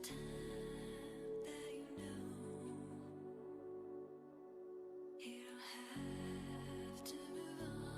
Hold to the light.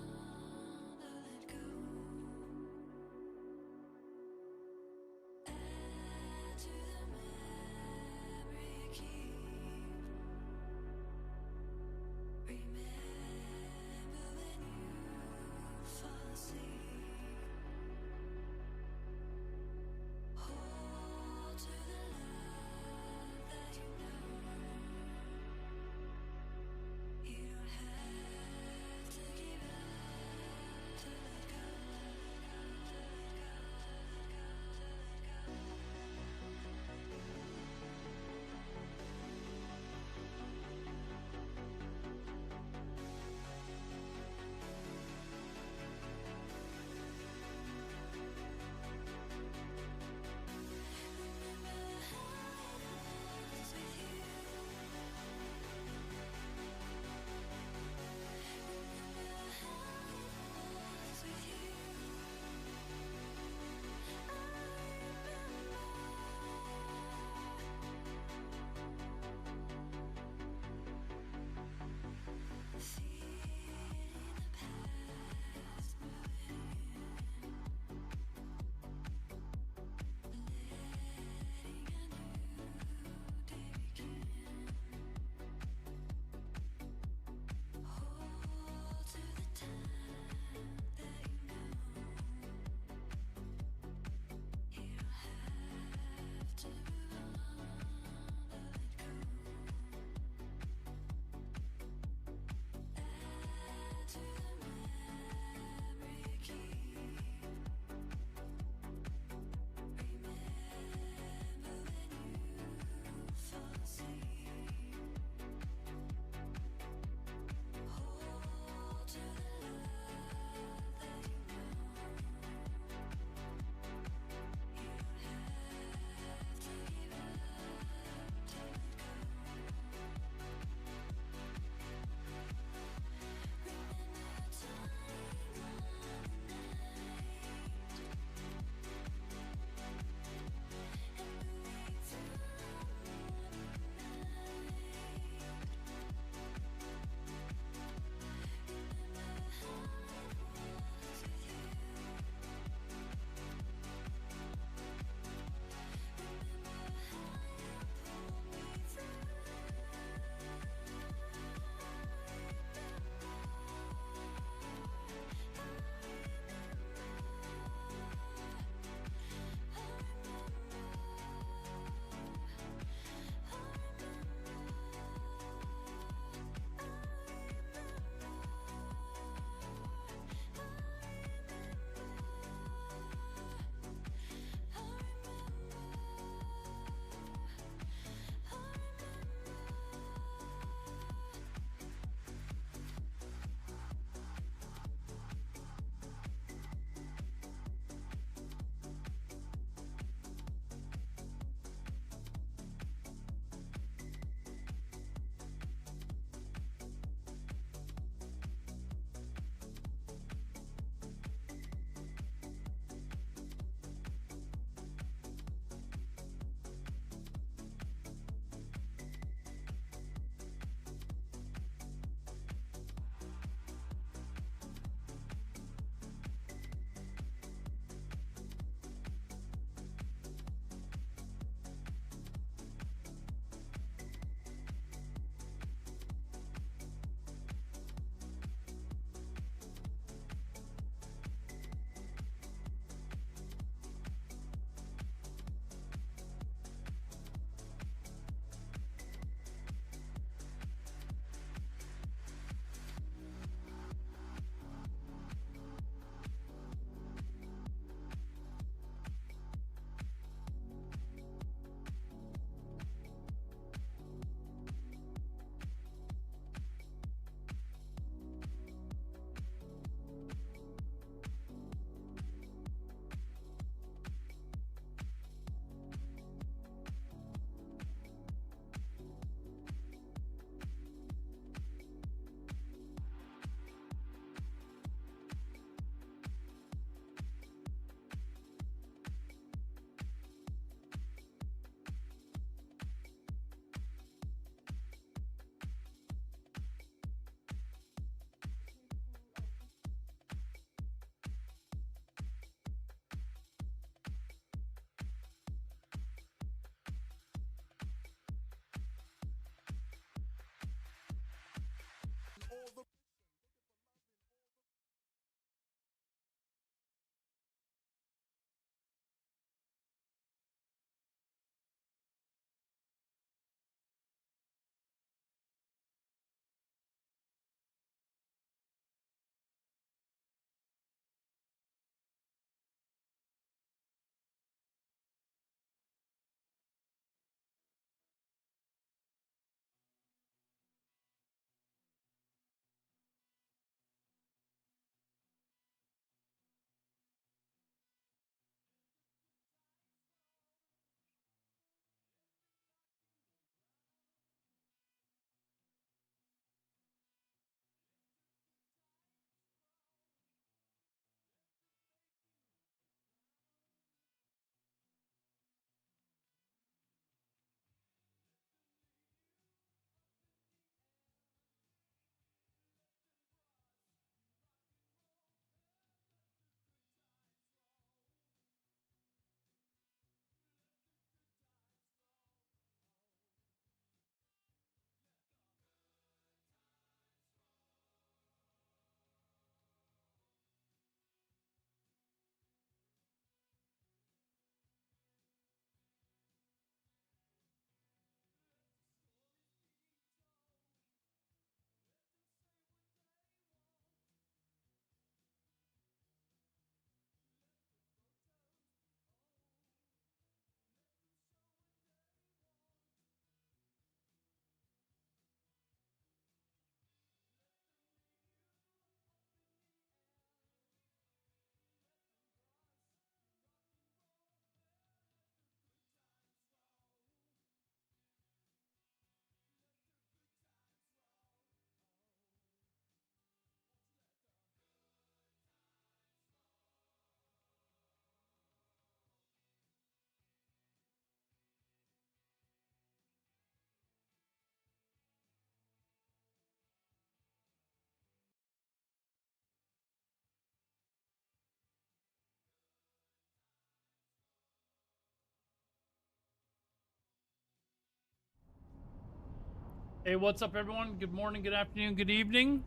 Hey, what's up, everyone? Good morning, good afternoon, good evening.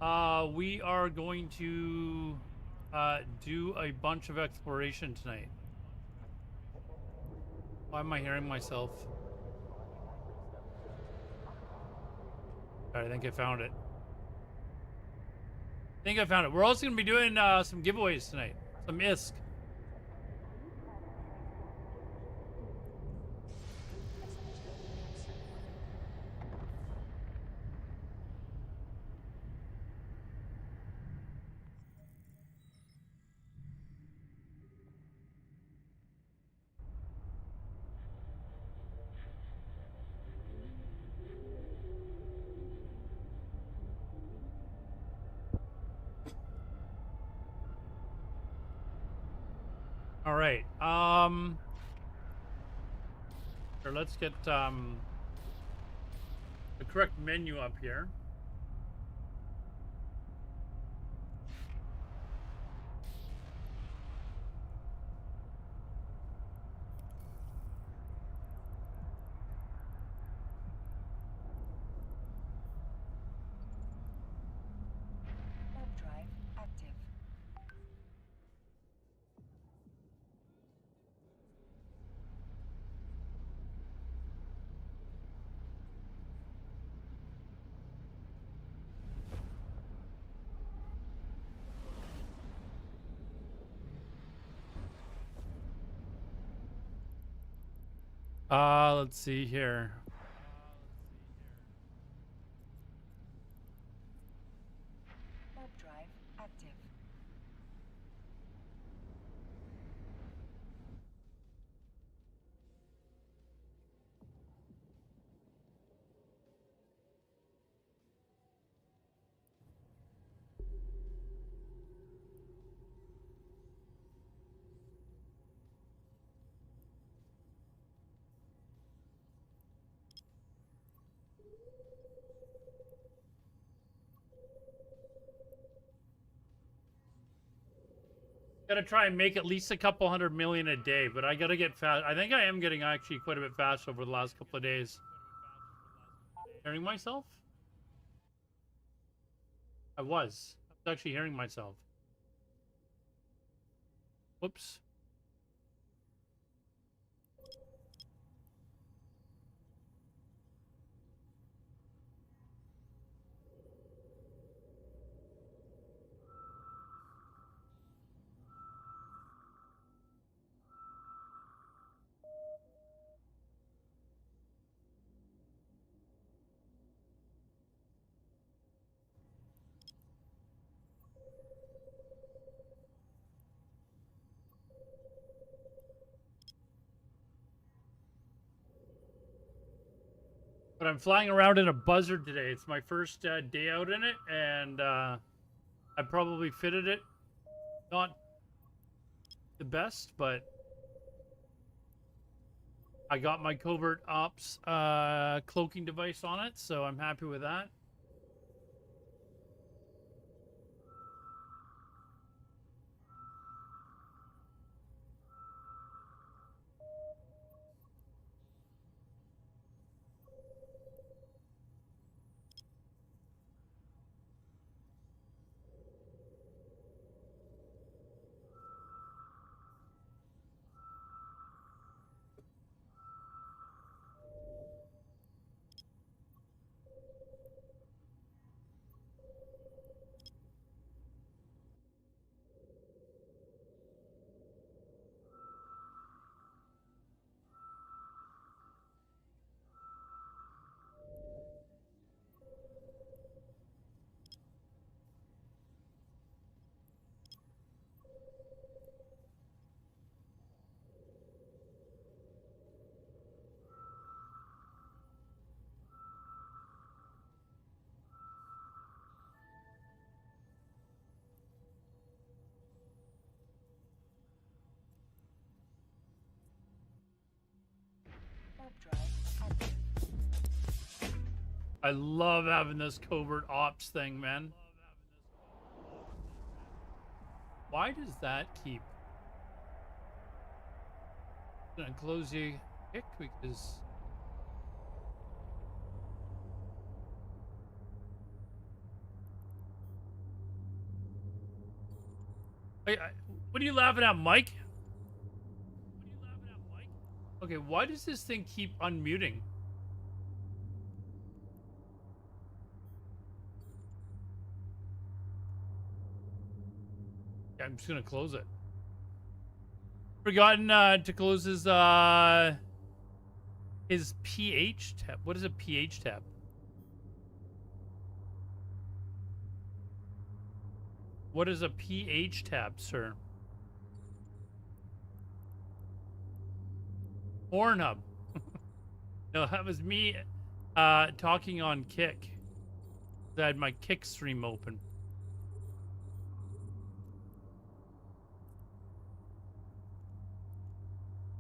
We are going to do a bunch of exploration tonight. Why am I hearing myself? All right, I think I found it. We're also going to be doing some giveaways tonight. Some ISK. All right. Sure, let's get the correct menu up here. Drive active. Let's see here. Drive active. Gotta try and make at least a couple 100 million a day, but I gotta get fast. I think I am getting actually quite a bit fast over the last couple of days. Hearing myself? I was actually hearing myself. Whoops. But I'm flying around in a buzzard today. It's my first day out in it, and I probably fitted it not the best, but I got my covert ops cloaking device on it, so I'm happy with that. Drive active. I love having this covert ops thing, man. Why does that keep? I'm gonna close you quick because What are you laughing at, Mike? Okay, why does this thing keep unmuting? Yeah, I'm just gonna close it. Forgotten to close his pH tab. What is a pH tab? What is a pH tab, sir? Pornhub. No, that was me talking on Kick. I had my Kick stream open.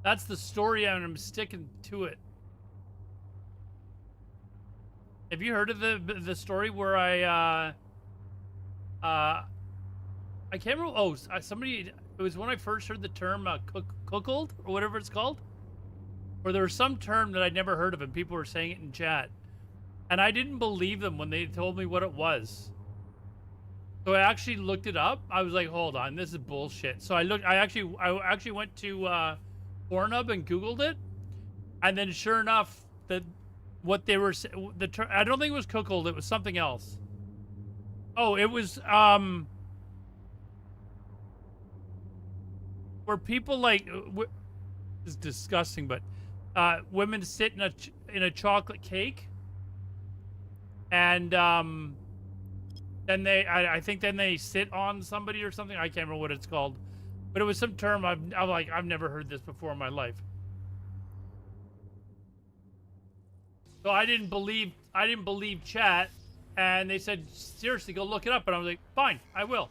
That's the story, and I'm sticking to it. Have you heard of the story where I can't remember. Oh, somebody. It was when I first heard the term cuckold or whatever it's called. Or there was some term that I'd never heard of, and people were saying it in chat, and I didn't believe them when they told me what it was. So I actually looked it up. I was like, "Hold on, this is bullshit." So I looked. I actually went to Pornhub and Googled it, and then sure enough, what they were the term. I don't think it was cuckold. It was something else. Oh, it was where people like it's disgusting, but women sit in a chocolate cake, and then I think then they sit on somebody or something. I can't remember what it's called, but it was some term I've never heard this before in my life. So I didn't believe chat, and they said seriously go look it up, and I was like, fine, I will.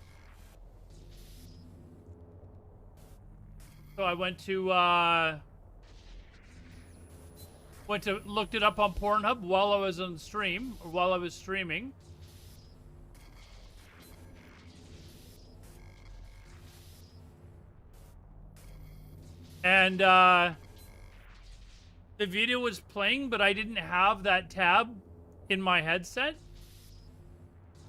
So I went to looked it up on Pornhub while I was on stream, or while I was streaming. And the video was playing, but I didn't have that tab in my headset.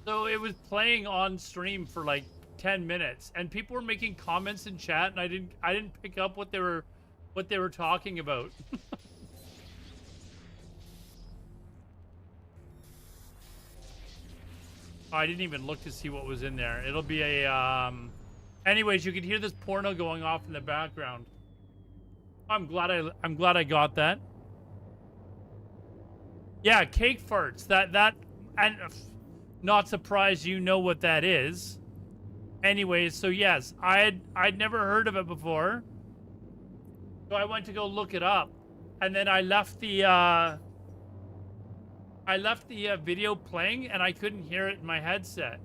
So it was playing on stream for like 10 minutes, and people were making comments in chat, and I didn't pick up what they were talking about. I didn't even look to see what was in there. It'll be a anyways, you can hear this porno going off in the background. I'm glad I got that. Yeah, cake farts. That and not surprised you know what that is. Anyways, so yes, I'd never heard of it before. So I went to go look it up, and then I left the video playing, and I couldn't hear it in my headset.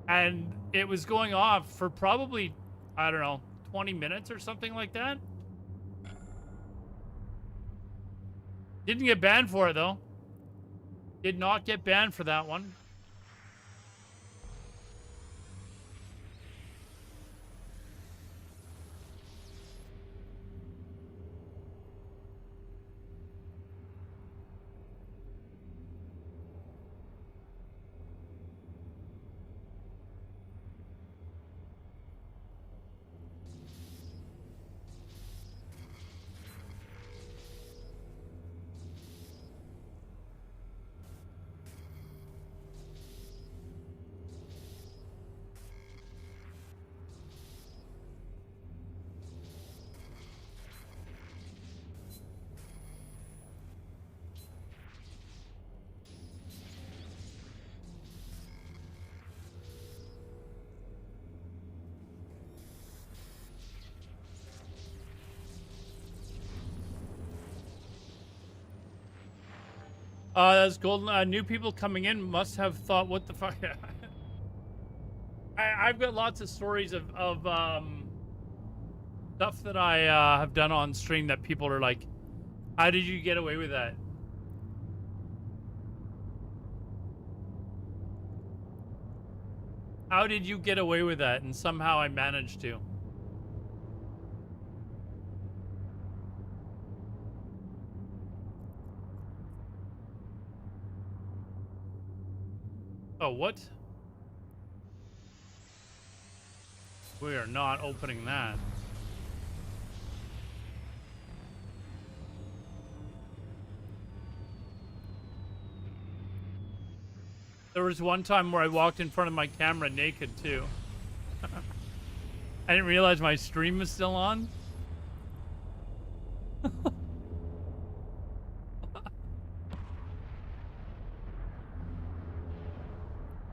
And it was going off for probably, I don't know, 20 minutes or something like that. Didn't get banned for it, though. Did not get banned for that one. That's golden. New people coming in must have thought, what the fuck? I've got lots of stories of stuff that I have done on stream that people are like, how did you get away with that? How did you get away with that? And somehow I managed to. Oh, what? We are not opening that. There was one time where I walked in front of my camera naked too. I didn't realize my stream was still on.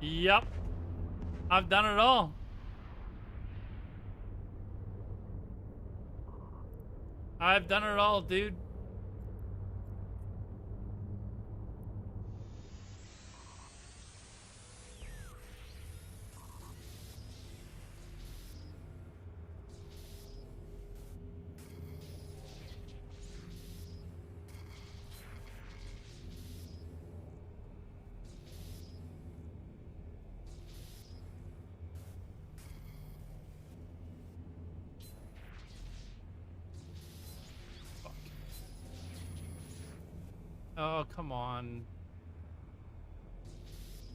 Yep. I've done it all. I've done it all, dude. Oh, come on.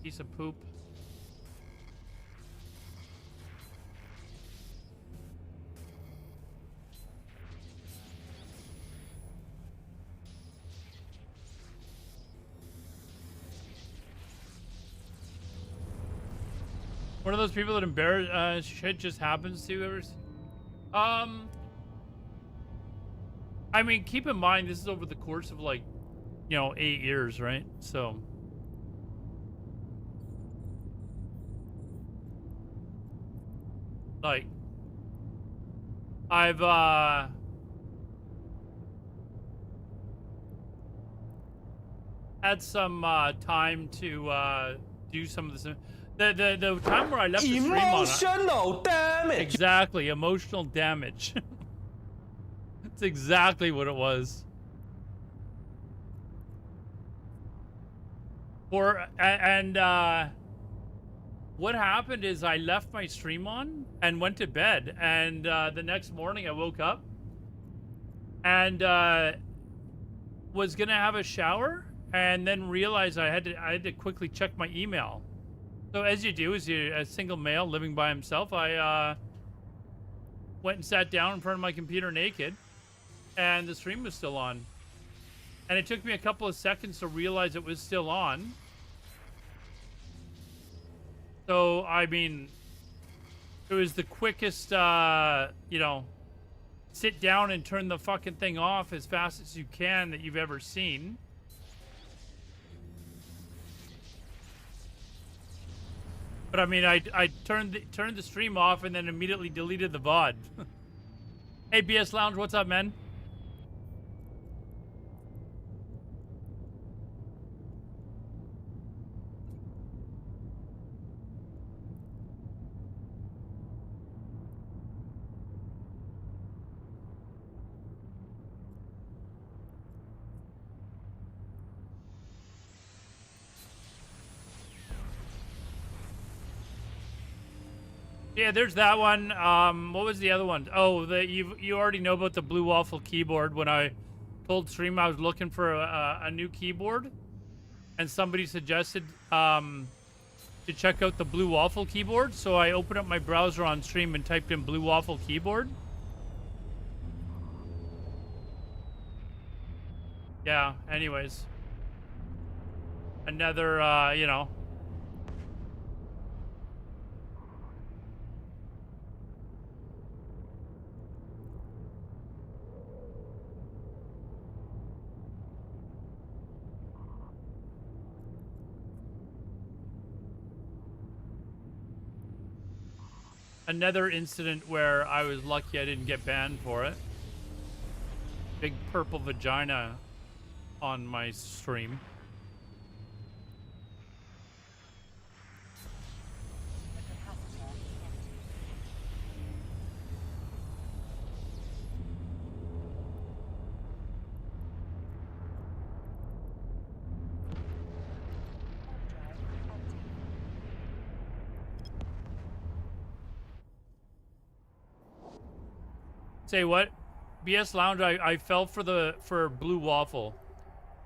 Piece of poop. One of those people that embarrass shit just happens to ever. I mean, keep in mind this is over the course of like, 8 years, right? So like I've had some time to do some of this. The time where I left the stream on Emotional damage. exactly emotional damage. That's exactly what it was. What happened is I left my stream on and went to bed, and the next morning I woke up and was gonna have a shower, and then realized I had to quickly check my email. So as you do, as a single male living by himself, I went and sat down in front of my computer naked, and the stream was still on. And it took me a couple of seconds to realize it was still on. So, I mean, it was the quickest, sit down and turn the fucking thing off as fast as you can that you've ever seen. But I mean, I turned the stream off and then immediately deleted the VOD. Hey, BS Lounge, what's up, man? Yeah, there's that one. What was the other one? Oh, you already know about the Blue Waffle keyboard. When I told stream I was looking for a new keyboard, and somebody suggested to check out the Blue Waffle keyboard, so I opened up my browser on stream and typed in Blue Waffle keyboard. Yeah. Anyways, another another incident where I was lucky I didn't get banned for it. Big purple vagina on my stream. The capacitor empty. Warp drive empty. Say what? BS Lounge, I fell for Blue Waffle.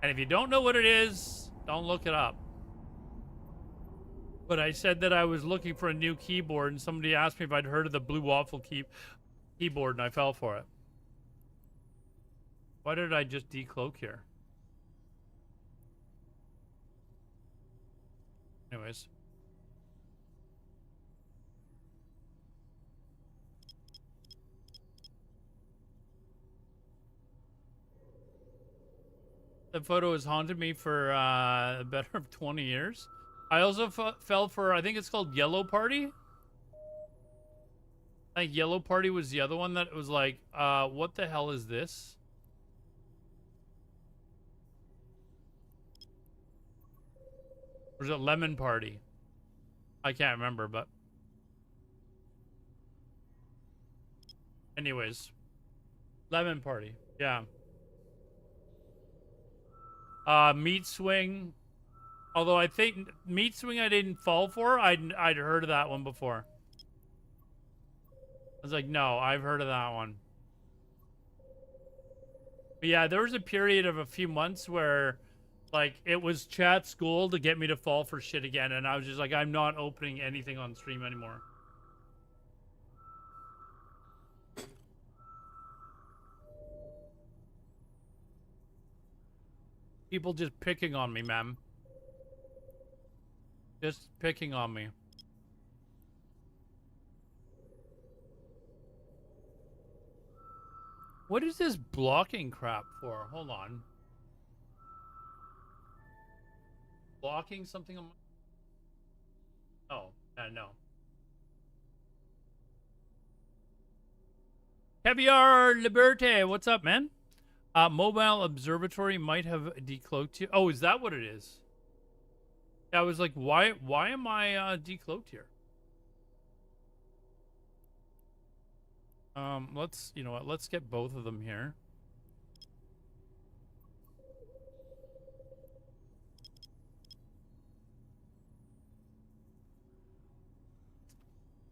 And if you don't know what it is, don't look it up. But I said that I was looking for a new keyboard, and somebody asked me if I'd heard of the Blue Waffle keyboard, and I fell for it. Why did I just decloak here? Anyways. The photo has haunted me for better of 20 years. I also fell for, I think it's called Yellow Party. I think Yellow Party was the other one that was like, what the hell is this? Or is it Lemon Party? I can't remember, but... Anyways. Lemon Party, yeah. Meat Swing. Although I think Meat Swing I didn't fall for. I'd heard of that one before. I was like, no, I've heard of that one. But yeah, there was a period of a few months where, like, it was chat school to get me to fall for shit again. And I was just like, I'm not opening anything on stream anymore. People just picking on me, ma'am. Just picking on me. What is this blocking crap for? Hold on. Blocking something on my... Oh, no. Caviar Liberté, what's up, man? Mobile Observatory might have decloaked you. Oh, is that what it is? I was like, why am I decloaked here? Let's, you know what? Let's get both of them here.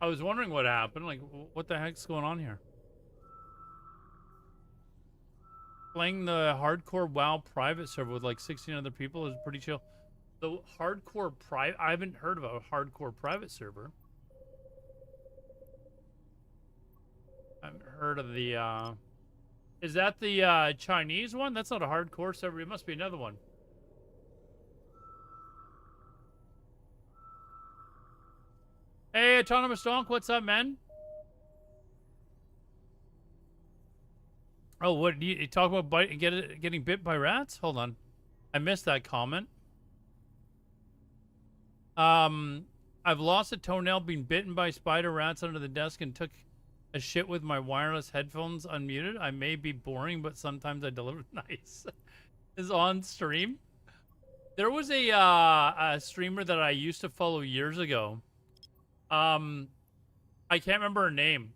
I was wondering what happened. Like, what the heck's going on here? Playing the hardcore WoW private server with like 16 other people is pretty chill. The hardcore private... I haven't heard of a hardcore private server. I haven't heard of the, Is that the, Chinese one? That's not a hardcore server. It must be another one. Hey, Autonomous Donk, what's up, man? Oh, what do you talk about getting bit by rats? Hold on. I missed that comment. I've lost a toenail being bitten by spider rats under the desk and took a shit with my wireless headphones unmuted. I may be boring, but sometimes I deliver. Nice. Is on stream. There was a streamer that I used to follow years ago. I can't remember her name,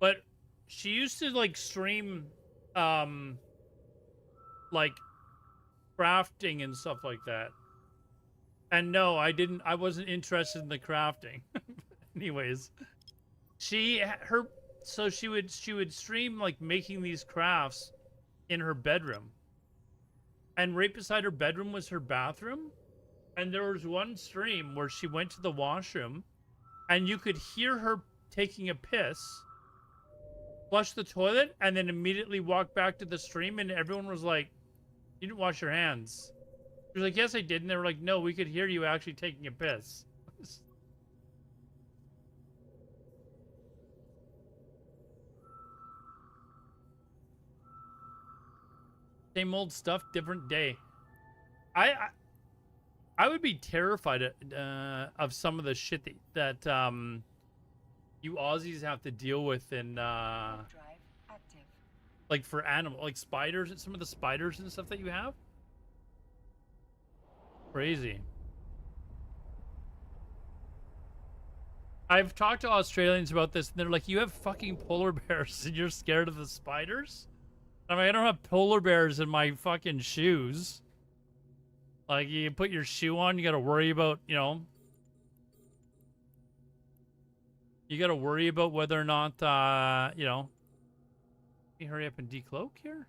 but she used to like stream like crafting and stuff like that. And no, I wasn't interested in the crafting. Anyways, she would stream like making these crafts in her bedroom. And right beside her bedroom was her bathroom. And there was one stream where she went to the washroom and you could hear her taking a piss, flush the toilet, and then immediately walk back to the stream, and everyone was like, "You didn't wash your hands." She was like, "Yes, I did." And they were like, "No, we could hear you actually taking a piss." Same old stuff, different day. I would be terrified of some of the shit that you Aussies have to deal with in like for animal, like spiders and some of the spiders and stuff that you have. Crazy. I've talked to Australians about this, and they're like, "You have fucking polar bears, and you're scared of the spiders?" I'm like, "I don't have polar bears in my fucking shoes." Like, you put your shoe on, you gotta worry about, you know, you gotta worry about whether or not, you know. Let me hurry up and decloak here.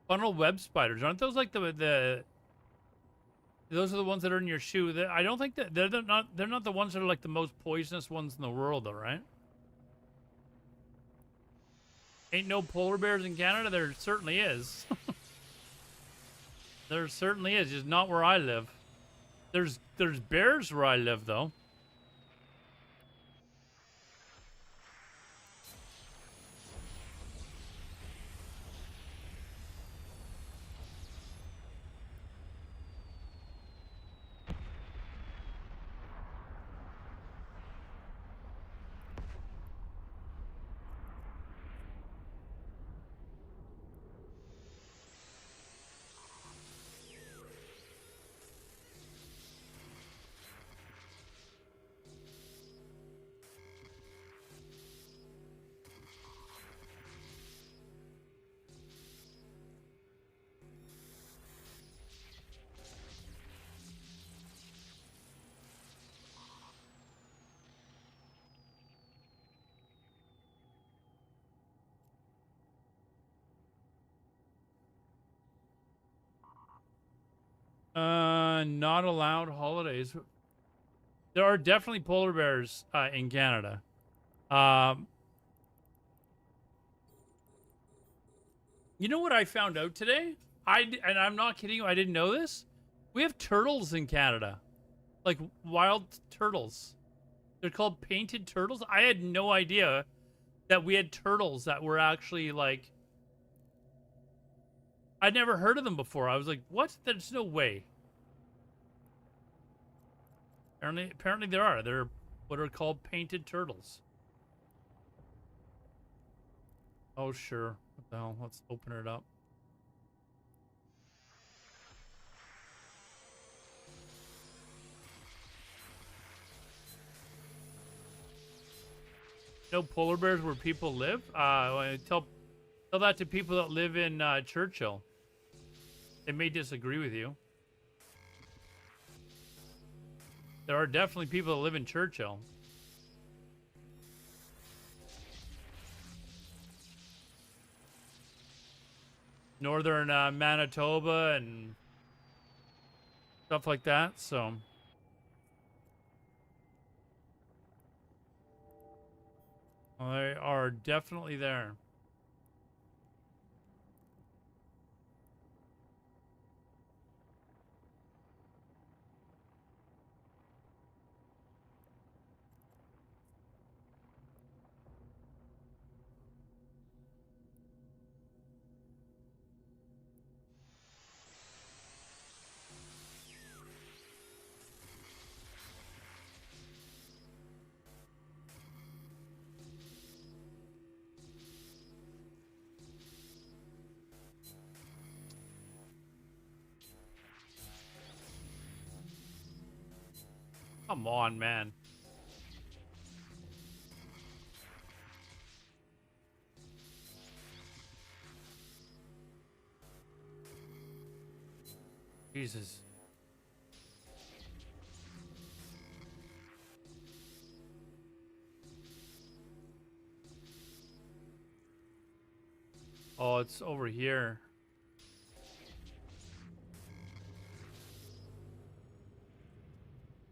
Funnel web spiders. Aren't those like the those are the ones that are in your shoe? I don't think that they're not the ones that are like the most poisonous ones in the world, though, right? Ain't no polar bears in Canada. There certainly is. There certainly is. Just not where I live. There's bears where I live, though. Not allowed holidays. There are definitely polar bears in Canada. You know what I found out today? And I'm not kidding you. I didn't know this. We have turtles in Canada, like wild turtles. They're called painted turtles. I had no idea that we had turtles that were actually like. I'd never heard of them before. I was like, what? There's no way. Apparently there are. They're what are called painted turtles. Oh, sure. What the hell? Let's open it up. No polar bears where people live? Tell that to people that live in Churchill. They may disagree with you. There are definitely people that live in Churchill. Northern Manitoba and stuff like that, so. Well, they are definitely there. Come on, man. Jesus. Oh, it's over here.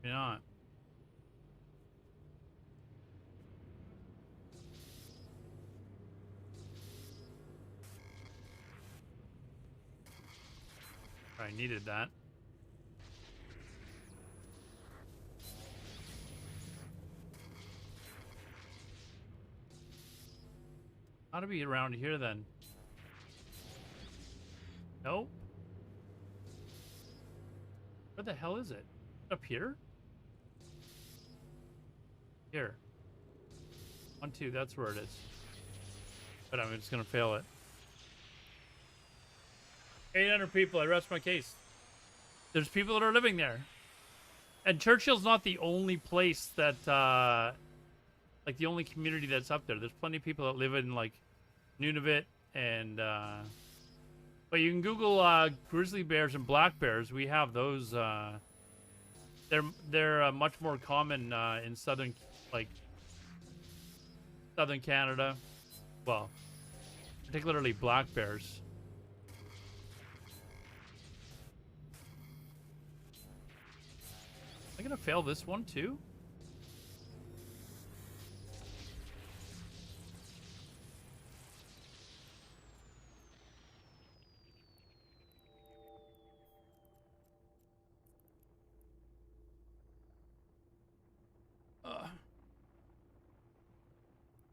Maybe not. I needed that. Ought to be around here then. Nope. Where the hell is it? Up here? Here. 1, 2, that's where it is. But I'm just gonna fail it. 800 people, I rest my case. There's people that are living there. And Churchill's not the only place that, like the only community that's up there. There's plenty of people that live in like Nunavut and, but you can Google grizzly bears and black bears. We have those. They're much more common in southern Canada. Well, particularly black bears. gonna fail this one too?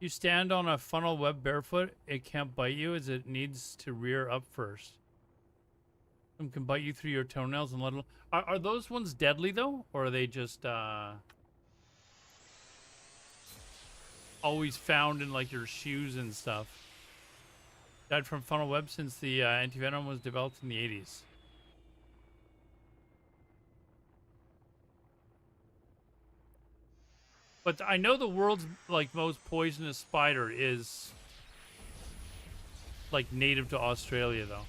You stand on a funnel web barefoot, it can't bite you as it needs to rear up first. Some can bite you through your toenails and let it... Are those ones deadly though? Or are they just always found in like your shoes and stuff? Died from funnel web since the antivenom was developed in the 80s. But I know the world's like most poisonous spider is like native to Australia though.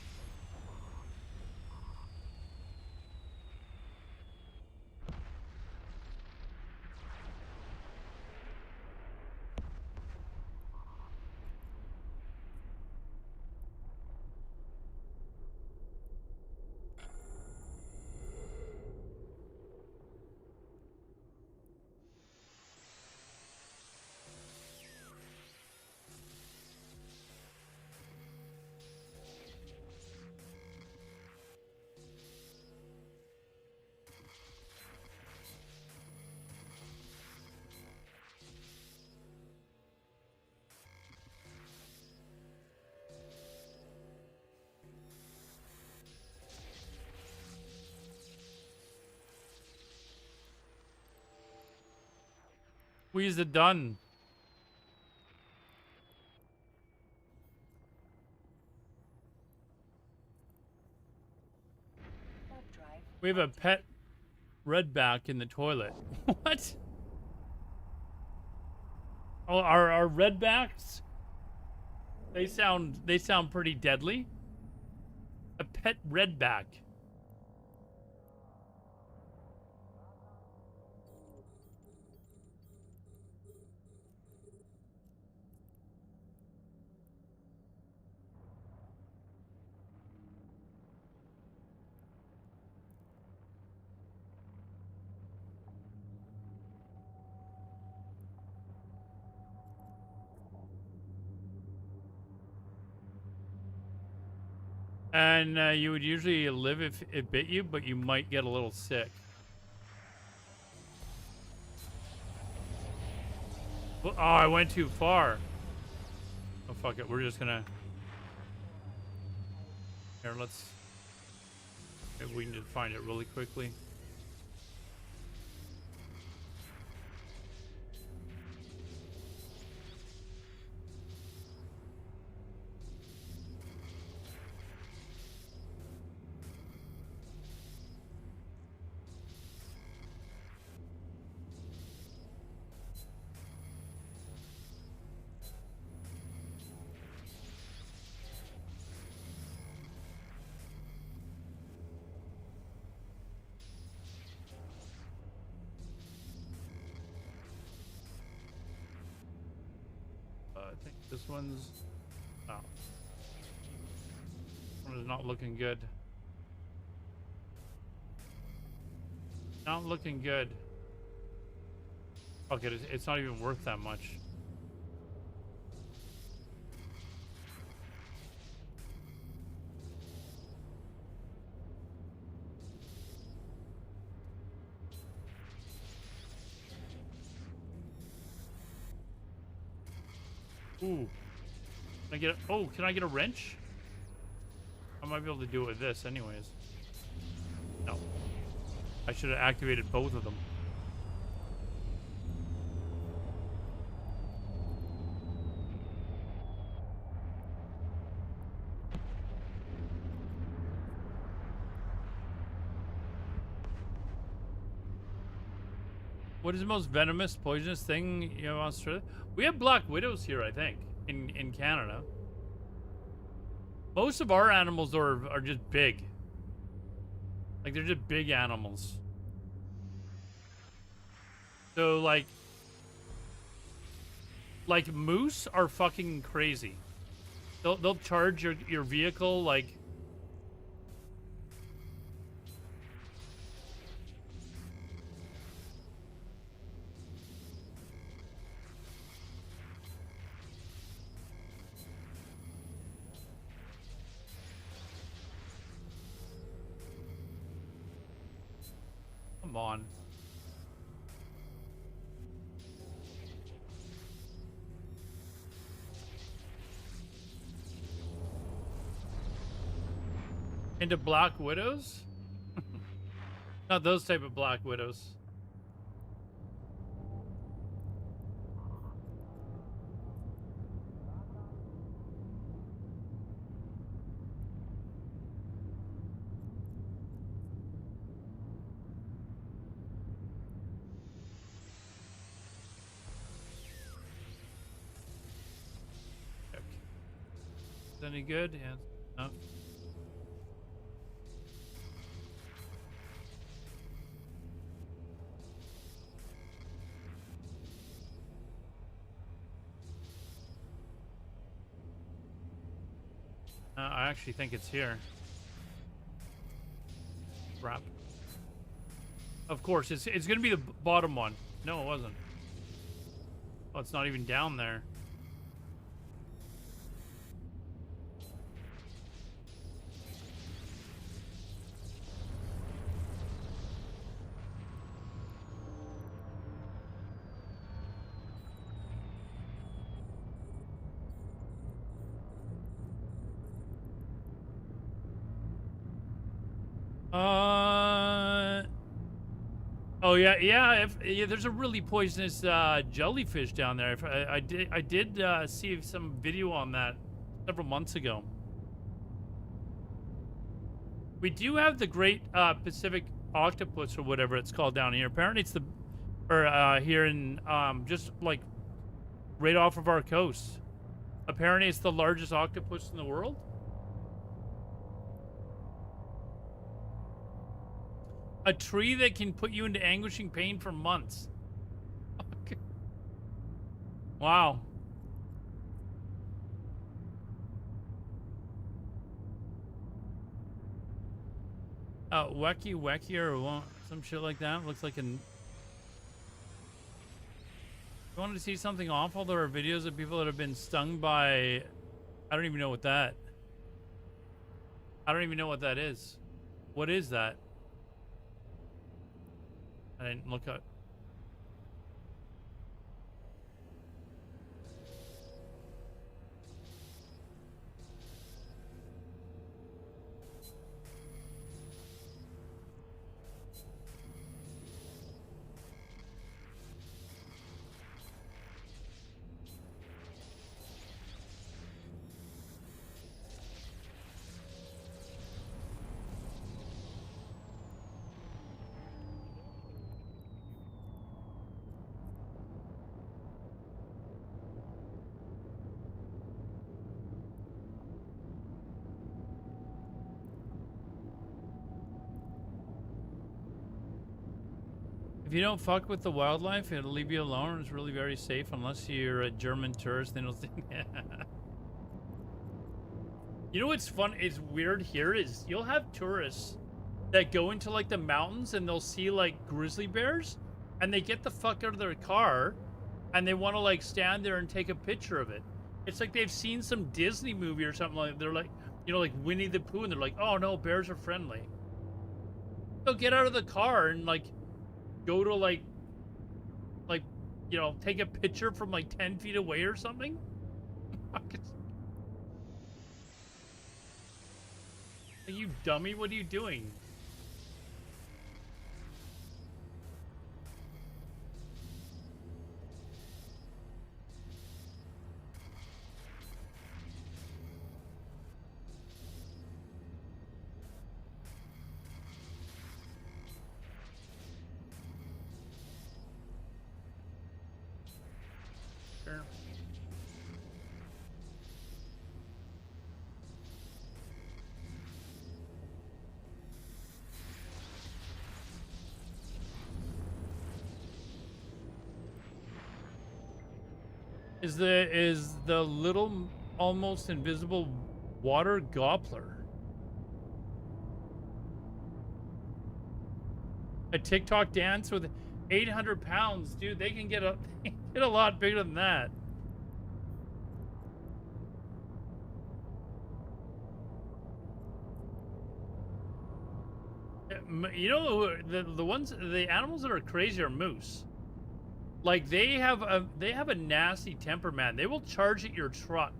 Squeeze it done. Warp drive. We have a pet redback in the toilet. What? Oh, our redbacks? They sound pretty deadly. A pet redback. And you would usually live if it bit you, but you might get a little sick. Oh, I went too far. Oh, fuck it. We're just gonna... Here, let's... Maybe we can just find it really quickly. I think this one's... Oh. This one is not looking good. Not looking good. Okay, it's not even worth that much. Ooh. Can I get a, oh, can I get a wrench? I might be able to do it with this anyways. No. I should have activated both of them. What is the most venomous, poisonous thing you have in Australia? We have black widows here, I think, in Canada. Most of our animals are just big. Like, they're just big animals. So, like moose are fucking crazy. They'll charge your vehicle, like... Come on. Into Black Widows? Not those type of Black Widows. Okay. Is any good? Yeah. No. I actually think it's here. Crap. Of course, it's going to be the bottom one. No, it wasn't. Oh, it's not even down there. Oh yeah. There's a really poisonous jellyfish down there. I did see some video on that several months ago. We do have the Great Pacific Octopus or whatever it's called down here. Apparently, it's here in just like right off of our coast. Apparently, it's the largest octopus in the world. A tree that can put you into anguishing pain for months. Okay. Wow. Wacky or some shit like that. Looks like an... You wanted to see something awful? There are videos of people that have been stung by... I don't even know what that... I don't even know what that is. What is that? I didn't look up. If you don't fuck with the wildlife, it'll leave you alone. It's really very safe unless you're a German tourist. Then it'll think. You know what's fun? It's weird here is you'll have tourists that go into like the mountains and they'll see like grizzly bears, and they get the fuck out of their car, and they want to like stand there and take a picture of it. It's like they've seen some Disney movie or something like. They're like, you know, like Winnie the Pooh, and they're like, oh no, bears are friendly. They'll get out of the car and like. Go to like, you know, take a picture from like 10 feet away or something. You dummy, what are you doing? Is the little almost invisible water gobbler a TikTok dance with 800 pounds, dude? They can get a lot bigger than that. You know, the animals that are crazy are moose. Like they have a nasty temper, man. They will charge at your truck.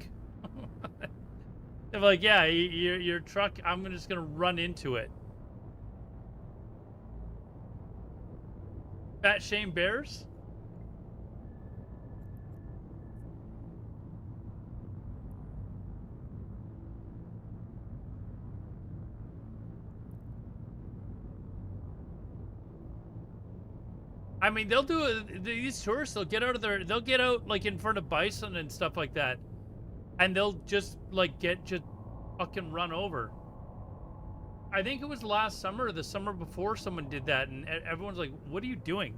They're like, yeah, your truck. I'm just gonna run into it. Fat shame bears. I mean, they'll do it. These tourists, they'll get out like in front of bison and stuff like that, and they'll just like just fucking run over. I think it was last summer or the summer before someone did that, and everyone's like, "What are you doing?"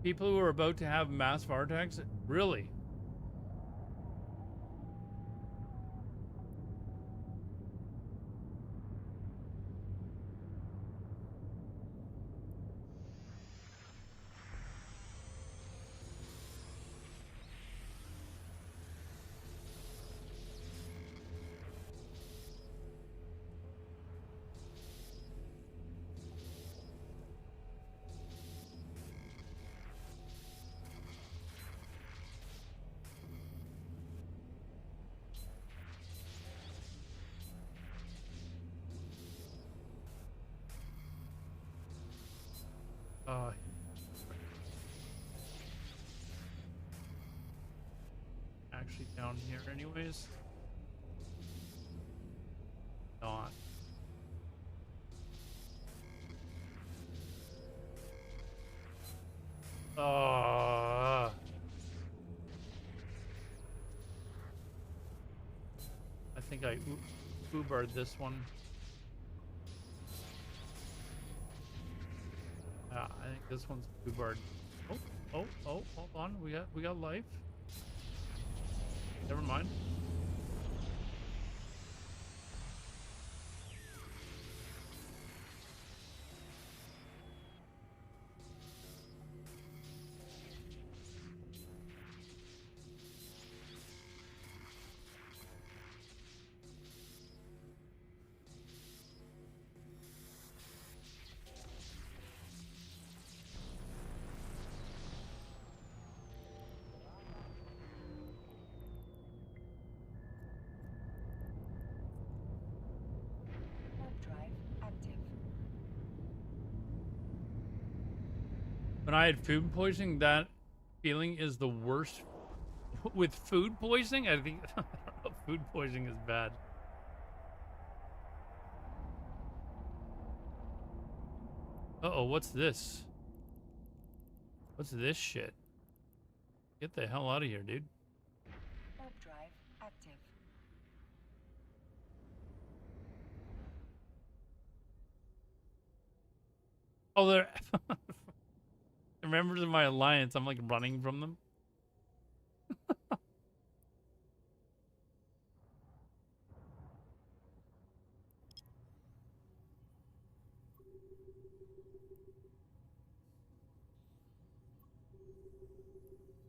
People who are about to have mass heart attacks, really? Uh, actually down here anyways. Not. I think I Ubered this one. Yeah, I think this one's Ubered. Oh, hold on. We got life. Never mind. Warp drive active. When I had food poisoning, that feeling is the worst. With food poisoning, I think I don't know, food poisoning is bad. Uh-oh, what's this? What's this shit? Get the hell out of here, dude. Warp drive active. Oh, they're members of my alliance. I'm like running from them.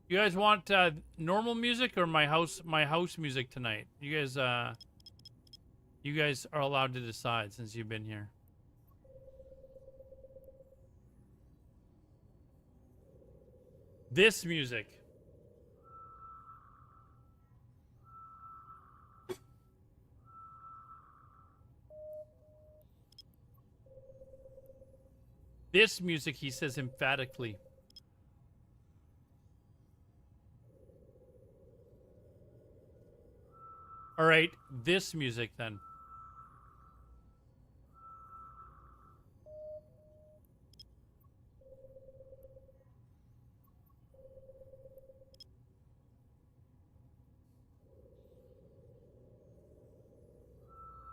You guys want normal music or my house music tonight? You guys are allowed to decide since you've been here. This music. This music, he says emphatically. All right, this music then.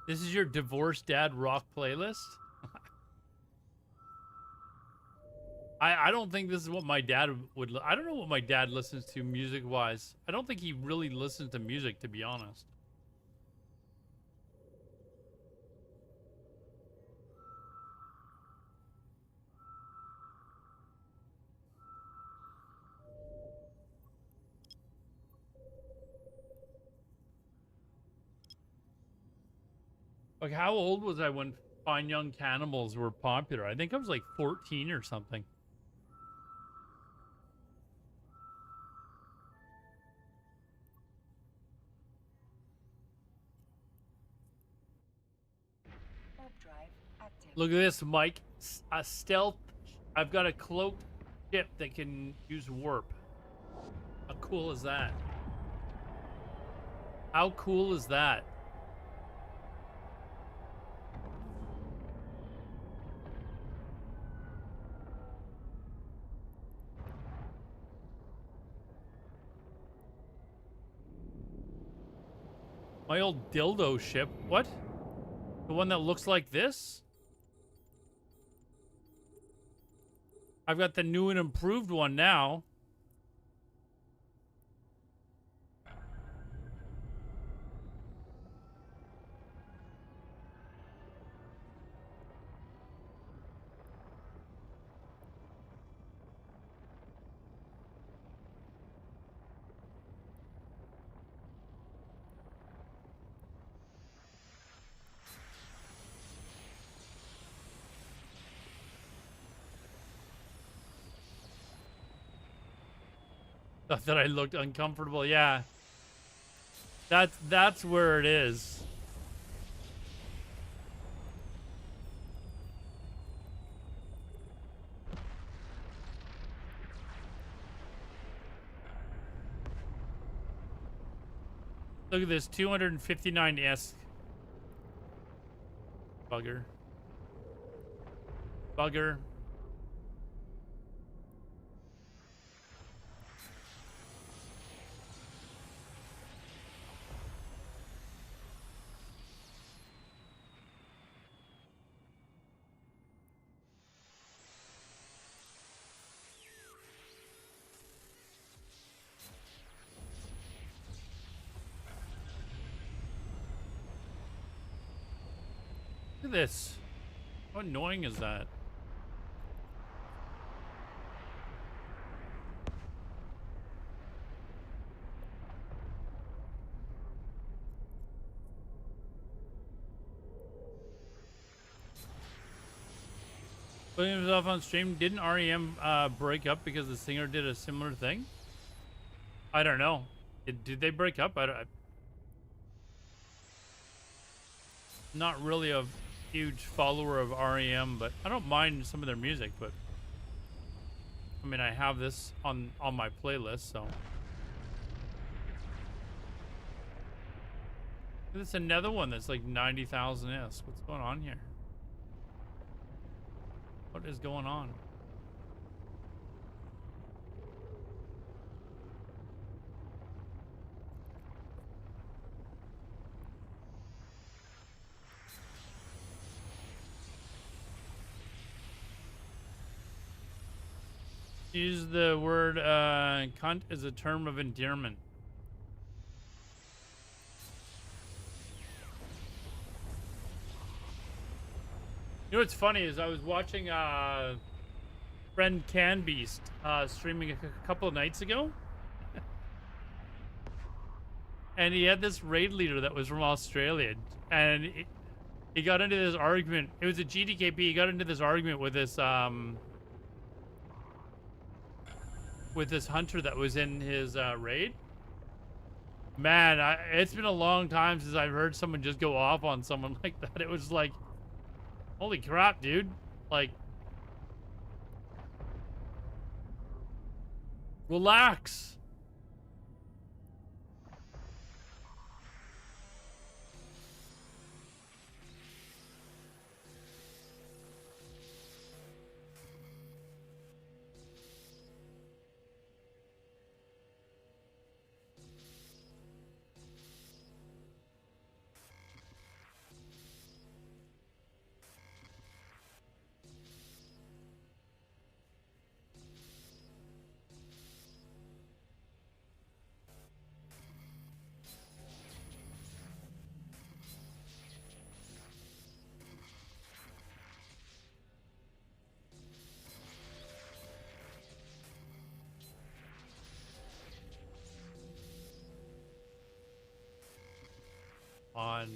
This is your divorced dad rock playlist? I don't think this is what my dad would... I don't know what my dad listens to music-wise. I don't think he really listens to music, to be honest. Like, how old was I when Fine Young Cannibals were popular? I think I was like 14 or something. Warp drive active. Look at this, Mike. A stealth. I've got a cloaked ship that can use warp. How cool is that? How cool is that? My old dildo ship. What? The one that looks like this? I've got the new and improved one now. Thought that I looked uncomfortable. Yeah. That's where it is. Look at this 259S. Bugger. Bugger. Look at this. How annoying is that? Putting himself on stream. Didn't REM break up because the singer did a similar thing? I don't know. Did they break up? I'm not really a huge follower of REM, but I don't mind some of their music. But I mean, I have this on my playlist, so. There's another one that's like 90,000 S. What's going on here? What is going on? Use the word cunt as a term of endearment. You know what's funny is I was watching friend Can Beast streaming a couple of nights ago. And he had this raid leader that was from Australia. And he got into this argument. It was a GDKP. He got into this argument with this hunter that was in his raid. Man, it's been a long time since I've heard someone just go off on someone like that. It was like, holy crap, dude. Like, relax. On.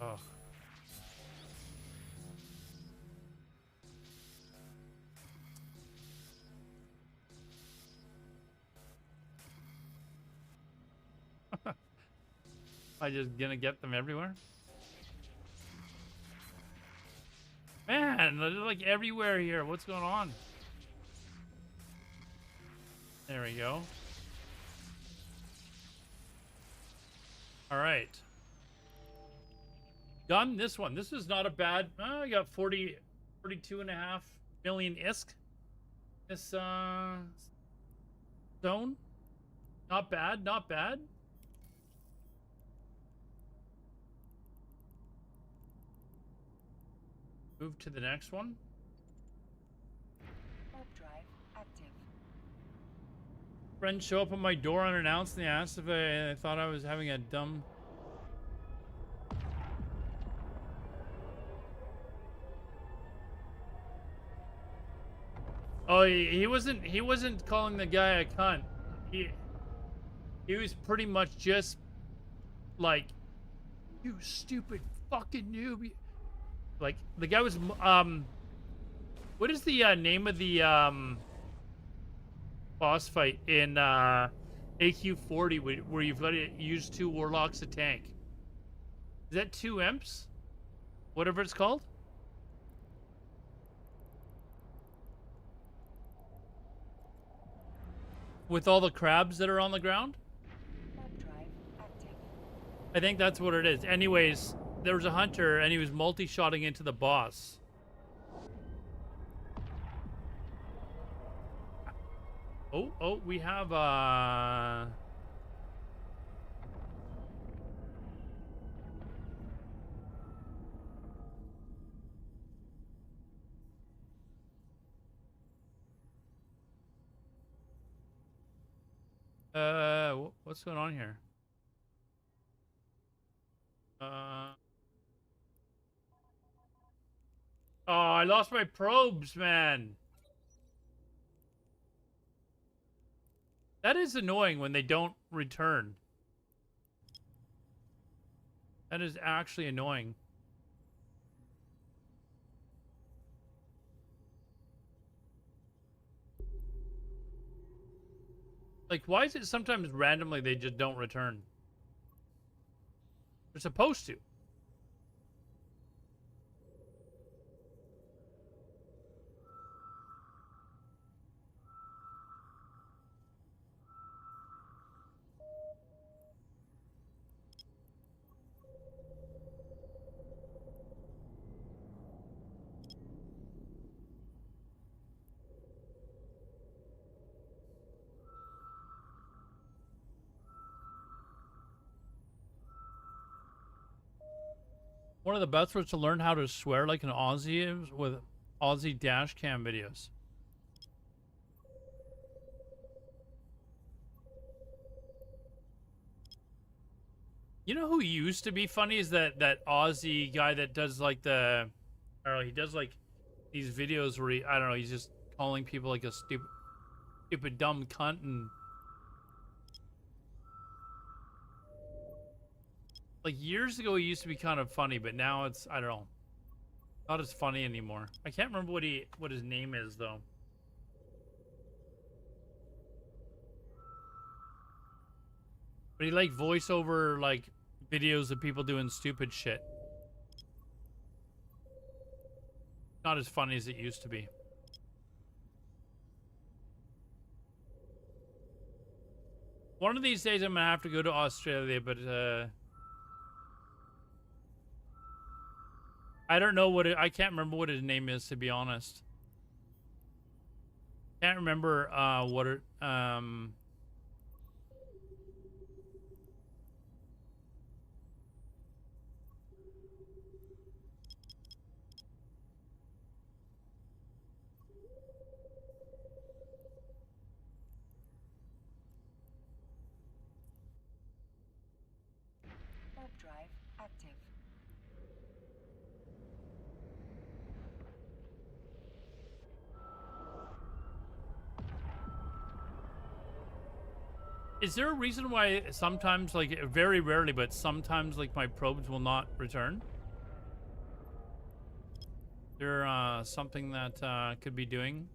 Oh. I just gonna get them everywhere? Man, they're like everywhere here. What's going on? There we go. All right. Done this one. This is not a bad. I got 42.5 million ISK. This zone. Not bad. Not bad. Move to the next one. Warp drive active. Friends show up at my door unannounced and they asked if I thought I was having a dumb. Oh, he wasn't calling the guy a cunt. He was pretty much just like, you stupid fucking noob. Like the guy was what is the name of the boss fight in AQ40 where you've let it use 2 warlocks a tank? Is that 2 imps? Whatever it's called? With all the crabs that are on the ground? Warp drive active. I think that's what it is. Anyways, there was a hunter and he was multi-shotting into the boss. Oh, we have what's going on here? Oh, I lost my probes, man. That is annoying when they don't return. That is actually annoying. Like, why is it sometimes randomly they just don't return? They're supposed to. One of the best was to learn how to swear like an Aussie is with Aussie dash cam videos. You know who used to be funny is that Aussie guy that does like the, I don't know, he does like these videos where he, I don't know, he's just calling people like a stupid dumb cunt and like years ago he used to be kind of funny, but now it's, I don't know, not as funny anymore. I can't remember what his name is though. But he like voiceover like videos of people doing stupid shit. Not as funny as it used to be. One of these days I'm gonna have to go to Australia, but I don't know I can't remember what his name is, to be honest. Can't remember what it Warp drive active. Is there a reason why sometimes, like very rarely, but sometimes like my probes will not return? there something that could be doing?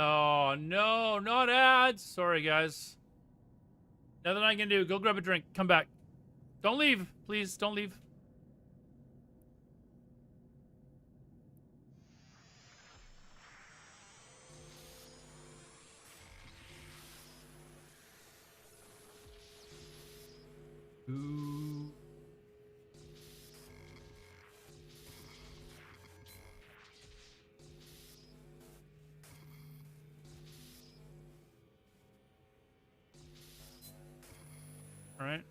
Oh, no, not ads. Sorry, guys. Nothing I can do. Go grab a drink. Come back. Don't leave. Please, don't leave. Ooh. All right.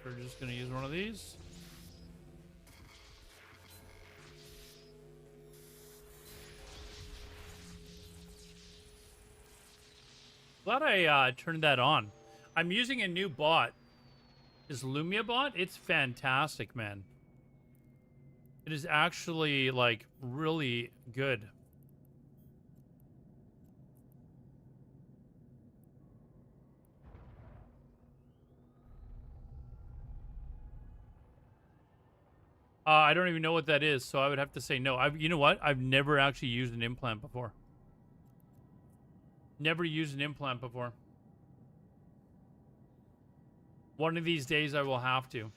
We're just going to use one of these. Glad I turned that on. I'm using a new bot. This Lumia bot, it's fantastic, man. It is actually, like, really good. I don't even know what that is, so I would have to say no. You know what? I've never actually used an implant before. Never used an implant before. One of these days I will have to.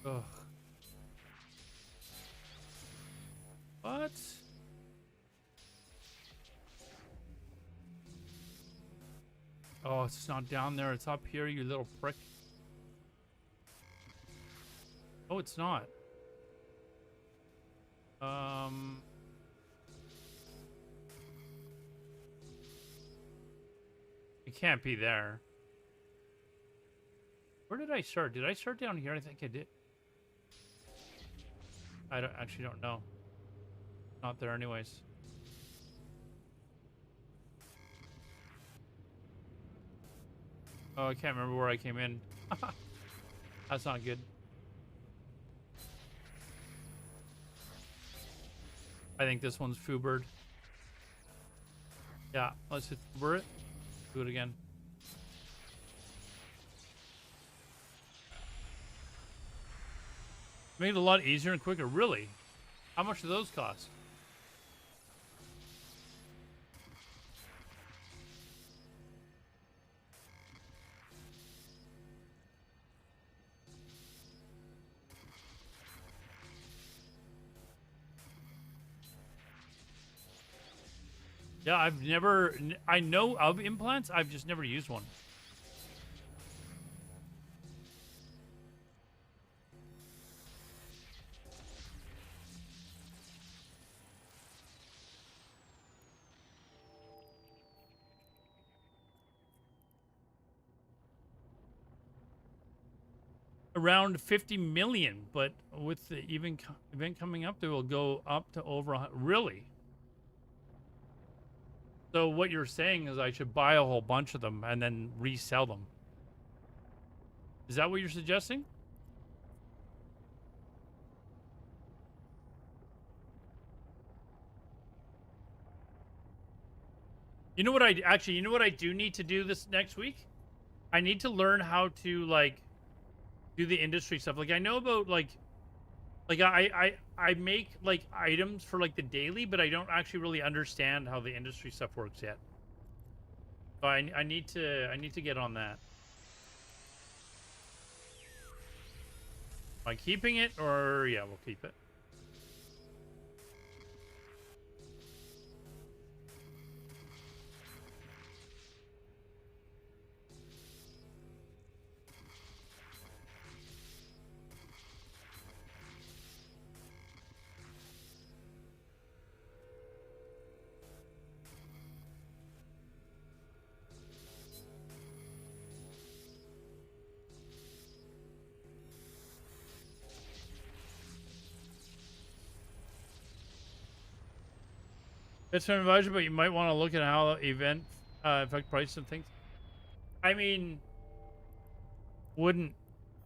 Ugh. What? Oh, it's not down there. It's up here, you little prick. Oh, it's not. It can't be there. Where did I start? Did I start down here? I think I did. I actually don't know. Not there anyways. Oh, I can't remember where I came in. That's not good. I think this one's Foobird. Yeah, let's hit Foober it. Do it again. Made it a lot easier and quicker. Really? How much do those cost? Yeah, I've never... I know of implants. I've just never used one. Around 50 million, but with the event coming up, they will go up to over 100. Really? So what you're saying is I should buy a whole bunch of them and then resell them. Is that what you're suggesting? You know what you know what I do need to do this next week? I need to learn how to, like, do the industry stuff. Like, I know about, like I make, like, items for, like, the daily, but I don't actually really understand how the industry stuff works yet. So I need to get on that. Am I keeping it, or yeah, we'll keep it. It's an advisory, but you might want to look at how the event affect price and things. I mean, wouldn't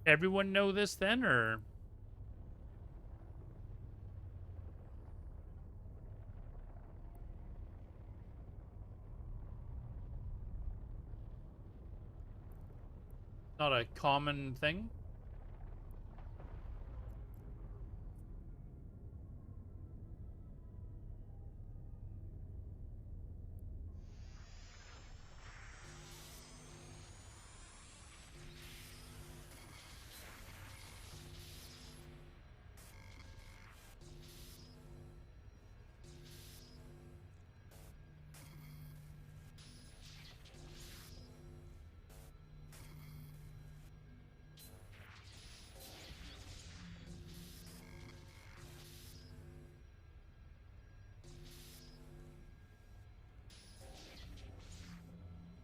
everyone know this then, or? Not a common thing?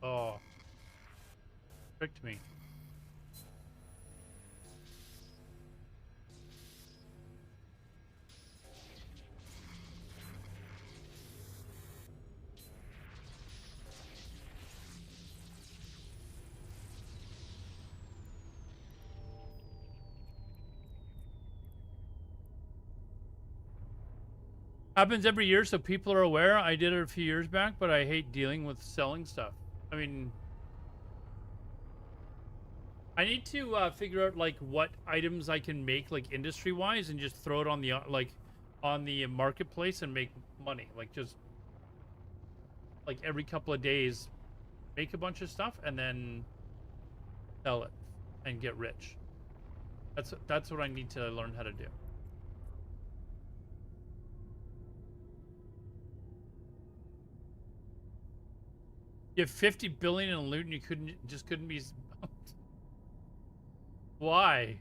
Oh, tricked me. Happens every year, so people are aware. I did it a few years back, but I hate dealing with selling stuff. I mean, I need to figure out like what items I can make like industry-wise and just throw it on the on the marketplace and make money. Like just like every couple of days, make a bunch of stuff and then sell it and get rich. That's what I need to learn how to do. You have 50 billion in loot and you couldn't be. Why?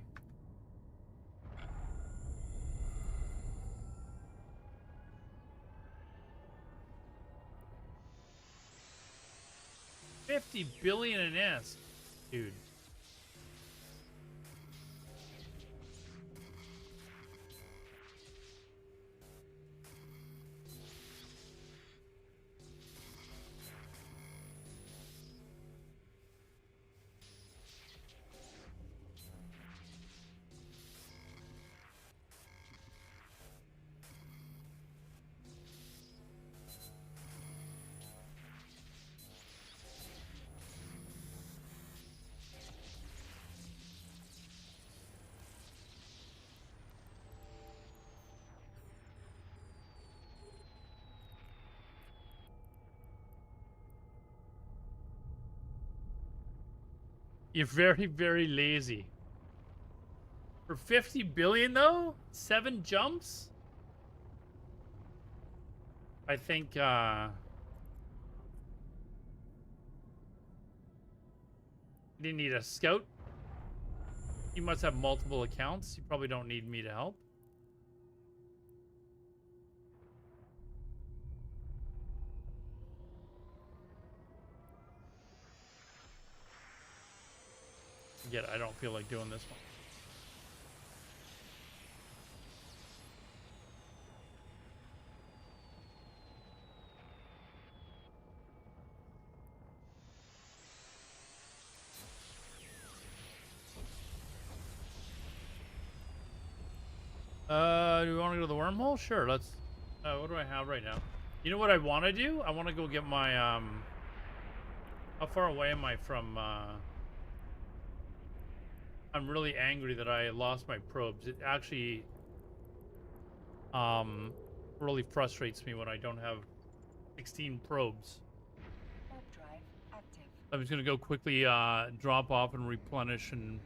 $50 billion in S, dude. You're very, very lazy. For 50 billion though? 7 jumps? I think you didn't need a scout. You must have multiple accounts. You probably don't need me to help. Yet I don't feel like doing this one. Do we want to go to the wormhole? Sure, let's... what do I have right now? You know what I want to do? I want to go get my, how far away am I from, I'm really angry that I lost my probes. It actually, really frustrates me when I don't have 16 probes. Warp drive active. I'm just gonna go quickly, drop off and replenish and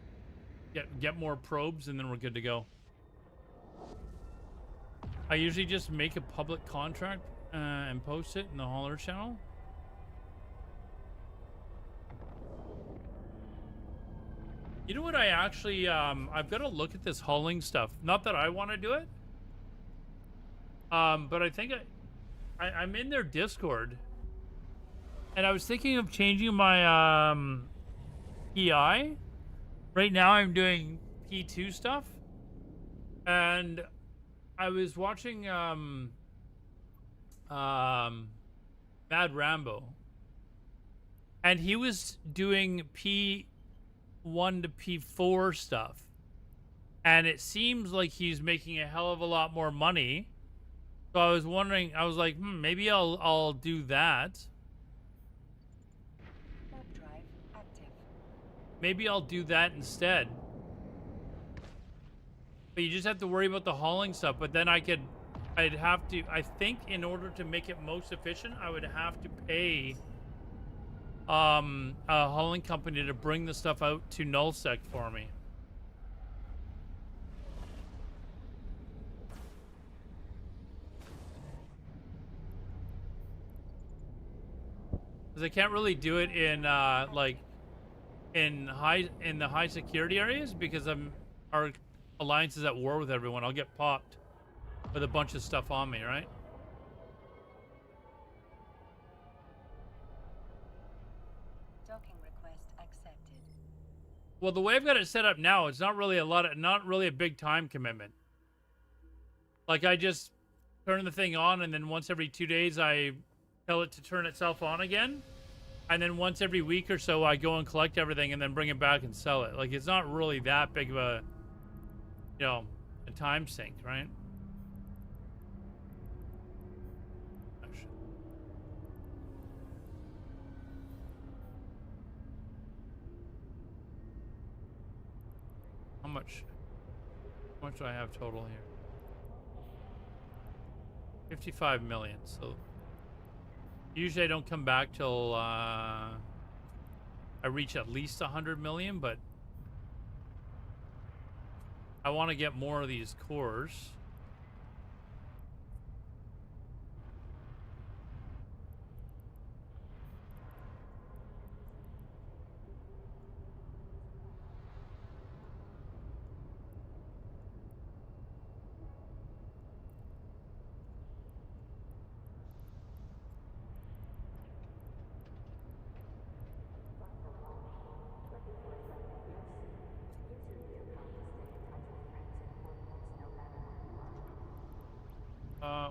get more probes, and then we're good to go. I usually just make a public contract and post it in the hauler channel. You know what? I actually I've got to look at this hauling stuff. Not that I want to do it, but I think I'm in their Discord, and I was thinking of changing my PI. Right now, I'm doing P2 stuff, and I was watching Mad Rambo, and he was doing P1 to P4 stuff, and it seems like he's making a hell of a lot more money. So I was wondering, I was like, maybe I'll do that. Warp drive active. Maybe I'll do that instead. But you just have to worry about the hauling stuff. But then I'd have to, I think in order to make it most efficient, I would have to pay a hauling company to bring the stuff out to nullsec for me. Because I can't really do it in like in the high security areas because our alliance is at war with everyone. I'll get popped with a bunch of stuff on me, right? Docking request accepted. Well, the way I've got it set up now, it's not really a big time commitment. Like I just turn the thing on, and then once every 2 days I tell it to turn itself on again, and then once every week or so I go and collect everything and then bring it back and sell it. Like it's not really that big of a, a time sink, right? How much do I have total here? 55 million. So usually I don't come back till I reach at least 100 million, but I want to get more of these cores.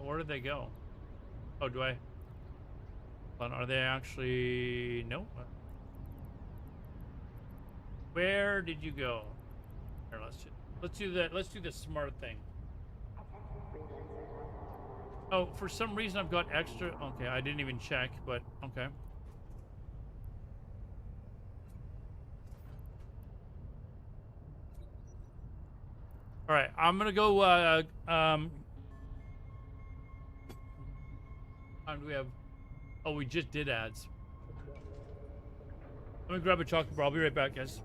Where did they go? Oh, do I? But are they actually? No. Where did you go? Here, let's do that. Let's do the smart thing. Oh, for some reason I've got extra. Okay, I didn't even check, but okay. All right, I'm gonna go. Do we have? Oh, we just did ads. Let me grab a chocolate bar. I'll be right back, guys.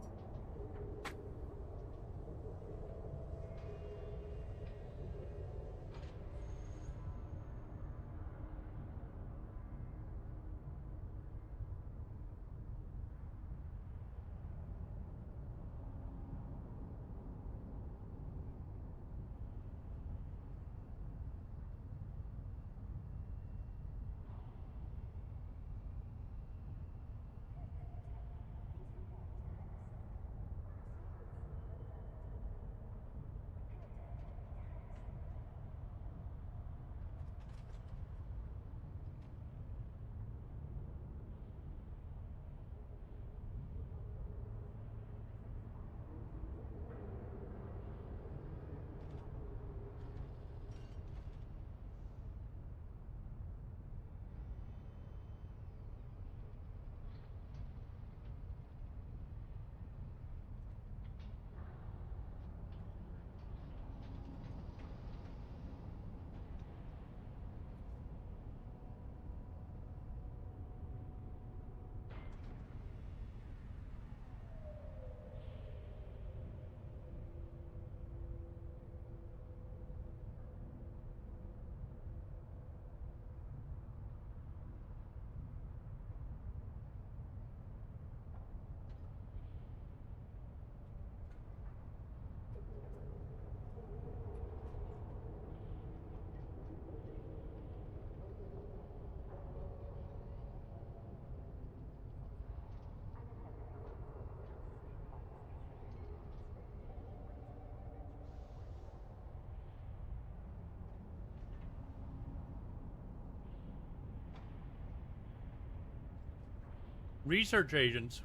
research agents.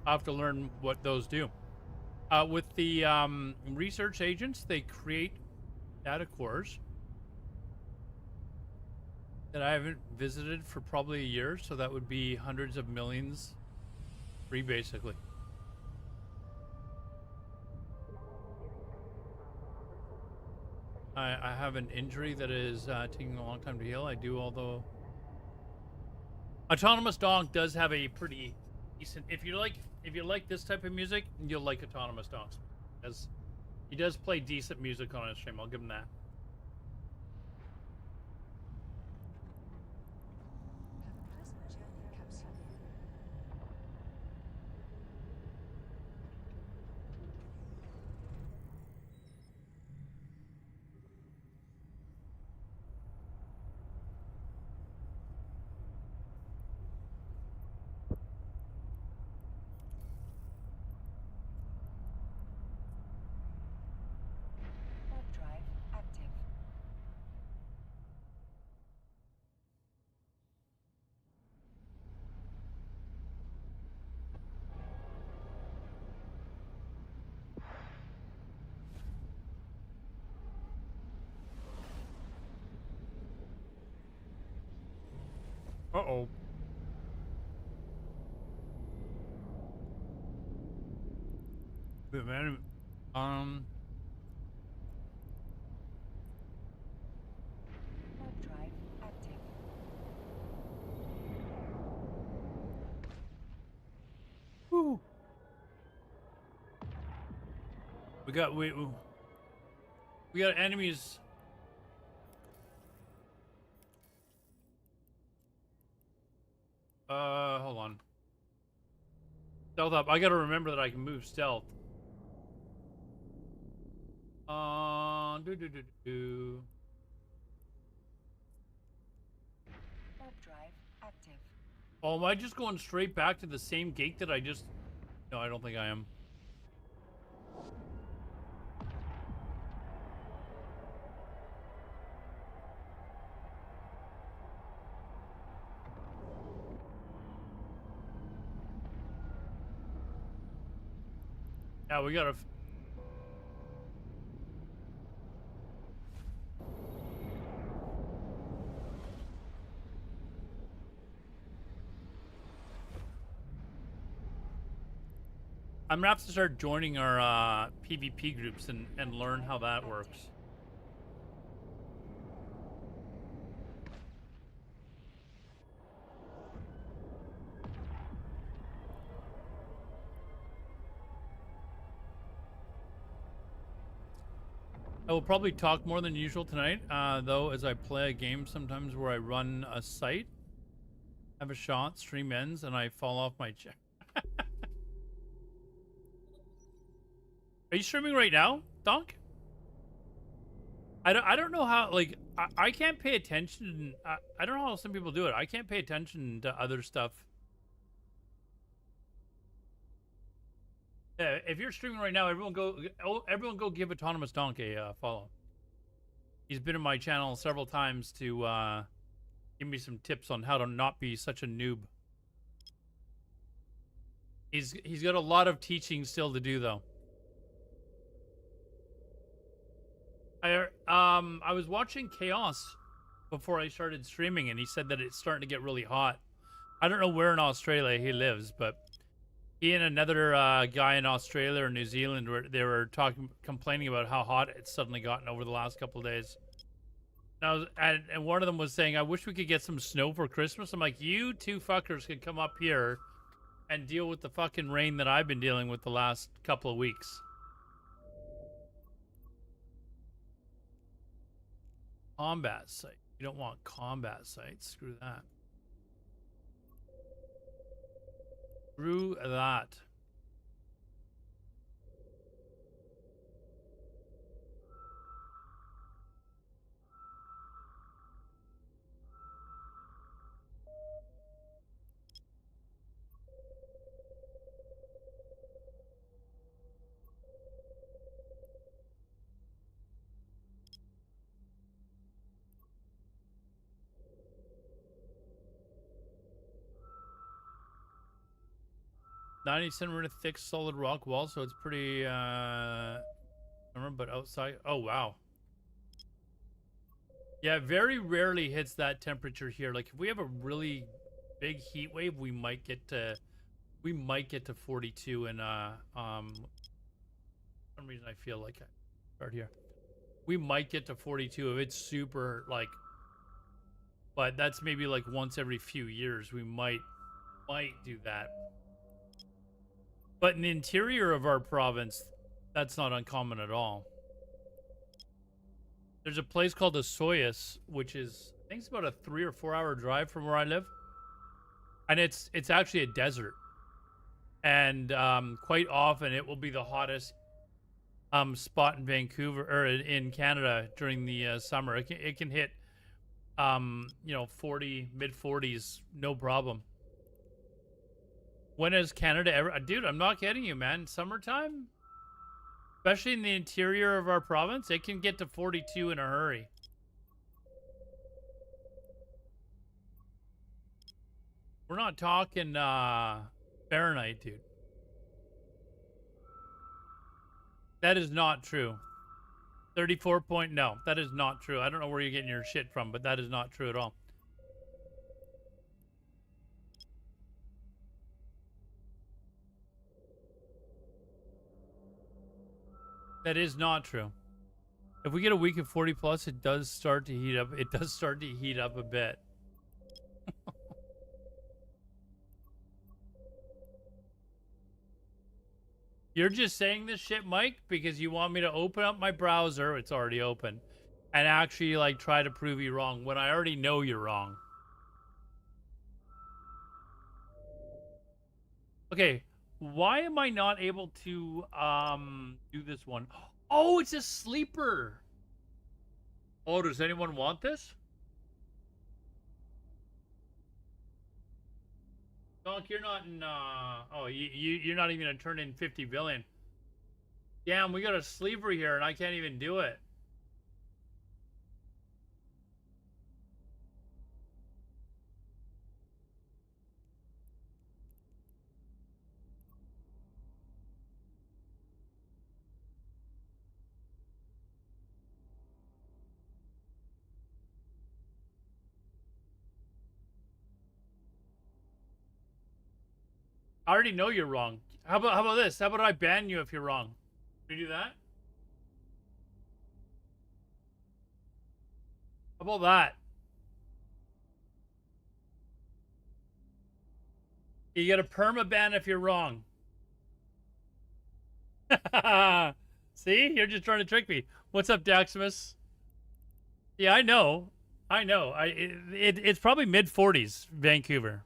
I have to learn what those do. With the research agents, they create data cores that I haven't visited for probably a year, so that would be hundreds of millions free, basically. I have an injury that is taking a long time to heal. I do, although Autonomous Donk does have a pretty decent. If you like this type of music, you'll like Autonomous Donk, as he does play decent music on his stream. I'll give him that. Warp drive active. Uh-oh. Wait, man. Warp drive active. Woo. We got enemies. Hold on. Stealth up. I gotta remember that I can move stealth. Do. Warp drive active. Oh, am I just going straight back to the same gate that I just... No, I don't think I am. Yeah, we gotta... I'm gonna have to start joining our PvP groups and learn how that works. I will probably talk more than usual tonight, though, as I play a game sometimes where I run a site, have a shot, stream ends, and I fall off my chair. Are you streaming right now, Donk? I don't know how, like, I can't pay attention. I don't know how some people do it. I can't pay attention to other stuff. Yeah, if you're streaming right now, everyone go give Autonomous Donk a follow. He's been in my channel several times to give me some tips on how to not be such a noob. He's got a lot of teaching still to do, though. I was watching Chaos before I started streaming, and he said that it's starting to get really hot. I don't know where in Australia he lives, but he and another guy in Australia or New Zealand were complaining about how hot it's suddenly gotten over the last couple of days. And one of them was saying, "I wish we could get some snow for Christmas." I'm like, you two fuckers can come up here and deal with the fucking rain that I've been dealing with the last couple of weeks. Combat site. You don't want combat sites. Screw that. Screw that. 90 centimeter thick solid rock wall, so it's pretty but outside. Oh wow. Yeah, it very rarely hits that temperature here. Like if we have a really big heat wave, we might get to 42 and for some reason I feel like I start here. We might get to 42 if it's super like, but that's maybe like once every few years we might do that. But in the interior of our province, that's not uncommon at all. There's a place called Osoyoos, which is, I think it's about a 3 or 4 hour drive from where I live. And it's actually a desert. And quite often it will be the hottest spot in Vancouver, or in Canada during the summer. It can hit, 40, mid 40s, no problem. When has Canada ever... Dude, I'm not kidding you, man. Summertime, especially in the interior of our province, it can get to 42 in a hurry. We're not talking Fahrenheit, dude. That is not true. 34 point... No, that is not true. I don't know where you're getting your shit from, but that is not true at all. That is not true. If we get a week of 40 plus, it does start to heat up. It does start to heat up a bit. You're just saying this shit, Mike, because you want me to open up my browser. It's already open. And actually, like, try to prove you wrong when I already know you're wrong. Okay. Why am I not able to do this one? Oh, it's a sleeper. Oh, does anyone want this? Donk, you're not in oh, you're not even gonna turn in 50 billion. Damn, we got a sleeper here and I can't even do it. I already know you're wrong. How about this? How about I ban you if you're wrong? Can you do that? How about that? You get a perma-ban if you're wrong. See? You're just trying to trick me. What's up, Daximus? Yeah, I know. It's probably mid-40s, Vancouver.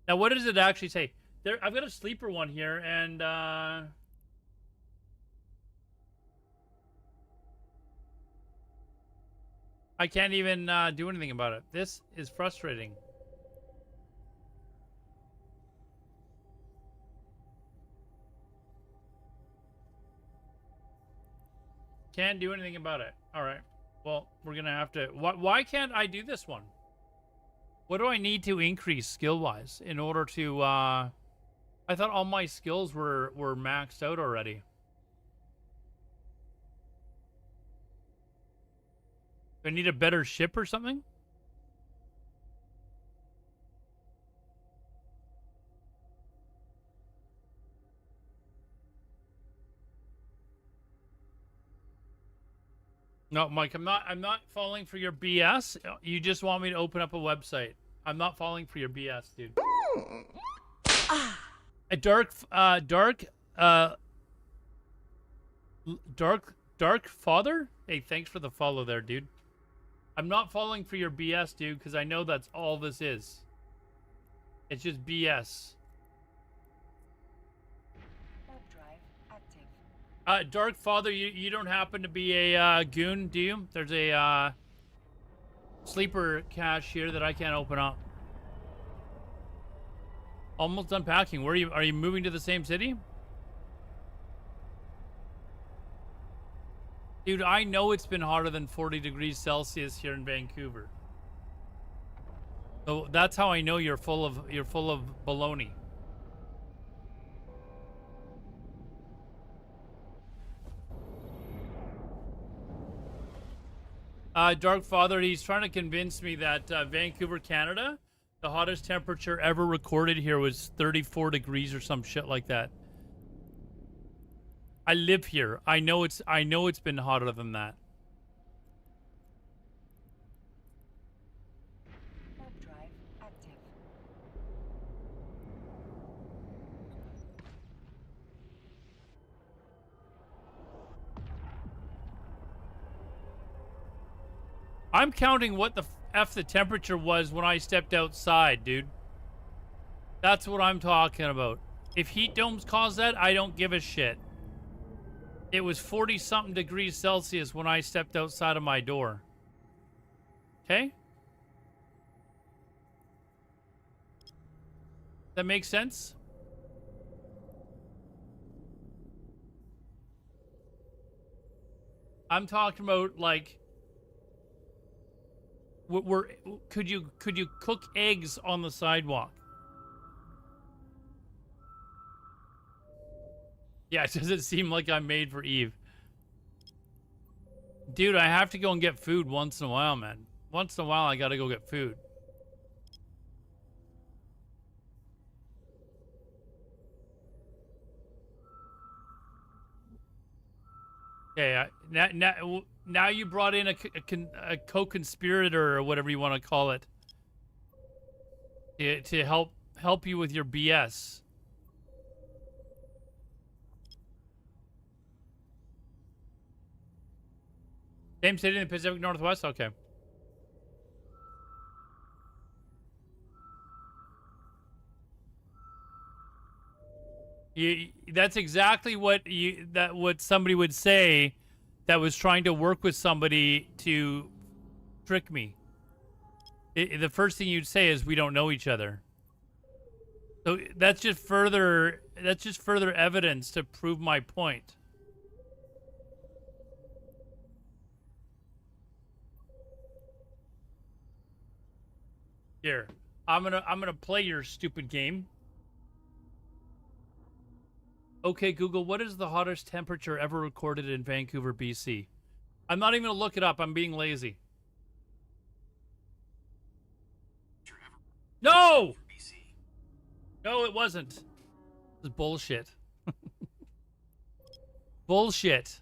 Now, what does it actually say? There, I've got a sleeper one here, and I can't even do anything about it. This is frustrating. Can't do anything about it. All right. Well, we're gonna have to. Why can't I do this one? What do I need to increase skill-wise in order to, I thought all my skills were maxed out already. Do I need a better ship or something? No, Mike, I'm not falling for your BS. You just want me to open up a website. I'm not falling for your BS, dude. A dark father? Hey, thanks for the follow there, dude. I'm not falling for your BS, dude, because I know that's all this is. It's just BS. Dark Father, you don't happen to be a goon, do you? There's a sleeper cache here that I can't open up. Almost unpacking. Where are you moving to the same city? Dude, I know it's been hotter than 40 degrees Celsius here in Vancouver. So that's how I know you're full of baloney. Dark Father, he's trying to convince me that Vancouver, Canada, the hottest temperature ever recorded here was 34 degrees or some shit like that. I live here. I know it's been hotter than that. Warp drive active. I'm counting what the F the temperature was when I stepped outside, dude. That's what I'm talking about. If heat domes cause that, I don't give a shit. It was 40-something degrees Celsius when I stepped outside of my door. Okay? That makes sense? I'm talking about, like... could you cook eggs on the sidewalk? Yeah, it doesn't seem like I'm made for Eve. Dude, I have to go and get food once in a while, man. Once in a while, I gotta go get food. Okay, now you brought in a co-conspirator or whatever you want to call it to help you with your BS. Same city in the Pacific Northwest? Okay. That's exactly what somebody would say that was trying to work with somebody to trick me. The first thing you'd say is we don't know each other. So that's just further evidence to prove my point. Here, I'm gonna play your stupid game. Okay, Google, what is the hottest temperature ever recorded in Vancouver, BC? I'm not even gonna look it up. I'm being lazy. No! No, it wasn't. It was bullshit. Bullshit.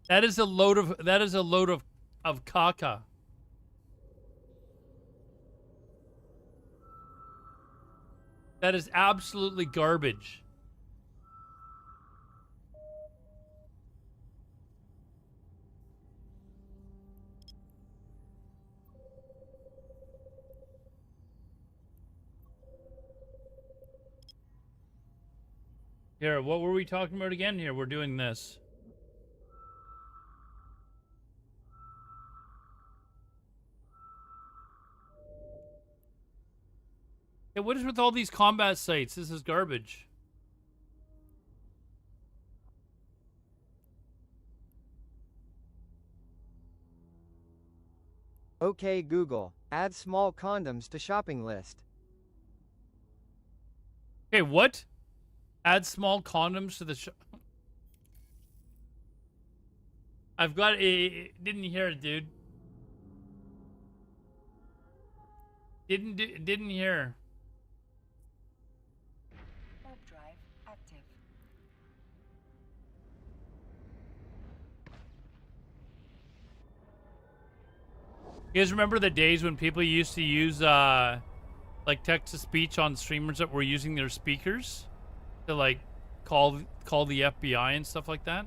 That is a load of caca. That is absolutely garbage. Here, what were we talking about again? Here, we're doing this. Hey, what is with all these combat sites? This is garbage. Okay Google, add small condoms to shopping list. Okay, what? Add small condoms to the I've got a... Didn't hear it, dude. Didn't hear. Warp drive active. You guys remember the days when people used to use like text-to-speech on streamers that were using their speakers to like call the FBI and stuff like that?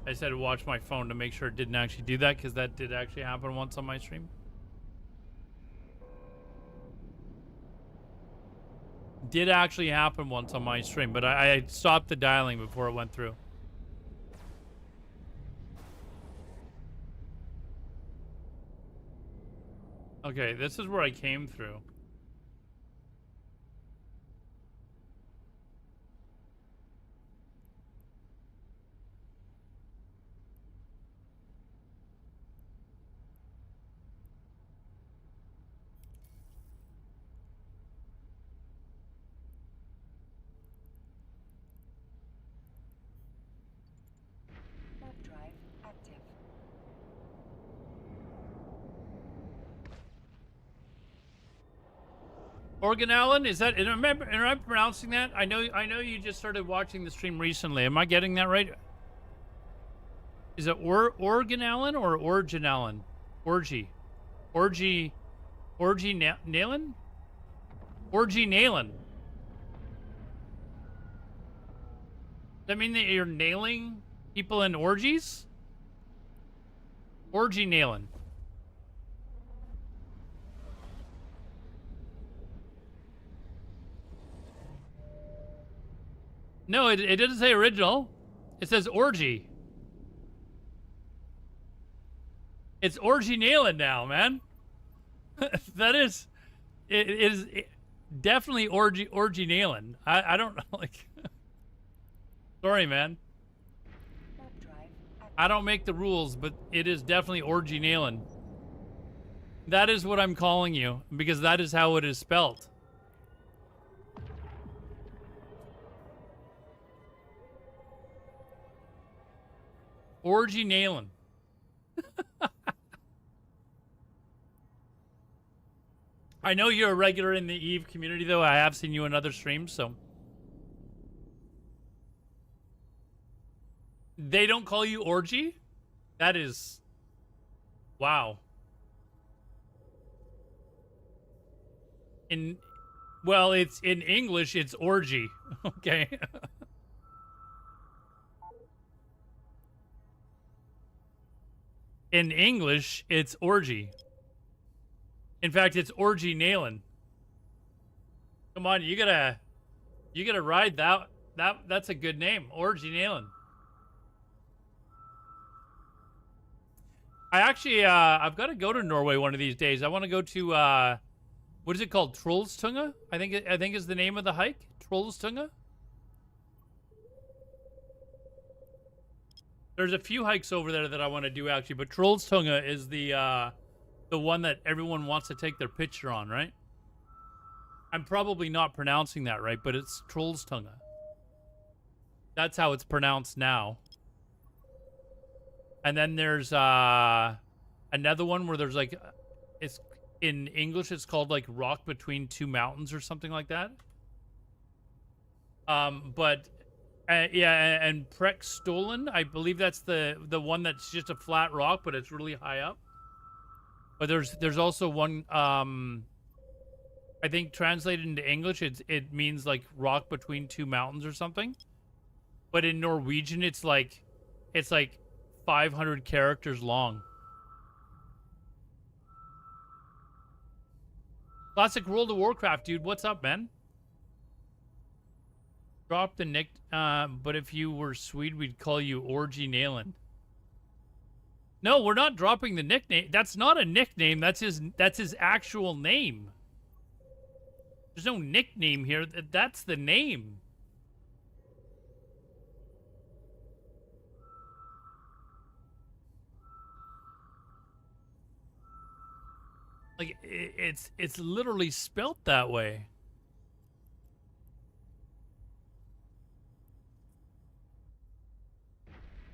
I just had to watch my phone to make sure it didn't actually do that, because that did actually happen once on my stream. Did actually happen once on my stream, but I stopped the dialing before it went through. Okay, this is where I came through. Organellen, is that? Am I pronouncing that? I know you just started watching the stream recently. Am I getting that right? Is it Organellen or Orginellen? Orgy Nailen? Orgy Nailen. Does that mean that you're nailing people in orgies? Orgy Nailen. No, it doesn't say original. It says orgy. It's orgy nailing now, man. That is, it is definitely orgy nailing. I don't know, like. Sorry, man. I don't make the rules, but it is definitely orgy nailing. That is what I'm calling you, because that is how it is spelled. Orgy nailing. I know you're a regular in the Eve community, though. I have seen you in other streams, so. They don't call you orgy? That is... Wow. Well, it's in English, it's orgy. Okay. In English, it's orgy. In fact, it's orgy nailing. Come on, you gotta ride that. That's a good name, orgy nailing. I actually, I've got to go to Norway one of these days. I want to go to, what is it called? Trollstunga? I think is the name of the hike. Trollstunga. There's a few hikes over there that I want to do actually, but Trollstunga is the one that everyone wants to take their picture on, right? I'm probably not pronouncing that right, but it's Trollstunga. That's how it's pronounced now. And then there's another one where there's like, it's in English it's called like Rock Between Two Mountains or something like that. But yeah, and Prekstolen, I believe that's the one that's just a flat rock, but it's really high up. But there's also one, I think translated into English, it means like rock between two mountains or something. But in Norwegian, it's like 500 characters long. Classic World of Warcraft, dude. What's up, man? Drop the nick, but if you were Swede, we'd call you Orgy Nailand. No, we're not dropping the nickname. That's not a nickname. That's his actual name. There's no nickname here. That's the name. Like, it's literally spelt that way.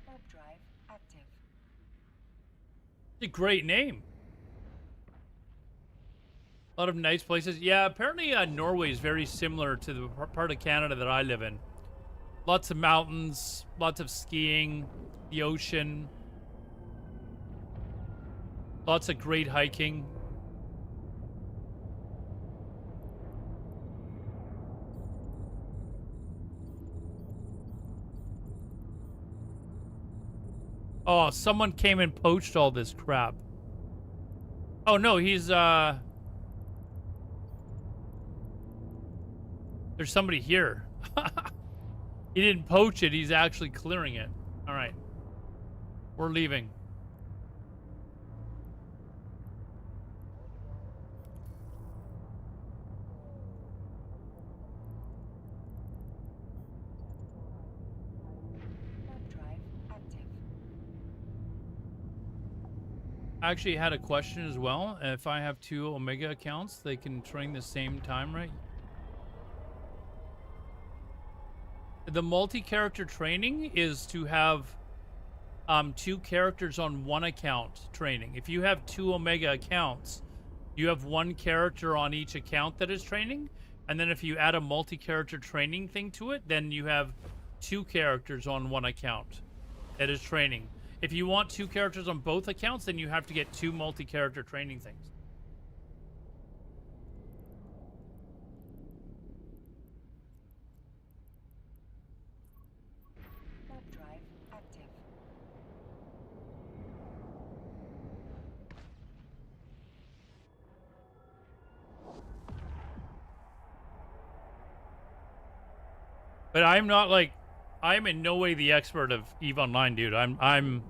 Warp drive active. It's a great name. A lot of nice places. Yeah, apparently Norway is very similar to the part of Canada that I live in. Lots of mountains, lots of skiing, the ocean. Lots of great hiking. Oh, someone came and poached all this crap. Oh no, he's there's somebody here. He didn't poach it, he's actually clearing it. All right. We're leaving. I actually had a question as well. If I have 2 Omega accounts, they can train the same time, right? The multi-character training is to have 2 characters on one account training. If you have 2 Omega accounts, you have one character on each account that is training, and then if you add a multi-character training thing to it, then you have 2 characters on one account that is training. If you want 2 characters on both accounts, then you have to get 2 multi-character training things. Warp drive active. But I'm not like, I'm in no way the expert of EVE Online, dude. I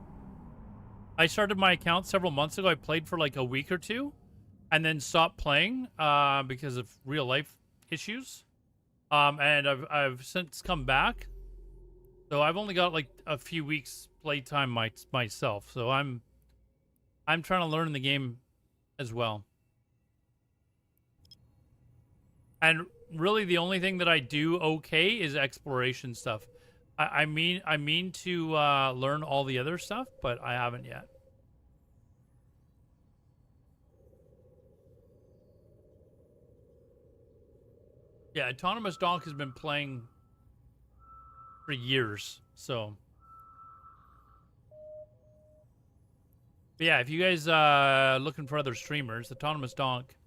started my account several months ago. I played for like a week or 2 and then stopped playing because of real life issues. And I've since come back. So I've only got like a few weeks playtime myself. So I'm trying to learn the game as well. And really the only thing that I do okay is exploration stuff. I mean to learn all the other stuff, but I haven't yet. Yeah, Autonomous Donk has been playing for years, so. But yeah, if you guys looking for other streamers, Autonomous Donk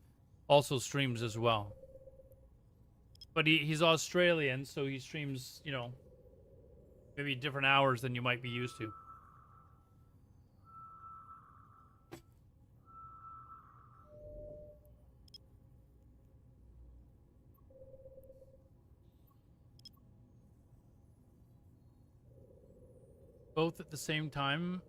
also streams as well. But he's Australian, so he streams, you know, maybe different hours than you might be used to. Both at the same time.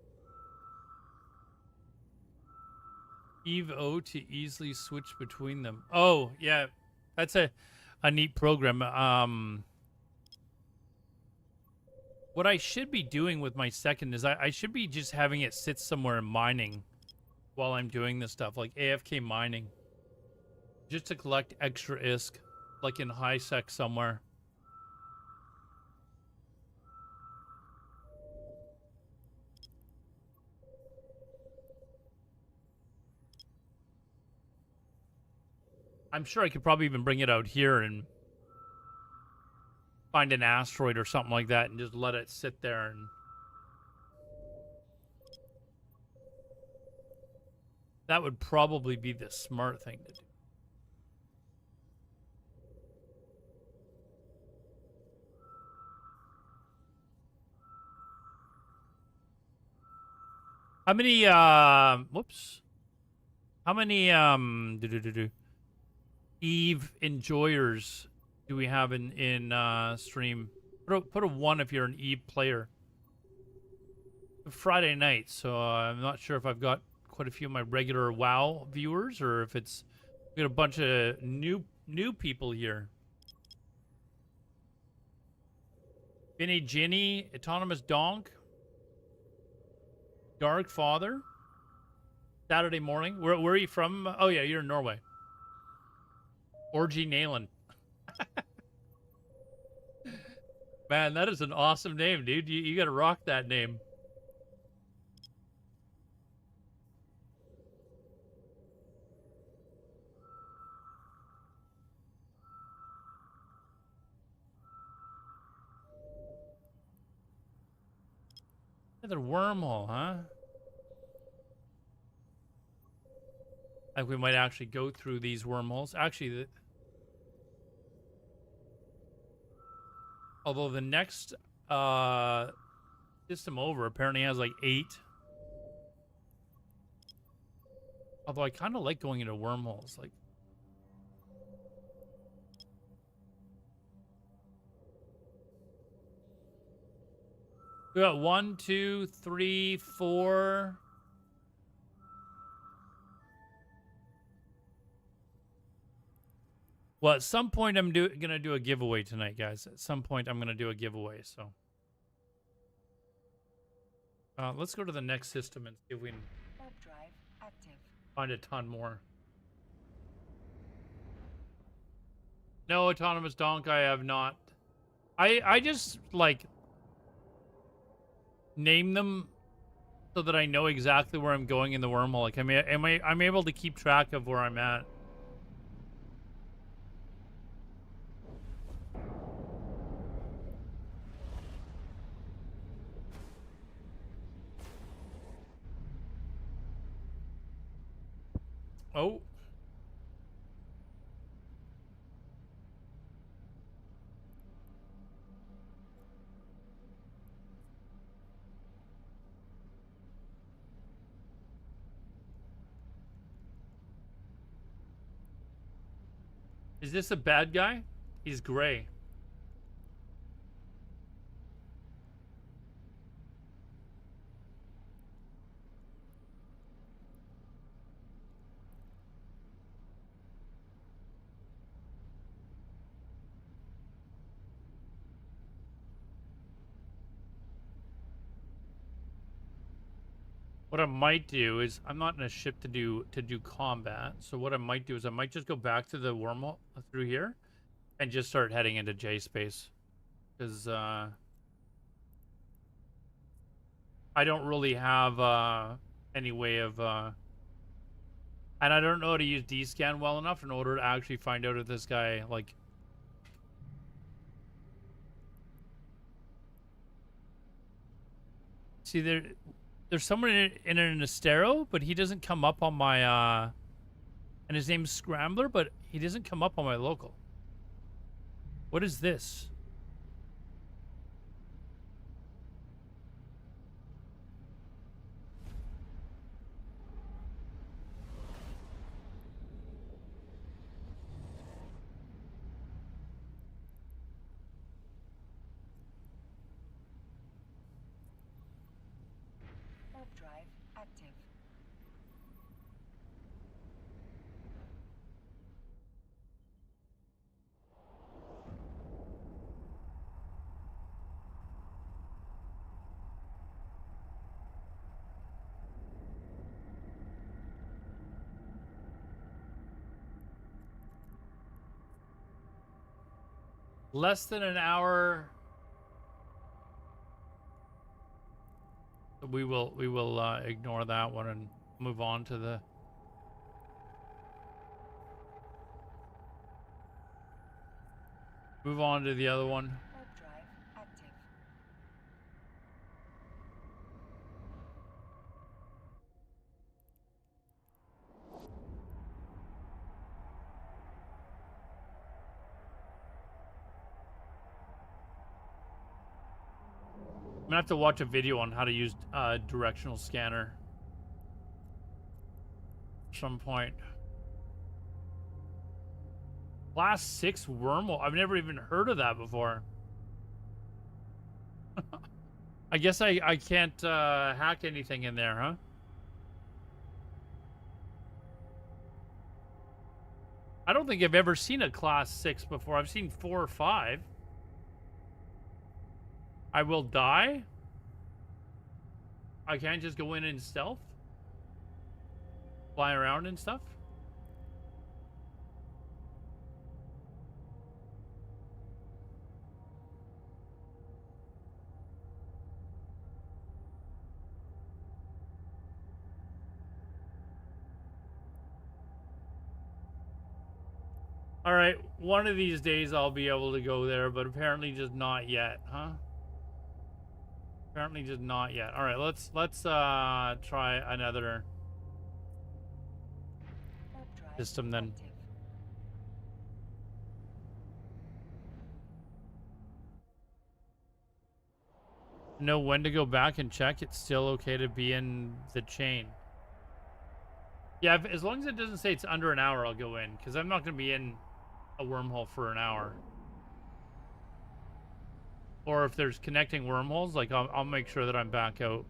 EVE-O to easily switch between them. Oh, yeah. That's a neat program. What I should be doing with my second is I should be just having it sit somewhere and mining while I'm doing this stuff, like AFK mining, just to collect extra ISK, like in high sec somewhere. I'm sure I could probably even bring it out here and find an asteroid or something like that and just let it sit there. And that would probably be the smart thing to do. How many, whoops. How many, EVE enjoyers do we have in stream? Put a 1 if you're an EVE player. Friday night, so I'm not sure if I've got quite a few of my regular WoW viewers or if it's we got a bunch of new people here. Vinny Ginny, Autonomous Donk, Dark Father, Saturday morning. Where are you from? Oh yeah, you're in Norway. Orgy Nailen. Man, that is an awesome name, dude. You gotta rock that name. Another wormhole, huh? I think we might actually go through these wormholes. Actually, although the next system over apparently has like 8. Although I kind of like going into wormholes. Like, we got 1, 2, 3, 4. Well, at some point I'm gonna do a giveaway tonight, guys. At some point I'm gonna do a giveaway. So let's go to the next system and see if we can find a ton more. No, Autonomous Donk, I have not. I just like name them so that I know exactly where I'm going in the wormhole. Like, I'm able to keep track of where I'm at. Oh. Is this a bad guy? He's gray. What I might do is, I'm not in a ship to do combat, so what I might do is I might just go back to the wormhole through here and just start heading into J space, because I don't really have any way of and I don't know how to use D-scan well enough in order to actually find out if this guy, like, see, there's someone in an Estero, but he doesn't come up on my and his name's Scrambler, but he doesn't come up on my local. What is this? Warp drive active. Less than an hour. We will ignore that one and move on to the other one. Warp drive active. I'm gonna have to watch a video on how to use directional scanner at some point. Class 6 wormhole. I've never even heard of that before. I guess I can't hack anything in there, huh? I don't think I've ever seen a class 6 before. I've seen 4 or 5. I will die? I can't just go in and stealth? Fly around and stuff? All right, one of these days I'll be able to go there, but apparently just not yet, huh? Apparently just not yet. All right, let's try another Warp drive system then. active. Know when to go back and check. It's still okay to be in the chain. Yeah, as long as it doesn't say it's under an hour, I'll go in, because I'm not going to be in a wormhole for an hour. Or if there's connecting wormholes, like I'll make sure that I'm back out.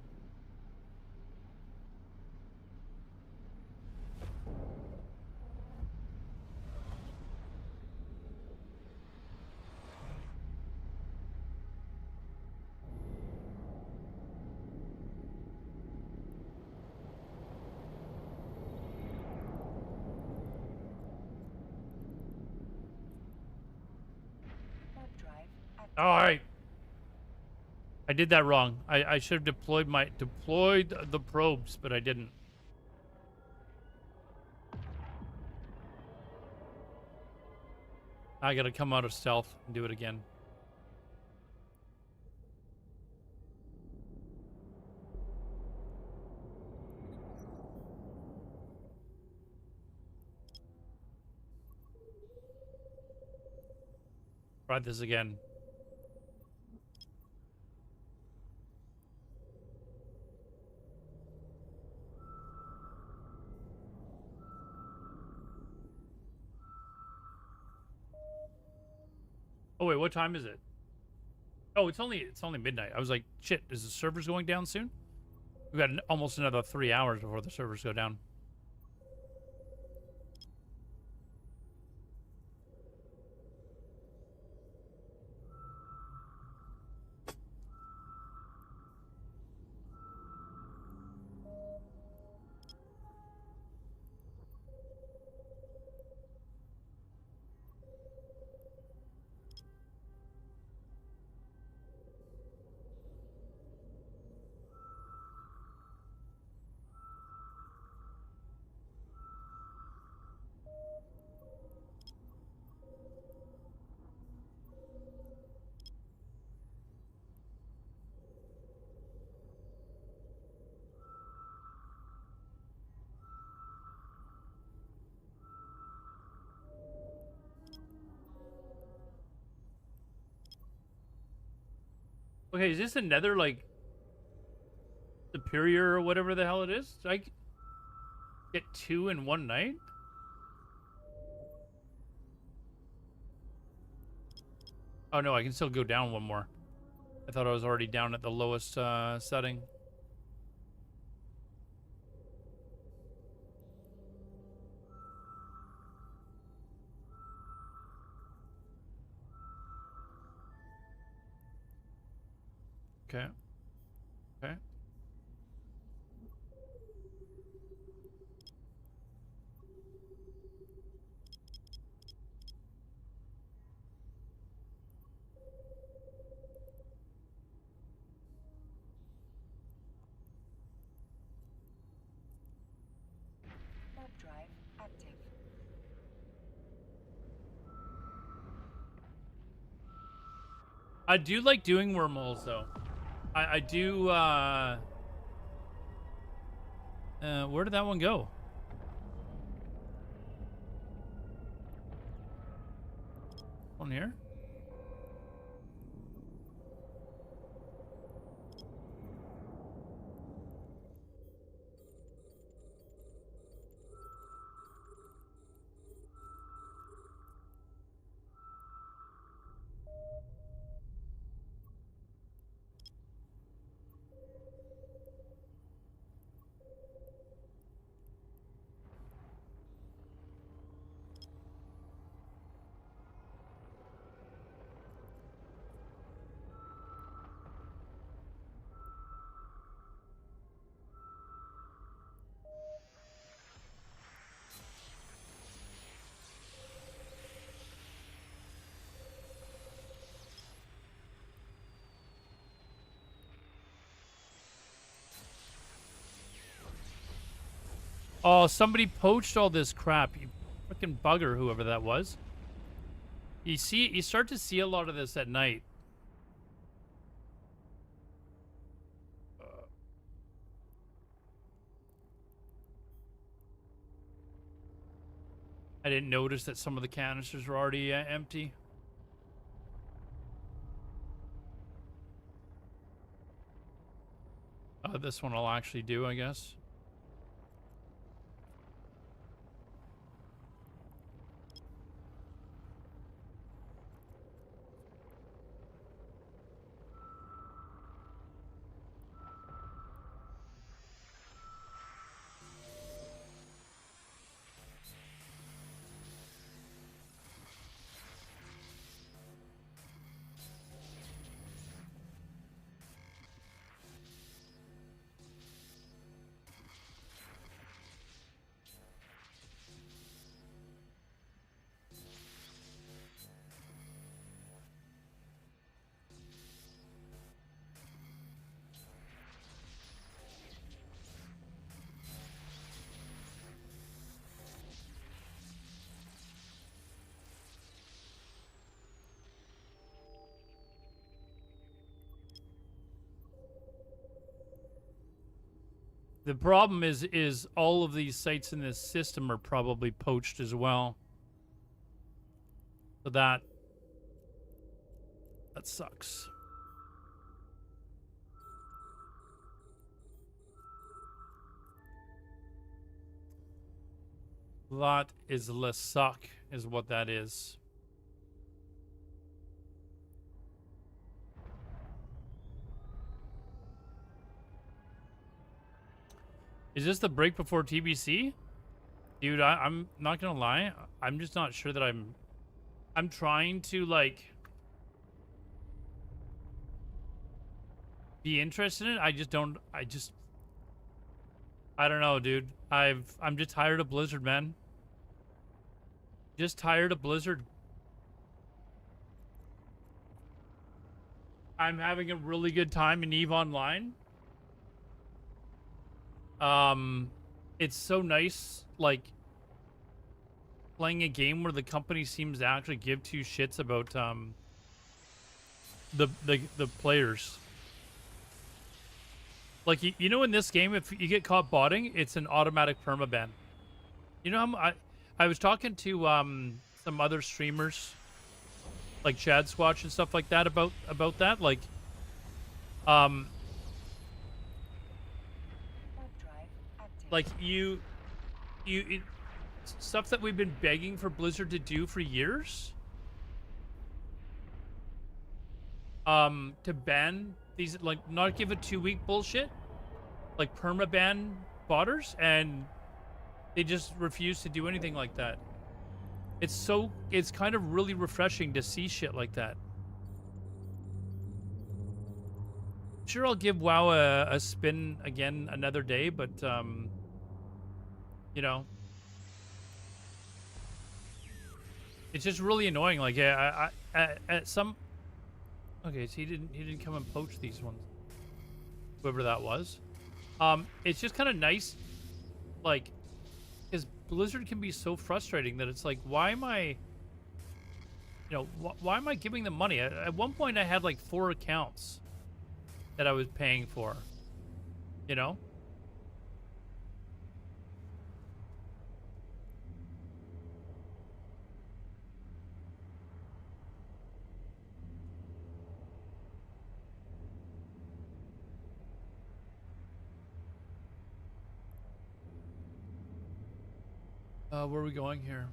Warp drive active. All right. I did that wrong. I should have deployed the probes, but I didn't. I gotta come out of stealth and do it again. Try this again. Oh wait, what time is it? Oh, it's only midnight. I was like, shit, is the servers going down soon? We've got almost another 3 hours before the servers go down. Okay, is this another, like, superior or whatever the hell it is? Did I get 2 in one night? Oh no, I can still go down one more. I thought I was already down at the lowest setting. Okay. Okay. Warp drive active. I do like doing wormholes though. I do where did that one go? One here? Oh, somebody poached all this crap. You freaking bugger, whoever that was. You start to see a lot of this at night. I didn't notice that some of the canisters were already empty. This one I'll actually do, I guess. The problem is all of these sites in this system are probably poached as well. So that sucks. That is le suck, is what that is. Is this the break before TBC? Dude, I'm not gonna lie. I'm just not sure that I'm trying to, like, be interested in it. I don't know, dude. I'm just tired of Blizzard, man. Just tired of Blizzard. I'm having a really good time in EVE Online. It's so nice, like, playing a game where the company seems to actually give two shits about the players. Like, you know, in this game, if you get caught botting, it's an automatic permaban. You know how I was talking to some other streamers, like Chad Squatch and stuff like that, about that, like like stuff that we've been begging for Blizzard to do for years, to ban these, like, not give a 2-week bullshit, like permaban botters, and they just refuse to do anything like that. It's kind of really refreshing to see shit like that. Sure, I'll give WoW a spin again another day, but you know, it's just really annoying. Like, I at some. Okay, so he didn't come and poach these ones. Whoever that was. It's just kind of nice, like, because Blizzard can be so frustrating that it's like, why am I, you know, why am I giving them money? At one point, I had like 4 accounts that I was paying for, you know? Where are we going here?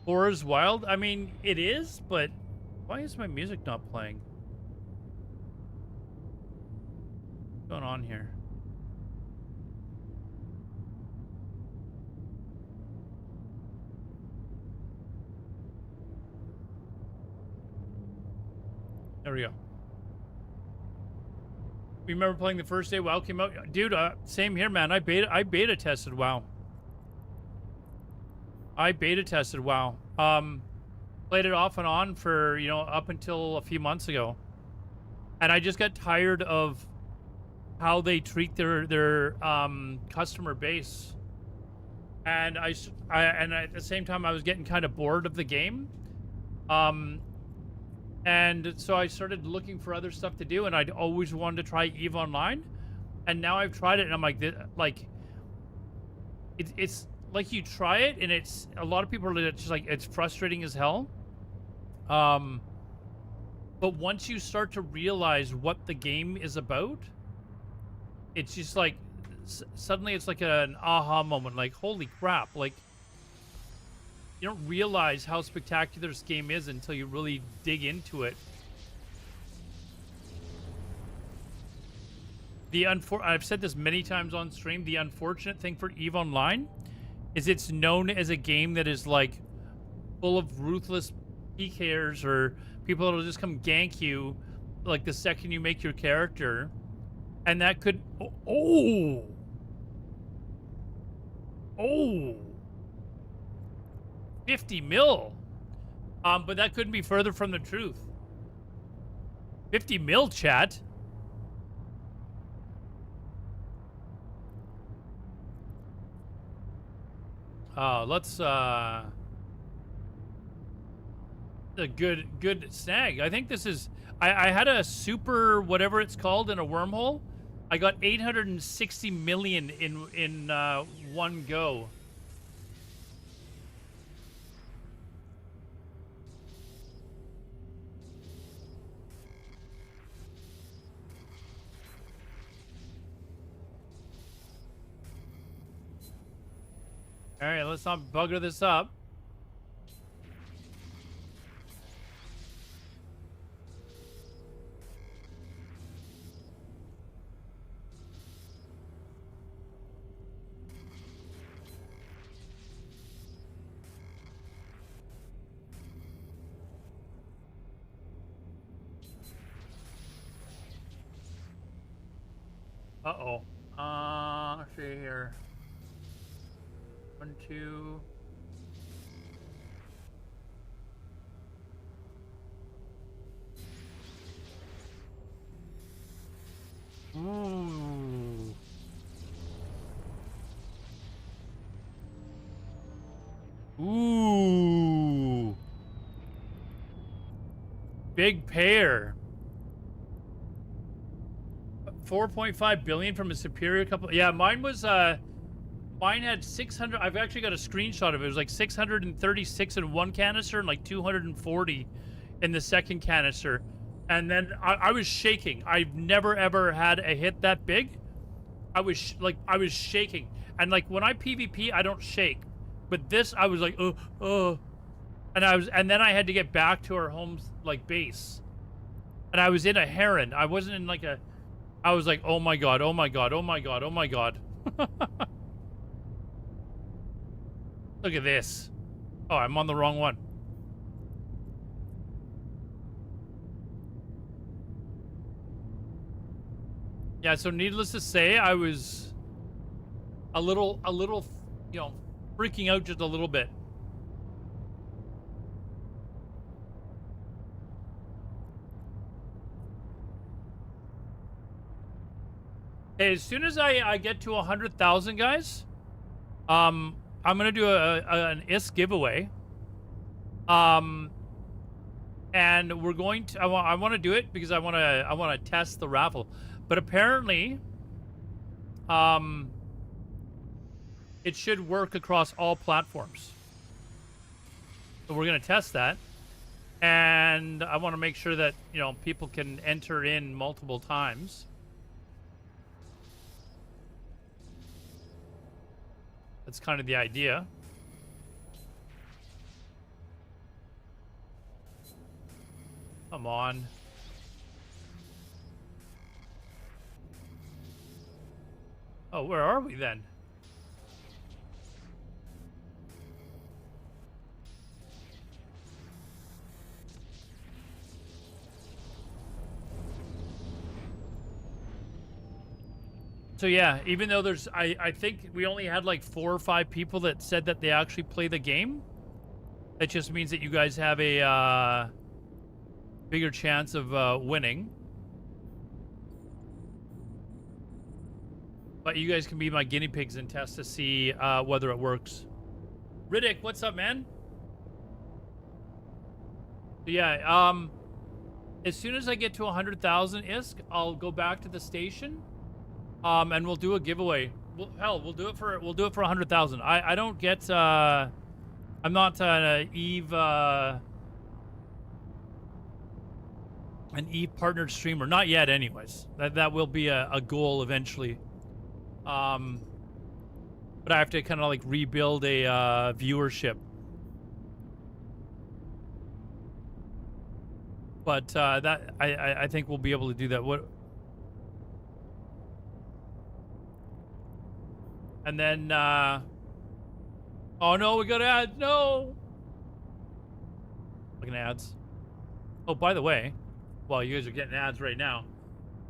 Horror's Wild? I mean, it is, but why is my music not playing? What's going on here? There we go. Remember playing the first day WoW came out? Dude, same here, man. I beta tested WoW. I beta tested WoW. Played it off and on for, you know, up until a few months ago. And I just got tired of how they treat their customer base. And and at the same time I was getting kind of bored of the game. And so I started looking for other stuff to do, and I'd always wanted to try EVE Online. And now I've tried it, and I'm like, it's like, you try it, and it's, a lot of people are just like, it's frustrating as hell. But once you start to realize what the game is about, it's just like, suddenly it's like an aha moment. Like, holy crap. Like, you don't realize how spectacular this game is until you really dig into it. I've said this many times on stream, the unfortunate thing for EVE Online is it's known as a game that is, like, full of ruthless PKers or people that'll just come gank you, like, the second you make your character. And that could... Oh! 50 mil. But that couldn't be further from the truth. 50 mil, chat. Let's a good snag. I think this is. I had a super whatever it's called in a wormhole. I got 860 million in one go. All right, let's not bugger this up. Uh-oh. Let's see here. 1, 2. Ooh. Ooh. Big pair. 4.5 billion from a superior couple. Yeah, mine was mine had 600. I've actually got a screenshot of it. It was like 636 in one canister and like 240 in the second canister. And then I was shaking. I've never ever had a hit that big. I was shaking. And like when I PvP, I don't shake. But this, I was like, and then I had to get back to our home like base. And I was in a heron. I wasn't in like a. I was like, oh my god, oh my god, oh my god, oh my god. Look at this. Oh, I'm on the wrong one. Yeah, so needless to say, I was a little, you know, freaking out just a little bit. Hey, as soon as I get to 100,000, guys, I'm gonna do an ISK giveaway. And we're going to. I want to do it because I want to test the raffle. But apparently, it should work across all platforms. So we're gonna test that, and I want to make sure that people can enter in multiple times. That's kind of the idea. Come on. Oh, where are we then? So yeah, even though there's, I think we only had like 4 or 5 people that said that they actually play the game. That just means that you guys have a bigger chance of winning. But you guys can be my guinea pigs and test to see whether it works. Riddick, what's up, man? So yeah, as soon as I get to 100,000 ISK, I'll go back to the station. And we'll do a giveaway. Hell, we'll do it for 100,000. I don't get I'm not an Eve partnered streamer, not yet anyways. That will be a goal eventually. But I have to kind of like rebuild a viewership. But that I think we'll be able to do that. And then, oh no, we got ads. No. Looking at ads. Oh, by the way, well, you guys are getting ads right now.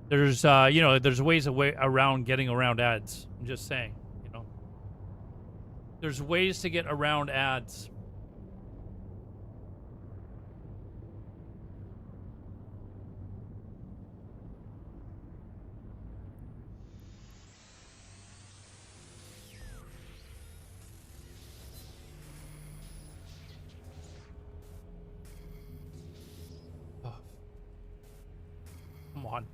There's, there's ways around getting around ads. I'm just saying, there's ways to get around ads. on.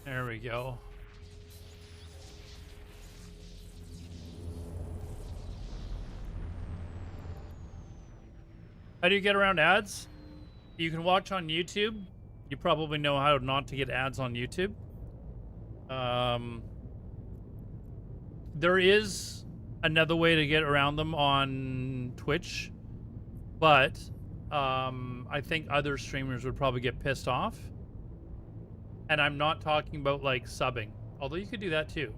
There we go. How do you get around ads? You can watch on YouTube. You probably know how not to get ads on YouTube. There is another way to get around them on Twitch, but I think other streamers would probably get pissed off. And I'm not talking about like subbing, although you could do that too.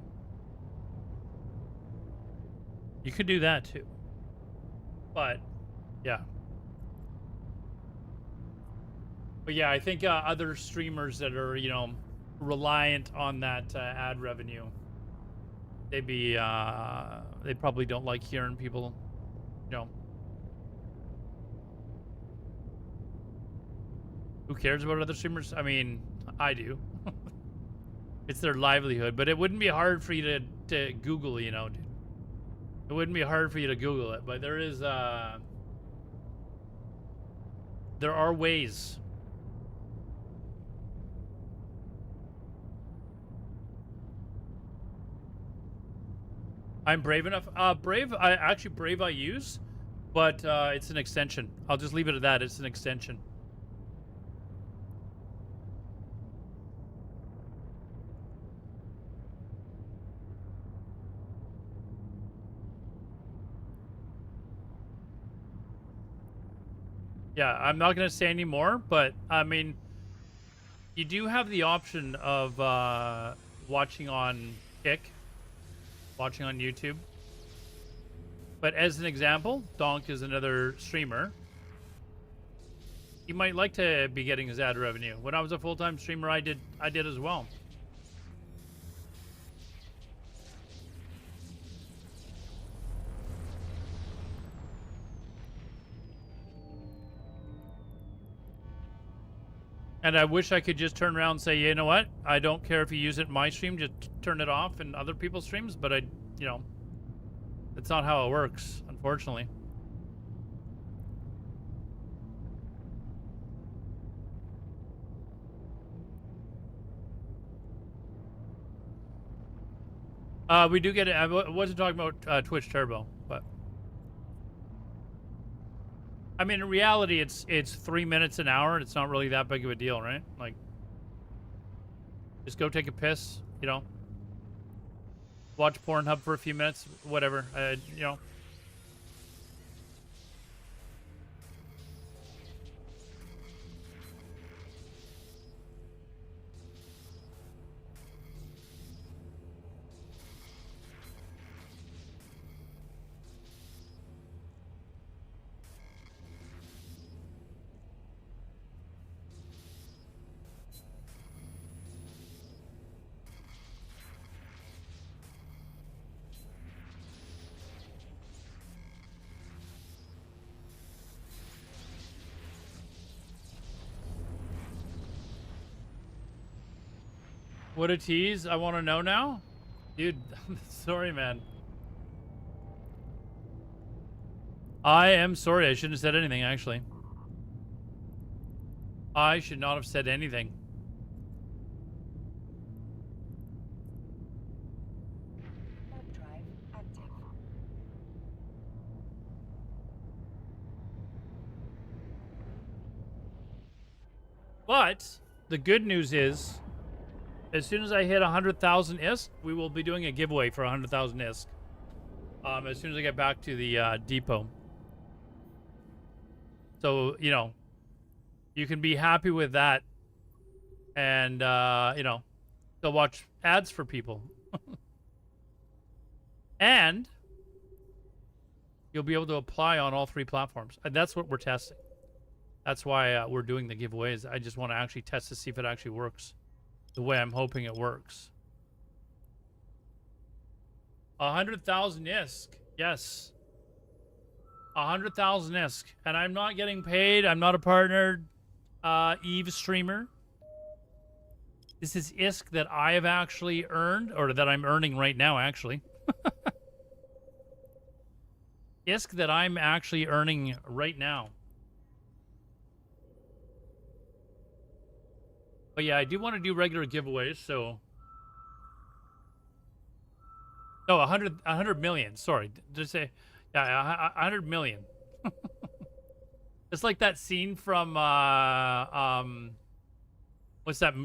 You could do that too. But yeah. But yeah, I think other streamers that are, you know, reliant on that ad revenue, they probably don't like hearing people, you know. Who cares about other streamers? I mean, I do. It's their livelihood, but it wouldn't be hard for you to Google, you know, dude. It wouldn't be hard for you to Google it, but there are ways. I'm Brave enough. Brave I use, but it's an extension. I'll just leave it at that. It's an extension. Yeah, I'm not going to say any more, but I mean, you do have the option of watching on Kick, watching on YouTube. But as an example, Donk is another streamer. He might like to be getting his ad revenue. When I was a full-time streamer, I did as well. And I wish I could just turn around and say, you know what? I don't care if you use it in my stream, just turn it off in other people's streams. But you know, that's not how it works, unfortunately. We do get it. I wasn't talking about Twitch Turbo, but I mean, in reality, it's 3 minutes an hour, and it's not really that big of a deal, right? Like, just go take a piss, you know, watch Pornhub for a few minutes, whatever, you know. What a tease. I want to know now. Dude, sorry, man. I am sorry. I shouldn't have said anything, actually. I should not have said anything. Newb drive active. But the good news is, as soon as I hit 100,000 ISK, we will be doing a giveaway for 100,000 ISK. As soon as I get back to the depot. So, you know, you can be happy with that. And, you know, they'll watch ads for people. And You'll be able to apply on all 3 platforms. And that's what we're testing. That's why we're doing the giveaways. I just want to actually test to see if it actually works the way I'm hoping it works. 100,000 ISK. Yes. 100,000 ISK. And I'm not getting paid. I'm not a partnered Eve streamer. This is ISK that I have actually earned, or that I'm earning right now, actually. ISK that I'm actually earning right now. But yeah, I do want to do regular giveaways, so... No, 100 million. Sorry. Did I say... Yeah, 100 million. It's like that scene from, what's that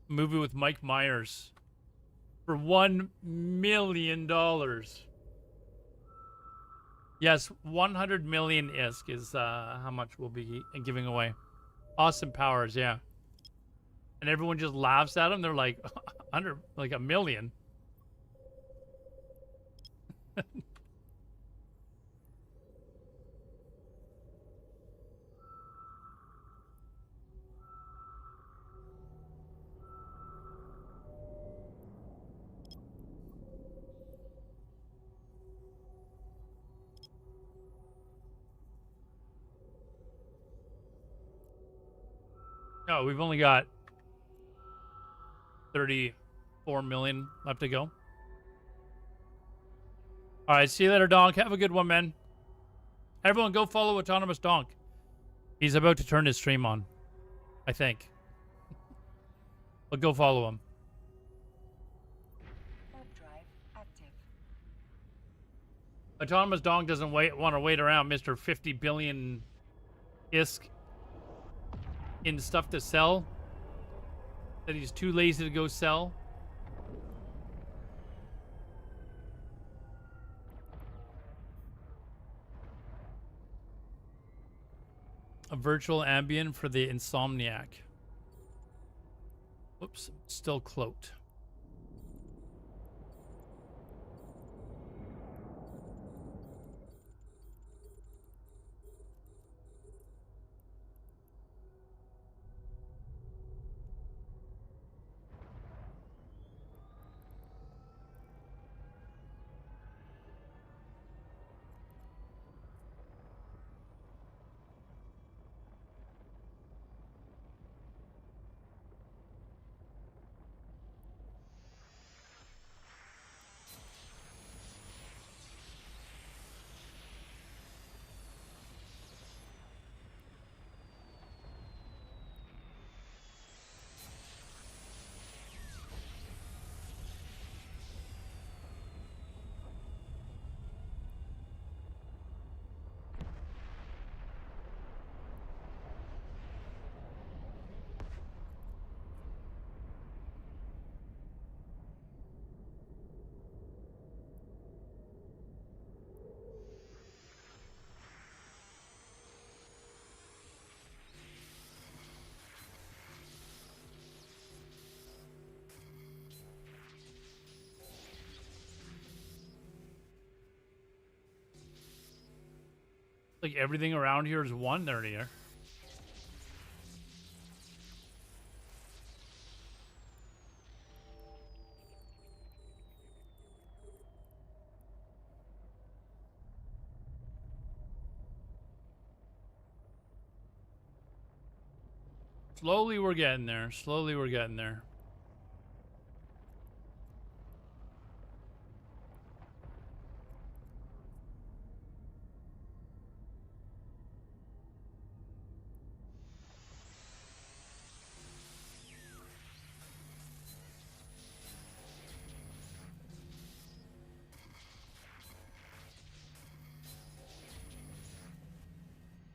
movie with Mike Myers? For $1 million. Yes, 100 million ISK is how much we'll be giving away. Austin Powers, yeah. And everyone just laughs at him. They're like, 100, like $1 million. No, we've only got 34 million left to go. All right, see you later, Donk. Have a good one, man. Everyone go follow Autonomous Donk. He's about to turn his stream on, I think. But go follow him. Web drive active. Autonomous Donk doesn't want to wait around Mr. 50 billion ISK in stuff to sell that he's too lazy to go sell. A virtual ambient for the insomniac. Whoops, still cloaked. Like everything around here is 1 there near. Slowly we're getting there. Slowly we're getting there.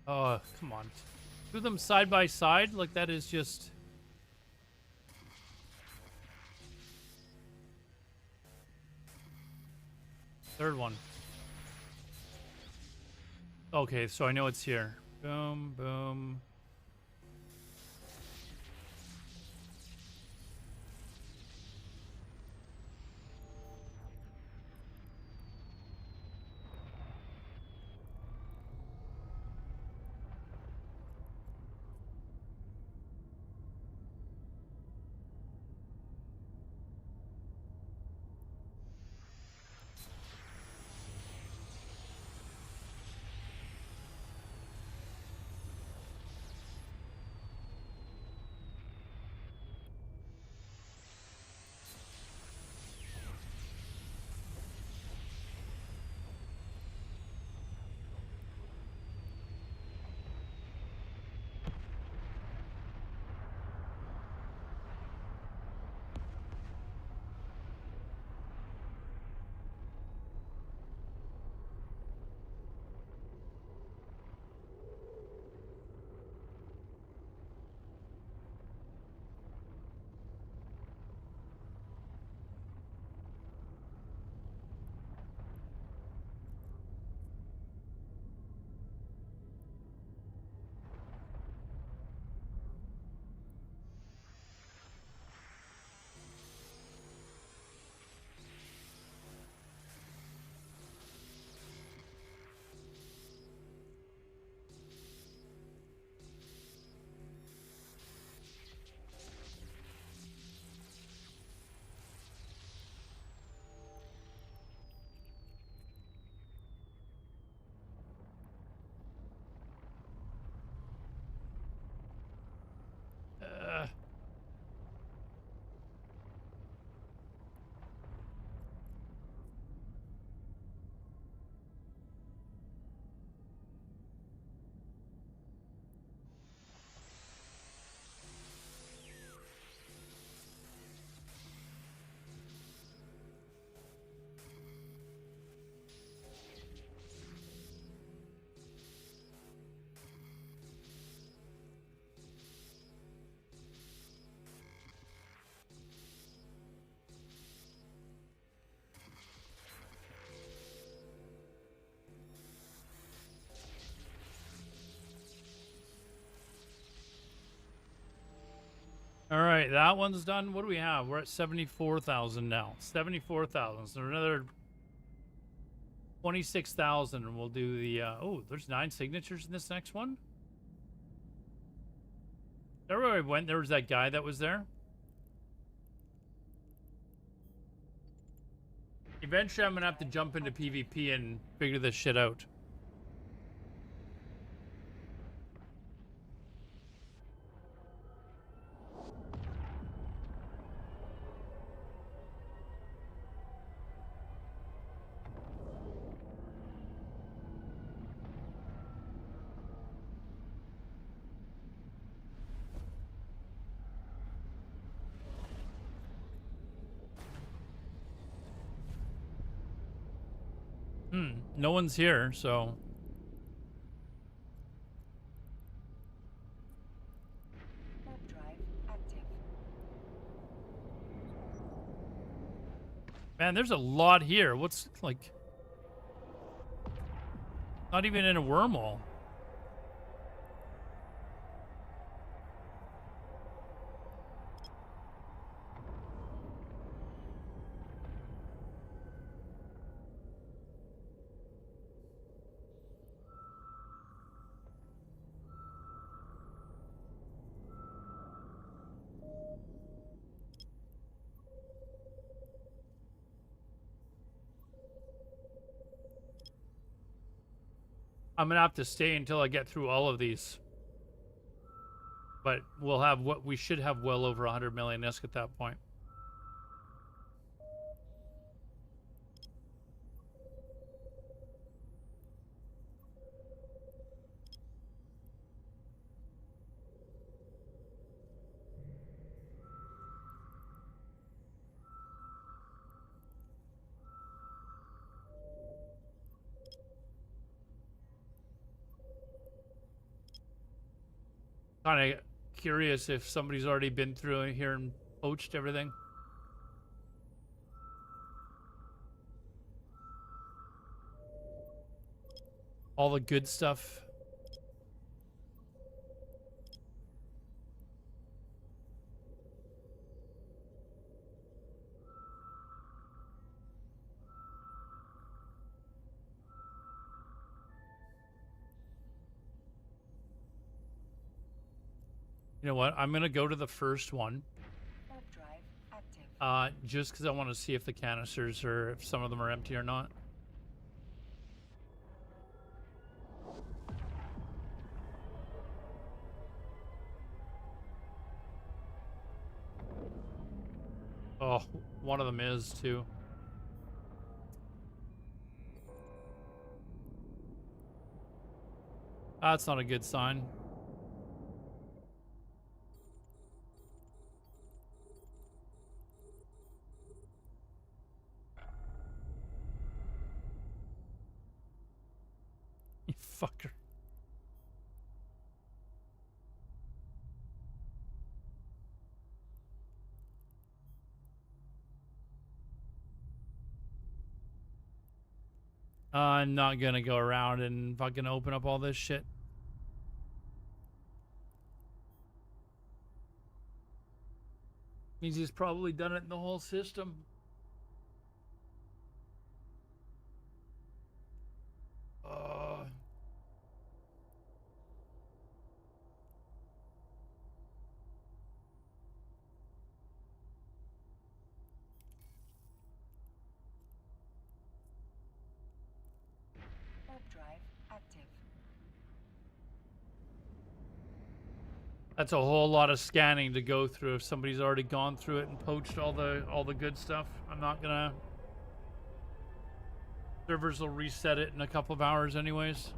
Oh, come on. Do them side by side? Like that is just... Third one. Okay, so I know it's here. Boom, boom. right, that one's done. What do we have? We're at 74,000 now. 74,000. So another 26,000 and we'll do the oh, there's 9 signatures in this next one. Everywhere I went, there was that guy that was there. Eventually I'm gonna have to jump into PvP and figure this shit out. No one's here, so Web drive active. man, there's a lot here. What's like not even in a wormhole. I'm gonna have to stay until I get through all of these. But we'll have what we should have well over 100 million ISK at that point. Kind of curious if somebody's already been through here and poached everything. All the good stuff. You know what? I'm gonna go to the first one. Web drive active. Just because I want to see if the canisters or if some of them are empty or not. Oh, one of them is too. That's not a good sign. You fucker. I'm not gonna go around and fucking open up all this shit. Means he's probably done it in the whole system. Web drive active. That's a whole lot of scanning to go through if somebody's already gone through it and poached all the good stuff. I'm not gonna. Servers will reset it in a couple of hours anyways.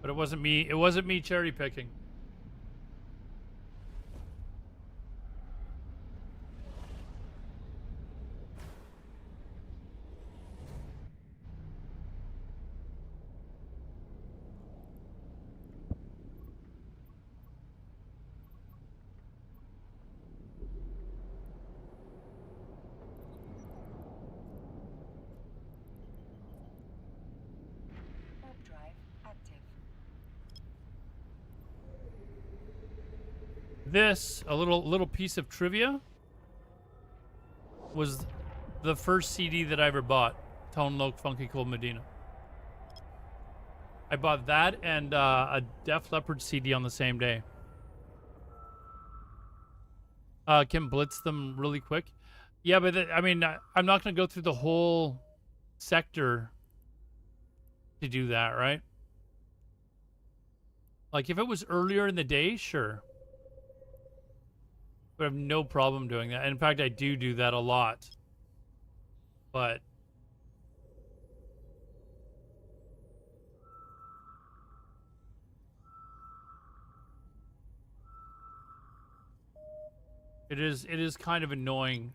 But it wasn't me. It wasn't me cherry picking. Web drive active. This, a little piece of trivia, was the first CD that I ever bought. Tone Loc Funky Cold Medina. I bought that and a Def Leppard CD on the same day. Can blitz them really quick. Yeah, but I mean, I'm not going to go through the whole sector to do that, right? Like, if it was earlier in the day, sure. But I have no problem doing that. In fact, I do that a lot. But it is kind of annoying.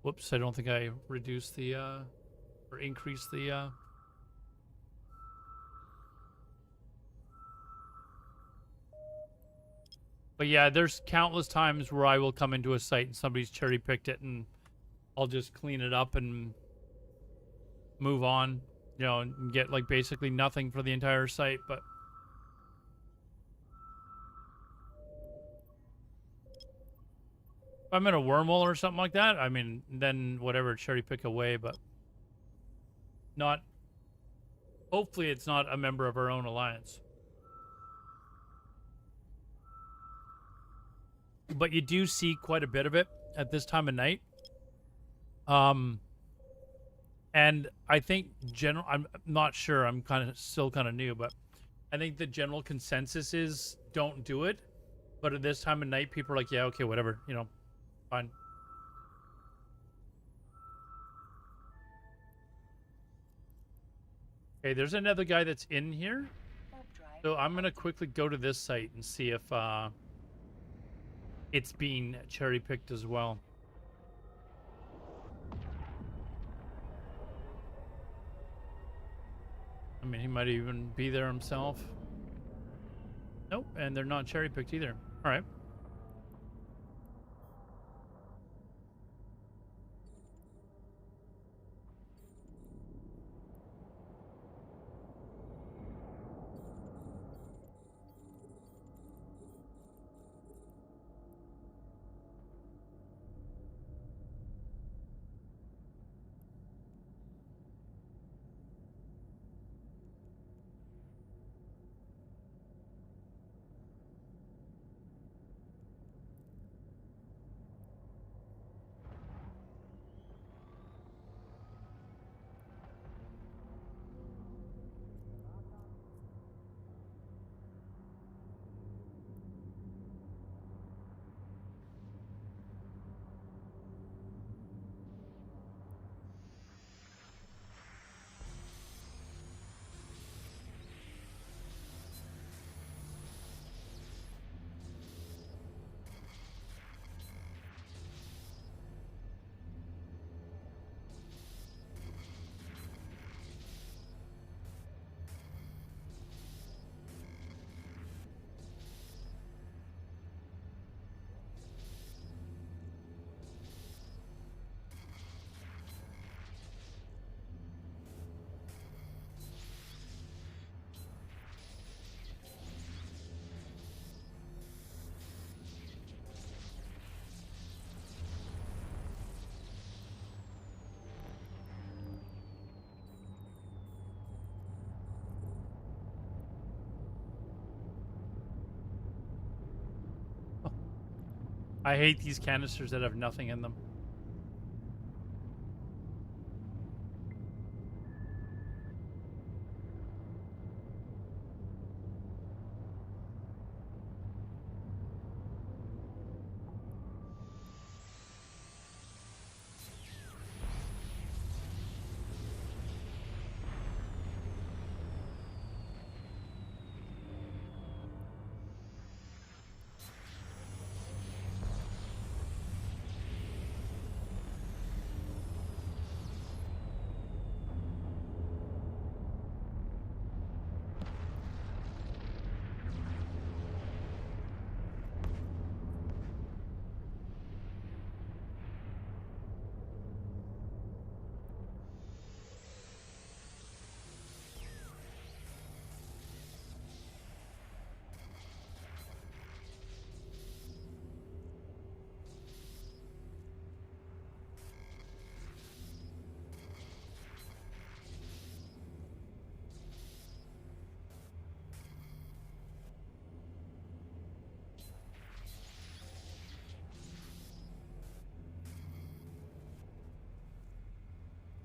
Whoops, I don't think I reduced the or increased the But yeah, there's countless times where I will come into a site and somebody's cherry picked it and I'll just clean it up and move on, you know, and get like basically nothing for the entire site. But if I'm in a wormhole or something like that, I mean, then whatever, cherry pick away, but not, hopefully it's not a member of our own alliance. But you do see quite a bit of it at this time of night. And I think I'm not sure, I'm still kind of new, but I think the general consensus is don't do it. But at this time of night, people are like, yeah, okay, whatever, you know, fine. Okay, there's another guy that's in here. So I'm going to quickly go to this site and see if it's being cherry-picked as well. I mean, he might even be there himself. Nope, and they're not cherry-picked either. All right. I hate these canisters that have nothing in them.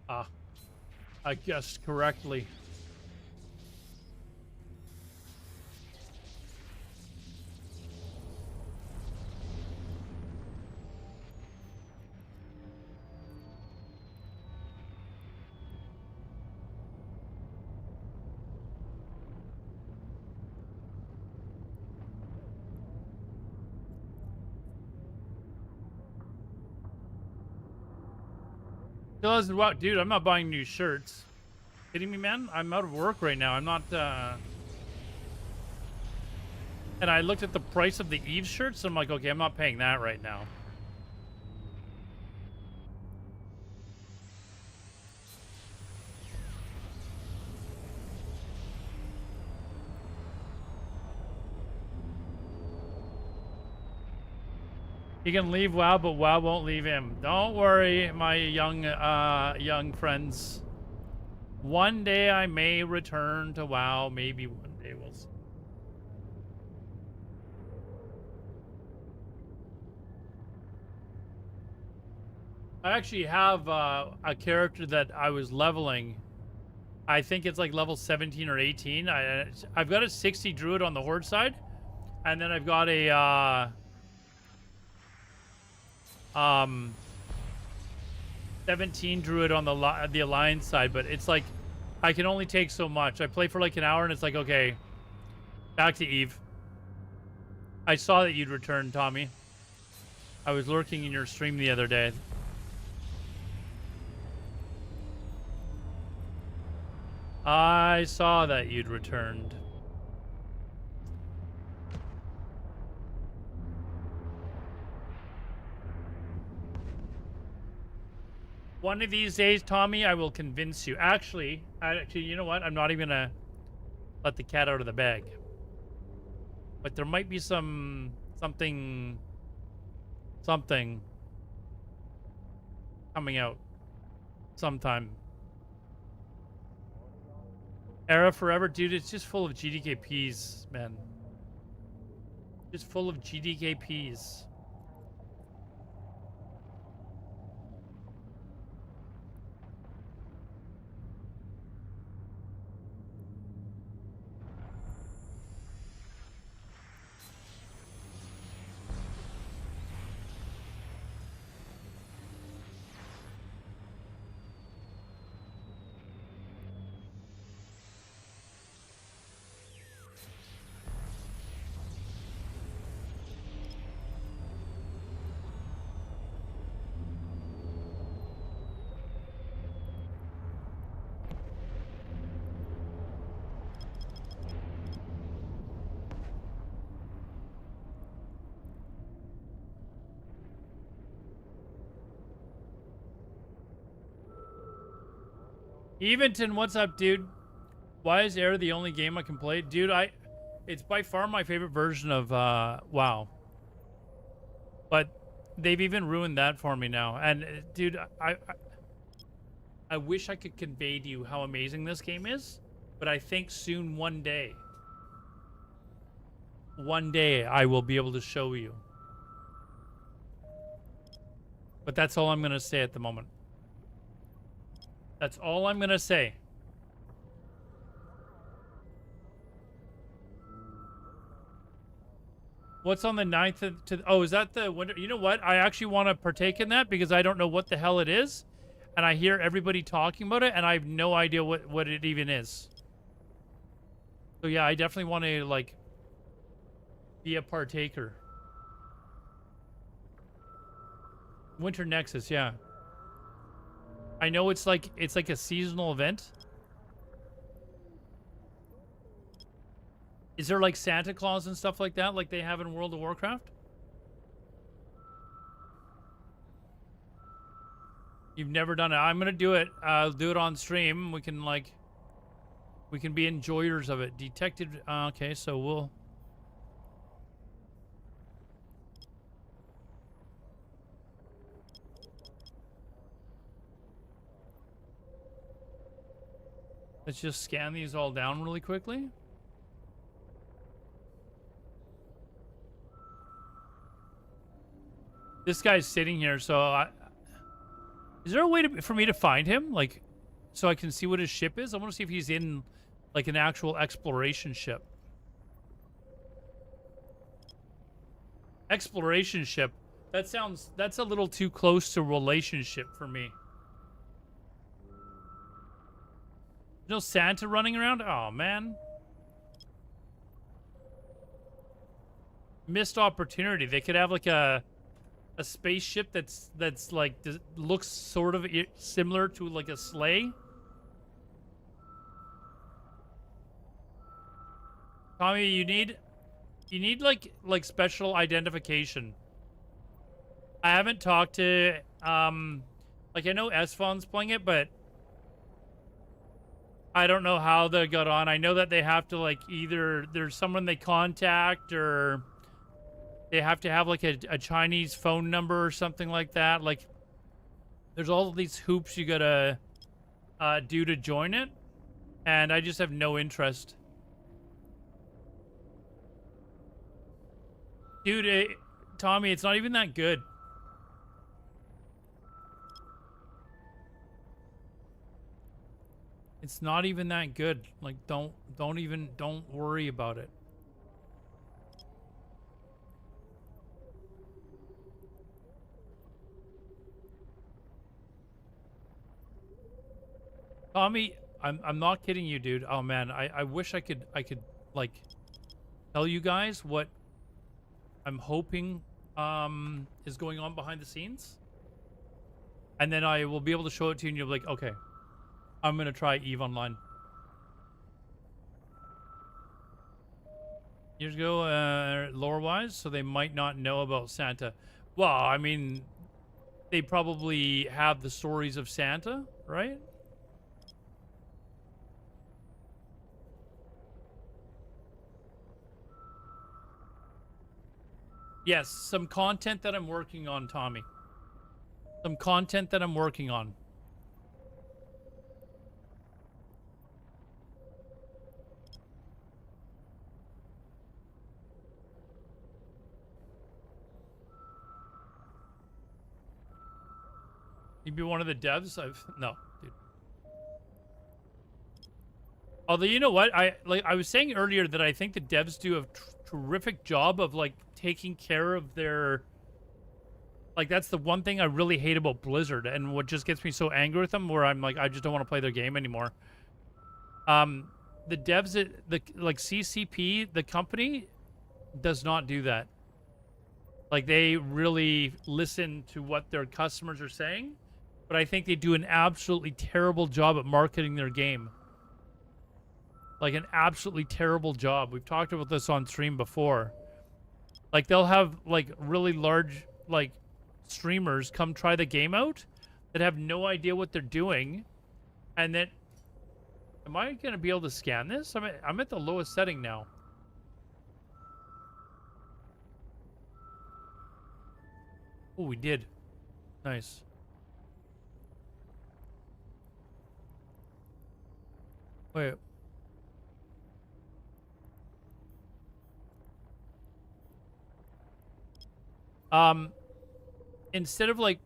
Ah, I guessed correctly. Still hasn't wow, dude, I'm not buying new shirts. Kidding me, man? I'm out of work right now. I'm not and I looked at the price of the Eve shirts, so I'm like, okay, I'm not paying that right now. He can leave WoW, but WoW won't leave him. Don't worry, my young friends. One day I may return to WoW. Maybe one day we'll see. I actually have a character that I was leveling. I think it's like level 17 or 18. I've got a 60 druid on the horde side, and then I've got a 17 druid on the alliance side, but it's like I can only take so much. I play for like an hour and it's like, okay, back to Eve. I saw that you'd returned, Tommy. I was lurking in your stream the other day. I saw that you'd returned. One of these days, Tommy, I will convince you. Actually, you know what? I'm not even gonna let the cat out of the bag. But there might be something coming out sometime. Era Forever, dude, it's just full of GDKPs, man. Just full of GDKPs. Eventon, what's up, dude? Why is Air the only game I can play? Dude, it's by far my favorite version of WoW. But they've even ruined that for me now. And dude, I wish I could convey to you how amazing this game is, but I think soon one day I will be able to show you. But that's all I'm going to say at the moment. That's all I'm going to say. What's on the 9th oh, is that the winter? You know what? I actually want to partake in that because I don't know what the hell it is. And I hear everybody talking about it and I have no idea what it even is. So yeah, I definitely want to like be a partaker. Winter Nexus, yeah. I know it's like a seasonal event. Is there like Santa Claus and stuff like that like they have in World of Warcraft? You've never done it. I'm going to do it. I'll do it on stream. We can be enjoyers of it. Detected. Okay, so we'll. Let's just scan these all down really quickly. This guy's sitting here, so Is there a way for me to find him, like, so I can see what his ship is? I want to see if he's in, like, an actual exploration ship. Exploration ship. That's a little too close to relationship for me. No Santa running around? Oh, man. Missed opportunity. They could have, like, a spaceship that's like looks sort of similar to like a sleigh. Tommy, you need like special identification. I haven't talked to like I know Esfon's playing it, but I don't know how they got on. I know that they have to like either there's someone they contact or they have to have like a Chinese phone number or something like that. Like, there's all of these hoops you gotta do to join it, and I just have no interest. Dude, Tommy, it's not even that good. It's not even that good. Like, don't worry about it. Tommy, I'm not kidding you, dude. Oh man, I wish I could like tell you guys what I'm hoping is going on behind the scenes. And then I will be able to show it to you and you'll be like, okay, I'm gonna try EVE Online. Years ago, lore-wise, so they might not know about Santa. Well, I mean, they probably have the stories of Santa, right? Yes, some content that I'm working on, Tommy. Some content that I'm working on. You be one of the devs? No, dude. Although, you know what? I was saying earlier that I think the devs do a terrific job of like taking care of their, like, that's the one thing I really hate about Blizzard and what just gets me so angry with them, where I'm like, I just don't want to play their game anymore. The devs at like CCP, the company, does not do that. Like, they really listen to what their customers are saying, but I think they do an absolutely terrible job at marketing their game. Like, an absolutely terrible job. We've talked about this on stream before. Like, they'll have, like, really large, like, streamers come try the game out that have no idea what they're doing. And then... Am I going to be able to scan this? I'm at the lowest setting now. Oh, we did. Nice. Wait. Instead of like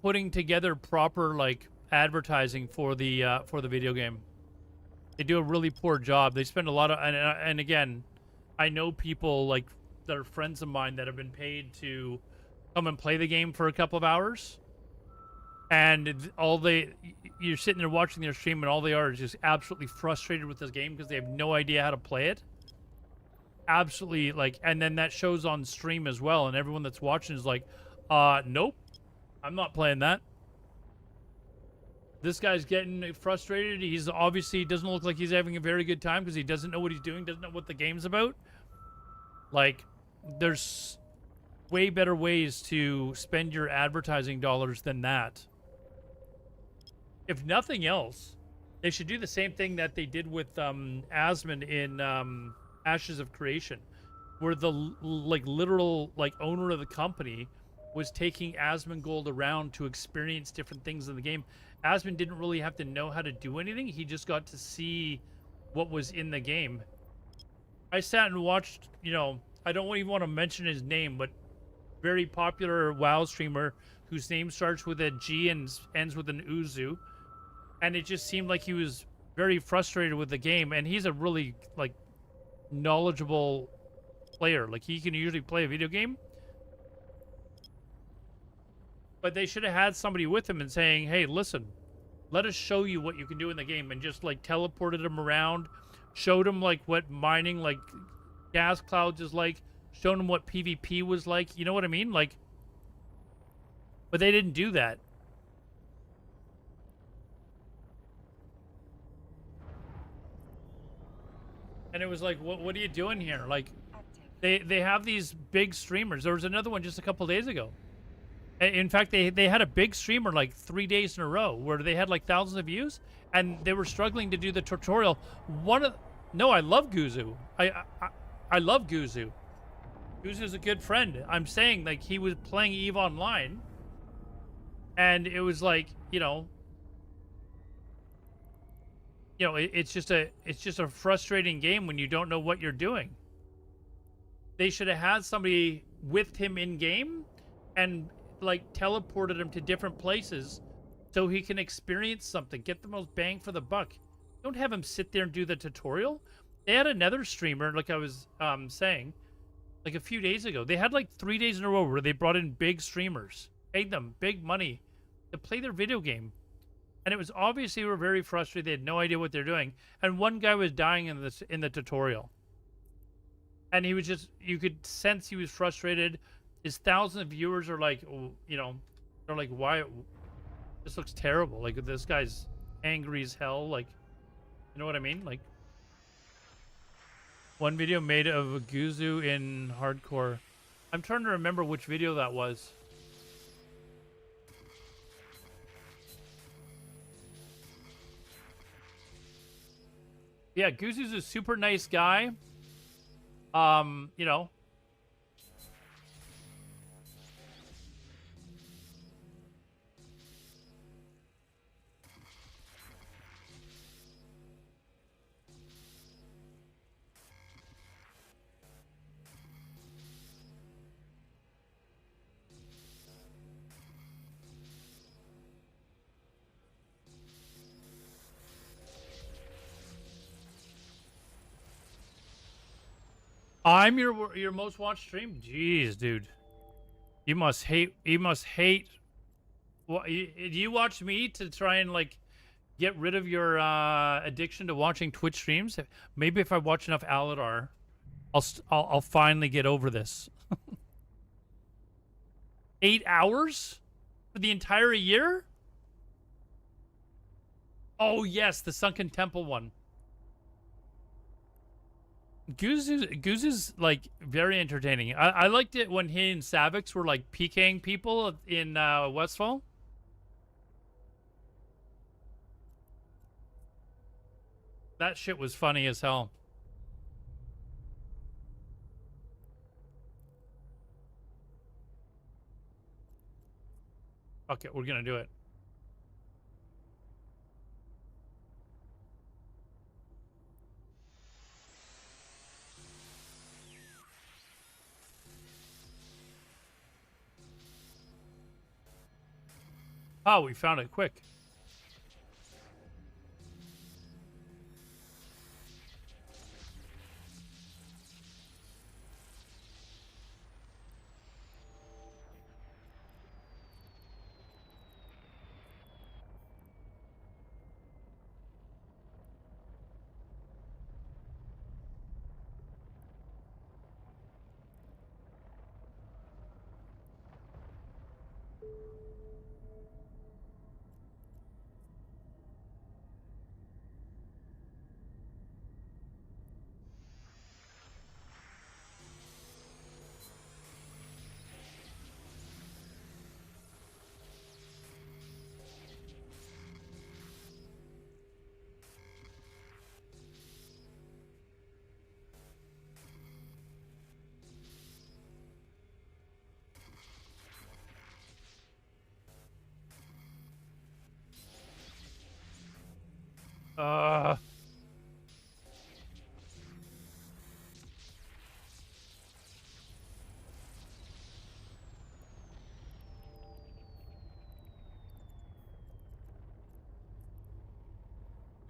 putting together proper like advertising for the video game, they do a really poor job. They spend a lot of, and again, I know people like that are friends of mine that have been paid to come and play the game for a couple of hours, and you're sitting there watching their stream, and all they are is just absolutely frustrated with this game because they have no idea how to play it. Absolutely, like, and then that shows on stream as well, and everyone that's watching is like, nope, I'm not playing that. This guy's getting frustrated. He's obviously doesn't look like he's having a very good time because he doesn't know what he's doing, doesn't know what the game's about. Like, there's way better ways to spend your advertising dollars than that. If nothing else, they should do the same thing that they did with Asmund in Ashes of Creation, where the like literal like owner of the company was taking Asmongold around to experience different things in the game. Asmund didn't really have to know how to do anything. He just got to see what was in the game. I sat and watched, you know, I don't even want to mention his name, but very popular WoW streamer whose name starts with a G and ends with an Uzu, and it just seemed like he was very frustrated with the game. And he's a really like knowledgeable player. Like he can usually play a video game, but they should have had somebody with him and saying, "Hey, listen, let us show you what you can do in the game," and just like teleported him around, showed him like what mining like gas clouds is like, showed him what PvP was like. You know what I mean? Like, but they didn't do that. And it was like, what are you doing here? Like, they have these big streamers. There was another one just a couple days ago. In fact, they had a big streamer like 3 days in a row where they had like thousands of views, and they were struggling to do the tutorial. No, I love Guzu. I love Guzu. Guzu's a good friend. I'm saying like he was playing EVE Online, and it was like, it's just a frustrating game when you don't know what you're doing. They should have had somebody with him in game and like teleported him to different places so he can experience something, get the most bang for the buck. Don't have him sit there and do the tutorial. They had another streamer, like I was saying, like a few days ago. They had like 3 days in a row where they brought in big streamers, paid them big money to play their video game. And it was obvious they were very frustrated. They had no idea what they're doing. And one guy was dying in the tutorial. And he was just, you could sense he was frustrated. His thousands of viewers are like, they're like, why? This looks terrible. Like, this guy's angry as hell. Like, you know what I mean? Like, one video made of a Guzu in hardcore. I'm trying to remember which video that was. Yeah, Guzu's a super nice guy. You know. I'm your most watched stream? Jeez, dude. You must hate what, do you watch me to try and like get rid of your addiction to watching Twitch streams? Maybe if I watch enough Aladar, I'll finally get over this. 8 hours for the entire year? Oh yes, the Sunken Temple one. Goose is like very entertaining. I liked it when he and Savix were like PKing people in Westfall. That shit was funny as hell. Okay, we're gonna do it. Oh, we found it quick.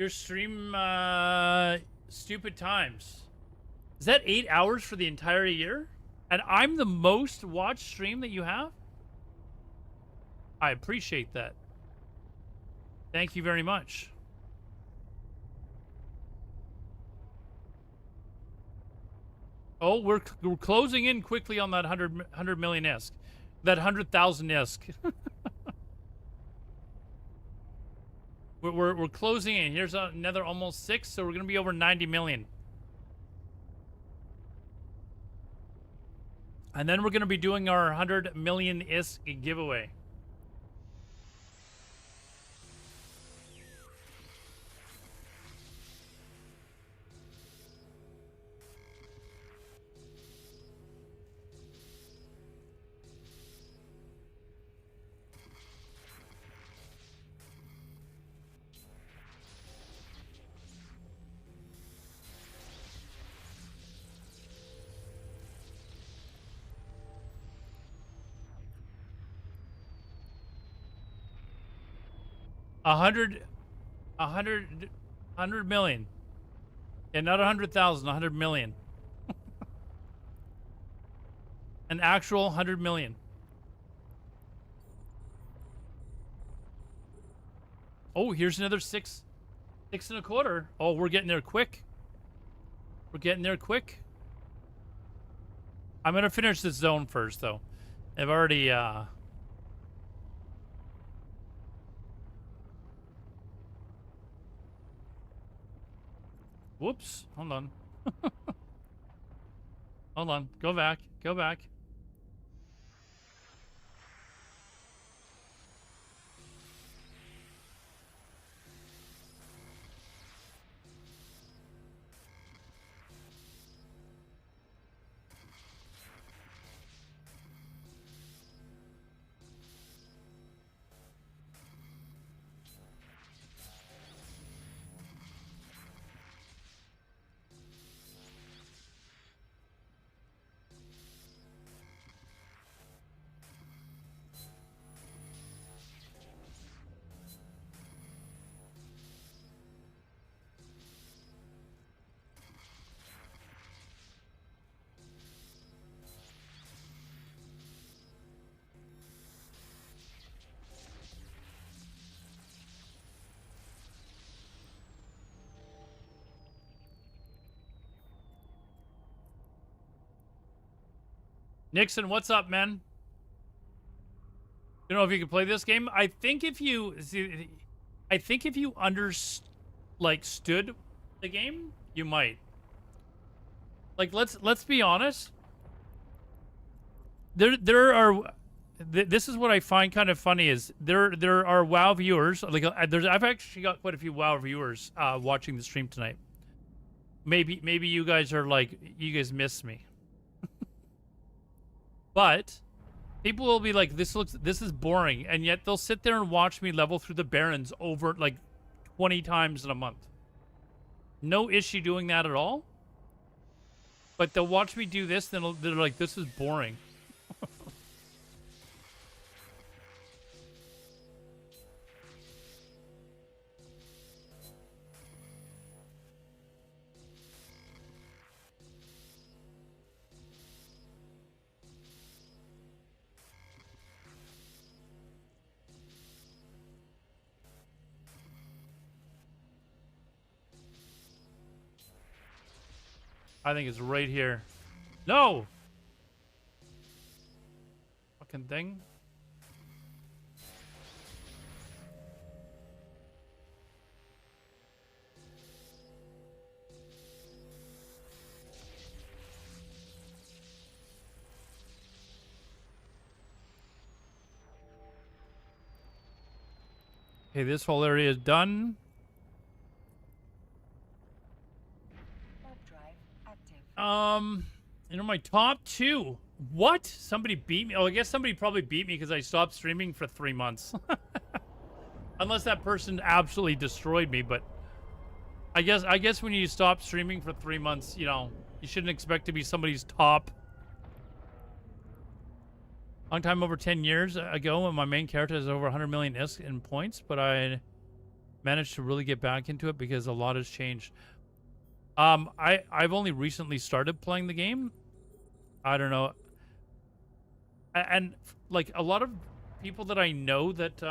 Your stream, stupid times. Is that 8 hours for the entire year? And I'm the most watched stream that you have? I appreciate that. Thank you very much. Oh, we're closing in quickly on that 100 million isk. That 100,000 isk. we're closing in. Here's another almost 6, so we're going to be over 90 million. And then we're going to be doing our 100 million isk giveaway. A hundred million. Yeah, not 100,000, 100 million. An actual 100 million. Oh, here's another 6.25. Oh, we're getting there quick. We're getting there quick. I'm gonna finish this zone first, though. I've already Whoops. Hold on. Hold on. Go back. Go back. Nixon, what's up, man? You know if you can play this game. I think if you stood the game, you might. Like, let's be honest. There are. This is what I find kind of funny is there are WoW viewers. Like, I've actually got quite a few WoW viewers watching the stream tonight. Maybe you guys are like, you guys miss me. But people will be like, this is boring, and yet they'll sit there and watch me level through the Barrens over like 20 times in a month. No issue doing that at all. But they'll watch me do this, then they're like, this is boring. I think it's right here. No! Fucking thing. Okay, this whole area is done. You know, my top 2. What? Somebody beat me? Oh, I guess somebody probably beat me because I stopped streaming for 3 months. Unless that person absolutely destroyed me, but I guess when you stop streaming for 3 months, you know, you shouldn't expect to be somebody's top. Long time, over 10 years ago, when my main character has over 100 million ISK in points, but I managed to really get back into it because a lot has changed. I've only recently started playing the game. I don't know. And like a lot of people that I know that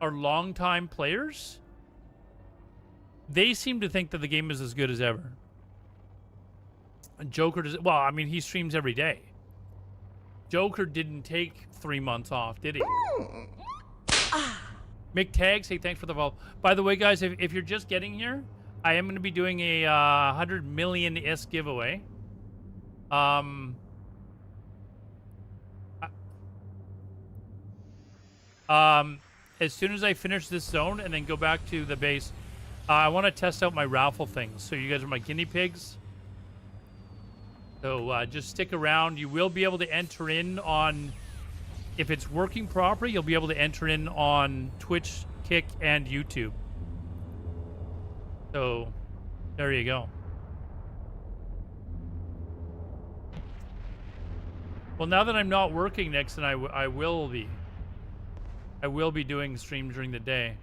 are longtime players, they seem to think that the game is as good as ever. Joker does, well, I mean, he streams every day. Joker didn't take 3 months off, did he? Mick Tag, say thanks for the follow. By the way, guys, if you're just getting here, I am going to be doing a 100 million-ish giveaway. As soon as I finish this zone and then go back to the base, I want to test out my raffle things. So you guys are my guinea pigs. So just stick around. You will be able to enter in on, if it's working properly, you'll be able to enter in on Twitch, Kick, and YouTube. So there you go. Well, now that I'm not working next, and I will be. I will be doing streams during the day.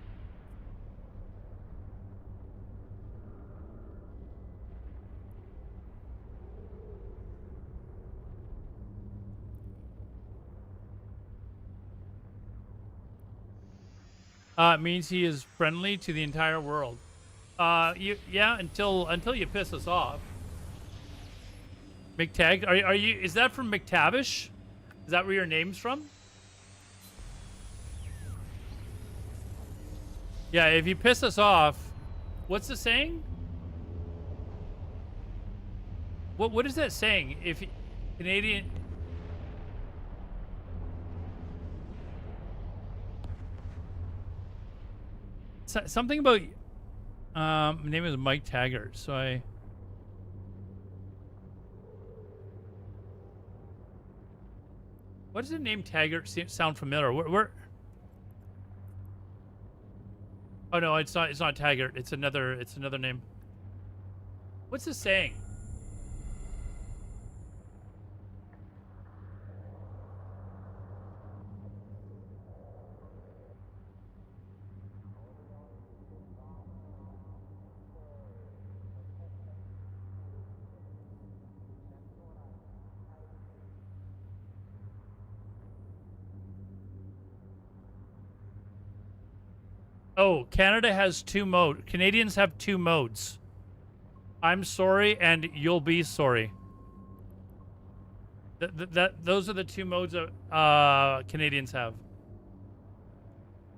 It means he is friendly to the entire world. Yeah, until you piss us off. McTag, are you? Is that from McTavish? Is that where your name's from? Yeah, if you piss us off, what's the saying? What is that saying? If Canadian. Something about my name is Mike Taggart, so I what does the name Taggart sound familiar? Where oh no, it's not Taggart, it's another name. What's the saying? Oh, Canada has 2 modes. Canadians have 2 modes. I'm sorry, and you'll be sorry. Those are the 2 modes that Canadians have.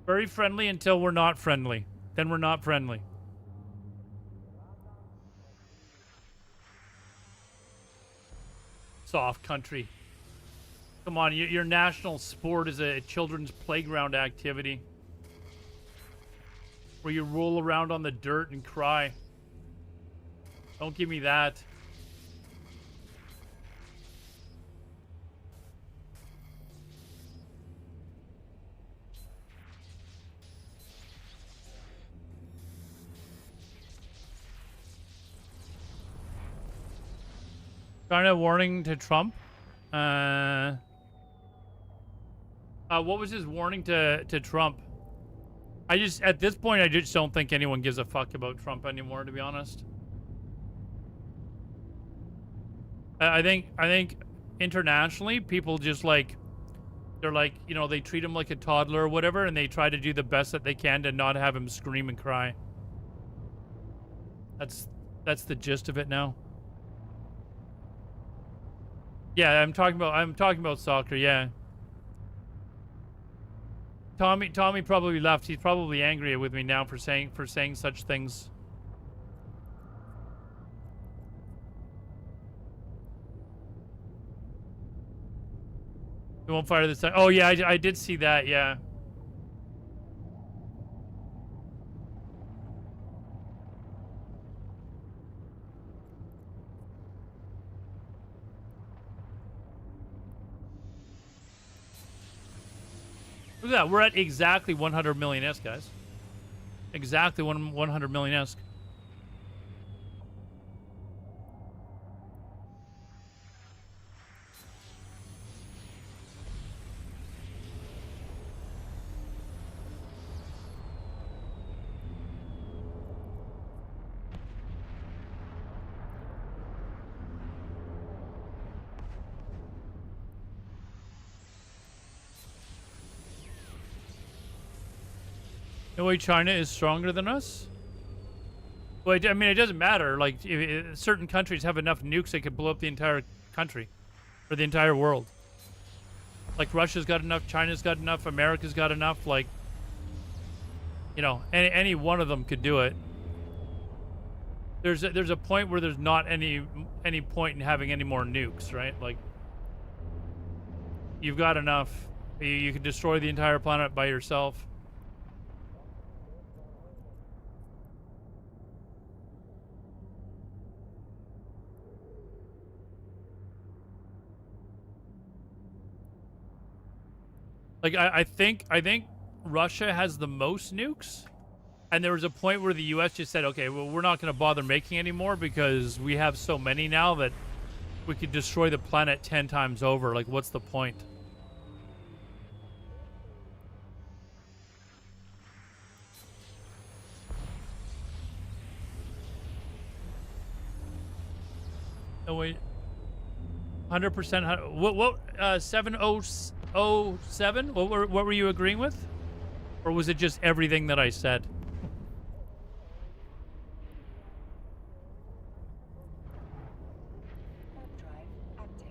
Very friendly until we're not friendly. Then we're not friendly. Soft country. Come on, your national sport is a children's playground activity. Where you roll around on the dirt and cry. Don't give me that. China warning to Trump. What was his warning to Trump? At this point, I just don't think anyone gives a fuck about Trump anymore, to be honest. I think internationally, people just like, they're like, you know, they treat him like a toddler or whatever, and they try to do the best that they can to not have him scream and cry. That's the gist of it now. Yeah, I'm talking about soccer, yeah. Tommy probably left. He's probably angry with me now for saying such things. We won't fire this time. Oh yeah, I did see that. Yeah. Look at that. We're at exactly 100 million-esque, guys. Exactly 100 million-esque. The way China is stronger than us? Well, I mean, it doesn't matter. Like, certain countries have enough nukes they could blow up the entire country. Or the entire world. Like, Russia's got enough, China's got enough, America's got enough. Like, you know, any one of them could do it. There's a point where there's not any point in having any more nukes, right? Like, you've got enough. You could destroy the entire planet by yourself. Like, I think Russia has the most nukes. And there was a point where the U.S. just said, okay, well, we're not going to bother making any more because we have so many now that we could destroy the planet 10 times over. Like, what's the point? Oh, wait. 100%. What 707? What were you agreeing with? Or was it just everything that I said? Warp drive active.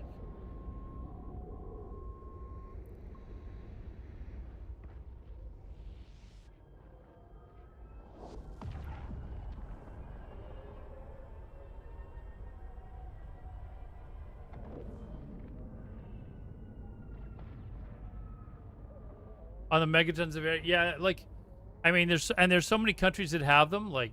On the megatons of air, yeah, like, I mean, there's so many countries that have them, like.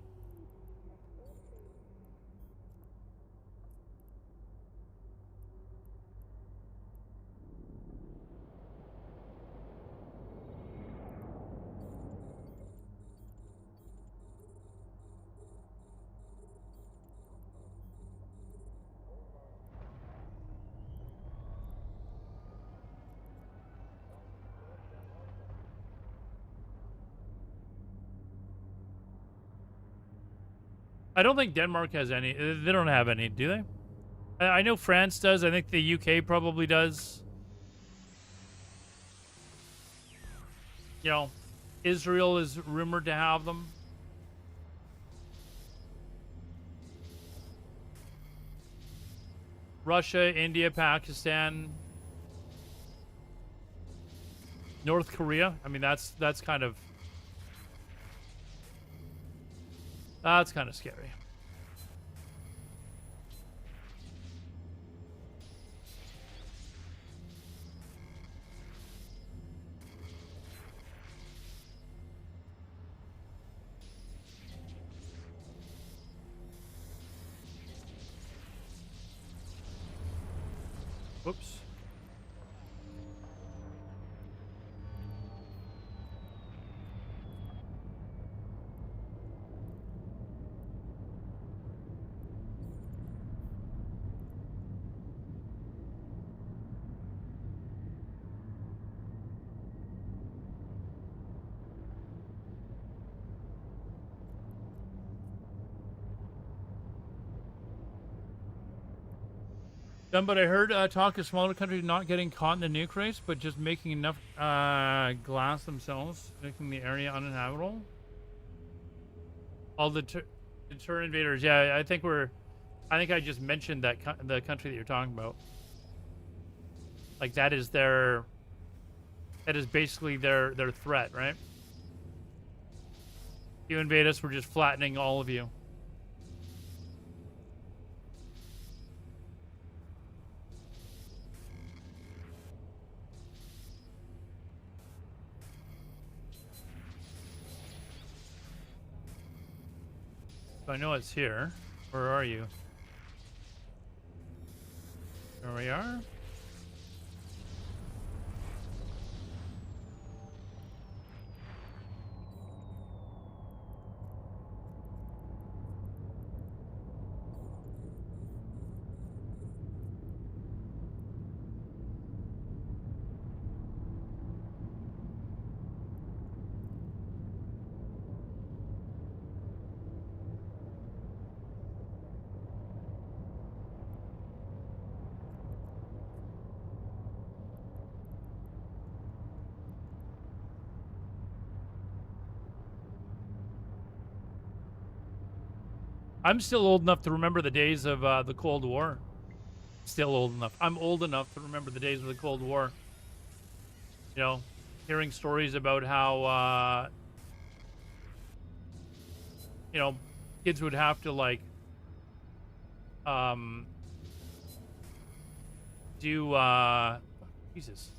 I don't think Denmark has any. They don't have any, do they? I know France does. I think the UK probably does. You know, Israel is rumored to have them. Russia, India, Pakistan, North Korea. I mean, that's kind of scary. Whoops. But I heard talk of smaller countries not getting caught in the nuke race, but just making enough glass themselves, making the area uninhabitable. All the deter invaders. Yeah, I think I just mentioned that the country that you're talking about. Like that is basically their threat, right? If you invade us, we're just flattening all of you. I know it's here. Where are you? There we are. I'm still old enough to remember the days of the Cold War. Still old enough. I'm old enough to remember the days of the Cold War. You know, hearing stories about how, you know, kids would have to like, do, Jesus.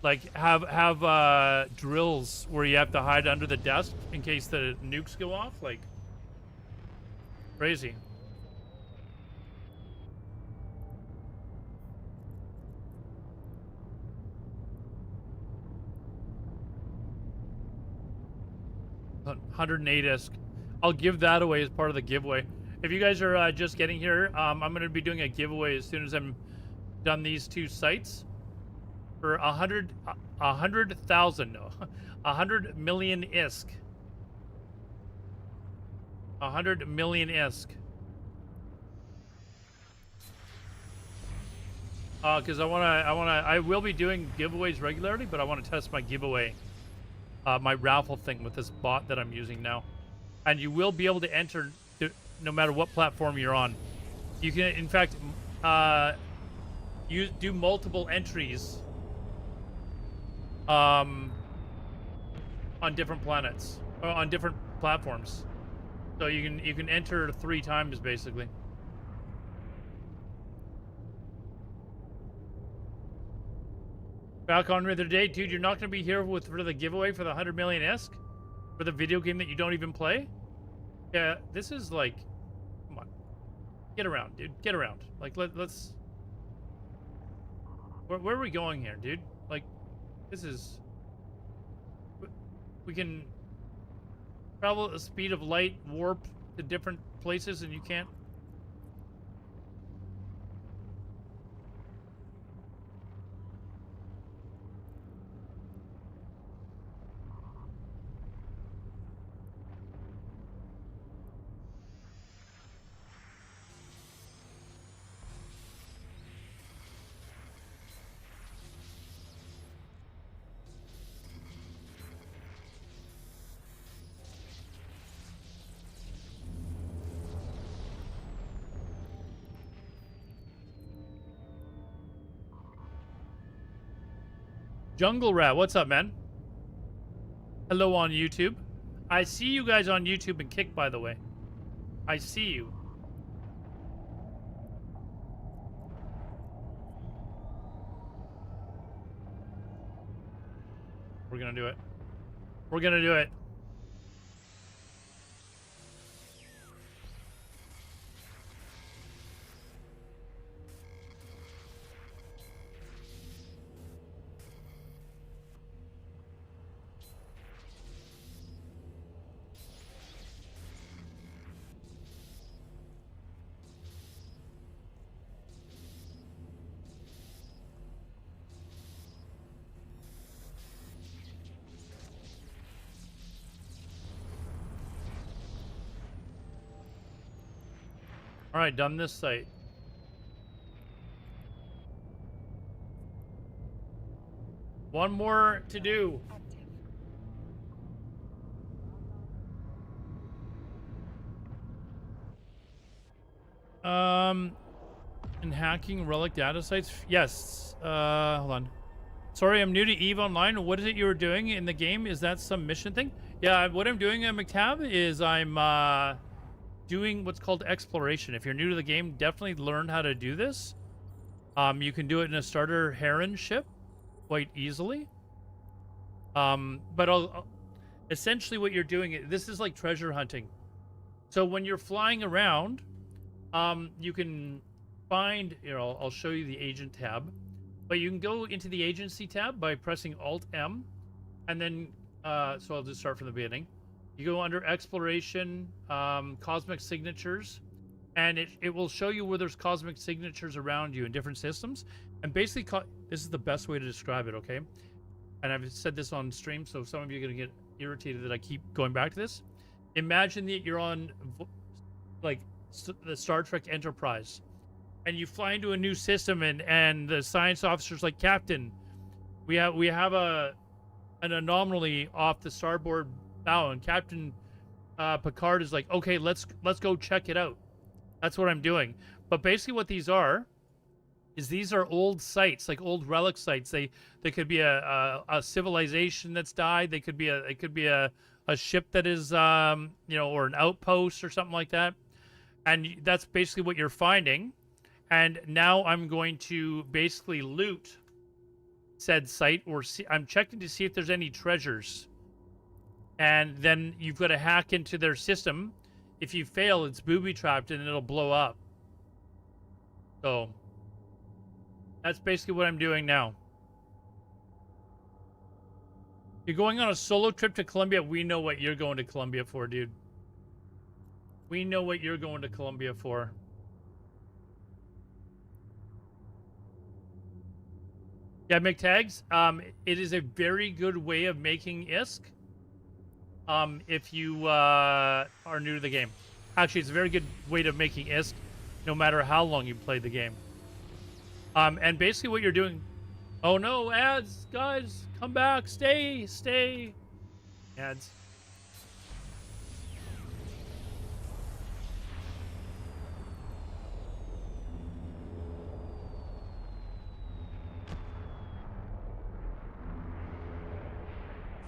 Like have drills where you have to hide under the desk in case the nukes go off. Like, crazy. $108 isk. I'll give that away as part of the giveaway. If you guys are just getting here, I'm going to be doing a giveaway as soon as I'm done these two sites for 100,000. No, 100 million isk. 100 million isk. Because I will be doing giveaways regularly, but I want to test my giveaway, my raffle thing with this bot that I'm using now. And you will be able to enter no matter what platform you're on. You can, in fact, you do multiple entries on different planets or on different platforms. So you can enter 3 times basically. Back on the other day, dude, you're not going to be here for the giveaway for the 100 million isk for the video game that you don't even play. Yeah, this is like, come on, get around, dude, get around. Like let's. Where are we going here, dude? Like, this is. We can travel at the speed of light, warp to different places, and you can't. Jungle Rat, what's up, man? Hello on YouTube. I see you guys on YouTube and Kick, by the way. I see you. We're gonna do it. We're gonna do it. All right, done this site. One more to do. And hacking relic data sites. Yes. Hold on. Sorry, I'm new to EVE Online. What is it you were doing in the game? Is that some mission thing? Yeah, what I'm doing at McTab is I'm doing what's called exploration. If you're new to the game, definitely learn how to do this. You can do it in a starter Heron ship quite easily. But essentially what you're doing, this is like treasure hunting. So when you're flying around, you can find, I'll show you the agent tab, but you can go into the agency tab by pressing Alt-M, and then, so I'll just start from the beginning. You go under exploration, cosmic signatures, and it will show you where there's cosmic signatures around you in different systems. And basically, this is the best way to describe it, okay? And I've said this on stream, so some of you are going to get irritated that I keep going back to this. Imagine that you're on, like, the Star Trek Enterprise, and you fly into a new system, and the science officer's like, Captain, we have a an anomaly off the starboard bow, and Captain Picard is like, okay, let's go check it out. That's what I'm doing. But basically what these are is these are old sites, like old relic sites. They could be a civilization that's died. They could be a ship that is or an outpost or something like that. And that's basically what you're finding. And now I'm going to basically loot said site, or I'm checking to see if there's any treasures. And then you've got to hack into their system. If you fail, it's booby-trapped and it'll blow up. So that's basically what I'm doing now. You're going on a solo trip to Colombia. We know what you're going to Colombia for, dude. We know what you're going to Colombia for. Yeah, McTags. It is a very good way of making ISK. If you are new to the game. Actually, it's a very good way of making ISK, no matter how long you play the game. And basically what you're doing... Oh no, ads! Guys, come back! Stay! Ads.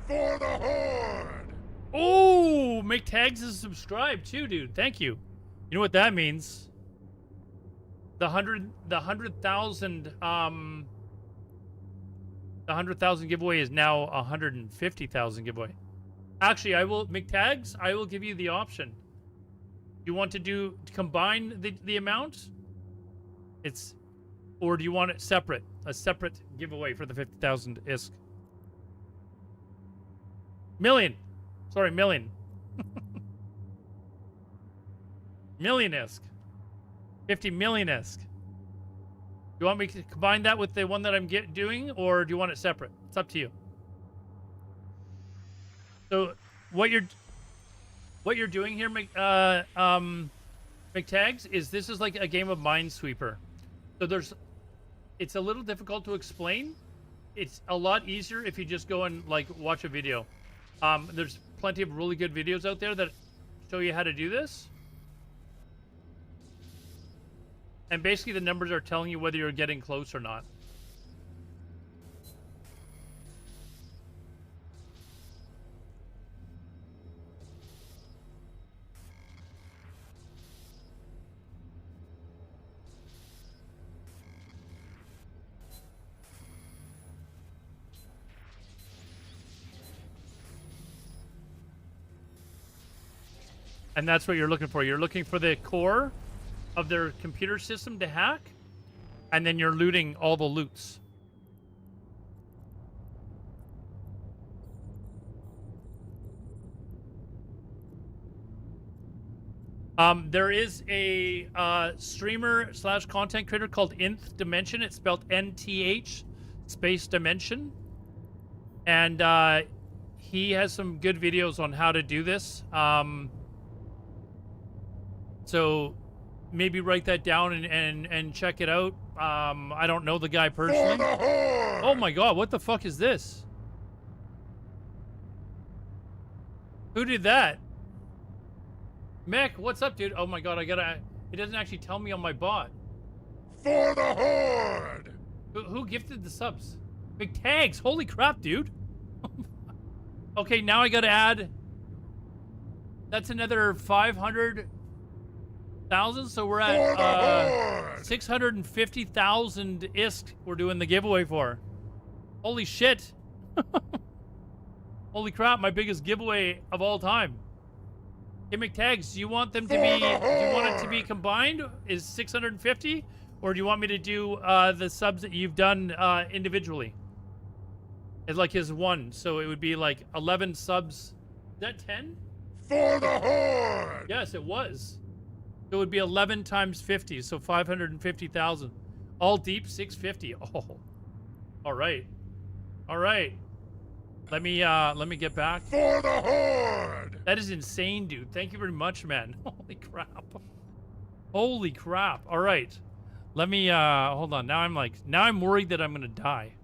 For the Horde! Oh, McTags is subscribed too, dude. Thank you. You know what that means? The 100,000 giveaway is now 150,000 giveaway. Actually, McTags, I will give you the option. You want to combine the amount? Or do you want it separate? A separate giveaway for the 50,000 ISK. Million. Million ISK. 50 million ISK. Do you want me to combine that with the one that I'm doing, or do you want it separate? It's up to you. So what you're doing here, McTags, is this is like a game of Minesweeper. So it's a little difficult to explain. It's a lot easier if you just go and like watch a video. There's plenty of really good videos out there that show you how to do this. And basically the numbers are telling you whether you're getting close or not. And that's what you're looking for. You're looking for the core of their computer system to hack, and then you're looting all the loots. There is a streamer / content creator called Nth Dimension. It's spelled NTH space dimension. And he has some good videos on how to do this. So maybe write that down and check it out. I don't know the guy personally. Oh my god, what the fuck is this? Who did that? Mech, what's up, dude? Oh my god, it doesn't actually tell me on my bot. For the Horde! Who gifted the subs? McTags, holy crap, dude. Okay, now I gotta add... That's another 500,000, so we're at 650,000 ISK we're doing the giveaway for. Holy shit. Holy crap, my biggest giveaway of all time. Hey, McTags, do you want them to be... Do you want it to be combined? Is 650? Or do you want me to do the subs that you've done individually? It's like his one, so it would be like 11 subs. Is that 10? For the Horde! Yes, it was. It would be 11 times 50, so 550,000. All deep, 650. Oh, all right, all right. Let me get back. For the Horde! That is insane, dude. Thank you very much, man. Holy crap. Holy crap. All right. Let me hold on. Now I'm worried that I'm gonna die.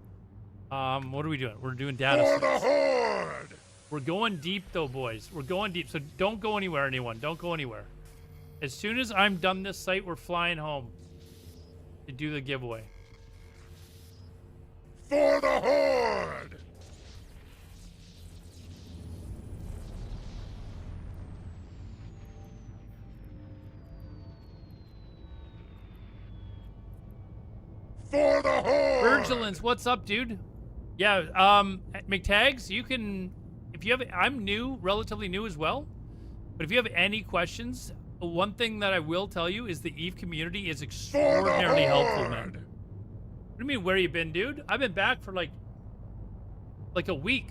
What are we doing? We're doing data For the sets. Horde! We're going deep, though, boys. We're going deep. So don't go anywhere, anyone. Don't go anywhere. As soon as I'm done this site, we're flying home to do the giveaway. For the Horde! For the Horde! Virgilance, what's up, dude? Yeah, McTags, you can, if you have, I'm new, relatively new as well, but if you have any questions, one thing that I will tell you is the EVE community is extraordinarily helpful, man. What do you mean, where you been, dude? I've been back for like a week.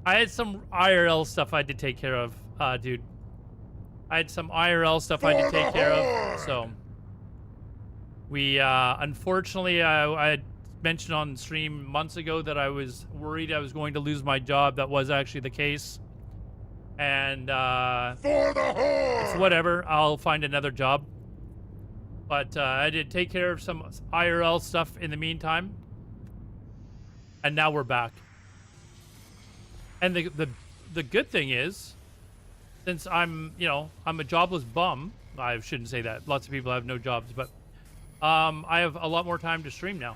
I had some IRL stuff I had to take care of, dude. I had some IRL stuff I had to take care of, so. We, unfortunately, I had mentioned on stream months ago that I was worried I was going to lose my job. That was actually the case. And, For the Horde! it's whatever. I'll find another job. But, I did take care of some IRL stuff in the meantime. And now we're back. And the good thing is, since I'm, you know, I'm a jobless bum. I shouldn't say that. Lots of people have no jobs, but I have a lot more time to stream now.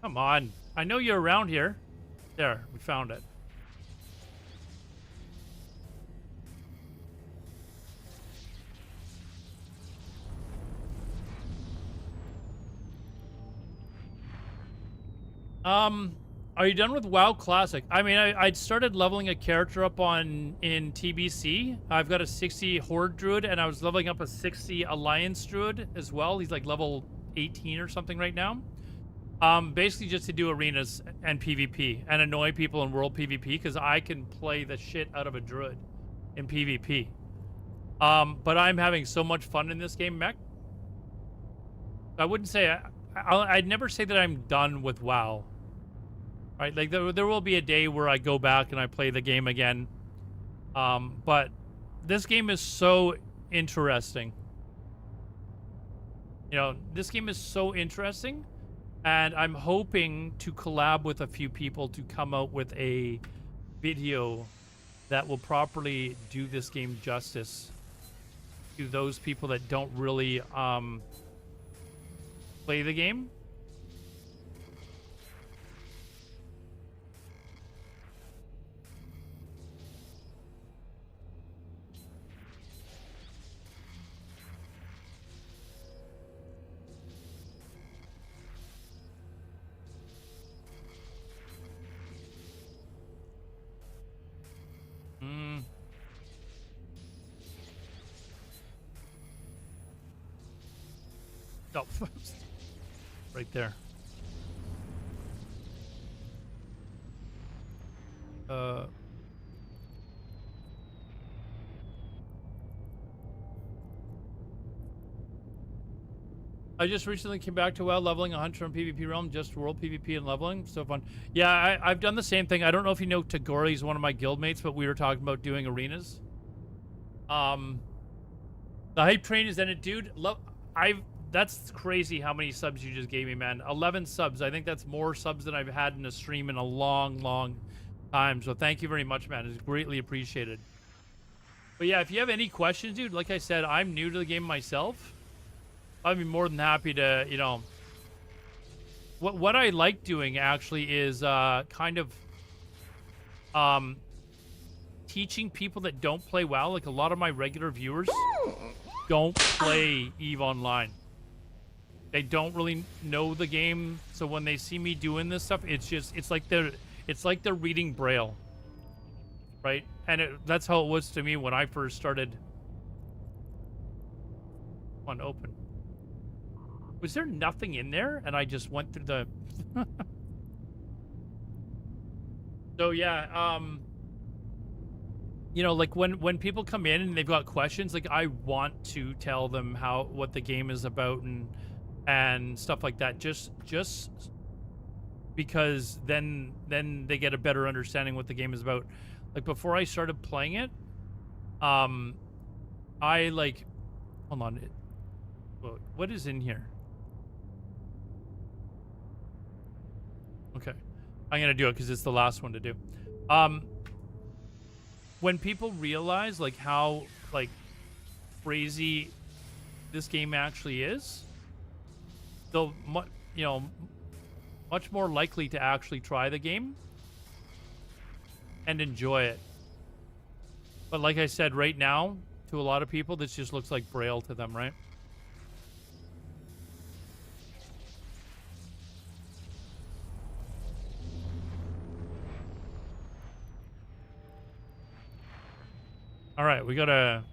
Come on. I know you're around here. There, we found it. Are you done with WoW Classic? I mean, I'd started leveling a character up in TBC. I've got a 60 Horde Druid, and I was leveling up a 60 Alliance Druid as well. He's like level 18 or something right now. Basically just to do arenas and PvP and annoy people in World PvP, because I can play the shit out of a Druid in PvP. But I'm having so much fun in this game, Mech. I wouldn't say... I'd never say that I'm done with WoW. Right, like there will be a day where I go back and I play the game again. But this game is so interesting. You know, this game is so interesting, and I'm hoping to collab with a few people to come out with a video that will properly do this game justice to those people that don't really play the game. Oh, right there. I just recently came back to WoW, leveling a hunter in PvP realm, just world PvP and leveling. So fun. Yeah, I've done the same thing. I don't know if you know Tagori's one of my guildmates, but we were talking about doing arenas. The hype train is ended, dude. That's crazy how many subs you just gave me, man. 11 subs. I think that's more subs than I've had in a stream in a long, long time. So thank you very much, man. It's greatly appreciated. But yeah, if you have any questions, dude, like I said, I'm new to the game myself. I'd be more than happy to, you know... What I like doing, actually, is kind of... teaching people that don't play WoW. Like, a lot of my regular viewers don't play EVE Online. They don't really know the game, so when they see me doing this stuff, it's like they're reading Braille, right? And that's how it was to me when I first started. On open. Was there nothing in there? And I just went through the. So yeah, you know, like when people come in and they've got questions, like I want to tell them what the game is about and stuff like that, just because then they get a better understanding what the game is about. Like before I started playing it, I like, hold on, what is in here? Okay, I'm gonna do it because it's the last one to do. When people realize like how like crazy this game actually is, they'll much more likely to actually try the game and enjoy it. But like I said, right now, to a lot of people, this just looks like Braille to them, right? All right, we gotta...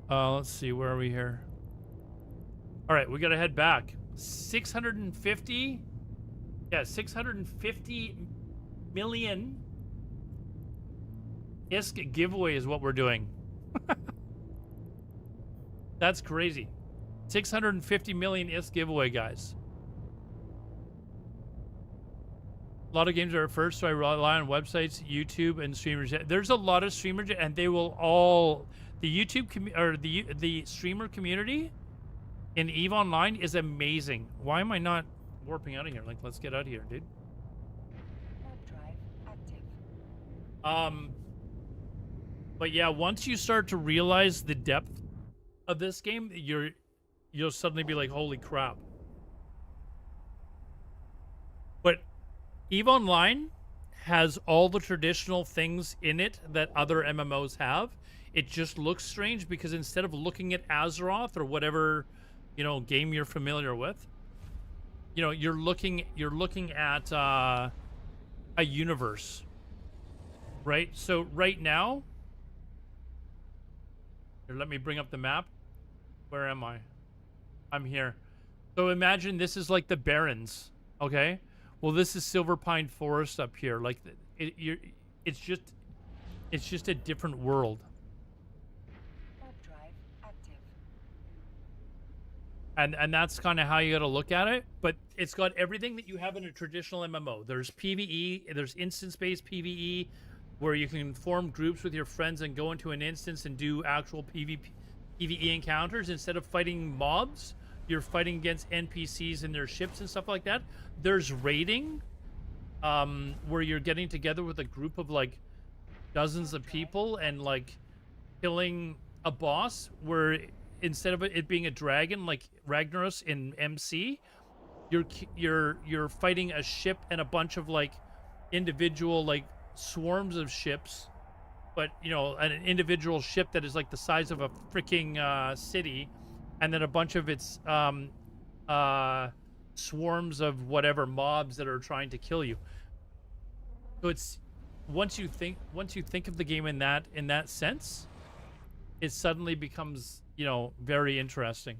let's see, where are we here? All right, we gotta head back. 650... Yeah, 650 million ISK giveaway is what we're doing. That's crazy. 650 million ISK giveaway, guys. A lot of games are at first, so I rely on websites, YouTube, and streamers. There's a lot of streamers, and they will all... The YouTube or the streamer community in EVE Online is amazing. Why am I not warping out of here? Like, let's get out of here, dude. Warp drive active. But yeah, once you start to realize the depth of this game, you'll suddenly be like, holy crap. But EVE Online has all the traditional things in it that other MMOs have. It just looks strange because instead of looking at Azeroth or whatever, game you're familiar with, you're looking at a universe, right? So right now, here, let me bring up the map. Where am I? I'm here. So imagine this is like the Barrens, okay? Well, this is Silver Pine Forest up here. Like it's just a different world. Warp drive active. And that's kind of how you got to look at it. But it's got everything that you have in a traditional MMO. There's PvE, there's instance-based PvE, where you can form groups with your friends and go into an instance and do actual PvE encounters. Instead of fighting mobs, you're fighting against NPCs and their ships and stuff like that. There's raiding, where you're getting together with a group of like dozens of people and like killing a boss, where instead of it being a dragon like Ragnaros in MC, you're fighting a ship and a bunch of like individual like swarms of ships, but an individual ship that is like the size of a freaking city, and then a bunch of its swarms of whatever mobs that are trying to kill you. So it's once you think of the game in that sense, it suddenly becomes very interesting.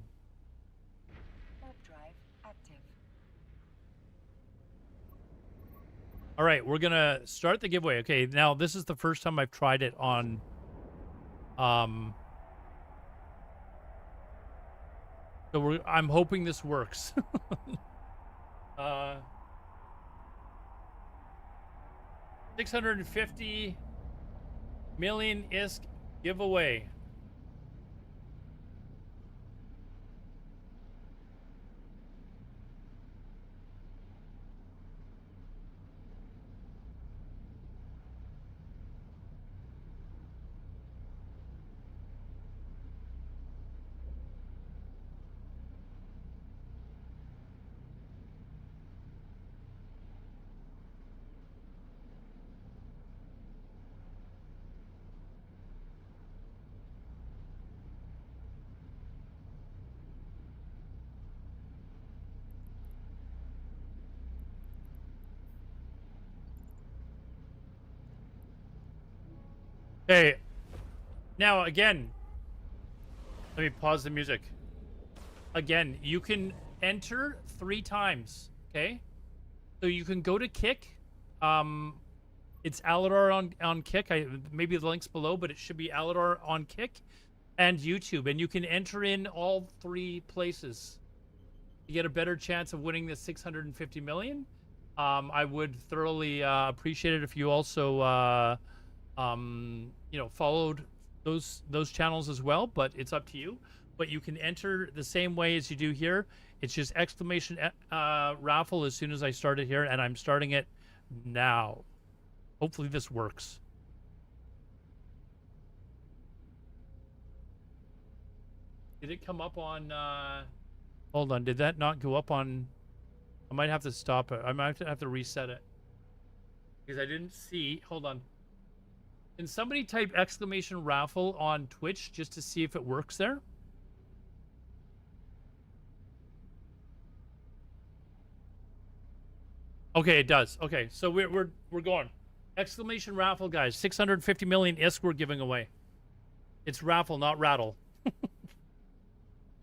Warp drive active. All right, we're gonna start the giveaway. Okay, now this is the first time I've tried it on so I'm hoping this works. 650 million ISK giveaway. Okay, now again, let me pause the music. Again, you can enter 3 times, okay? So you can go to Kick. It's Aladar on Kick. Maybe the link's below, but it should be Aladar on Kick and YouTube. And you can enter in all 3 places. You get a better chance of winning the 650 million. I would thoroughly appreciate it if you also, you know, followed those channels as well. But it's up to you. But you can enter the same way as you do here. It's just exclamation raffle as soon as I start it here, and I'm starting it now. Hopefully this works. Did it come up on... Hold on, did that not go up on... I might have to stop it. I might have to reset it. Because I didn't see... Hold on. Can somebody type exclamation raffle on Twitch just to see if it works there? Okay, it does. Okay, so we're going. Exclamation raffle, guys. 650 million ISK we're giving away. It's raffle, not rattle.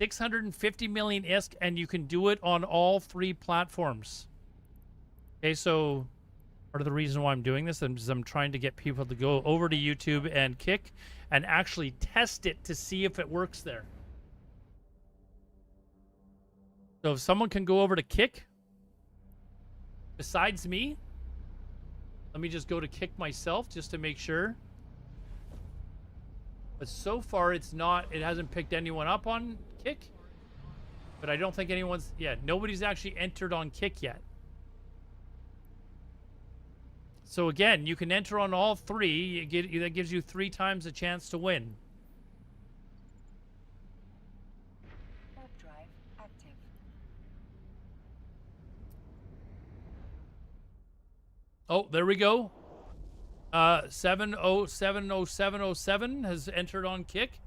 650 million ISK, and you can do it on all 3 platforms. Okay, so part of the reason why I'm doing this is I'm trying to get people to go over to YouTube and Kick and actually test it to see if it works there. So if someone can go over to Kick, besides me, let me just go to Kick myself just to make sure. But so far, it hasn't picked anyone up on Kick. But I don't think anyone's, nobody's actually entered on Kick yet. So again, you can enter on all 3. That gives you 3 times a chance to win. Warp drive active. Oh, there we go. 7070707 has entered on Kick.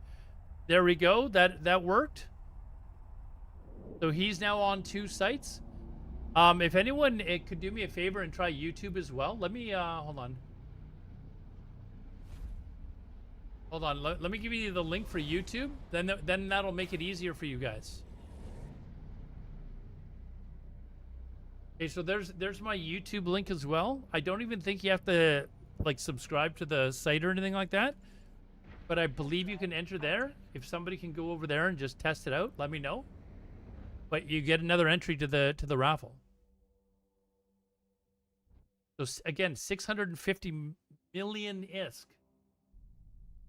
There we go. That worked. So he's now on 2 sites. If anyone could do me a favor and try YouTube as well, let me hold on. Hold on. Let me give you the link for YouTube. Then that'll make it easier for you guys. Okay, so there's my YouTube link as well. I don't even think you have to like subscribe to the site or anything like that, but I believe you can enter there. If somebody can go over there and just test it out, let me know. But you get another entry to the raffle. So again, 650 million ISK.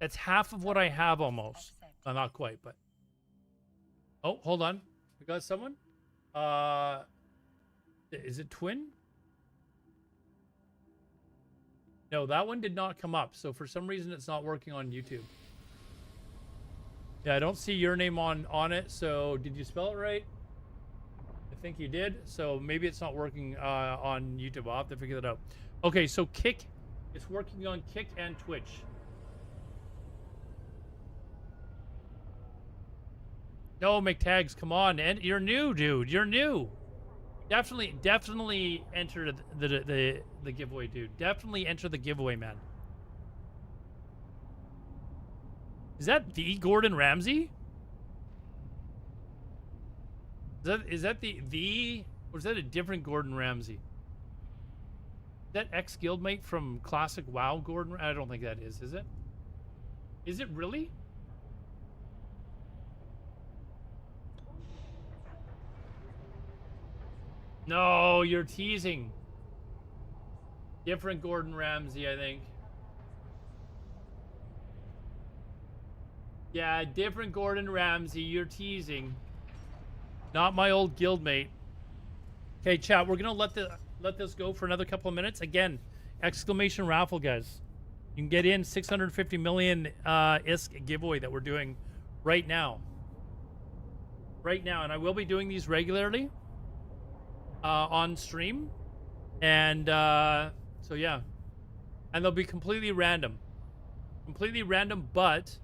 That's half of what I have almost. Not quite, but. Oh, hold on. We got someone. Is it Twin? No, that one did not come up. So for some reason, it's not working on YouTube. Yeah, I don't see your name on it. So did you spell it right? I think you did. So maybe it's not working on YouTube. I'll have to figure that out. Okay, so Kick. It's working on Kick and Twitch. No, McTags, come on. And you're new, dude. You're new. Definitely enter the giveaway, dude. Definitely enter the giveaway, man. Is that the Gordon Ramsay? Is that the or is that a different Gordon Ramsay? Is that ex-guildmate from classic WoW Gordon? I don't think that is it? Is it really? No, you're teasing. Different Gordon Ramsay, I think. Yeah, different Gordon Ramsay. You're teasing. Not my old guildmate. Okay, chat. We're gonna let this go for another couple of minutes. Again, exclamation raffle, guys. You can get in 650 million ISK giveaway that we're doing right now. Right now, and I will be doing these regularly. On stream, and so yeah, and they'll be completely random, but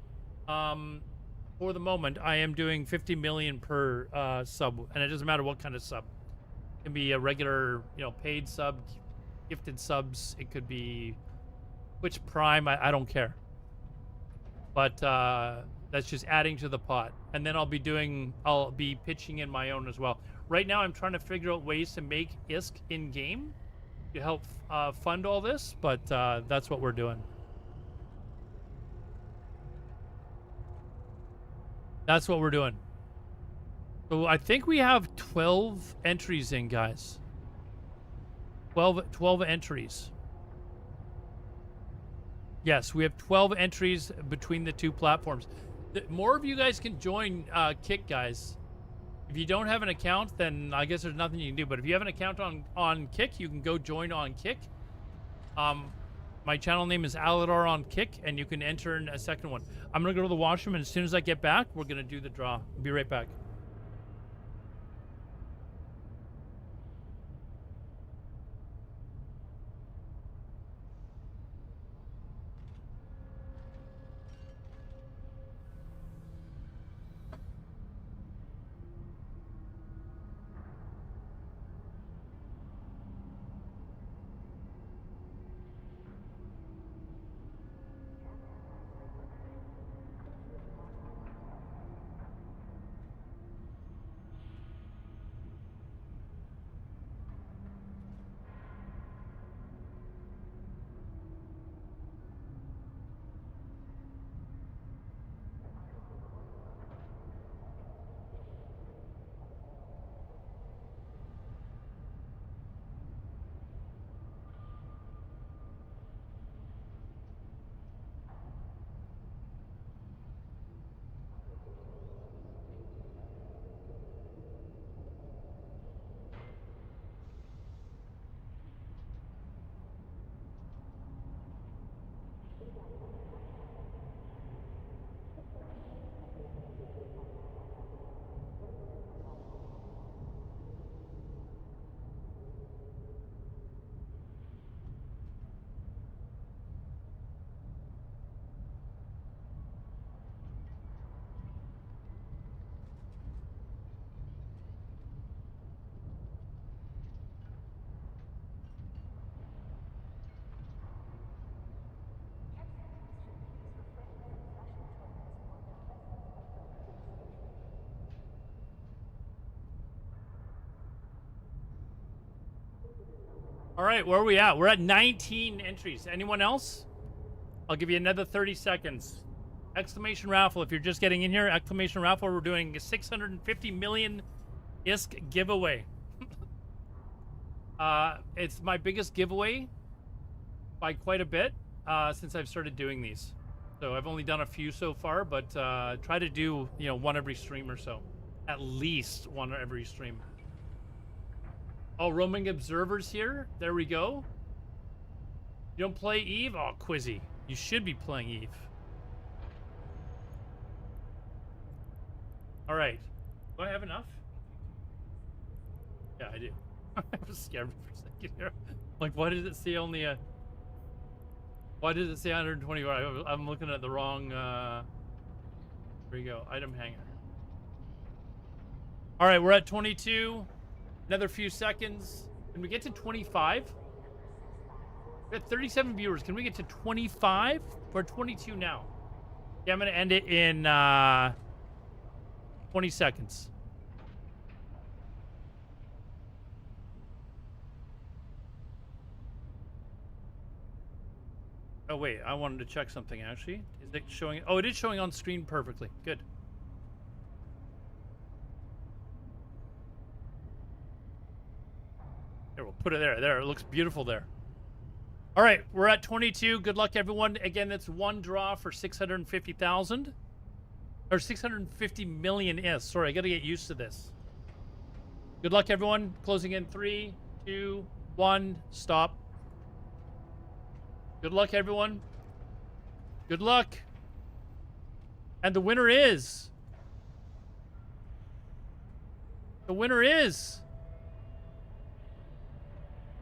for the moment I am doing 50 million per sub, and it doesn't matter what kind of sub. It can be a regular, paid sub, gifted subs. It could be Twitch Prime. I don't care, but that's just adding to the pot, and then I'll be pitching in my own as well. Right now, I'm trying to figure out ways to make ISK in-game to help fund all this, but that's what we're doing. That's what we're doing. So I think we have 12 entries in, guys. 12 entries. Yes, we have 12 entries between the two platforms. More of you guys can join Kick, guys. If you don't have an account, then I guess there's nothing you can do. But if you have an account on Kick, you can go join on Kick. My channel name is Aladar on Kick, and you can enter in a second one. I'm going to go to the washroom, and as soon as I get back, we're going to do the draw. I'll be right back. All right, where are we at? We're at 19 entries. Anyone else? I'll give you another 30 seconds. Exclamation raffle. If you're just getting in here, exclamation raffle. We're doing a 650 million ISK giveaway. It's my biggest giveaway by quite a bit since I've started doing these. So I've only done a few so far, but try to do, you know, one every stream or so. At least one every stream. Oh, roaming observers here. There we go. You don't play Eve? Oh, Quizzy. You should be playing Eve. All right. Do I have enough? Yeah, I do. I was scared for a second here. Like, why does it say only a... Why does it say 124? I'm looking at the wrong... There you go. Item hanger. All right, we're at 22. Another few seconds. Can we get to 25? We got 37 viewers. Can we get to 25? We're 22 now. Yeah, I'm going to end it in 20 seconds. Oh, wait. I wanted to check something, actually. Is it showing? Oh, it is showing on screen perfectly. Good. Here, we'll put it there. There, it looks beautiful there. All right, we're at 22. Good luck, everyone. Again, that's one draw for 650,000. Or 650 million is. Sorry, I got to get used to this. Good luck, everyone. Closing in 3, 2, 1. Stop. Good luck, everyone. Good luck. And the winner is... The winner is...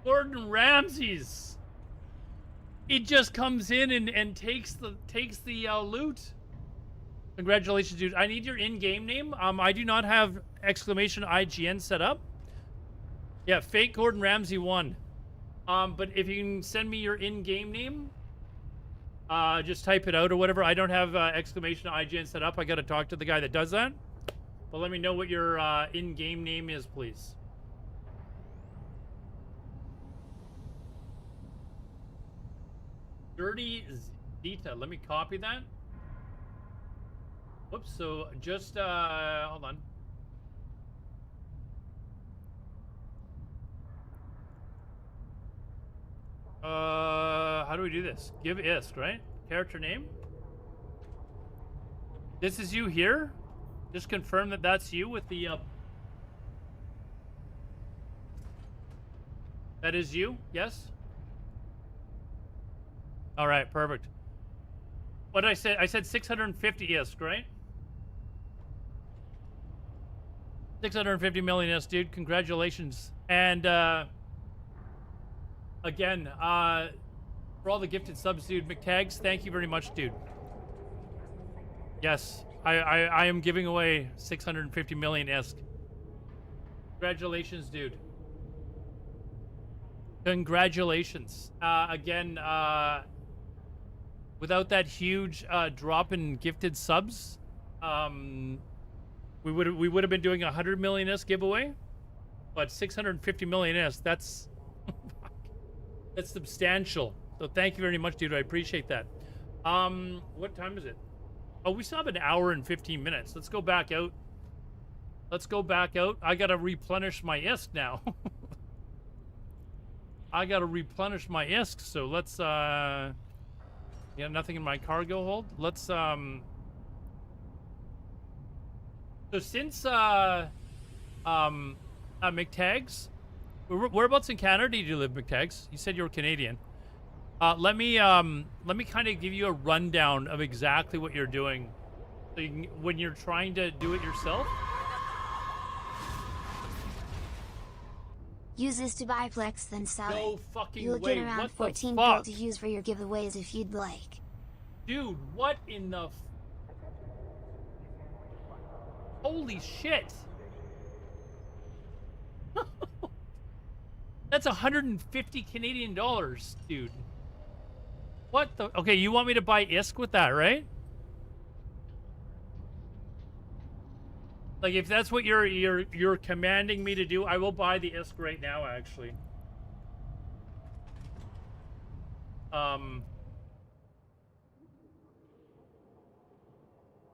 Gordon Ramsay's. He just comes in and takes the loot. Congratulations, dude. I need your in-game name. I do not have exclamation IGN set up. Yeah, fake Gordon Ramsay won. But if you can send me your in-game name, just type it out or whatever. I don't have exclamation IGN set up. I got to talk to the guy that does that. But let me know what your in-game name is, please. Dirty Zeta. Let me copy that. Whoops. So just hold on. How do we do this? Give ISK, right? Character name. This is you here? Just confirm that that's you with the, That is you? Yes? All right, perfect. What did I say? I said 650 ISK, right? 650 million ISK, dude. Congratulations. And, again, for all the gifted subs, dude, McTags, thank you very much, dude. Yes, I am giving away 650 million ISK. Congratulations, dude. Congratulations. Again, without that huge drop in gifted subs, we would have been doing a 100 million ISK giveaway, but 650 million ISK, that's that's substantial. So thank you very much, dude. I appreciate that. What time is it? Oh, we still have an hour and 15 minutes. Let's go back out. Let's go back out. I gotta replenish my ISK now. I gotta replenish my ISK, so let's yeah, nothing in my cargo hold. Let's so since McTags, whereabouts in Canada do you live, McTags? You said you were Canadian. Let me kind of give you a rundown of exactly what you're doing, so you can, when you're trying to do it yourself. Use this to buy Plex, then sell No it. fucking You'll way. get around What 14 the gold fuck? to use for your giveaways if you'd like. Dude, what in the holy shit? That's 150 Canadian dollars, dude. What the? Okay, you want me to buy ISK with that, right? Like, if that's what you're commanding me to do, I will buy the ISK right now, actually.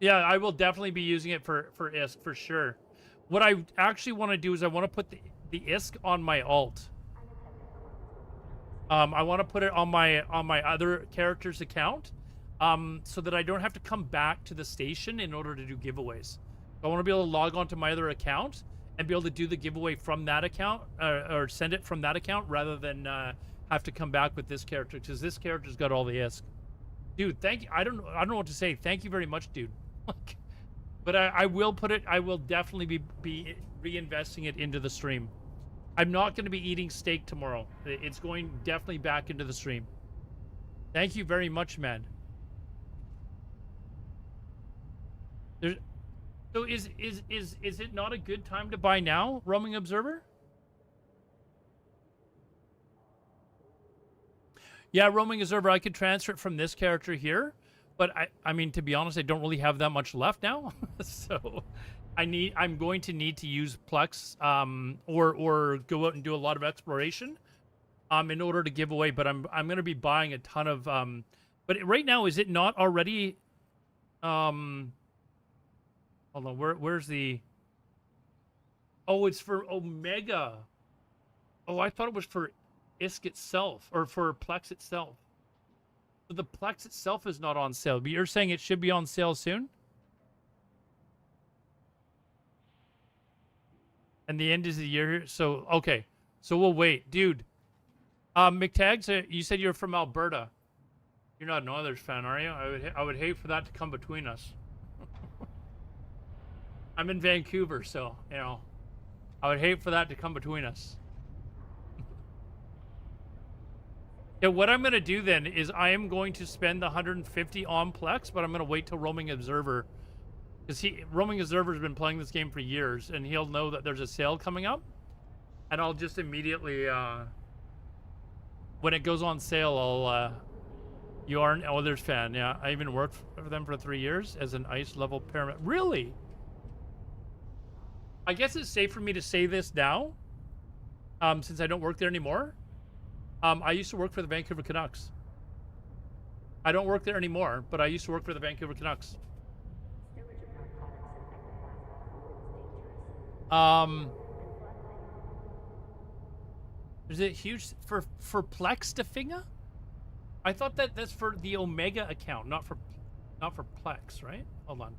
Yeah, I will definitely be using it for ISK for sure. What I actually want to do is I want to put the ISK on my alt. I want to put it on my other character's account, so that I don't have to come back to the station in order to do giveaways. I want to be able to log on to my other account and be able to do the giveaway from that account, or send it from that account, rather than have to come back with this character, because this character's got all the ISK. Dude, thank you. I don't know what to say. Thank you very much, dude. But I will put it. I will definitely be reinvesting it into the stream. I'm not going to be eating steak tomorrow. It's going definitely back into the stream. Thank you very much, man. So is it not a good time to buy now, Roaming Observer? Yeah, Roaming Observer, I could transfer it from this character here, but I mean, to be honest, I don't really have that much left now. So I'm going to need to use Plex, or go out and do a lot of exploration, in order to give away, but I'm going to be buying a ton of, but right now, is it not already, hold on, where's the... Oh, it's for Omega. Oh, I thought it was for ISK itself, or for Plex itself. So the Plex itself is not on sale, but you're saying it should be on sale soon? And the end is the year, so, okay. So we'll wait. Dude, McTags, you said you're from Alberta. You're not an Oilers fan, are you? I would hate for that to come between us. I'm in Vancouver, so, you know, I would hate for that to come between us. Yeah, what I'm going to do then is I am going to spend the 150 on Plex, but I'm going to wait till Roaming Observer, because Roaming Observer's been playing this game for years, and he'll know that there's a sale coming up, and I'll just immediately, when it goes on sale, you are an Oilers fan, yeah. I even worked for them for 3 years as an ice level paramedic. Really? I guess it's safe for me to say this now, since I don't work there anymore. I used to work for the Vancouver Canucks. I don't work there anymore, but I used to work for the Vancouver Canucks. Is it huge for Plex to finger? I thought that that's for the Omega account, not for Plex, right? Hold on.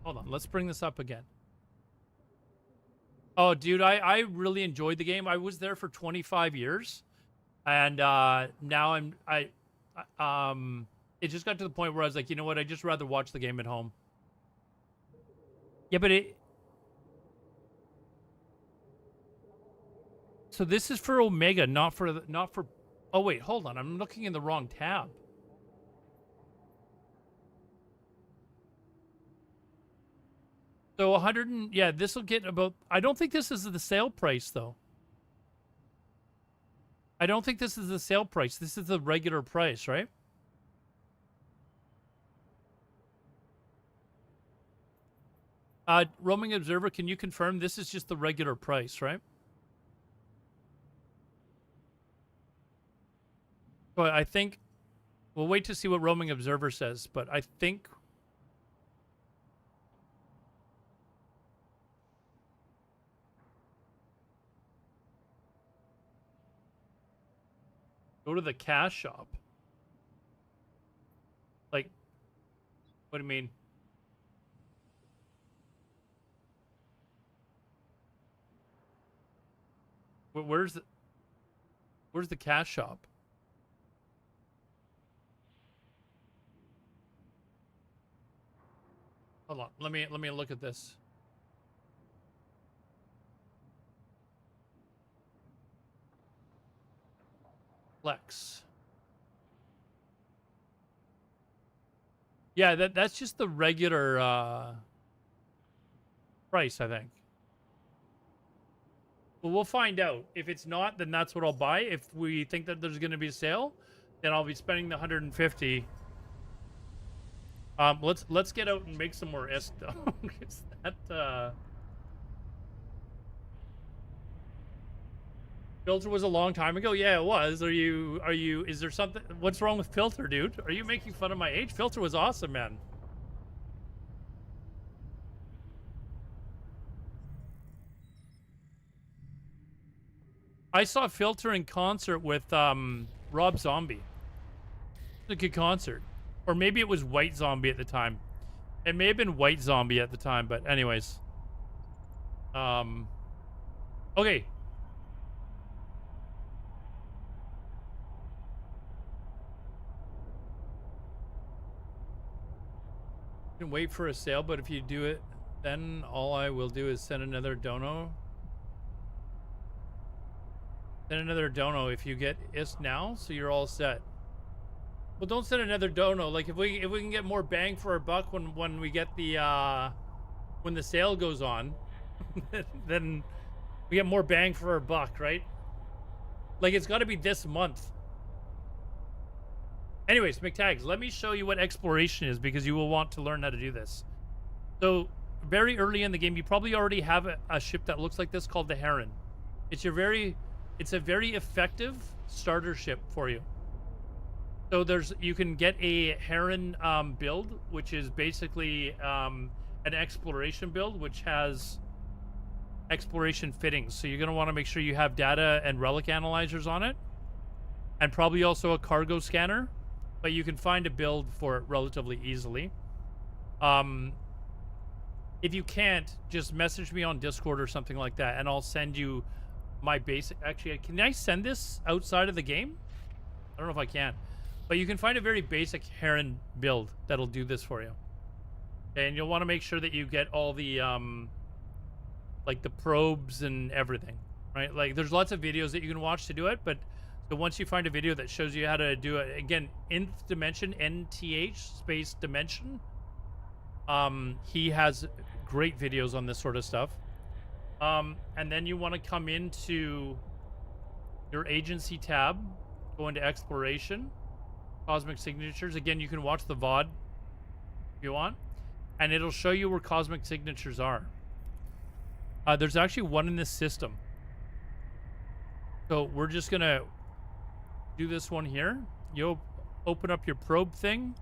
Hold on. Let's bring this up again. Oh, dude, I really enjoyed the game. I was there for 25 years, and now it just got to the point where I was like, you know what? I'd just rather watch the game at home. Yeah, but so this is for Omega, not for. Oh wait, hold on. I'm looking in the wrong tab. So 100 and yeah, this will get about. I don't think this is the sale price though. I don't think this is the sale price. This is the regular price, right? Roaming Observer, can you confirm this is just the regular price, right? But I think we'll wait to see what Roaming Observer says, but I think go to the cash shop. Like, what do you mean? Where's the cash shop? Hold on. Let me look at this. Flex. Yeah, that's just the regular price, I think. Well, we'll find out. If it's not, then that's what I'll buy. If we think that there's going to be a sale, then I'll be spending the 150. Let's get out and make some more ISK though. Is that Filter was a long time ago? Yeah, it was. Are you is there something what's wrong with Filter, dude? Are you making fun of my age? Filter was awesome, man. I saw Filter in concert with Rob Zombie. It was a good concert. Or maybe it was White Zombie at the time. It may have been White Zombie at the time, but anyways. Okay. You can wait for a sale, but if you do it, then all I will do is send another dono. Send another dono if you get ISK now, so you're all set. Well, don't send another dono. Like if we can get more bang for our buck when we get the when the sale goes on, then we get more bang for our buck, right? Like it's got to be this month. Anyways, McTags, let me show you what exploration is because you will want to learn how to do this. So very early in the game, you probably already have a ship that looks like this called the Heron. It's a very effective starter ship for you. So you can get a Heron build, which is basically an exploration build, which has exploration fittings. So you're going to want to make sure you have data and relic analyzers on it, and probably also a cargo scanner. But you can find a build for it relatively easily. If you can't, just message me on Discord or something like that, and I'll send you my basic. Actually, can I send this outside of the game? I don't know if I can. But you can find a very basic Heron build that'll do this for you. And you'll want to make sure that you get all the, like the probes and everything, right? Like there's lots of videos that you can watch to do it, but so once you find a video that shows you how to do it, again, nth dimension, NTH space dimension, he has great videos on this sort of stuff. And then you want to come into your agency tab, go into exploration, cosmic signatures. Again, you can watch the VOD if you want, and it'll show you where cosmic signatures are. There's actually one in this system. So we're just going to do this one here. You'll open up your probe thing,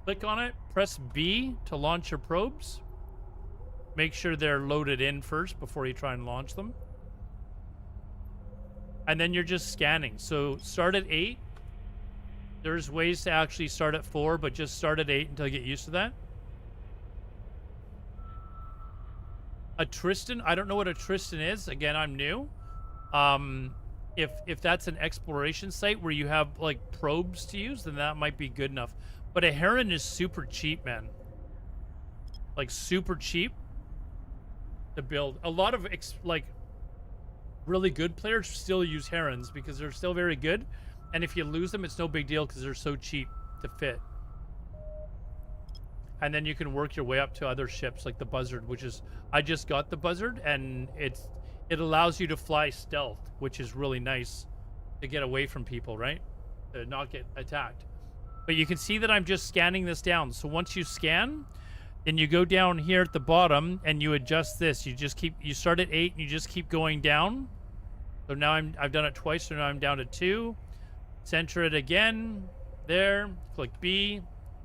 click on it, press B to launch your probes. Make sure they're loaded in first before you try and launch them. And then you're just scanning. So start at 8, There's ways to actually start at 4, but just start at 8 until you get used to that. A Tristan, I don't know what a Tristan is. Again, I'm new. If that's an exploration site where you have like probes to use, then that might be good enough. But a Heron is super cheap, man. Like super cheap to build. A lot of like really good players still use Herons because they're still very good. And if you lose them, it's no big deal because they're so cheap to fit. And then you can work your way up to other ships like the Buzzard, which is, I just got the Buzzard, and it allows you to fly stealth, which is really nice to get away from people, right? To not get attacked. But you can see that I'm just scanning this down. So once you scan, then you go down here at the bottom and you adjust this. You start at 8 and you just keep going down. So now I've done it twice, so now I'm down to 2. Center it again. There. Click B.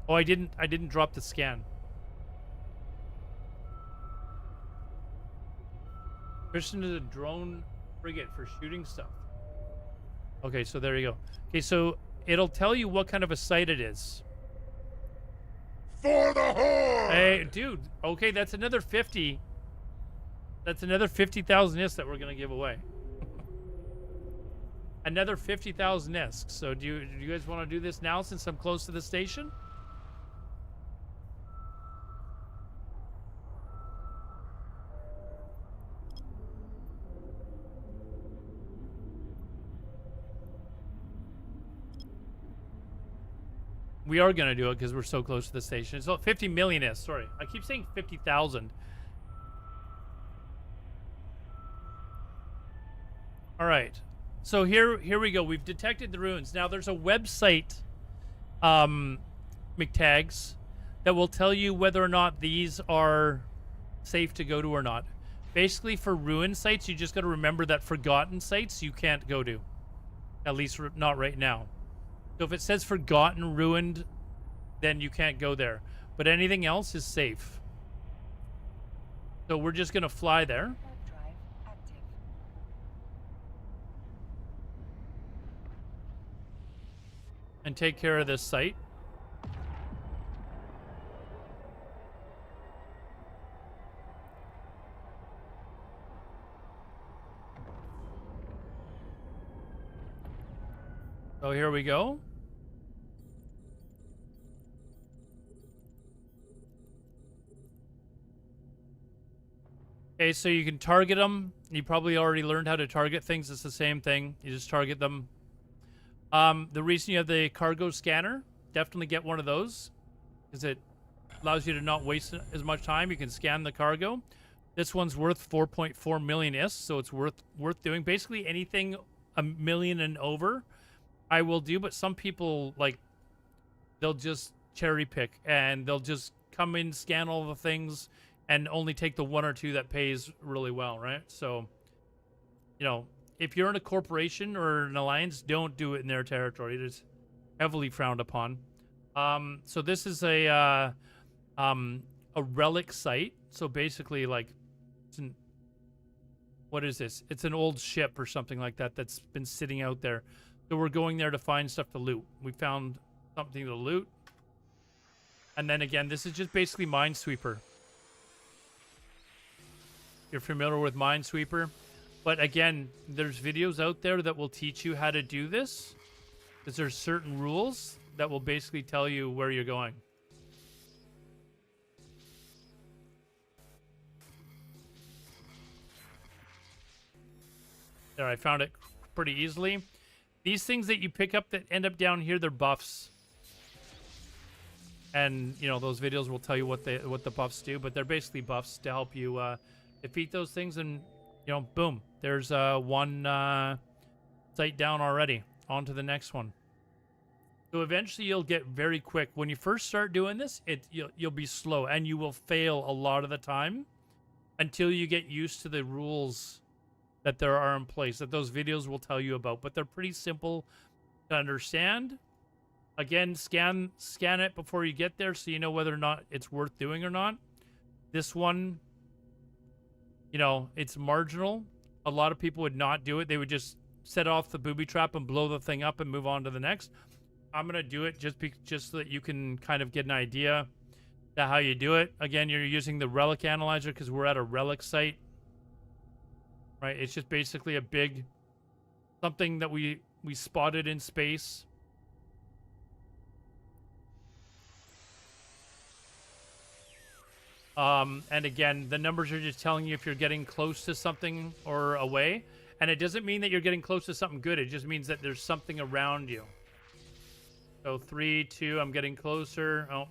Oh, I didn't drop the scan. Christian is a drone frigate for shooting stuff. Okay, so there you go. Okay, so it'll tell you what kind of a site it is. For the Horde! Hey, dude. Okay, that's another 50. That's another 50,000 ISK that we're gonna give away. Another 50,000 ISK. So do you guys want to do this now since I'm close to the station? We are going to do it because we're so close to the station. It's 50 million ISK. Sorry. I keep saying 50,000. All right. So here we go. We've detected the ruins. Now there's a website, McTags, that will tell you whether or not these are safe to go to or not. Basically, for ruin sites, you just got to remember that forgotten sites you can't go to. At least not right now. So if it says forgotten, ruined, then you can't go there. But anything else is safe. So we're just going to fly there. Warp drive active. And take care of this site. So here we go. Okay, so you can target them. You probably already learned how to target things. It's the same thing. You just target them. The reason you have the cargo scanner, definitely get one of those because it allows you to not waste as much time. You can scan the cargo. This one's worth 4.4 million ISK, so it's worth doing. Basically anything a million and over, I will do. But some people, like, they'll just cherry pick and they'll just come in, scan all the things, and only take the one or two that pays really well, right? So, you know, if you're in a corporation or an alliance, don't do it in their territory. It is heavily frowned upon. So this is a relic site. So basically, like, what is this? It's an old ship or something like that that's been sitting out there. So we're going there to find stuff to loot. We found something to loot. And then again, this is just basically Minesweeper. You're familiar with Minesweeper. But again, there's videos out there that will teach you how to do this. Because there's certain rules that will basically tell you where you're going. There, I found it pretty easily. These things that you pick up that end up down here, they're buffs. And, you know, those videos will tell you what the buffs do. But they're basically buffs to help you defeat those things. And, you know, boom. There's one site down already. On to the next one. So eventually you'll get very quick. When you first start doing this, you'll be slow. And you will fail a lot of the time. Until you get used to the rules that there are in place. That those videos will tell you about. But they're pretty simple to understand. Again, scan it before you get there so you know whether or not it's worth doing or not. This one, you know, it's marginal. A lot of people would not do it. They would just set off the booby trap and blow the thing up and move on to the next. I'm gonna do it just so that you can kind of get an idea to how you do it. Again, you're using the relic analyzer because we're at a relic site, right? It's just basically a big something that we spotted in space. And again, the numbers are just telling you if you're getting close to something or away. And it doesn't mean that you're getting close to something good. It just means that there's something around you. So 3, 2, I'm getting closer. Oh.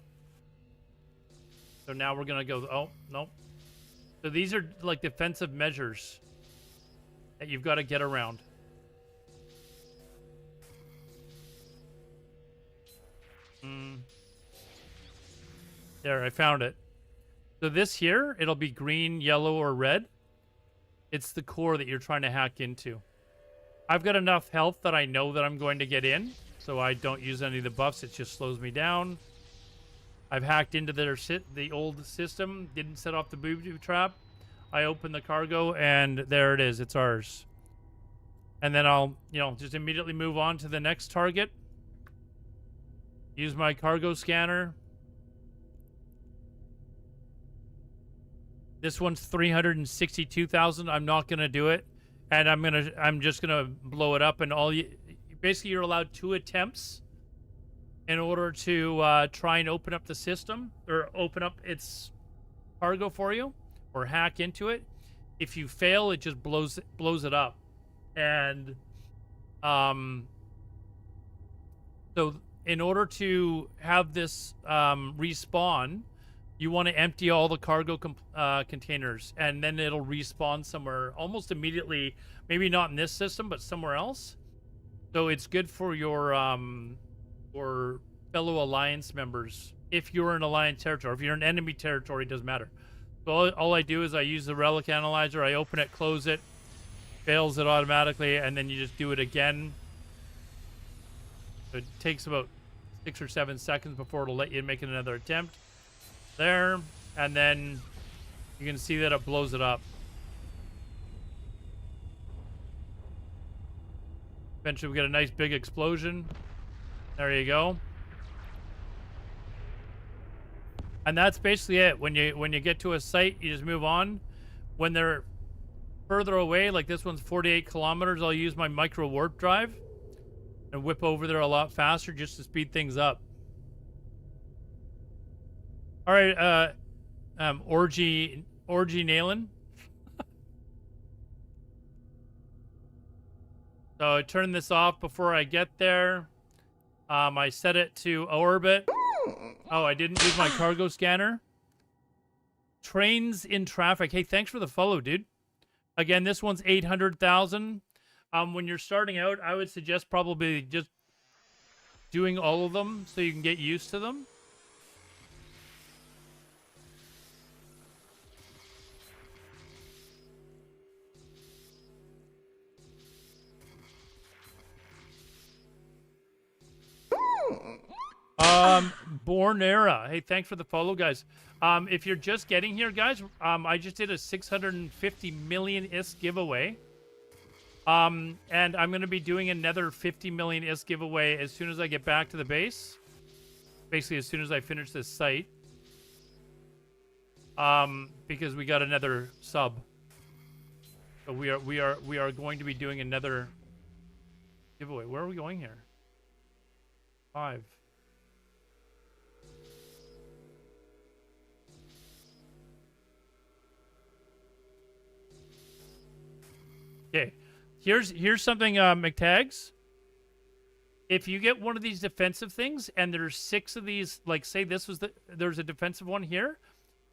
So now we're going to go, oh, nope. So these are like defensive measures that you've got to get around. There, I found it. So this here, it'll be green, yellow, or red. It's the core that you're trying to hack into. I've got enough health that I know that I'm going to get in, so I don't use any of the buffs. It just slows me down. I've hacked into the old system, didn't set off the booby trap. I open the cargo, and there it is. It's ours. And then I'll, just immediately move on to the next target. Use my cargo scanner. This one's 362,000. I'm not gonna do it, and I'm just gonna blow it up. And basically, you're allowed 2 attempts in order to try and open up the system or open up its cargo for you or hack into it. If you fail, it just blows it up. And so in order to have this respawn, you want to empty all the cargo containers, and then it'll respawn somewhere almost immediately. Maybe not in this system, but somewhere else. So it's good for your fellow Alliance members. If you're in Alliance territory, if you're in enemy territory, it doesn't matter. So all I do is I use the relic analyzer. I open it, close it, fails it automatically, and then you just do it again. So it takes about 6 or 7 seconds before it'll let you make another attempt. There, and then you can see that it blows it up. Eventually we get a nice big explosion. There you go. And that's basically it. When you get to a site, you just move on. When they're further away, like this one's 48 kilometers, I'll use my micro warp drive and whip over there a lot faster just to speed things up. All right, Orgy Nailing. So I turn this off before I get there. I set it to orbit. Oh, I didn't use my cargo scanner. Trains in traffic. Hey, thanks for the follow, dude. Again, this one's 800,000. When you're starting out, I would suggest probably just doing all of them so you can get used to them. Born Era. Hey, thanks for the follow, guys. If you're just getting here, guys, I just did a 650 million ISK giveaway. And I'm going to be doing another 50 million ISK giveaway as soon as I get back to the base. Basically, as soon as I finish this site. Because we got another sub. So we are going to be doing another giveaway. Where are we going here? 5. Okay, here's something, McTags. If you get one of these defensive things, and there's 6 of these, like say there's a defensive one here,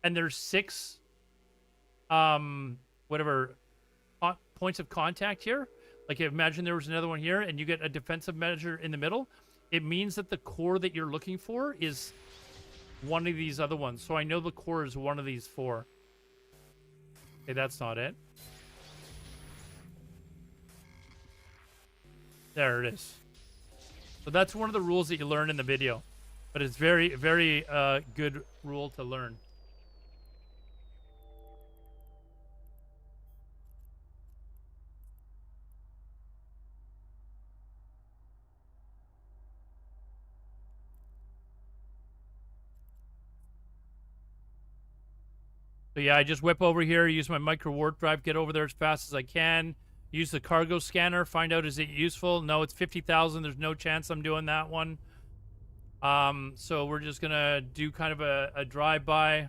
and there's 6, whatever, points of contact here. Like imagine there was another one here, and you get a defensive measure in the middle. It means that the core that you're looking for is one of these other ones. So I know the core is one of these 4. Okay, that's not it. There it is. So that's one of the rules that you learn in the video. But it's very, very good rule to learn. yeah, I just whip over here, use my micro warp drive, get over there as fast as I can. Use the cargo scanner, find out is it useful. No, it's 50,000. There's no chance I'm doing that one. So we're just gonna do kind of a drive-by.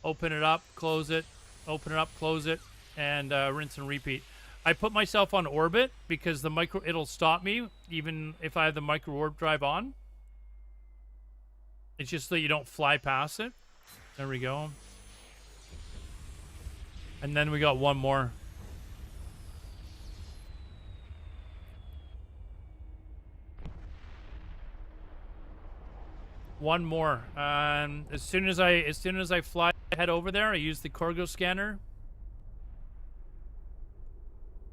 Open it up, close it, open it up, close it, and rinse and repeat. I put myself on orbit because it'll stop me even if I have the micro warp drive on. It's just that you don't fly past it. There we go. And then we got one more. One more. As soon as I fly head over there, I use the cargo scanner.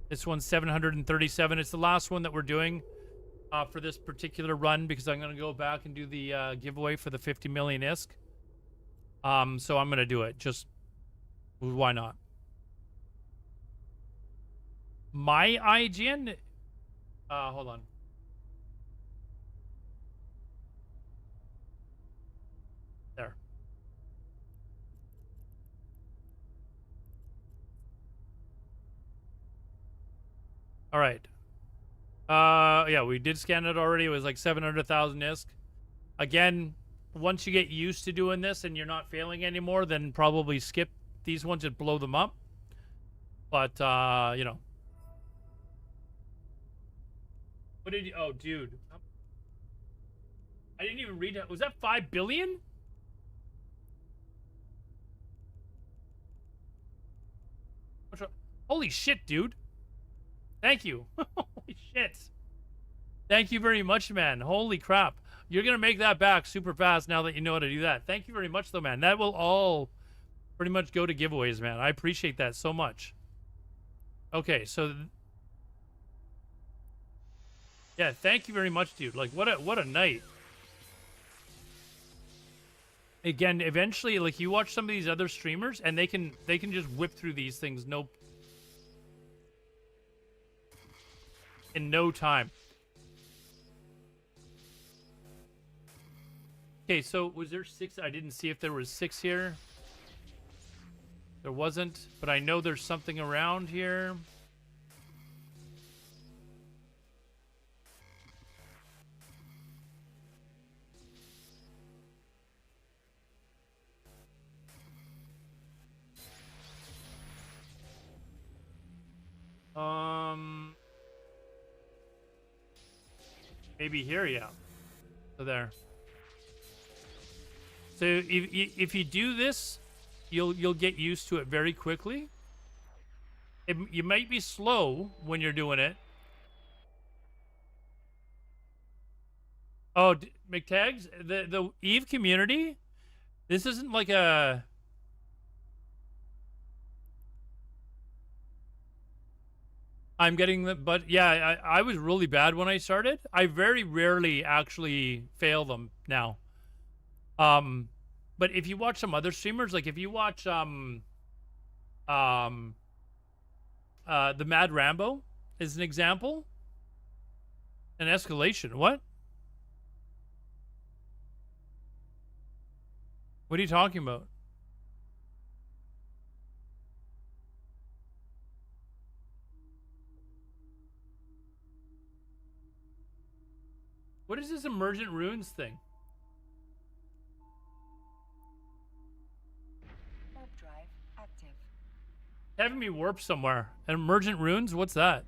This one's 737. It's the last one that we're doing for this particular run because I'm gonna go back and do the giveaway for the 50 million ISK. So I'm gonna do it. Just why not? My IGN. Hold on. There. All right. Yeah, we did scan it already. It was like 700,000 ISK. Again, once you get used to doing this and you're not failing anymore, then probably skip these ones and blow them up. But, you know. What did you... Oh, dude. I didn't even read it. Was that 5 billion? Holy shit, dude. Thank you. Holy shit. Thank you very much, man. Holy crap. You're going to make that back super fast now that you know how to do that. Thank you very much, though, man. That will all pretty much go to giveaways, man. I appreciate that so much. Okay, so... Yeah, thank you very much, dude. Like, what a night. Again, eventually, like, you watch some of these other streamers, and they can just whip through these things in no time. Okay, so was there 6? I didn't see if there was 6 here. There wasn't, but I know there's something around here. Maybe here, yeah. So there. So if you do this, you'll get used to it very quickly. You might be slow when you're doing it. Oh, McTags, the Eve community. This isn't like a. I'm getting the, but yeah, I was really bad when I started. I very rarely actually fail them now. But if you watch some other streamers, like if you watch the Mad Rambo is an example. An escalation. What? What are you talking about? What is this emergent ruins thing? Warp drive active. Having me warp somewhere. Emergent ruins? What's that?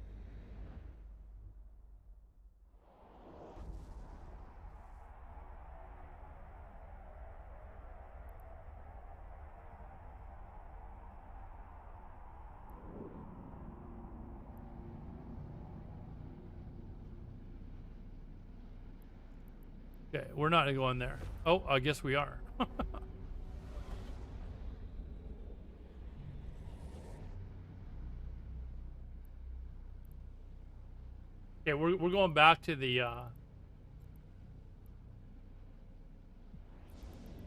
Okay, we're not going there. Oh, I guess we are. Okay, we're going back to the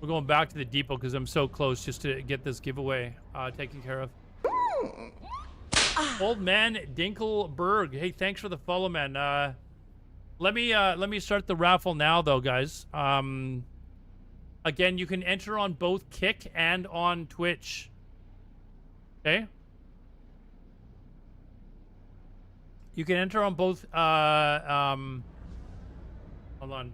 we're going back to the depot because I'm so close just to get this giveaway taken care of. Old man Dinkelberg, hey, thanks for the follow, man. Let me start the raffle now, though, guys. Again, you can enter on both Kick and on Twitch. Okay. You can enter on both. Hold on.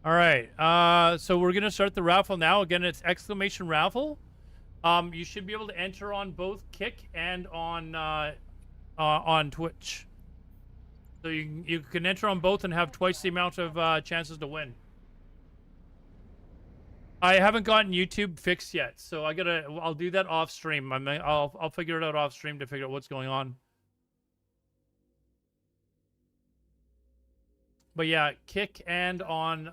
All right. So we're gonna start the raffle now. Again, it's exclamation raffle. You should be able to enter on both Kick and on Twitch. So you can enter on both and have twice the amount of chances to win. I haven't gotten YouTube fixed yet, so I'll do that off stream. I'll figure it out off stream to figure out what's going on. But yeah, Kick and on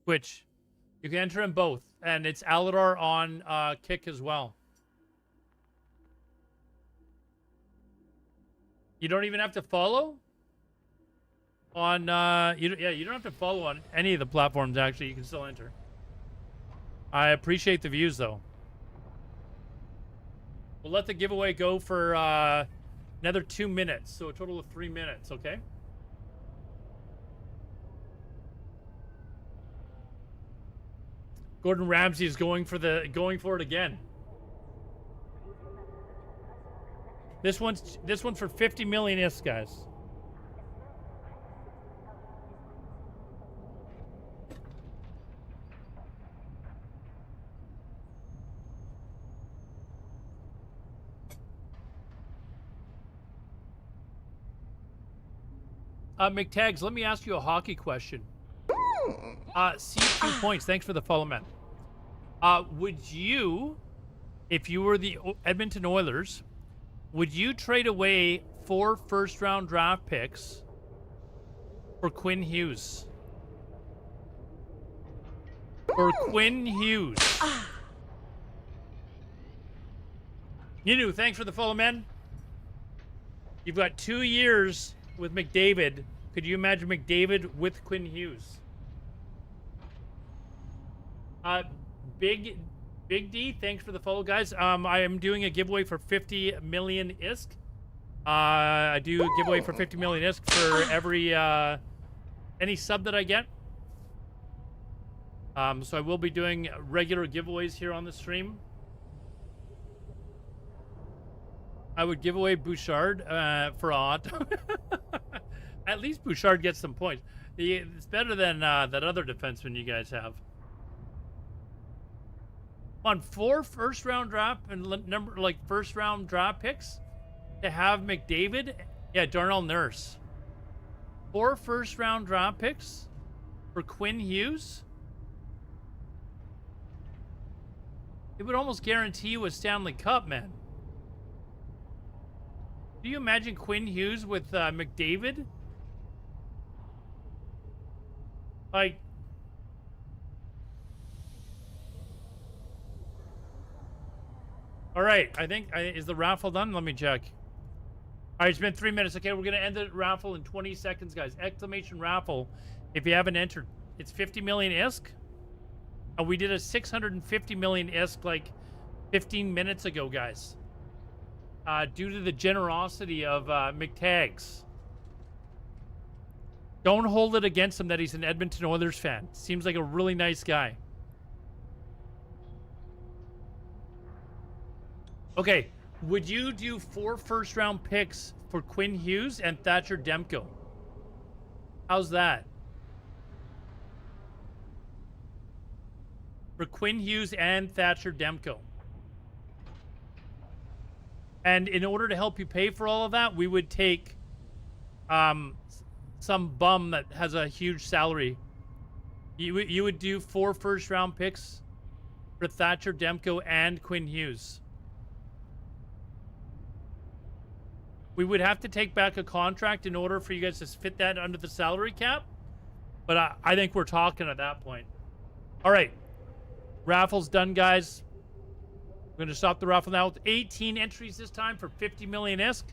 Twitch. You can enter in both. And it's Aladar on Kick as well. You don't even have to follow on you don't have to follow on any of the platforms. Actually, you can still enter. I appreciate the views though. We'll let the giveaway go for another 2 minutes, so a total of 3 minutes. Okay. Gordon Ramsay is going for it again. This one's for 50 million ISK, guys. McTags, let me ask you a hockey question. C2 points. Thanks for the follow, man. Would you, if you were the Edmonton Oilers, would you trade away 4 first-round draft picks for Quinn Hughes? For Quinn Hughes. Thanks for the follow, man. You've got 2 years with McDavid. Could you imagine McDavid with Quinn Hughes? Big D, thanks for the follow, guys. I am doing a giveaway for 50 million ISK. I do a giveaway for 50 million ISK for every any sub that I get. So I will be doing regular giveaways here on the stream. I would give away Bouchard for odd. At least Bouchard gets some points. It's better than that other defenseman you guys have. On 4 first-round draft and first-round draft picks to have McDavid, yeah, Darnell Nurse. 4 first-round draft picks for Quinn Hughes. It would almost guarantee you a Stanley Cup, man. Do you imagine Quinn Hughes with McDavid? Like, all right, I think, is the raffle done? Let me check. All right, it's been 3 minutes. Okay, we're going to end the raffle in 20 seconds, guys. Exclamation raffle. If you haven't entered, it's 50 million ISK. And we did a 650 million ISK like 15 minutes ago, guys. Due to the generosity of McTags. Don't hold it against him that he's an Edmonton Oilers fan. Seems like a really nice guy. Okay, would you do 4 first-round picks for Quinn Hughes and Thatcher Demko? How's that? For Quinn Hughes and Thatcher Demko. And in order to help you pay for all of that, we would take some bum that has a huge salary. You would do 4 first-round picks for Thatcher Demko and Quinn Hughes. We would have to take back a contract in order for you guys to fit that under the salary cap. But I think we're talking at that point. All right. Raffle's done, guys. We're going to stop the raffle now with 18 entries this time for 50 million ISK.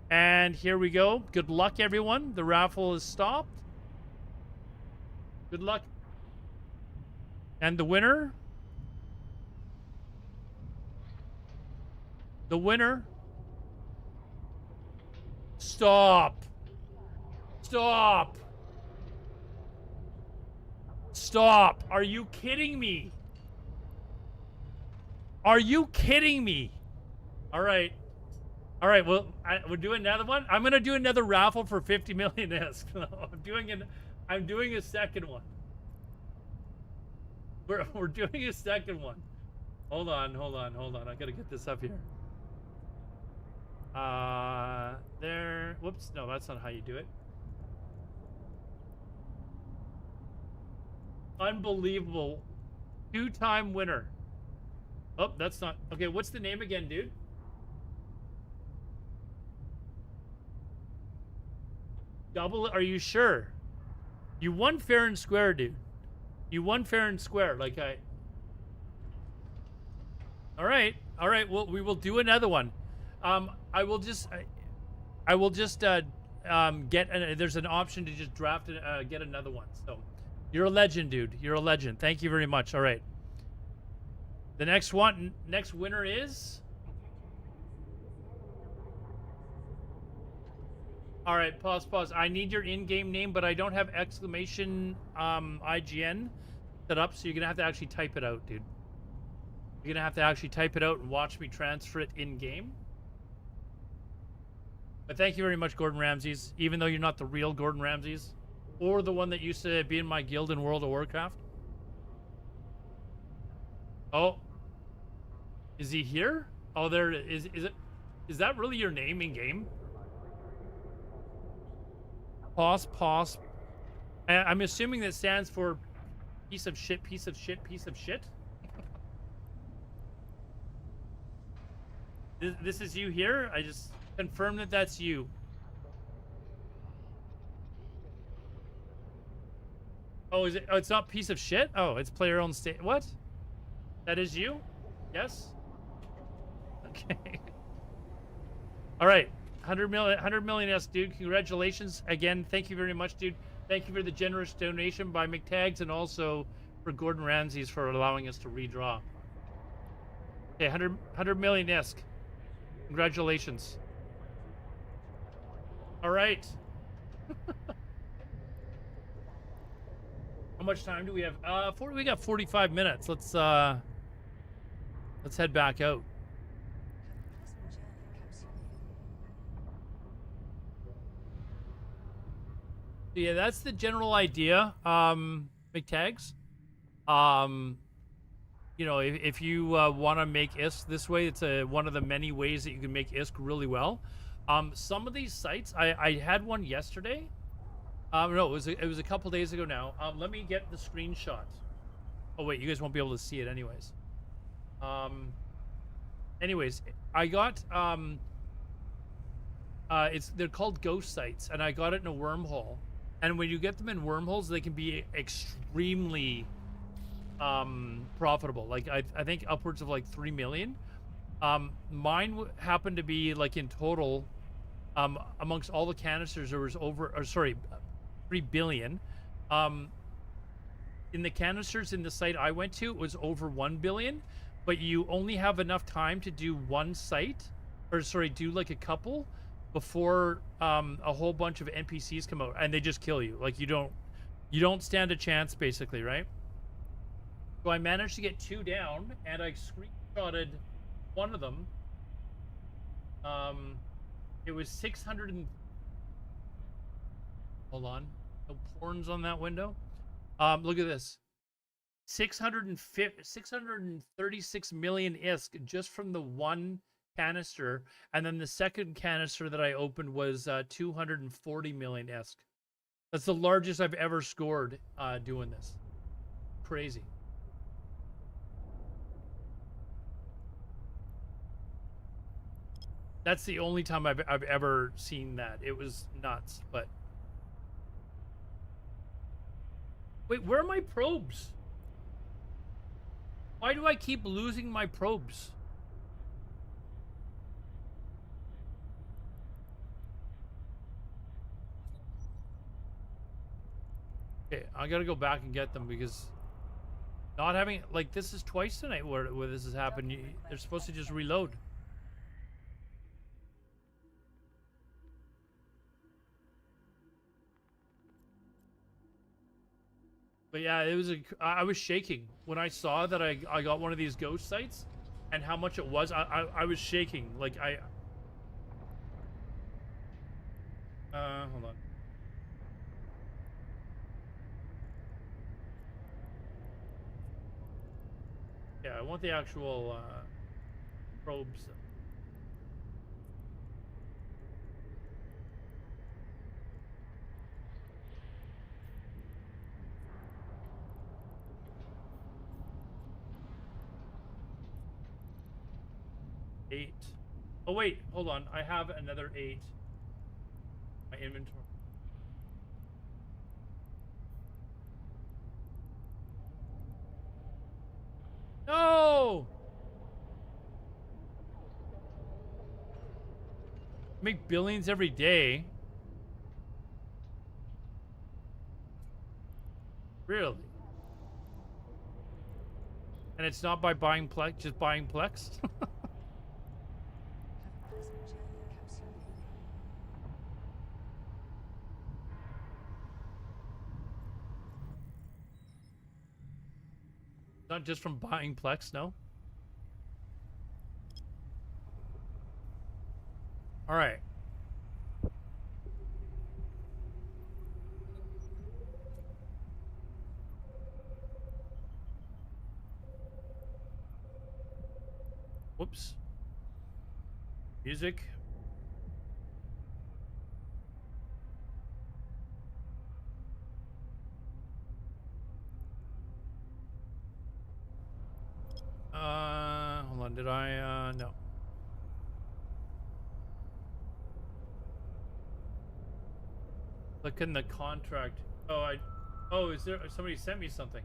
And here we go. Good luck, everyone. The raffle is stopped. Good luck. And the winner... The winner... Stop. Stop. Stop. Are you kidding me? Are you kidding me? All right. All right. Well, we're doing another one. I'm going to do another raffle for 50 million ISK. I'm doing a second one. We're doing a second one. Hold on. I got to get this up here. There. Whoops. No, that's not how you do it. Unbelievable. 2-time winner. Oh, that's not... Okay, what's the name again, dude? Double... Are you sure? You won fair and square, dude. You won fair and square. Like I... All right. Well, we will do another one. I will just get... there's an option to just draft and get another one. So, you're a legend, dude. You're a legend. Thank you very much. All right. The next winner is... All right, pause. I need your in-game name, but I don't have exclamation IGN set up, so you're going to have to actually type it out, dude. You're going to have to actually type it out and watch me transfer it in-game. But thank you very much, Gordon Ramses, even though you're not the real Gordon Ramses, or the one that used to be in my guild in World of Warcraft. Oh. Is he here? Oh, there it is. Is that really your name in game? Pause. I'm assuming that stands for piece of shit. This is you here? I just confirm that that's you. Oh, is it? Oh, it's not piece of shit? Oh, it's player owned state. What? That is you? Yes? Okay. All right. 100 million S, dude. Congratulations. Again, thank you very much, dude. Thank you for the generous donation by McTags and also for Gordon Ramses for allowing us to redraw. Okay, 100 million ISK. Congratulations. All right. How much time do we have? We got 45 minutes. Let's head back out. Yeah, that's the general idea, McTags. You know, if you want to make ISK this way, it's one of the many ways that you can make ISK really well. Some of these sites, I had one yesterday. No, it was a couple days ago now. Let me get the screenshot. Oh wait, you guys won't be able to see it anyways. Anyways, I got they're called ghost sites, and I got it in a wormhole. And when you get them in wormholes, they can be extremely profitable. Like I think upwards of like 3 million. Mine happened to be like in total, amongst all the canisters, there was 3 billion. In the canisters in the site I went to, it was over 1 billion. But you only have enough time to do one site, do like a couple, before a whole bunch of NPCs come out and they just kill you. Like you don't stand a chance, basically, right? So I managed to get 2 down, and I screenshotted one of them. It was 600 and... Hold on. No porns on that window. Look at this. 636 million ISK just from the one canister, and then the second canister that I opened was 240 million ISK. That's the largest I've ever scored doing this. Crazy. That's the only time I've ever seen that. It was nuts. But wait, where are my probes? Why do I keep losing my probes? Okay, I gotta go back and get them because not having like this is twice tonight where this has happened. They're supposed to just reload. But yeah, it was I was shaking when I saw that I got one of these ghost sites and how much it was. I was shaking like hold on. Yeah, I want the actual probes. Eight. Oh wait, hold on. I have another 8. My inventory. No! Make billions every day. Really? And it's not by buying Plex, just buying Plex? Not just from buying Plex, no? All right. Whoops. Music. Hold on. Did I, no. Look in the contract. Oh, is there, somebody sent me something.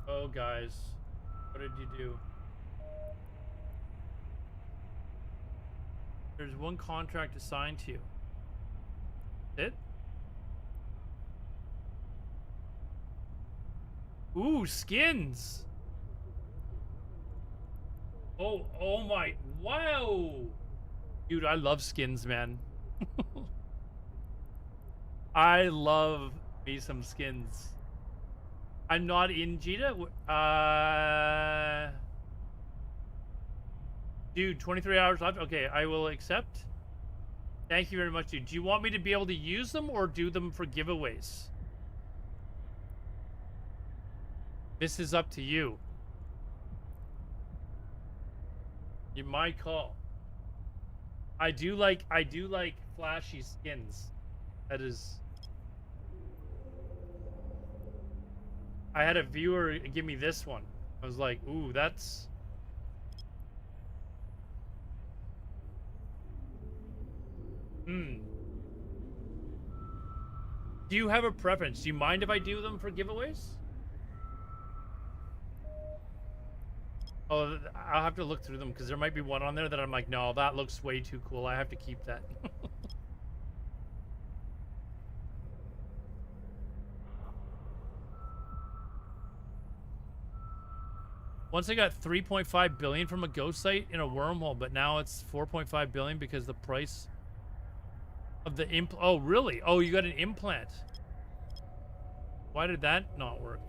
Oh, guys. What did you do? There's one contract assigned to you. It? Ooh, skins. Oh my, wow. Dude, I love skins, man. I love me some skins. I'm not in Jita. Dude, 23 hours left. Okay, I will accept. Thank you very much, dude. Do you want me to be able to use them or do them for giveaways? This is up to you. My call. I do like flashy skins. That is. I had a viewer give me this one. I was like, ooh, that's. Do you have a preference? Do you mind if I do them for giveaways? Oh, I'll have to look through them because there might be one on there that I'm like, no, that looks way too cool. I have to keep that. Once I got 3.5 billion from a ghost site in a wormhole, but now it's 4.5 billion because the price of the oh, really? Oh, you got an implant. Why did that not work?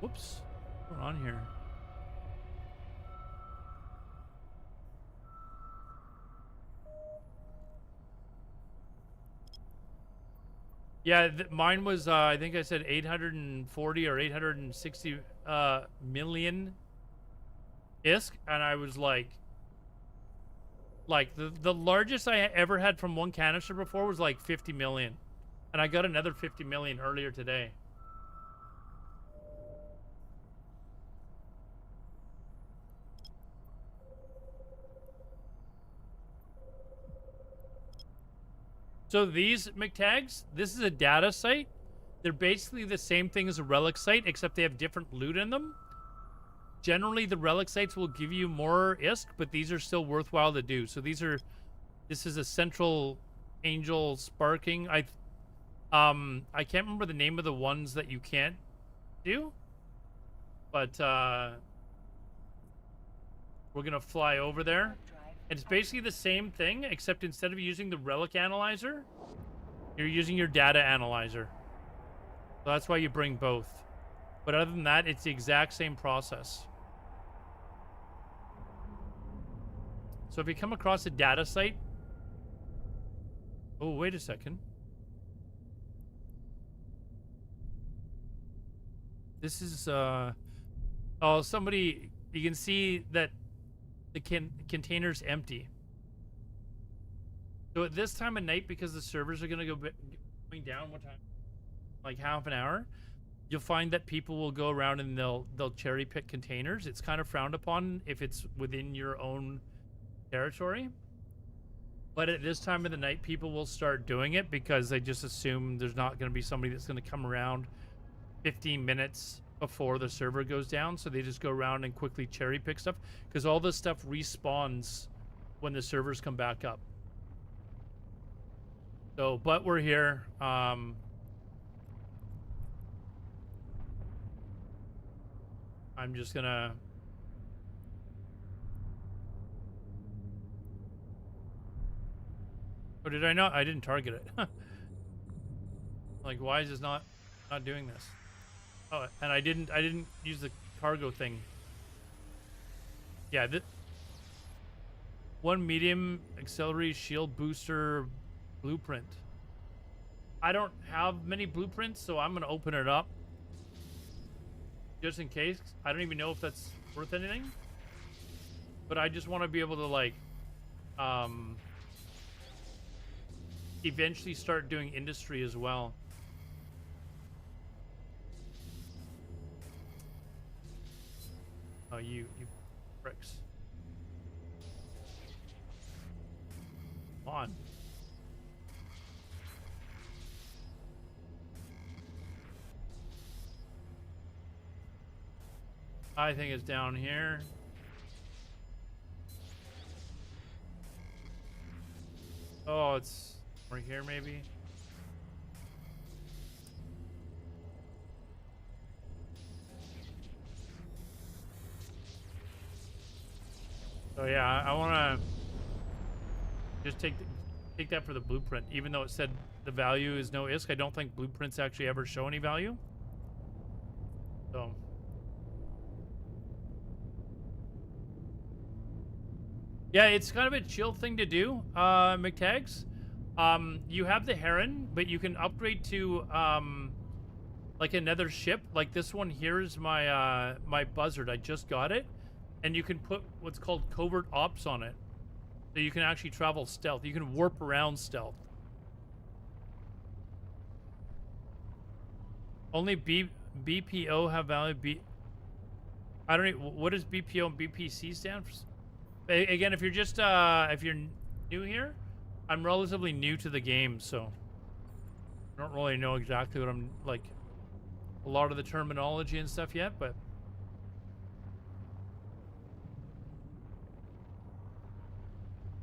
Whoops. What's going on here? Yeah, mine was, I think I said 840 or 860 million ISK, and I was like the largest I ever had from one canister before was like 50 million. And I got another 50 million earlier today. So these McTags, this is a data site. They're basically the same thing as a relic site, except they have different loot in them. Generally, the relic sites will give you more ISK, but these are still worthwhile to do. So this is a central angel sparking. I can't remember the name of the ones that you can't do, but we're gonna fly over there. Warp drive It's basically the same thing, except instead of using the relic analyzer, you're using your data analyzer. So that's why you bring both. But other than that, it's the exact same process. So if you come across a data site... Oh, wait a second. This is, oh, somebody... You can see that the container's empty. So at this time of night, because the servers are going to go going down, what time? Like half an hour, you'll find that people will go around and they'll cherry pick containers. It's kind of frowned upon if it's within your own territory. But at this time of the night, people will start doing it because they just assume there's not going to be somebody that's going to come around 15 minutes before the server goes down. So they just go around and quickly cherry pick stuff because all this stuff respawns when the servers come back up. So, but we're here. I'm just gonna... Oh, did I not? I didn't target it. Like, why is this not doing this? Oh, and I didn't use the cargo thing. Yeah, one medium auxiliary shield booster blueprint. I don't have many blueprints, so I'm gonna open it up just in case. I don't even know if that's worth anything, but I just want to be able to like eventually start doing industry as well. Oh, you pricks. Come on. I think it's down here. Oh, it's right here maybe. So yeah, I want to just take that for the blueprint, even though it said the value is no ISK. I don't think blueprints actually ever show any value. So. Yeah, it's kind of a chill thing to do, McTags. You have the Heron, but you can upgrade to like another ship. Like this one here is my my Buzzard. I just got it, and you can put what's called covert ops on it, so you can actually travel stealth. You can warp around stealth. Only BPO have value. I don't know what does BPO and BPC stand for. Again, if you're just if you're new here, I'm relatively new to the game, so I don't really know exactly what I'm like, a lot of the terminology and stuff yet, but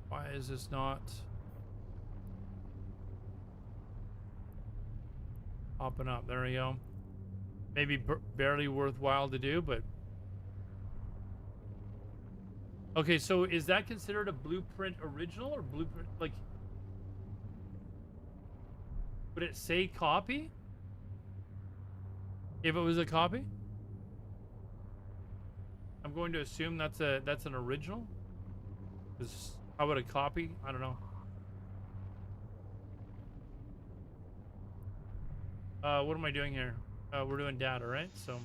why is this not popping up? There we go. Maybe barely worthwhile to do, but okay, so is that considered a blueprint original or blueprint, like, would it say copy? If it was a copy? I'm going to assume that's an original. Because how would a copy? I don't know. What am I doing here? We're doing data, right? So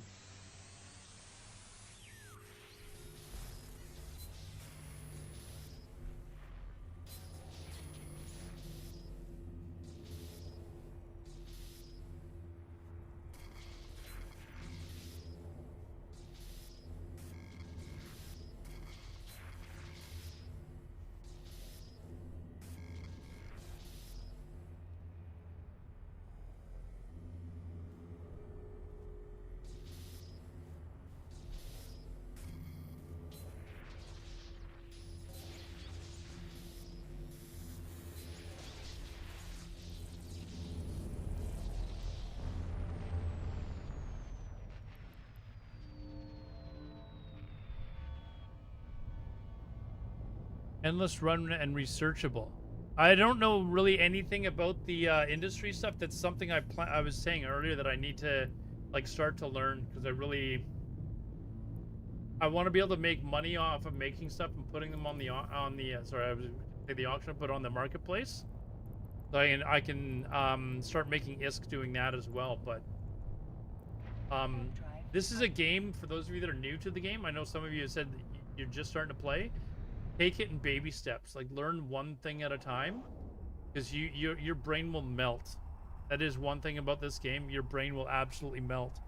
Endless run and researchable. I don't know really anything about the industry stuff. That's something I was saying earlier that I need to like start to learn, because I want to be able to make money off of making stuff and putting them on the sorry, I was gonna say the auction, but on the marketplace. So I can start making ISK doing that as well. But this is a game for those of you that are new to the game. I know some of you have said that you're just starting to play. Take it in baby steps. Like, learn one thing at a time, because your brain will melt. That is one thing about this game. Your brain will absolutely melt.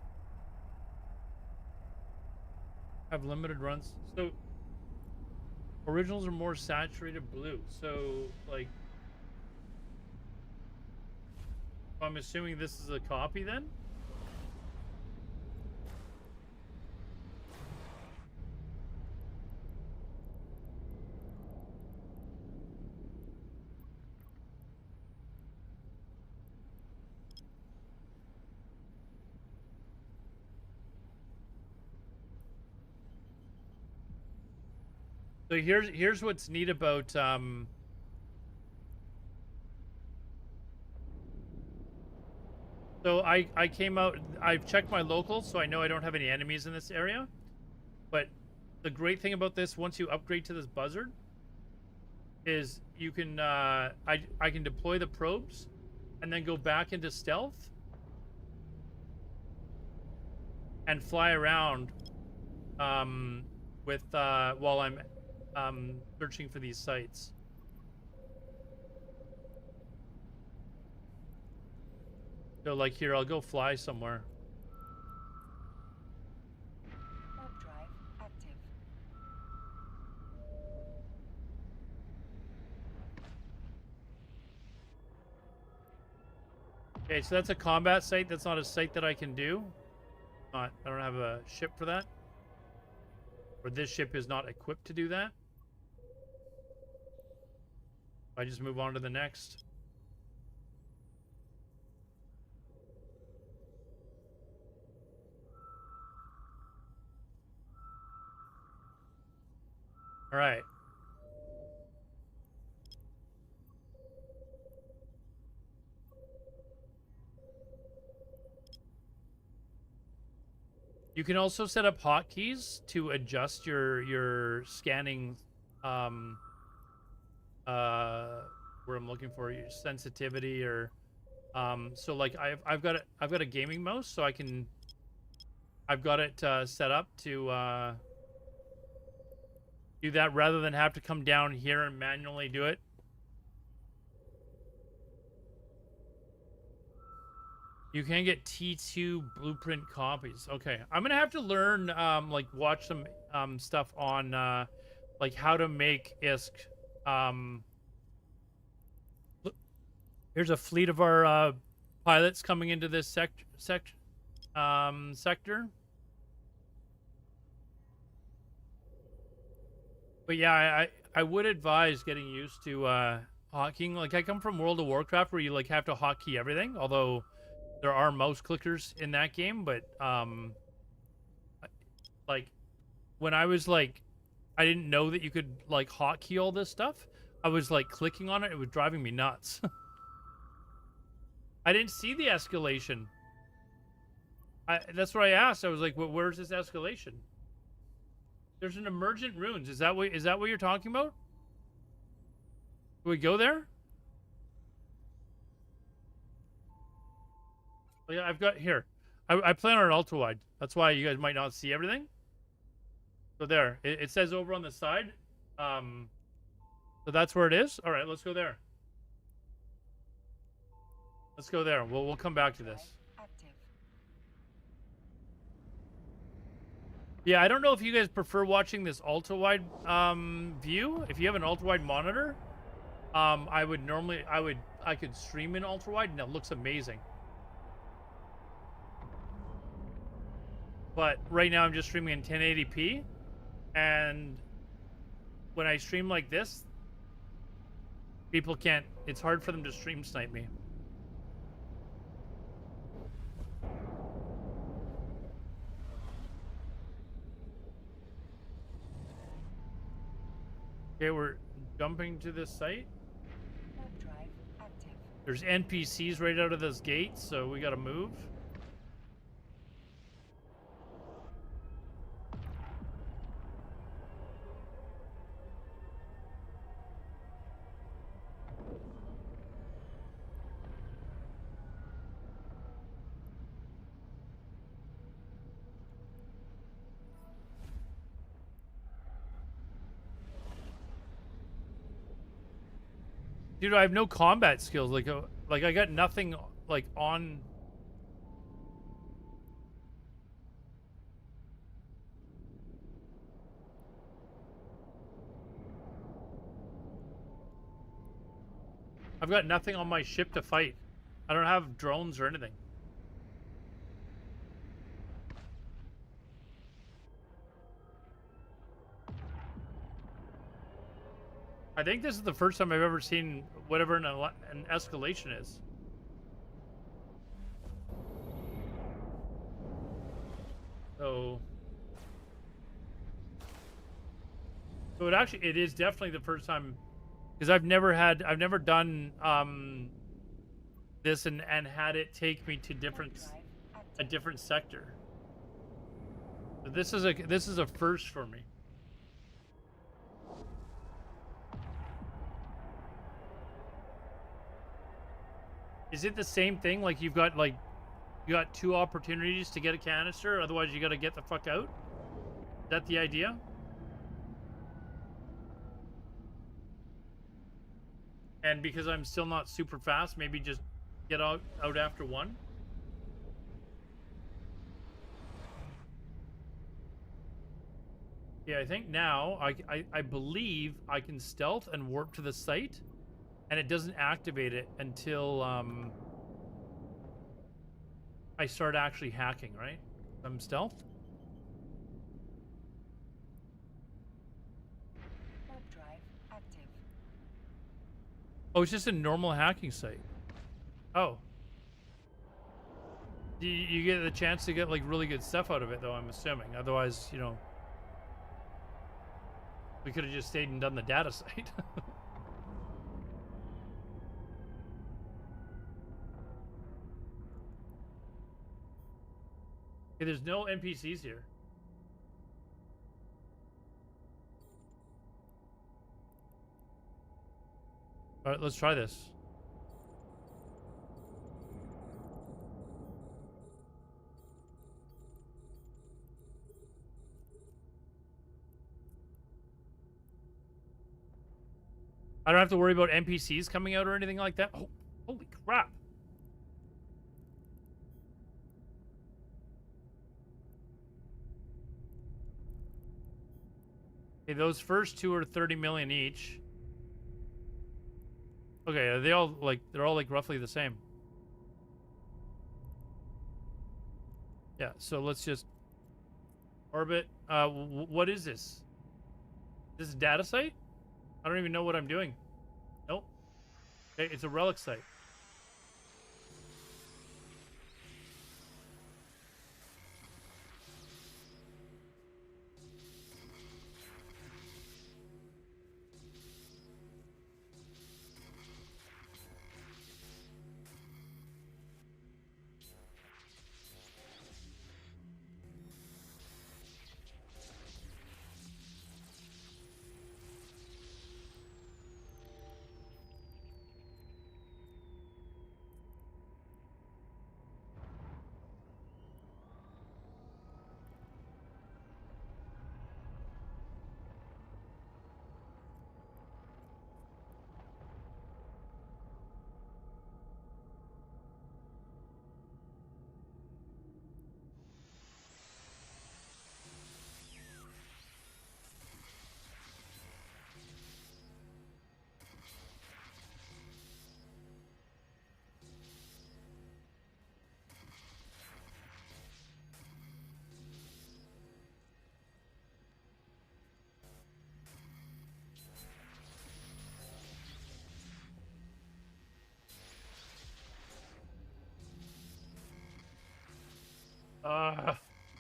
Have limited runs. So originals are more saturated blue. So like, I'm assuming this is a copy then. So here's what's neat about so I came out, I've checked my locals, so I know I don't have any enemies in this area. But the great thing about this, once you upgrade to this buzzard, is you can I can deploy the probes and then go back into stealth and fly around with while I'm searching for these sites. So like here, I'll go fly somewhere. Warp drive active. Okay, so that's a combat site. That's not a site that I can do. I don't have a ship for that. Or this ship is not equipped to do that. I just move on to the next. All right. You can also set up hotkeys to adjust your scanning where I'm looking for your sensitivity, or so like I've got a gaming mouse, so I've got it set up to do that rather than have to come down here and manually do it. You can get T2 blueprint copies. Okay, I'm gonna have to learn, like watch some stuff on like how to make ISK. Look, here's a fleet of our pilots coming into this sector. But yeah, I would advise getting used to hotkeying. Like, I come from World of Warcraft where you like have to hotkey everything, although there are mouse clickers in that game. But like when I was like, I didn't know that you could like hotkey all this stuff. I was like clicking on it. It was driving me nuts. I didn't see the escalation. That's what I asked. I was like, well, where's this escalation? There's an emergent ruins. Is that what you're talking about? Do we go there? Oh, yeah, I've got here. I play on an ultra wide. That's why you guys might not see everything. So there, it says over on the side. So that's where it is. All right, let's go there. Let's go there. We'll come back to this. Active. Yeah, I don't know if you guys prefer watching this ultra wide view. If you have an ultra wide monitor, I could stream in ultra wide and it looks amazing. But right now I'm just streaming in 1080p, and when I stream like this, people can't, it's hard for them to stream snipe me. Okay, we're jumping to this site. Web drive active. There's NPCs right out of this gate, so we gotta move. Dude, I have no combat skills. Like I got nothing like on. I've got nothing on my ship to fight. I don't have drones or anything. I think this is the first time I've ever seen whatever an escalation is. So it is definitely the first time, because I've never done this and had it take me to a different sector. So this is a first for me. Is it the same thing? Like you got 2 opportunities to get a canister, otherwise you got to get the fuck out? Is that the idea? And because I'm still not super fast, maybe just get out after one? Yeah, I think now I believe I can stealth and warp to the site. And it doesn't activate it until I start actually hacking, right? I'm stealth. Web drive active. Oh, it's just a normal hacking site. Oh. You get the chance to get like really good stuff out of it, though, I'm assuming. Otherwise, you know, we could have just stayed and done the data site. Okay, there's no NPCs here. All right, let's try this. I don't have to worry about NPCs coming out or anything like that. Oh, holy crap. Okay, those first 2 are 30 million each. Okay, are they're all like roughly the same. Yeah, so let's just orbit. What is this? This is a data site? I don't even know what I'm doing. Nope. Okay, it's a relic site.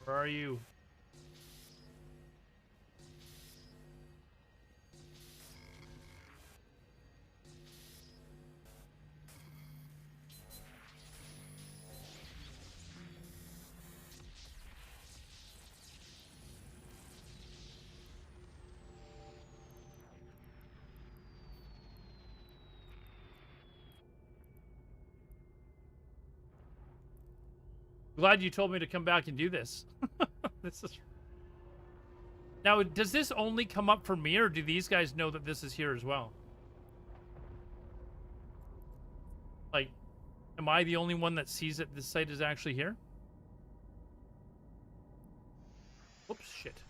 Where are you? Glad you told me to come back and do this. This is... Now, does this only come up for me, or do these guys know that this is here as well? Like, am I the only one that sees that this site is actually here? Whoops, shit.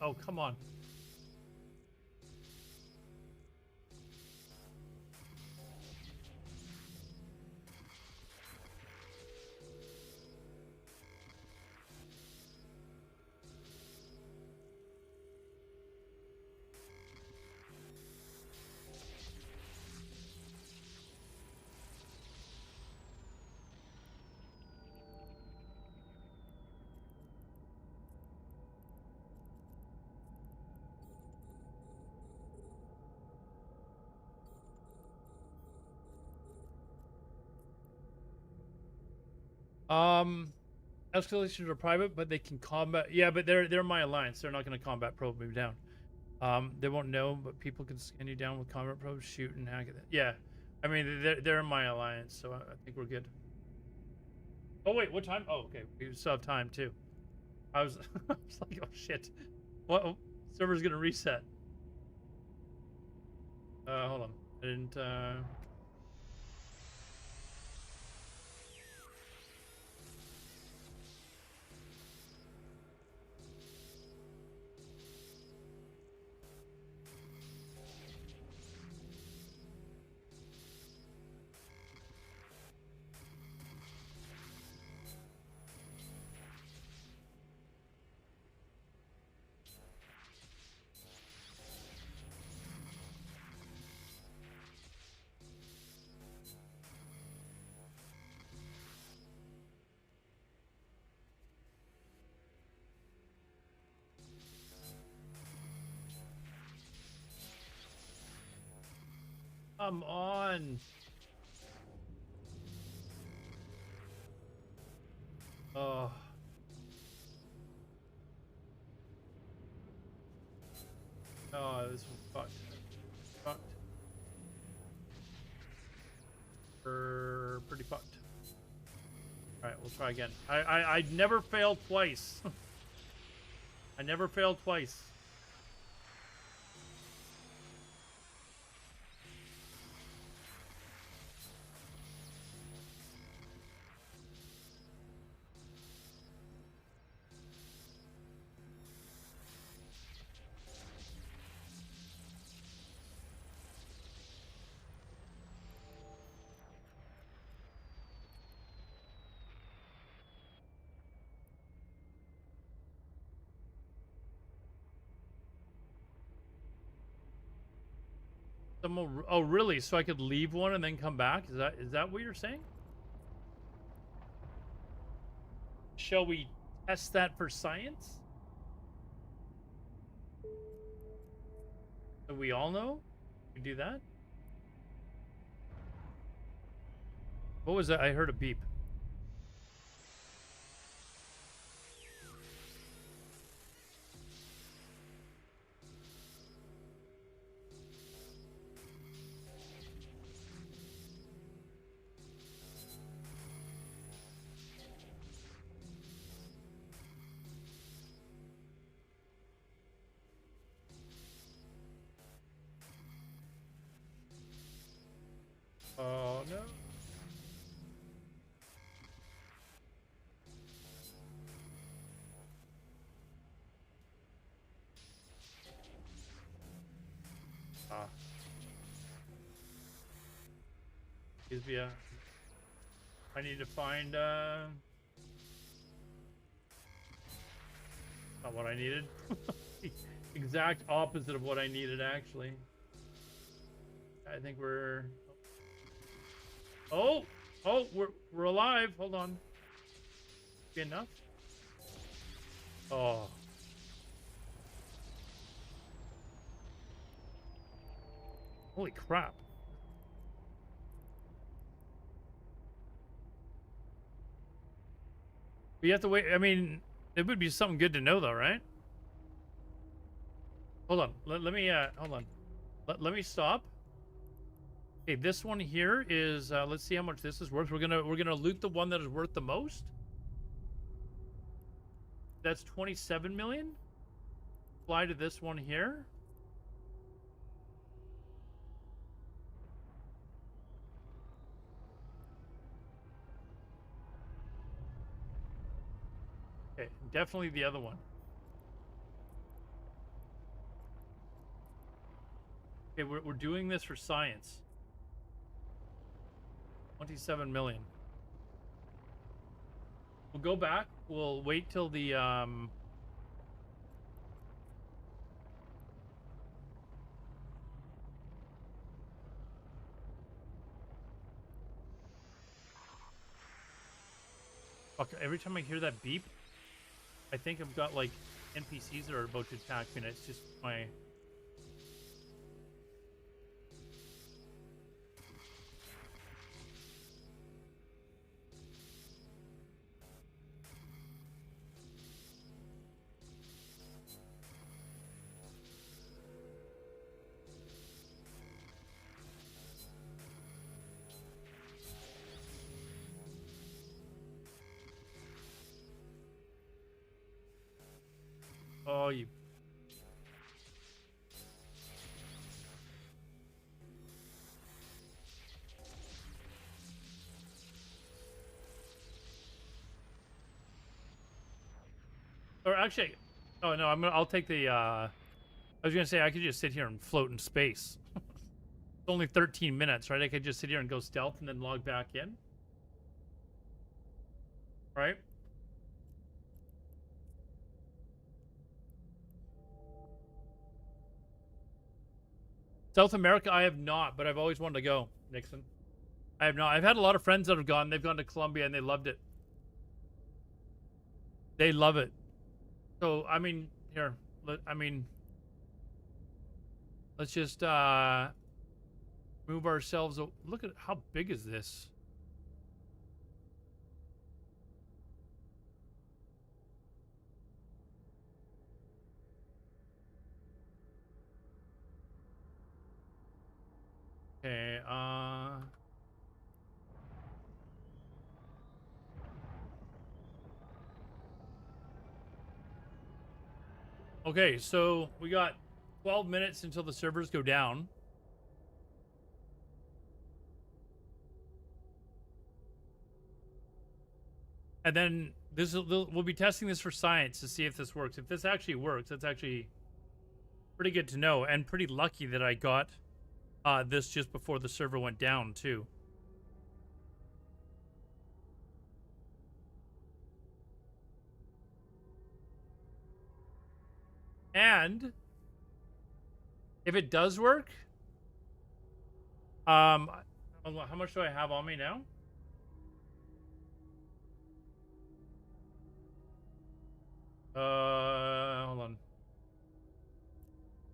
Oh, come on. Escalations are private, but they can combat. Yeah, but they're my alliance. They're not going to combat probe me down. They won't know, but people can scan you down with combat probes, shoot and hack it. Yeah, I mean they're in my alliance, so I think we're good. Oh wait, what time? Oh, okay, we still have time too. I was, I was like, oh shit, what? Oh, server's gonna reset. Hold on, I didn't. Come on. Oh. Oh, this was fucked. Fucked. Pretty fucked. Alright, we'll try again. I never failed twice. I never failed twice. Someone, oh really? So I could leave one and then come back? Is that what you're saying? Shall we test that for science? So we all know? We do that? What was that? I heard a beep. Oh no. Ah. Excuse me, I need to find not what I needed. Exact opposite of what I needed actually. I think we're Oh, we're alive. Hold on. Be enough? Oh. Holy crap. But you have to wait. I mean, it would be something good to know, though, right? Hold on. Let me hold on. Let me stop. Okay, this one here is let's see how much this is worth. We're gonna loot the one that is worth the most. That's 27 million. Fly to this one here. Okay, definitely the other one. Okay, we're doing this for science. 27 million. We'll go back. We'll wait till the fuck, every time I hear that beep, I think I've got like NPCs that are about to attack me, and it's just my oh, you. Or actually, oh no, I'll take the I was gonna say I could just sit here and float in space. It's only 13 minutes, right? I could just sit here and go stealth and then log back in. Right? South America, I have not, but I've always wanted to go, Nixon. I have not. I've had a lot of friends that have gone. They've gone to Colombia and they loved it. They love it. So, I mean, here, let's just move ourselves. Look at how big is this? Okay, okay, so we got 12 minutes until the servers go down. And then we'll be testing this for science to see if this works. If this actually works, that's actually pretty good to know, and pretty lucky that I got this just before the server went down too. And if it does work, how much do I have on me now? Hold on.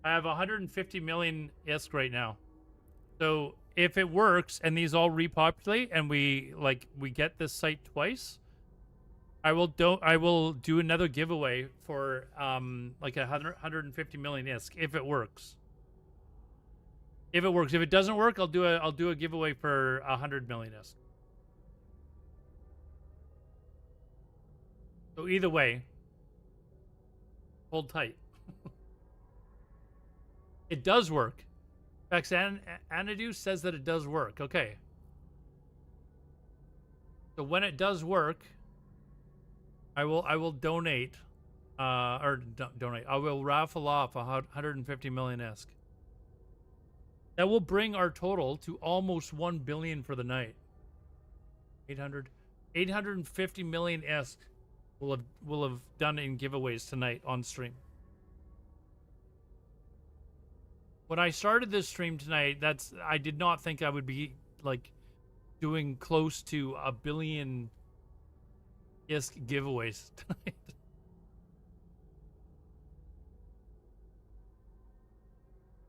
I have 150 million ISK right now. So if it works and these all repopulate and we get this site twice, I will do another giveaway for like 150 million ISK if it works. If it works, if it doesn't work, I'll do a giveaway for 100 million ISK. So either way, hold tight. It does work. In fact, Anadu says that it does work. Okay. So when it does work, I will donate, donate. I will raffle off 150 million ISK. That will bring our total to almost 1 billion for the night. 850 million ISK will have done in giveaways tonight on stream. When I started this stream tonight, I did not think I would be like doing close to 1 billion ISK giveaways tonight.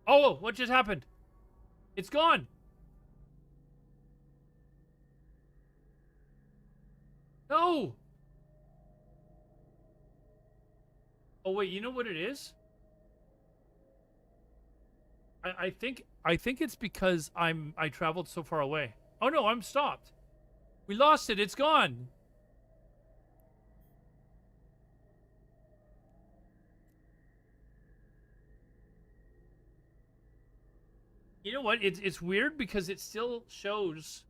Oh, what just happened? It's gone. No. Oh wait, you know what it is? I think it's because I traveled so far away. Oh no, I'm stopped. We lost it. It's gone. You know what? It's weird because it still shows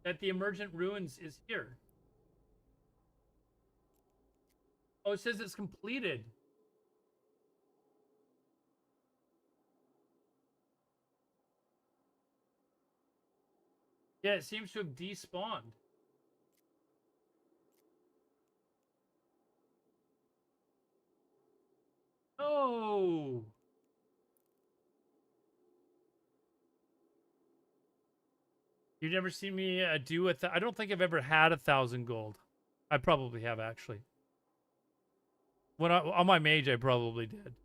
that the emergent ruins is here. Oh, it says it's completed. Yeah, it seems to have despawned. Oh. You've never seen me do I don't think I've ever had 1,000 gold. I probably have, actually. When on my mage, I probably did.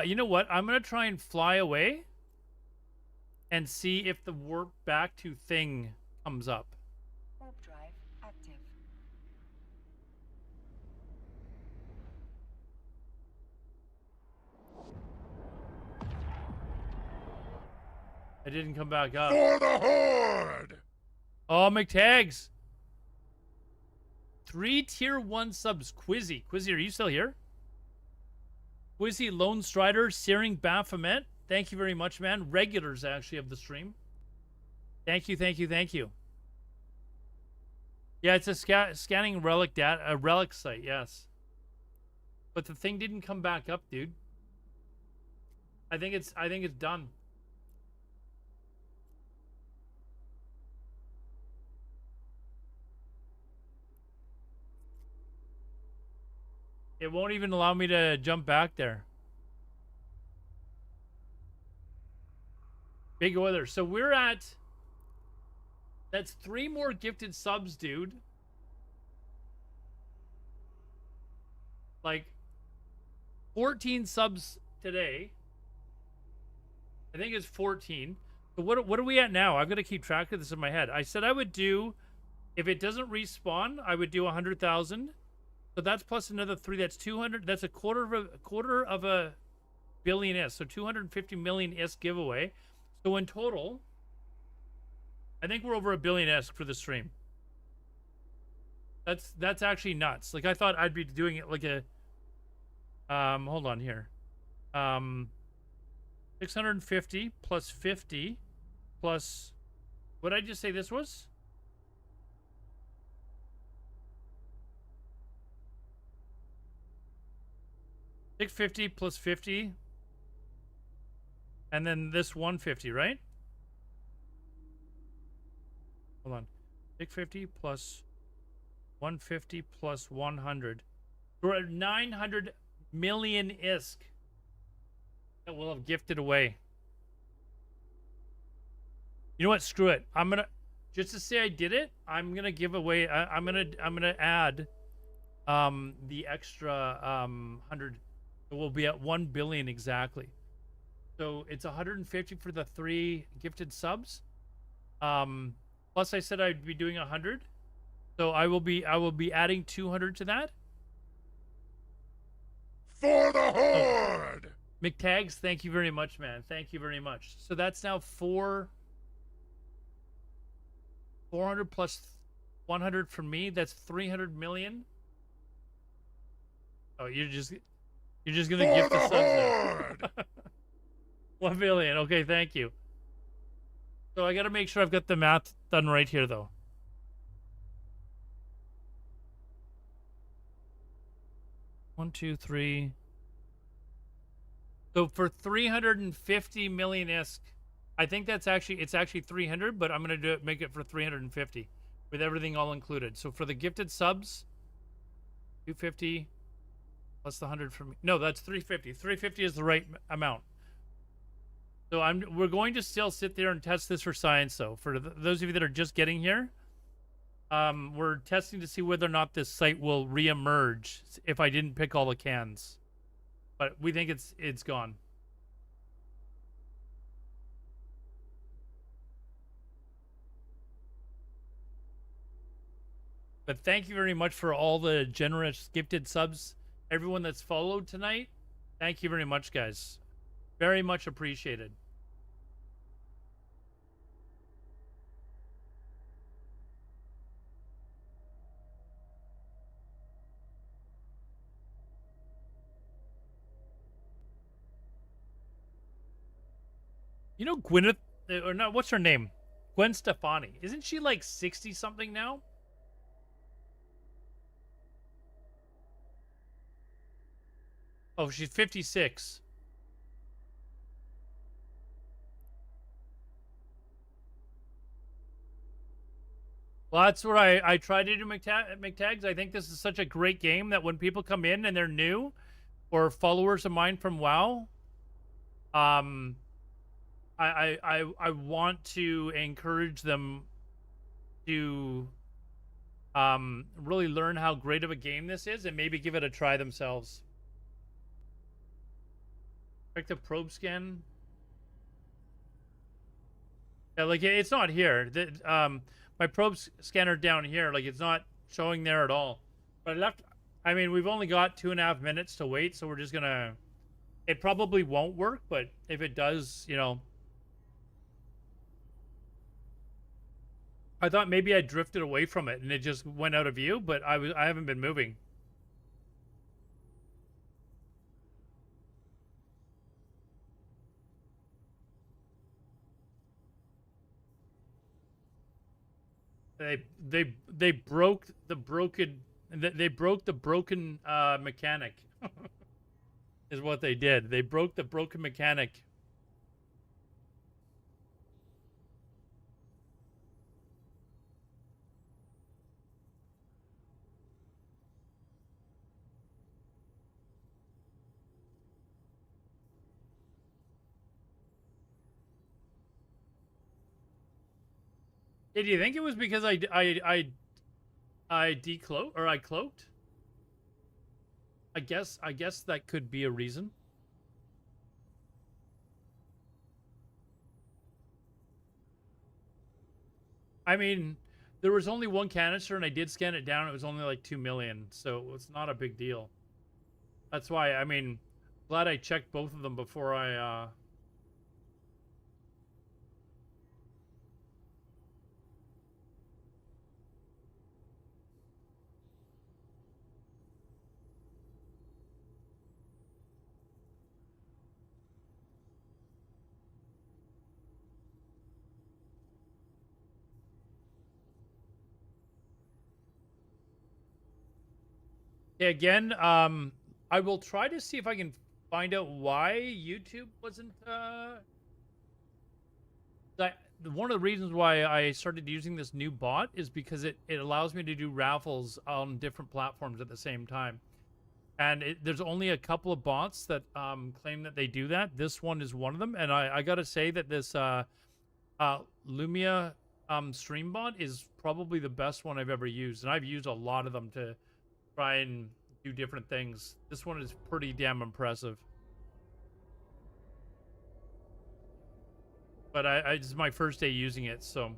You know what? I'm gonna try and fly away and see if the warp back to thing comes up. Warp drive active. It didn't come back up. For the Horde! Oh, McTags. 3 tier 1 subs. Quizzy. Quizzy, are you still here? Quizzy, Lone Strider, Searing Baphomet. Thank you very much, man. Regulars, actually, of the stream. Thank you, thank you, thank you. Yeah, it's a scanning relic a relic site, yes. But the thing didn't come back up, dude. I think it's done. It won't even allow me to jump back there. Big Oiler. So we're at... That's 3 more gifted subs, dude. Like, 14 subs today. I think it's 14. So what are we at now? I've got to keep track of this in my head. I said I would do... If it doesn't respawn, I would do 100,000. So that's plus another 3. That's 200. That's a quarter of a billion is. So 250 million is giveaway. So in total, I think we're over a billion isk for the stream. That's actually nuts. Like I thought I'd be doing it like a hold on here. 650 plus 50 plus what did I just say this was? $650 plus 50, and then this 150, right? Hold on, 650 plus 150 plus 100. We're at 900 million isk that we'll have gifted away. You know what? Screw it. I'm gonna just to say I did it. I'm gonna give away. I'm gonna add the extra 100. We'll be at 1 billion exactly. So it's 150 for the 3 gifted subs. Plus I said I'd be doing 100. So I will be adding 200 to that. For the Horde! McTags, thank you very much, man. Thank you very much. So that's now 400 plus 100 from me. That's 300 million. Oh, you're just gonna gift the subs there. 1 billion. Okay, thank you. So I gotta make sure I've got the math done right here, though. One, two, three. So for 350 million isk, I think it's actually 300, but I'm gonna make it for 350 with everything all included. So for the gifted subs, 250 plus the 100 from me. No, that's 350. 350 is the right amount. So we're going to still sit there and test this for science, though. For those of you that are just getting here, we're testing to see whether or not this site will reemerge if I didn't pick all the cans. But we think it's gone. But thank you very much for all the generous gifted subs. Everyone that's followed tonight, thank you very much, guys. Very much appreciated. You know Gwyneth, or not, what's her name? Gwen Stefani. Isn't she like 60 something now? Oh, she's 56. Well, that's what I try to do, McTags. I think this is such a great game that when people come in and they're new or followers of mine from WoW, um, I want to encourage them to really learn how great of a game this is and maybe give it a try themselves. Check the probe scan. Yeah, like it's not here. My probe scanner down here, like it's not showing there at all. But I left. I mean, we've only got 2.5 minutes to wait, so we're just gonna. It probably won't work, but if it does, you know. I thought maybe I drifted away from it and it just went out of view, but I haven't been moving. They broke the broken mechanic. Is what they did. They broke the broken mechanic. Do you think it was because I decloaked or I cloaked? I guess that could be a reason. I mean, there was only one canister and I did scan it down. It was only like 2 million, so it's not a big deal. That's why, I mean, glad I checked both of them before I Yeah, again, I will try to see if I can find out why YouTube wasn't one of the reasons why I started using this new bot is because it allows me to do raffles on different platforms at the same time. And there's only a couple of bots that claim that they do that. This one is one of them, and I gotta say that this Lumia stream bot is probably the best one I've ever used, and I've used a lot of them to try and do different things. This one is pretty damn impressive. But this is my first day using it, so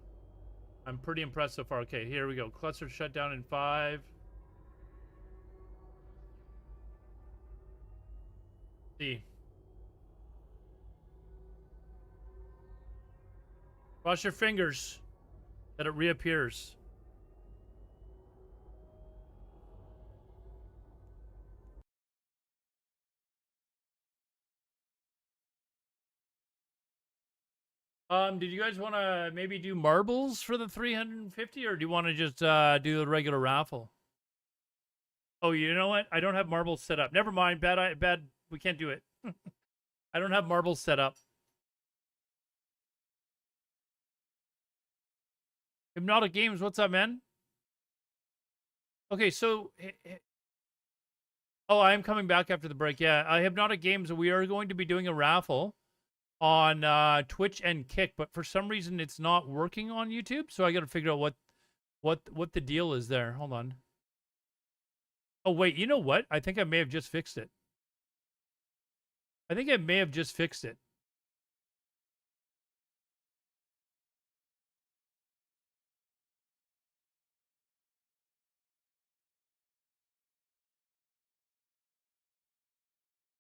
I'm pretty impressed so far. Okay, here we go. Cluster shut down in 5. See. Cross your fingers that it reappears. Did you guys want to maybe do marbles for the 350, or do you want to just do the regular raffle? Oh, you know what? I don't have marbles set up. Never mind. Bad. We can't do it. I don't have marbles set up. Hypnotic Games, what's up, man? Okay, so oh, I am coming back after the break. Yeah, Hypnotic Games. We are going to be doing a raffle on Twitch and Kick, but for some reason it's not working on YouTube. So I got to figure out what the deal is there. Hold on. Oh wait, you know what? I think I may have just fixed it. I think I may have just fixed it.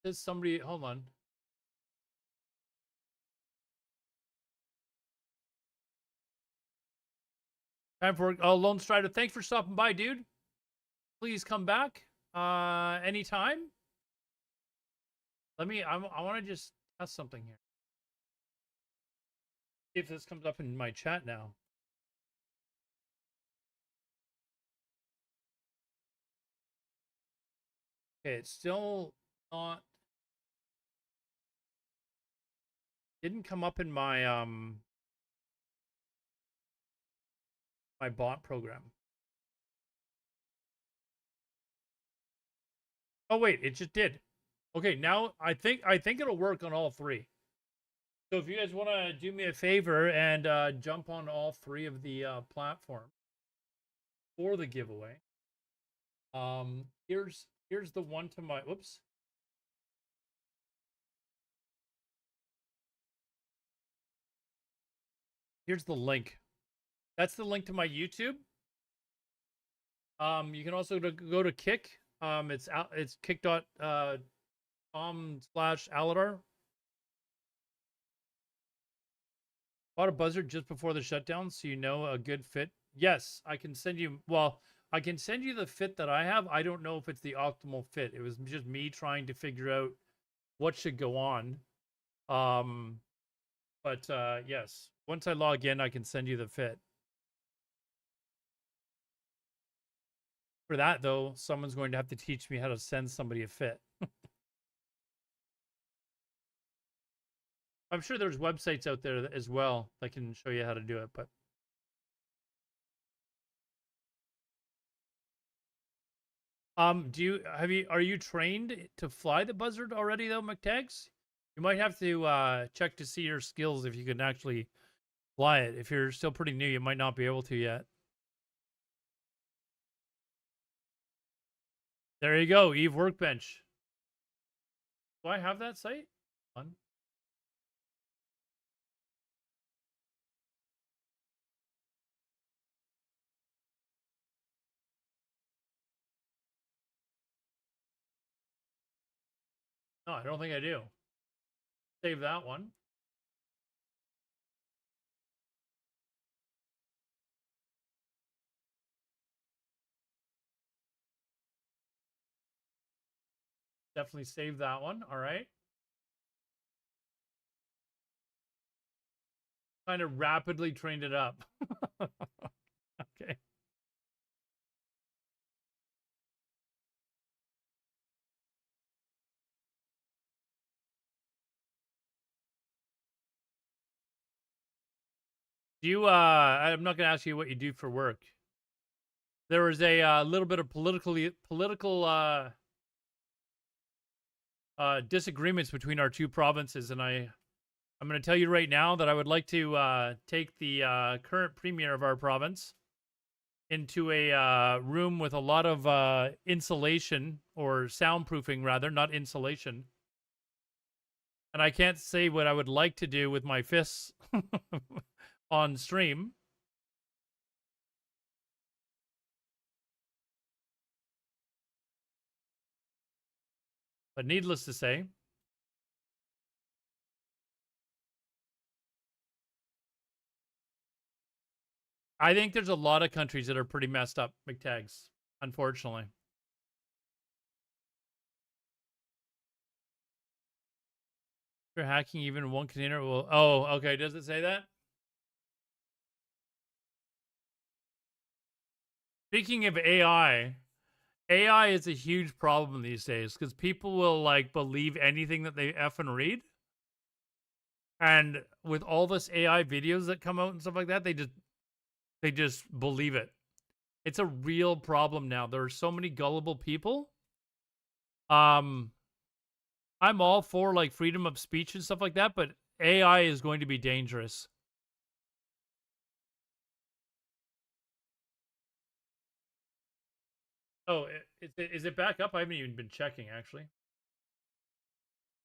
There's somebody. Hold on. Time for Lone Strider. Thanks for stopping by, dude. Please come back anytime. Let me. I want to just test something here. See if this comes up in my chat now. Okay, it's still not. Didn't come up in my my bot program. Oh wait, it just did. Okay, now I think it'll work on all three. So if you guys want to do me a favor and jump on all three of the platforms for the giveaway. Here's the one to my whoops. Here's the link. That's the link to my YouTube. You can also go to Kick. It's kick.com/Aladar. Bought a buzzard just before the shutdown, so you know a good fit. Yes, I can send you. Well, I can send you the fit that I have. I don't know if it's the optimal fit. It was just me trying to figure out what should go on. But yes, once I log in, I can send you the fit. For that, though, someone's going to have to teach me how to send somebody a fit. I'm sure there's websites out there as well that can show you how to do it, but are you trained to fly the buzzard already though, McTags? You might have to check to see your skills if you can actually fly it. If you're still pretty new, you might not be able to yet. There you go, Eve Workbench. Do I have that site? On. No, I don't think I do. Save that one. Definitely save that one. All right. Kind of rapidly trained it up. Okay. Do you I'm not going to ask you what you do for work. There was a little bit of political disagreements between our two provinces, and I'm going to tell you right now that I would like to take the current premier of our province into a room with a lot of insulation, or soundproofing rather, not insulation. And I can't say what I would like to do with my fists on stream. But needless to say, I think there's a lot of countries that are pretty messed up, McTags, unfortunately. If you're hacking even one container, will... Oh, okay. Does it say that? Speaking of AI is a huge problem these days because people will like believe anything that they effing read. And with all this AI videos that come out and stuff like that, they just believe it. It's a real problem now. There are so many gullible people. I'm all for like freedom of speech and stuff like that, but AI is going to be dangerous. Oh, is it back up? I haven't even been checking actually.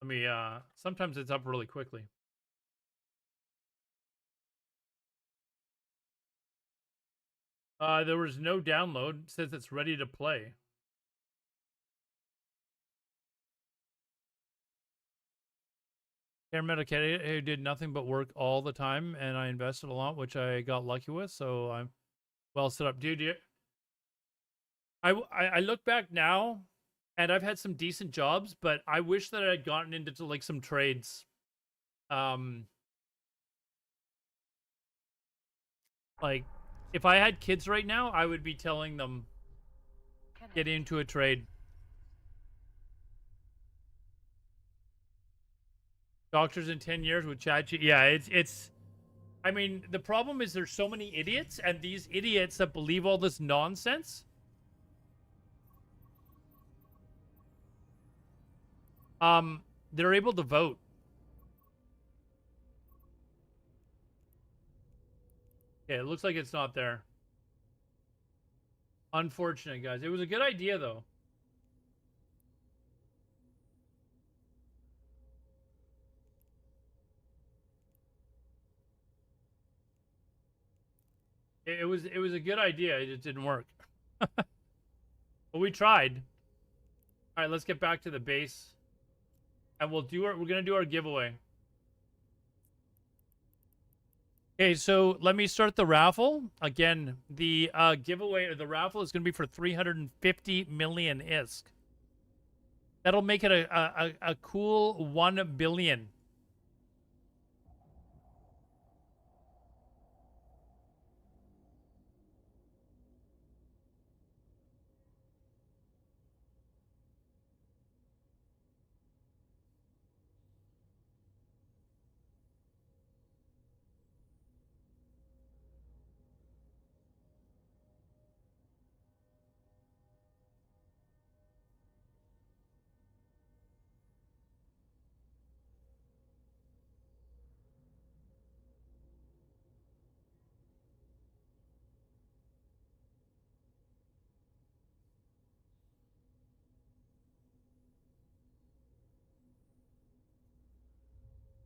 Let me sometimes it's up really quickly. There was no download. It says it's ready to play. paramedic who did nothing but work all the time, and I invested a lot, which I got lucky with. So I'm well set up, dude. I look back now, and I've had some decent jobs, but I wish that I had gotten into like some trades. Like if I had kids right now, I would be telling them get into a trade. Doctors in 10 years with ChatGPT. Yeah, it's. I mean, the problem is there's so many idiots, and these idiots that believe all this nonsense. They're able to vote. Yeah, it looks like it's not there. Unfortunate, guys. It was a good idea, though. It was a good idea. It just didn't work. But we tried. All right, let's get back to the base. And we're going to do our giveaway. Okay, so let me start the raffle. Again, the giveaway or the raffle is going to be for 350 million ISK. That'll make it a cool 1 billion.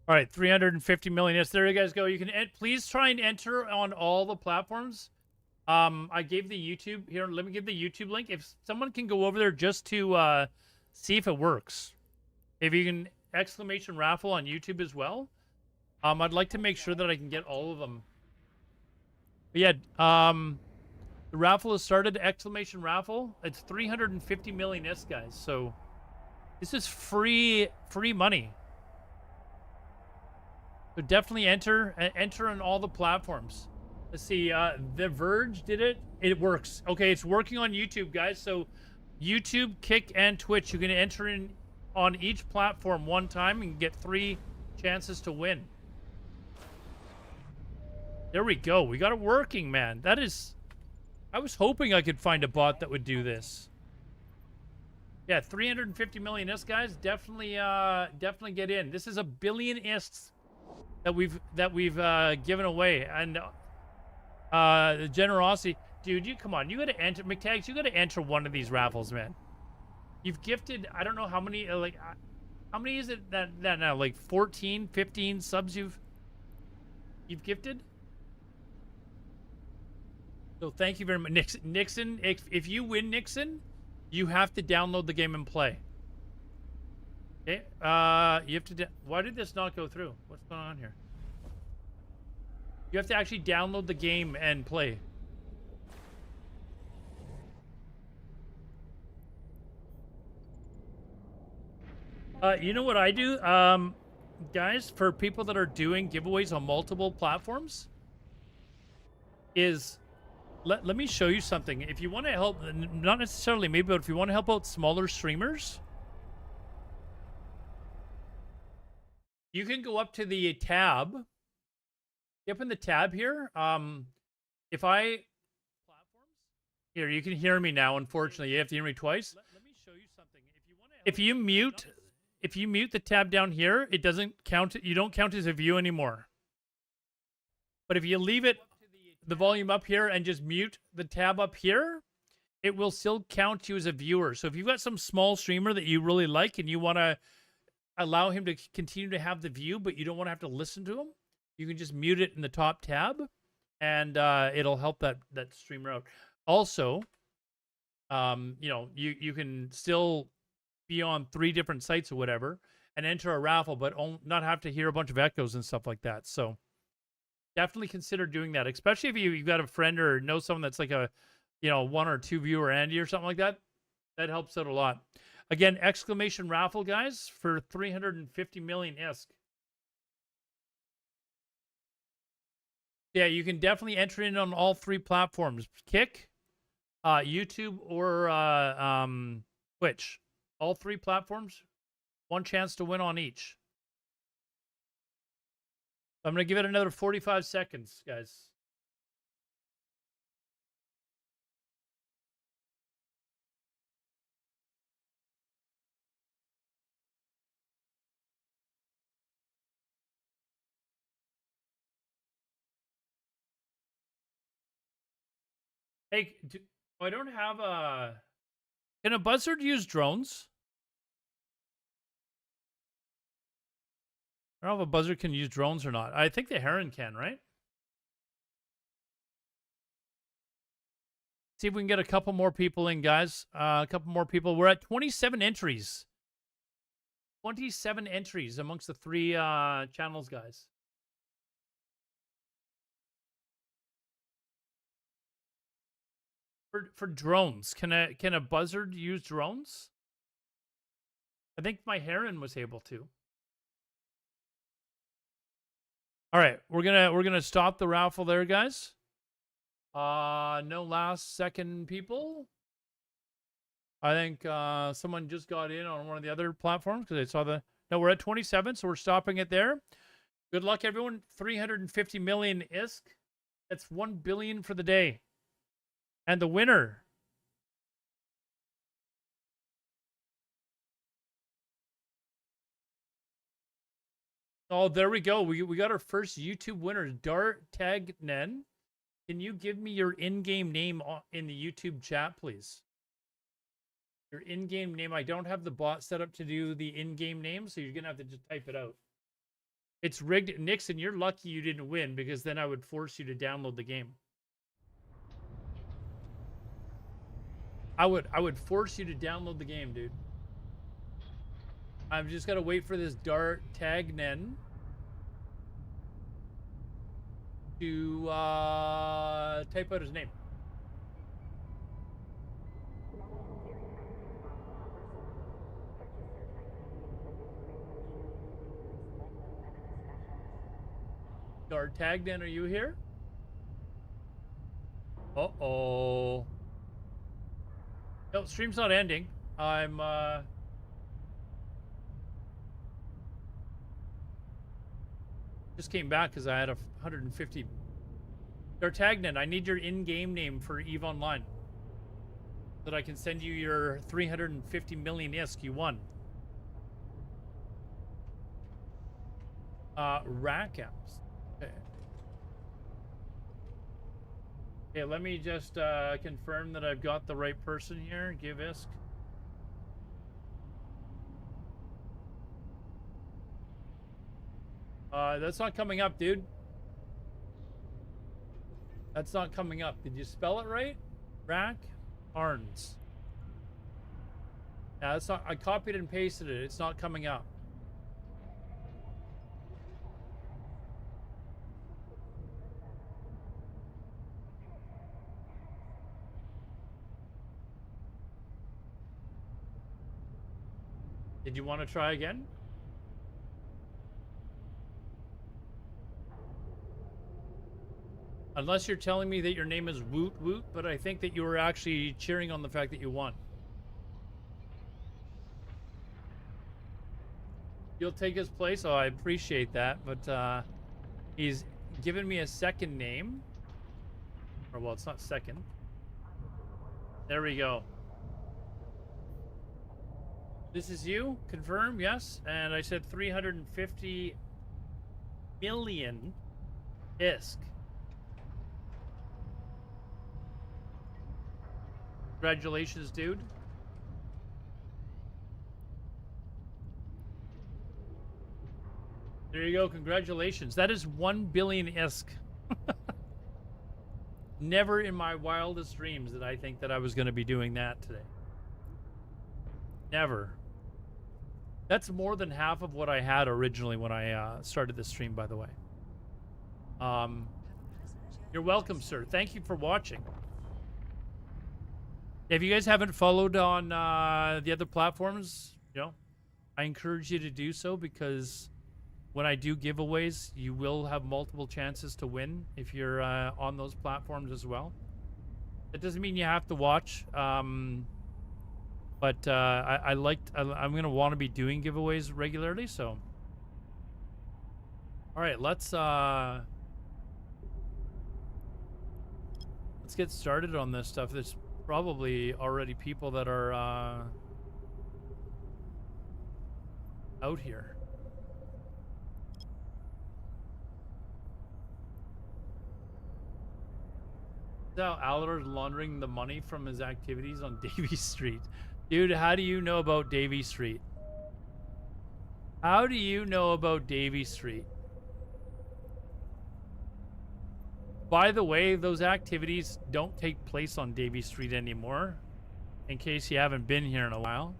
All right, 350 million. Yes, there you guys go. You can please try and enter on all the platforms. I gave the YouTube here. Let me give the YouTube link. If someone can go over there just to see if it works. If you can exclamation raffle on YouTube as well. I'd like to make sure that I can get all of them. But yeah, the raffle has started. Exclamation raffle. It's 350 million ISK, guys. So this is free money. So definitely enter on all the platforms. Let's see. The Verge did it. It works. Okay, it's working on YouTube, guys. So YouTube, Kick, and Twitch. You can enter in on each platform one time and get 3 chances to win. There we go. We got it working, man. That is. I was hoping I could find a bot that would do this. Yeah, 350 million ISK, guys. Definitely get in. This is a billion ISKs that we've given away, and the generosity, dude. You come on, you gotta enter McTags. You gotta enter one of these raffles, man. You've gifted, I don't know how many, like how many is it that now, like 14, 15 subs you've gifted. So thank you very much, Nixon. If you win, Nixon, you have to download the game and play. Okay, you have to. Why did this not go through? What's going on here? You have to actually download the game and play. You know what I do, guys? For people that are doing giveaways on multiple platforms, is let me show you something. If you want to help, not necessarily me, but if you want to help out smaller streamers. You can go up to the tab. Up in the tab here. If I platforms here, you can hear me now. Unfortunately, you have to hear me twice. Let me show you something. If you mute the tab down here, it doesn't count. You don't count as a view anymore. But if you leave it the volume up here and just mute the tab up here, it will still count you as a viewer. So if you've got some small streamer that you really like and you want to allow him to continue to have the view, but you don't want to have to listen to him, you can just mute it in the top tab, and it'll help that streamer out. Also, you know, you can still be on 3 different sites or whatever, and enter a raffle, but not have to hear a bunch of echoes and stuff like that. So definitely consider doing that, especially if you've got a friend or know someone that's like a, 1 or 2 viewer Andy or something like that. That helps out a lot. Again, exclamation raffle, guys, for 350 million ISK. Yeah, you can definitely enter in on all 3 platforms: Kick, YouTube, or Twitch. All 3 platforms, 1 chance to win on each. I'm going to give it another 45 seconds, guys. Hey, I don't have a... Can a buzzard use drones? I don't know if a buzzard can use drones or not. I think the heron can, right? See if we can get a couple more people in, guys. A couple more people. We're at 27 entries. 27 entries amongst the 3 channels, guys. For drones, can a buzzard use drones? I think my heron was able to. All right, we're gonna stop the raffle there, guys. No last second people. I think someone just got in on one of the other platforms because I saw the... No, we're at 27, so we're stopping it there. Good luck, everyone. 350 million ISK. That's 1 billion for the day. And the winner... Oh, there we go. We got our first YouTube winner, Dart Tag Nen. Can you give me your in-game name in the YouTube chat, please? Your in-game name. I don't have the bot set up to do the in-game name, so you're going to have to just type it out. It's rigged. Nixon, you're lucky you didn't win, because then I would force you to download the game. I would force you to download the game, dude. I've just got to wait for this Dart Tagnen to type out his name. Dart Tagnen, are you here? Uh-oh. No, stream's not ending. I'm just came back because I had 150. D'Artagnan, I need your in-game name for EVE Online, so that I can send you your 350 million ISK you won. Rack apps. Okay. Okay, let me just confirm that I've got the right person here. Give ISK. That's not coming up, dude. That's not coming up. Did you spell it right? Rack Arns. Yeah, that's not. I copied and pasted it. It's not coming up. Did you want to try again? Unless you're telling me that your name is Woot Woot, but I think that you were actually cheering on the fact that you won. You'll take his place? Oh, I appreciate that, but he's given me a second name. Or, well, it's not second. There we go. This is you? Confirm? Yes. And I said 350 million ISK. Congratulations, dude. There you go. Congratulations. That is 1 billion ISK. Never in my wildest dreams did I think that I was going to be doing that today. Never. That's more than half of what I had originally when I started the stream, by the way. You're welcome, sir. Thank you for watching. If you guys haven't followed on the other platforms, you know, I encourage you to do so, because when I do giveaways, you will have multiple chances to win if you're on those platforms as well. That doesn't mean you have to watch, but I'm going to want to be doing giveaways regularly, so. All right, let's get started on this stuff. There's probably already people that are out here. How Alador's laundering the money from his activities on Davy Street. Dude, how do you know about Davy Street? How do you know about Davy Street? By the way, those activities don't take place on Davy Street anymore, in case you haven't been here in a while.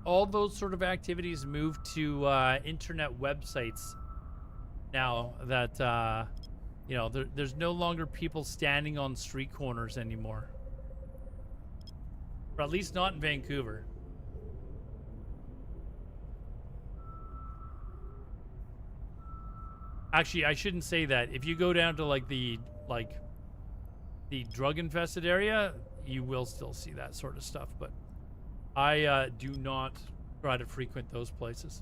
All those sort of activities move to internet websites now that, you know, there's no longer people standing on street corners anymore. Or at least not in Vancouver. Actually, I shouldn't say that. If you go down to like the drug infested area, you will still see that sort of stuff, but I do not try to frequent those places.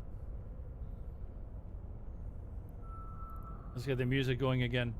Let's get the music going again.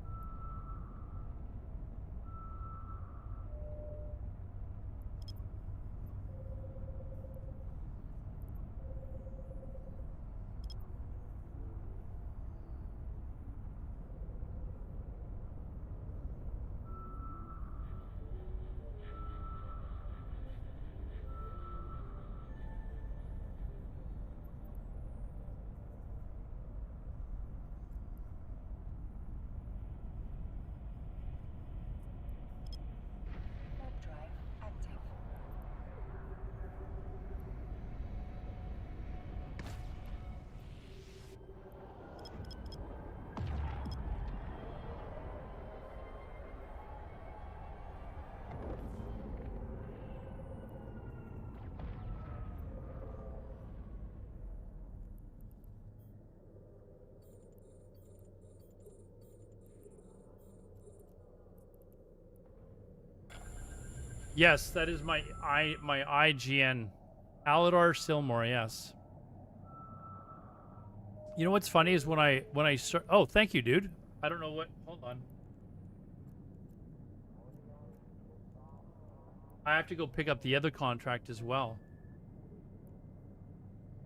Warp drive active. Yes, that is my IGN. Aladar Silmore, yes. You know what's funny is when I start. Oh, thank you, dude. I don't know what. Hold on. I have to go pick up the other contract as well.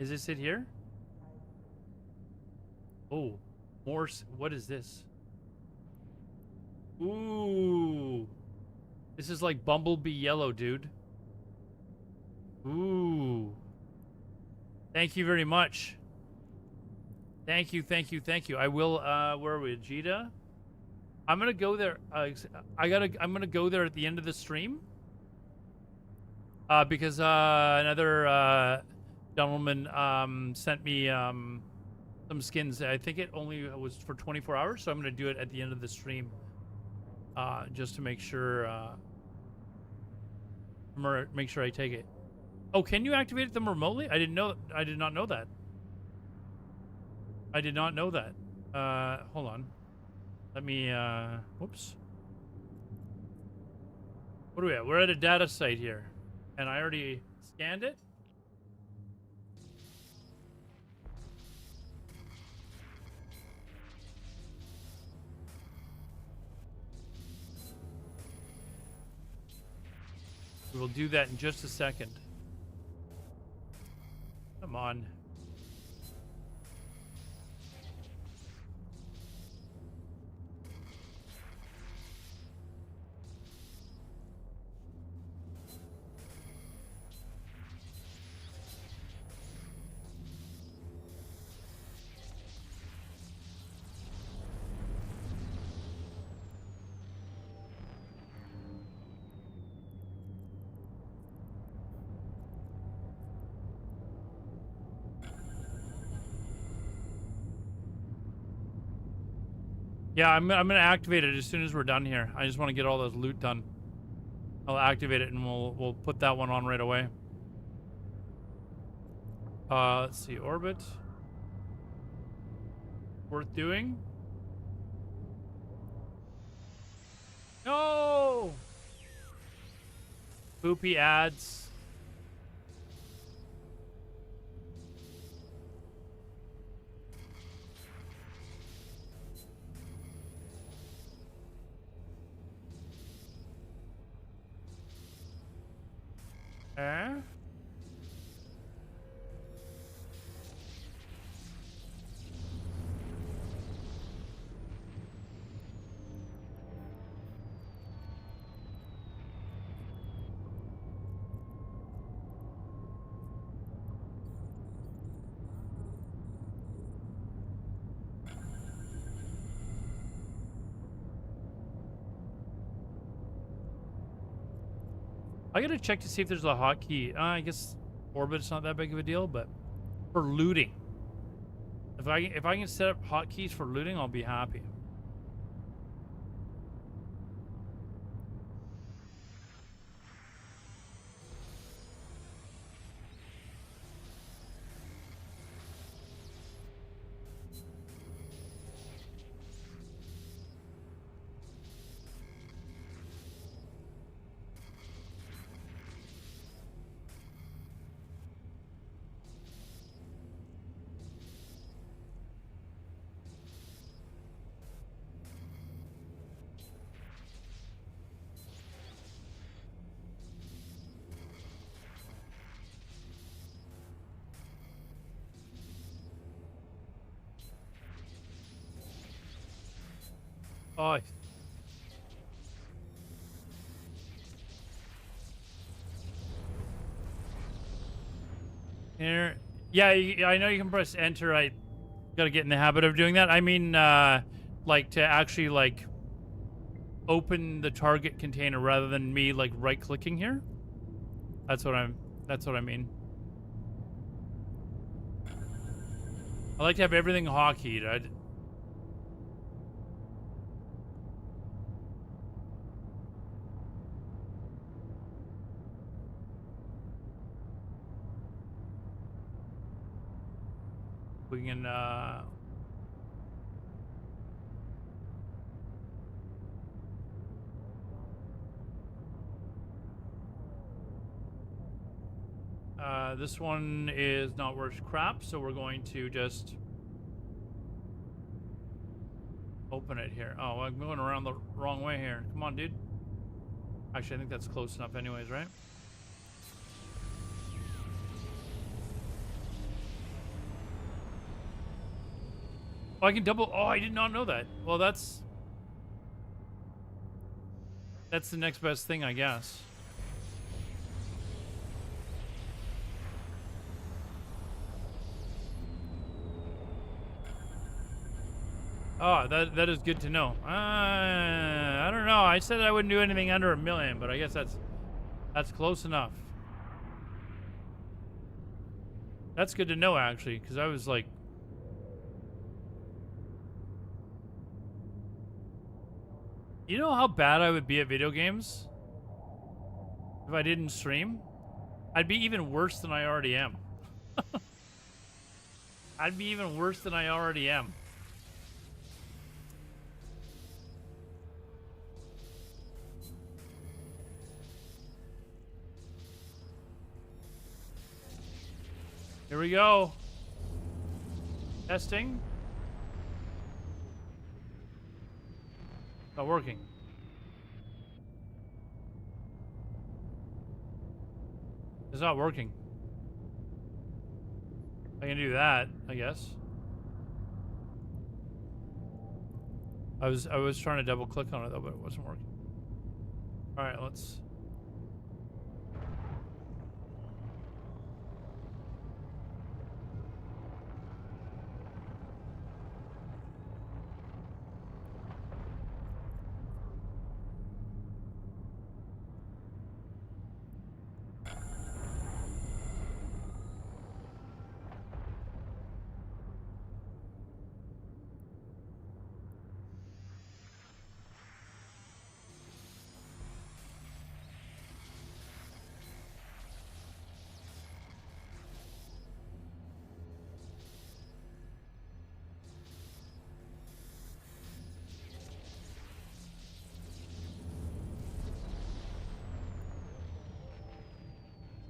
Is this it here? Oh, more. What is this? Ooh. This is like Bumblebee Yellow, dude. Ooh. Thank you very much. Thank you, thank you, thank you. I will, where are we, Jita? I'm gonna go there, I'm gonna go there at the end of the stream. Because, another, gentleman, sent me, some skins. I think it only was for 24 hours, so I'm gonna do it at the end of the stream. Just to make sure, make sure I take it. Oh, can you activate them remotely? I didn't know. I did not know that. I did not know that. Hold on. Let me, whoops. What are we at? We're at a data site here. And I already scanned it. We will do that in just a second. Come on. Yeah, I'm gonna activate it as soon as we're done here. I just want to get all those loot done. I'll activate it and we'll put that one on right away. Let's see, orbit. Worth doing? No! Poopy ads. Eh? I gotta check to see if there's a hotkey. I guess orbit's not that big of a deal, but for looting, if I can set up hotkeys for looting, I'll be happy. Oh, here. Yeah, I know you can press enter. I gotta get in the habit of doing that. I mean, like to actually like open the target container rather than me like right-clicking here. That's what I mean. I like to have everything hotkeyed. We can this one is not worth crap, so we're going to just open it here. Oh, I'm going around the wrong way here. Come on, dude. Actually, I think that's close enough anyways, right? Oh, I can double. Oh, I did not know that. Well, that's the next best thing, I guess. Oh, that is good to know. I don't know. I said I wouldn't do anything under $1 million, but I guess that's close enough. That's good to know, actually, because I was like, you know how bad I would be at video games if I didn't stream? I'd be even worse than I already am. I'd be even worse than I already am. Here we go. Testing. Not working. It's not working. I can do that, I guess. I was trying to double click on it though, but it wasn't working. All right, let's.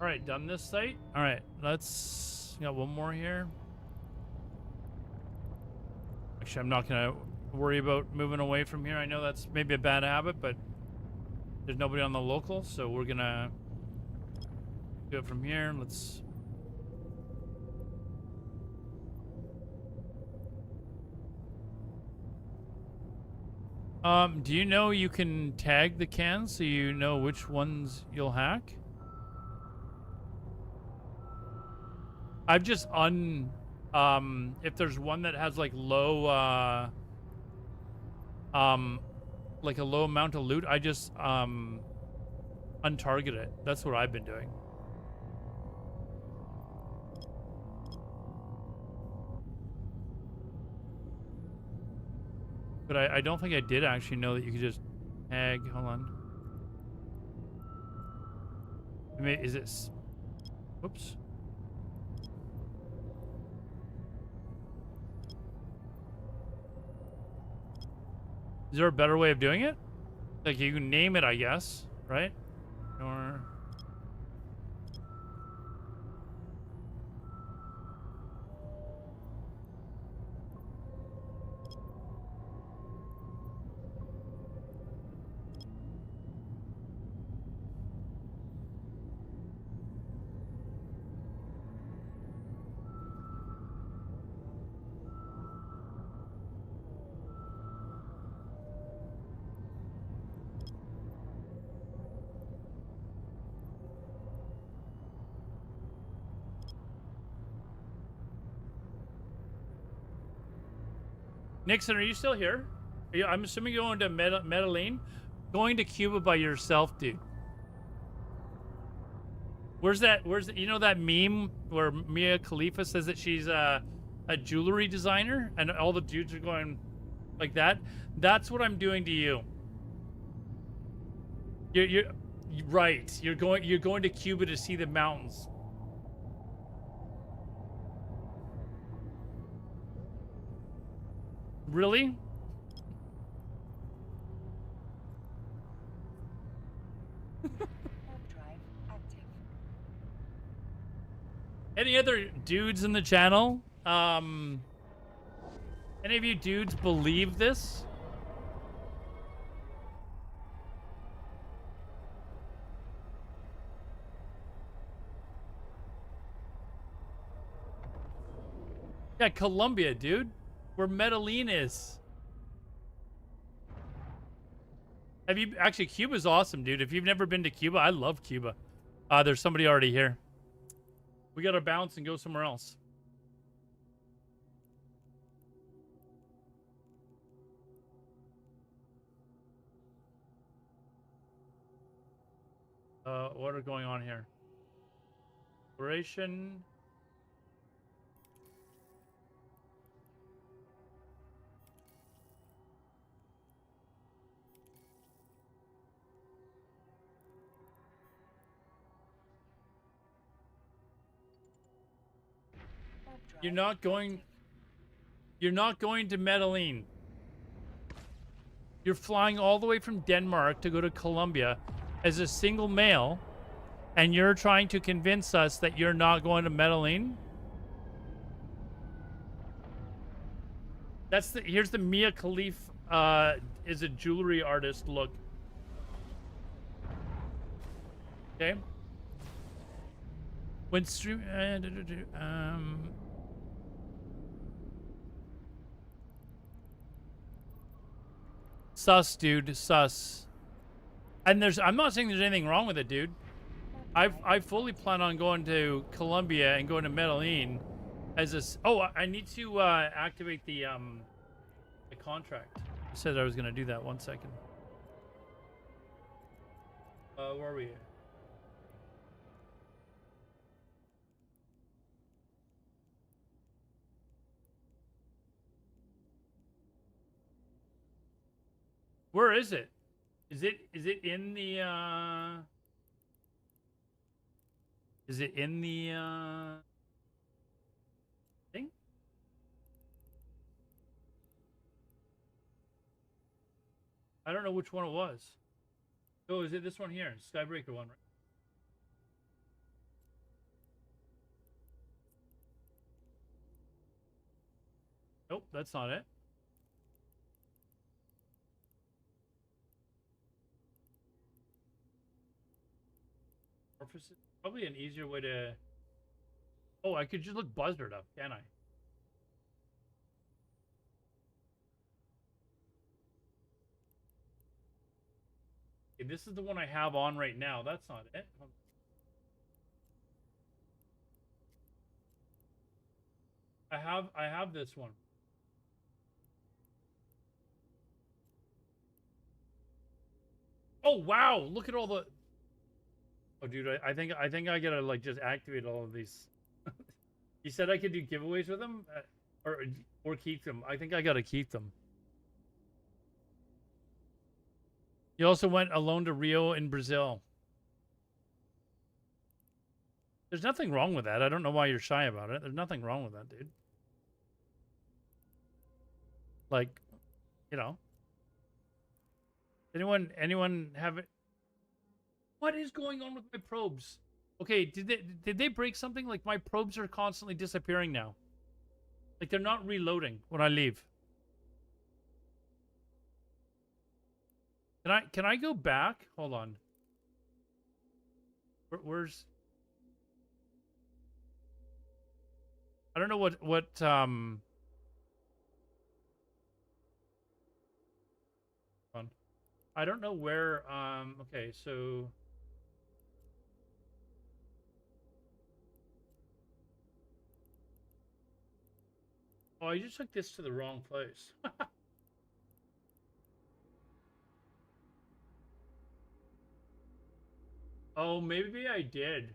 All right, done this site. All right, let's got one more here. Actually, I'm not gonna worry about moving away from here. I know that's maybe a bad habit, but there's nobody on the local, so we're gonna do it from here. Let's. Do you know you can tag the cans so you know which ones you'll hack? I've just if there's one that has like low like a low amount of loot, I just untarget it. That's what I've been doing. But I don't think I did actually know that you could just tag. Hold on. I mean, is it? Whoops. Is there a better way of doing it? Like you can name it, I guess, right? Or Nixon, are you still here? I'm assuming you're going to Medellin. Going to Cuba by yourself, dude. Where's that? You know that meme where Mia Khalifa says that she's a jewelry designer and all the dudes are going like that? That's what I'm doing to you. You're right. You're going to Cuba to see the mountains. Really? Any other dudes in the channel? Any of you dudes believe this? Yeah, Colombia, dude. Where Medellin is. Have you actually? Cuba's awesome, dude. If you've never been to Cuba, I love Cuba. There's somebody already here. We gotta bounce and go somewhere else. What are going on here? Operation. You're not going to Medellin. You're flying all the way from Denmark to go to Colombia as a single male, and you're trying to convince us that you're not going to Medellin? Here's the Mia Khalifa is a jewelry artist look. Okay. When stream sus, dude, sus. And I'm not saying there's anything wrong with it, dude. I fully plan on going to Colombia and going to Medellin as a. Oh, I need to activate the contract. I said I was gonna do that. 1 second. Where are we? Where is it? Is it in the is it in the thing? I don't know which one it was. Oh, is it this one here? Skybreaker one, right? Nope, that's not it. Orifices. Probably an easier way to... Oh, I could just look buzzard up, can I? Okay, this is the one I have on right now. That's not it. I have this one. Oh wow! Look at all the... Oh dude, I think I gotta like just activate all of these. You said I could do giveaways with them, or keep them. I think I gotta keep them. You also went alone to Rio in Brazil. There's nothing wrong with that. I don't know why you're shy about it. There's nothing wrong with that, dude. Like, you know. Anyone have it? What is going on with my probes? Okay, did they break something? Like my probes are constantly disappearing now. Like they're not reloading when I leave. Can I go back? Hold on. Where's... I don't know what hold on. I don't know where okay, so oh, I just took this to the wrong place. Oh, maybe I did.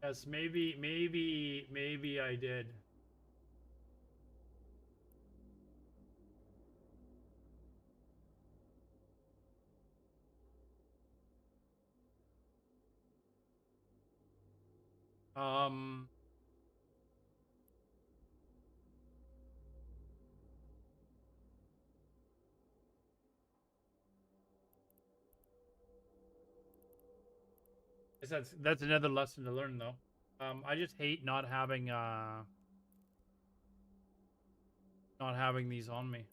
Yes, maybe I did. Um, guess that's another lesson to learn though. I just hate not having these on me.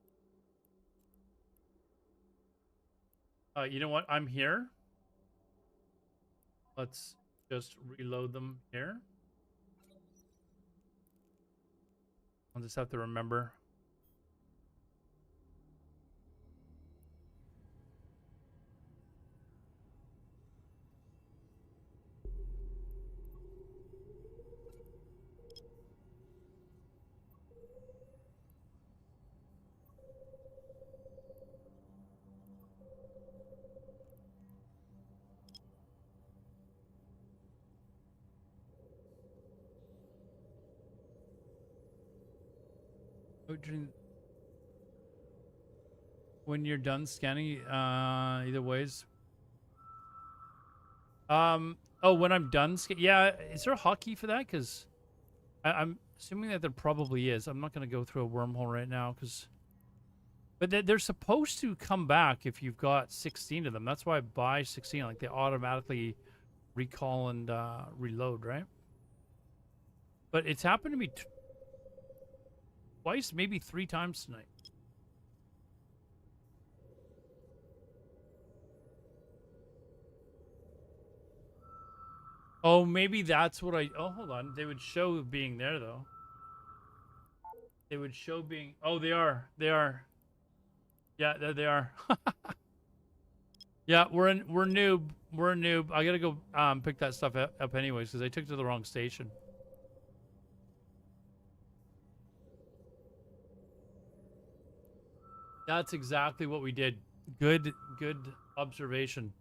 You know what? I'm here. Let's just reload them here. I'll just have to remember. When you're done scanning, either ways. Oh, when I'm done yeah, is there a hotkey for that? Because I'm assuming that there probably is. I'm not going to go through a wormhole right now, because... But they're supposed to come back if you've got 16 of them. That's why I buy 16. Like, they automatically recall and reload, right? But it's happened to me twice, maybe 3 times tonight. Oh, maybe that's what I... Oh, hold on. They would show being there, though. They would show being... Oh, they are. They are. Yeah, there they are. Yeah, we're Newb. We're a Newb. I gotta go pick that stuff up anyways, because I took it to the wrong station. That's exactly what we did. Good observation.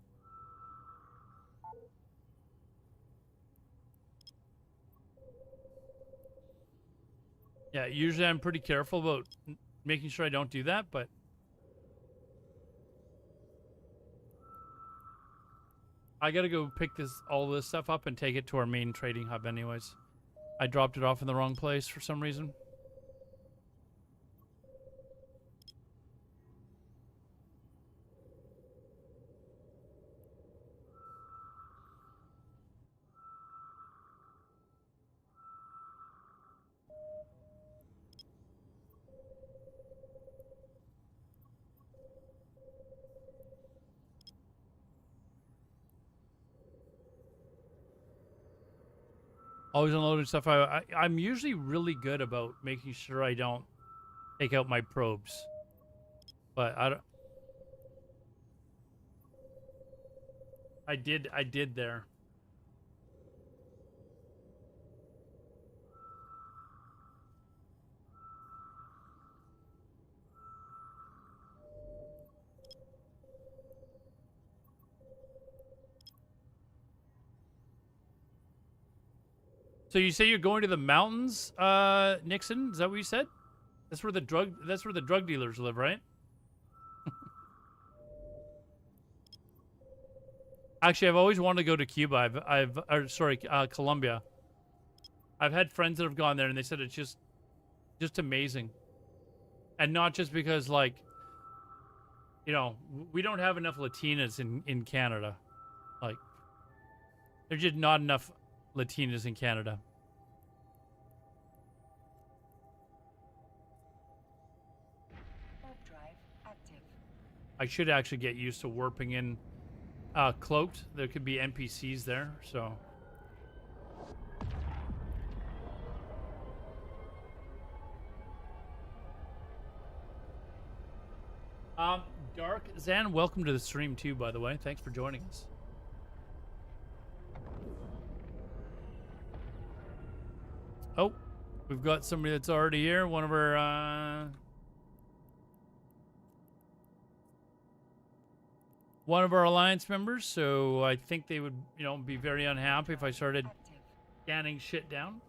Yeah, usually I'm pretty careful about making sure I don't do that, but... I gotta go pick all this stuff up and take it to our main trading hub anyways. I dropped it off in the wrong place for some reason. Always unloading stuff. I'm usually really good about making sure I don't take out my probes. But I don't... I did there. So you say you're going to the mountains, Nixon? Is that what you said? That's where the drug dealers live, right? Actually, I've always wanted to go to Cuba. Colombia. I've had friends that have gone there, and they said it's just amazing. And not just because, like, you know, we don't have enough Latinas in Canada. Like, there's just not enough Latinas in Canada. Warp drive active. I should actually get used to warping in cloaked. There could be NPCs there, so. Dark Zan, welcome to the stream too, by the way. Thanks for joining us. Oh, we've got somebody that's already here. One of our alliance members. So I think they would, you know, be very unhappy if I started Active. scanning shit down.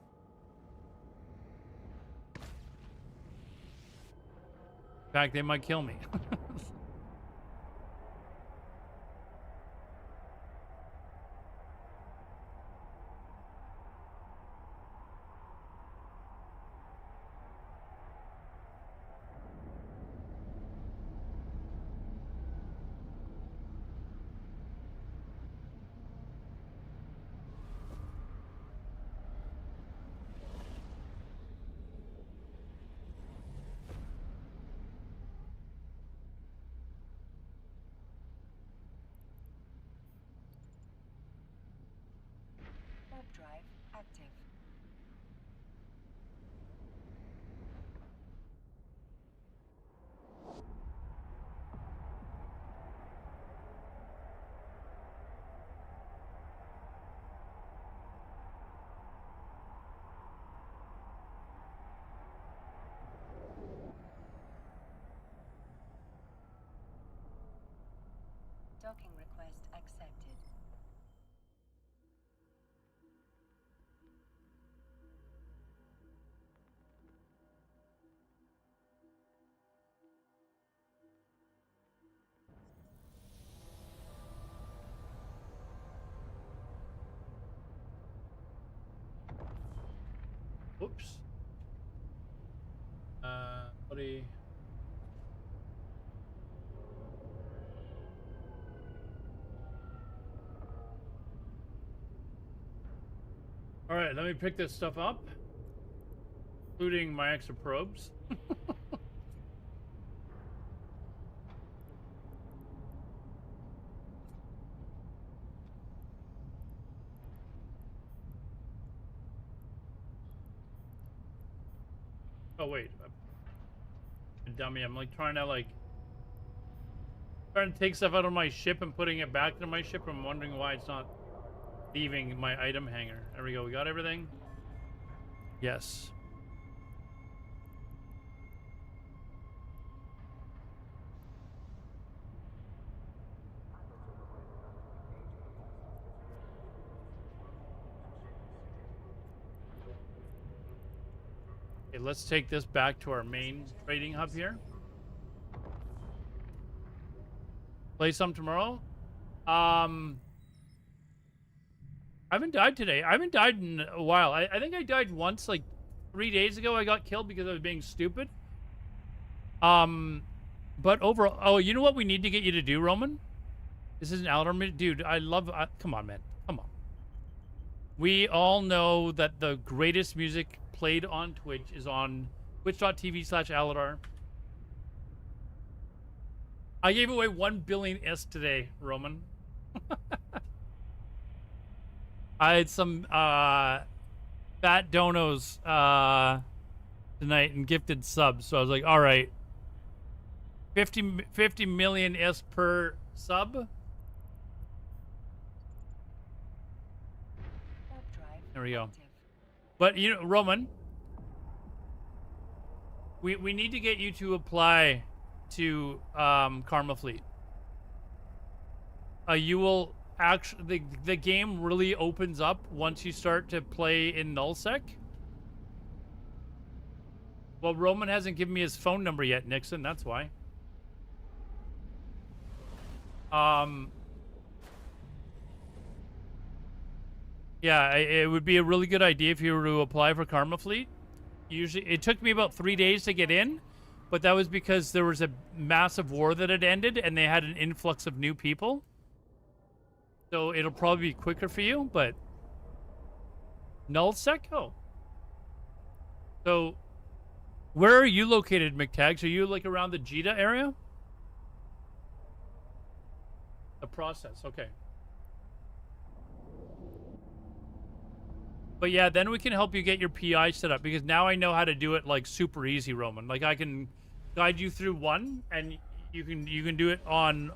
In fact, they might kill me. Warp drive active. Docking request accepted. Whoops. Buddy. All right, let me pick this stuff up, including my extra probes. Oh wait, I'm a dummy. I'm like trying to take stuff out of my ship and putting it back into my ship. I'm wondering why it's not leaving my item hanger. There we go. We got everything. Yes. Okay, let's take this back to our main trading hub here. Play some tomorrow. I haven't died today. I haven't died in a while. I think I died once, like 3 days ago. I got killed because I was being stupid. But overall, oh, you know what we need to get you to do, Roman? This is an Aladar, dude. I love. Come on, man. Come on. We all know that the greatest music played on Twitch is on twitch.tv/Aladar. I gave away 1 billion S today, Roman. I had some fat donos tonight and gifted subs. So I was like, all right, 50 million is per sub. Warp drive There we go. active. But you know, Roman, we need to get you to apply to Karma Fleet. You will actually the game really opens up once you start to play in nullsec. Well, Roman hasn't given me his phone number yet, Nixon. That's why. Yeah, it would be a really good idea if you were to apply for Karma Fleet. Usually, it took me about 3 days to get in, but that was because there was a massive war that had ended and they had an influx of new people. So it'll probably be quicker for you, but nullsec? Oh. So where are you located, McTags? Are you like around the Jita area? The process, okay. But yeah, then we can help you get your PI set up because now I know how to do it like super easy, Roman. Like I can guide you through one and you can do it on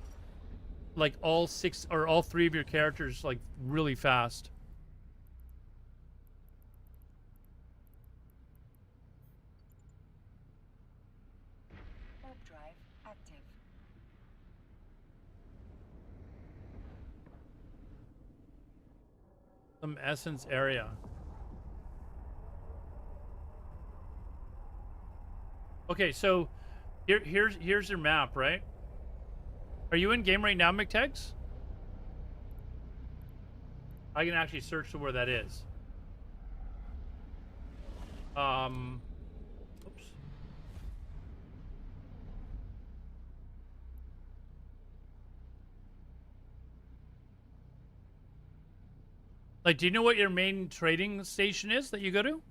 like all 6 or all 3 of your characters like really fast. Warp drive active. Some essence area. Okay, so here's your map, right? Are you in game right now, McTex? I can actually search to where that is. Oops. Like, do you know what your main trading station is that you go to?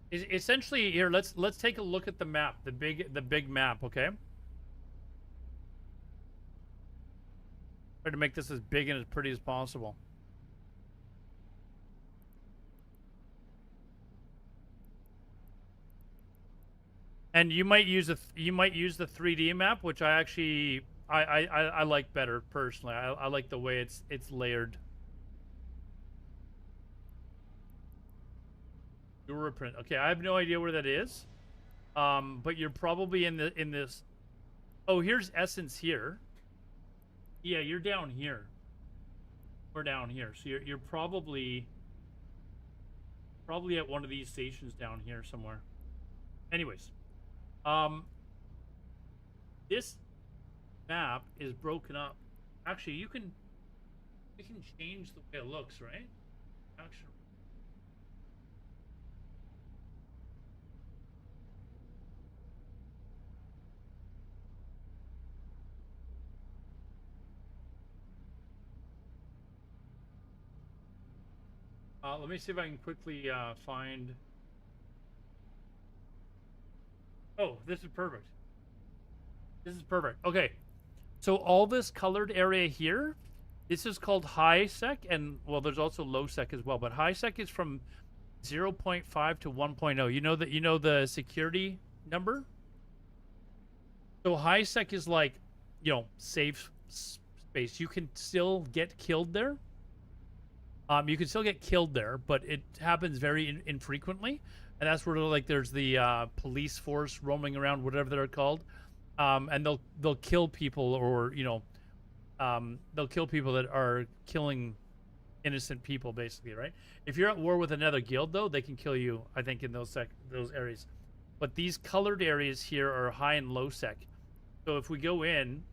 Essentially, here, let's take a look at the map, the big map, okay? Try to make this as big and as pretty as possible. And you might use the 3D map, which I actually I like better personally. I like the way it's layered. Europrint. Okay, I have no idea where that is. But you're probably in this. Oh, here's Essence here. Yeah, you're down here. We're down here. So you're probably at one of these stations down here somewhere. Anyways, this map is broken up. Actually, you can change the way it looks, right? Actually. Let me see if I can quickly find. Oh, this is perfect. This is perfect. Okay, so all this colored area here, this is called high sec, and well, there's also low sec as well. But high sec is from 0.5 to 1.0. You know the security number. So high sec is like, you know, safe space. You can still get killed there. You can still get killed there, but it happens very infrequently, and that's where like there's the police force roaming around, whatever they're called, and they'll kill people, or you know, they'll kill people that are killing innocent people, basically, right? If you're at war with another guild, though, they can kill you. I think in those areas, but these colored areas here are high and low sec. So if we go in,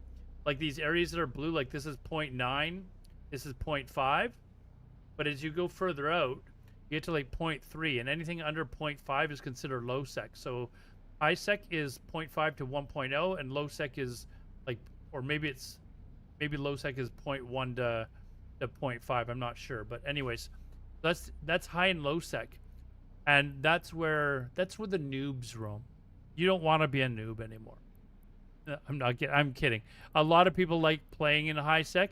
like these areas that are blue, like this is 0.9, this is 0.5. But as you go further out, you get to like 0.3, and anything under 0.5 is considered low sec. So high sec is 0.5 to 1.0, and low sec is like, or maybe low sec is 0.1 to 0.5. I'm not sure, but anyways, that's high and low sec, and that's where the noobs roam. You don't want to be a noob anymore. I'm not kidding. I'm kidding. A lot of people like playing in high sec.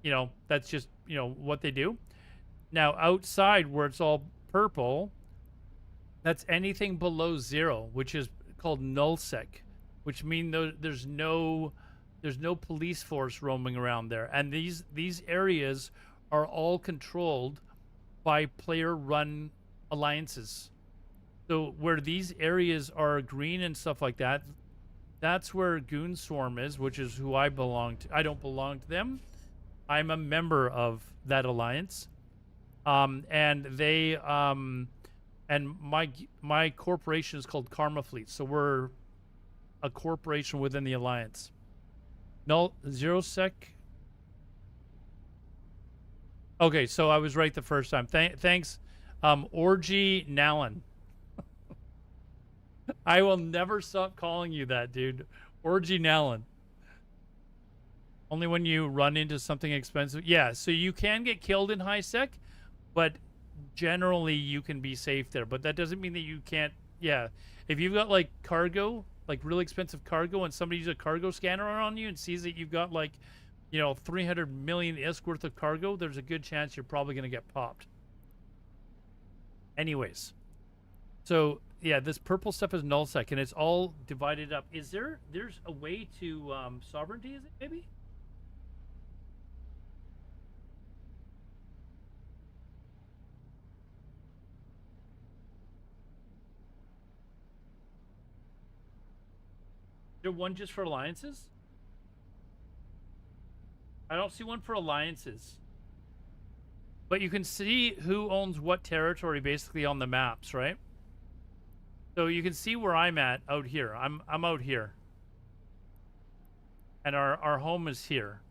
you know, that's just, you know, what they do. Now, outside where it's all purple, that's anything below 0, which is called nullsec, which means there's no police force roaming around there, and these areas are all controlled by player-run alliances. So where these areas are green and stuff like that, that's where Goon Swarm is, which is who I belong to. I don't belong to them. I'm a member of that alliance. And they and my corporation is called Karma Fleet. So we're a corporation within the alliance. Null 0sec. Okay, so I was right the first time. Thanks, Orgy Nallen. I will never stop calling you that, dude. Orgy Nallen. Only when you run into something expensive. Yeah, so you can get killed in high sec, but generally you can be safe there. But that doesn't mean that you can't. Yeah, if you've got like cargo, like really expensive cargo, and somebody uses a cargo scanner on you and sees that you've got like, you know, 300 million ISK worth of cargo, there's a good chance you're probably going to get popped. Anyways, so yeah, this purple stuff is nullsec, and it's all divided up. There's a way to sovereignty, is it maybe? Is there one just for alliances? I don't see one for alliances. But you can see who owns what territory basically on the maps, right? So you can see where I'm at out here. I'm out here. And our home is here.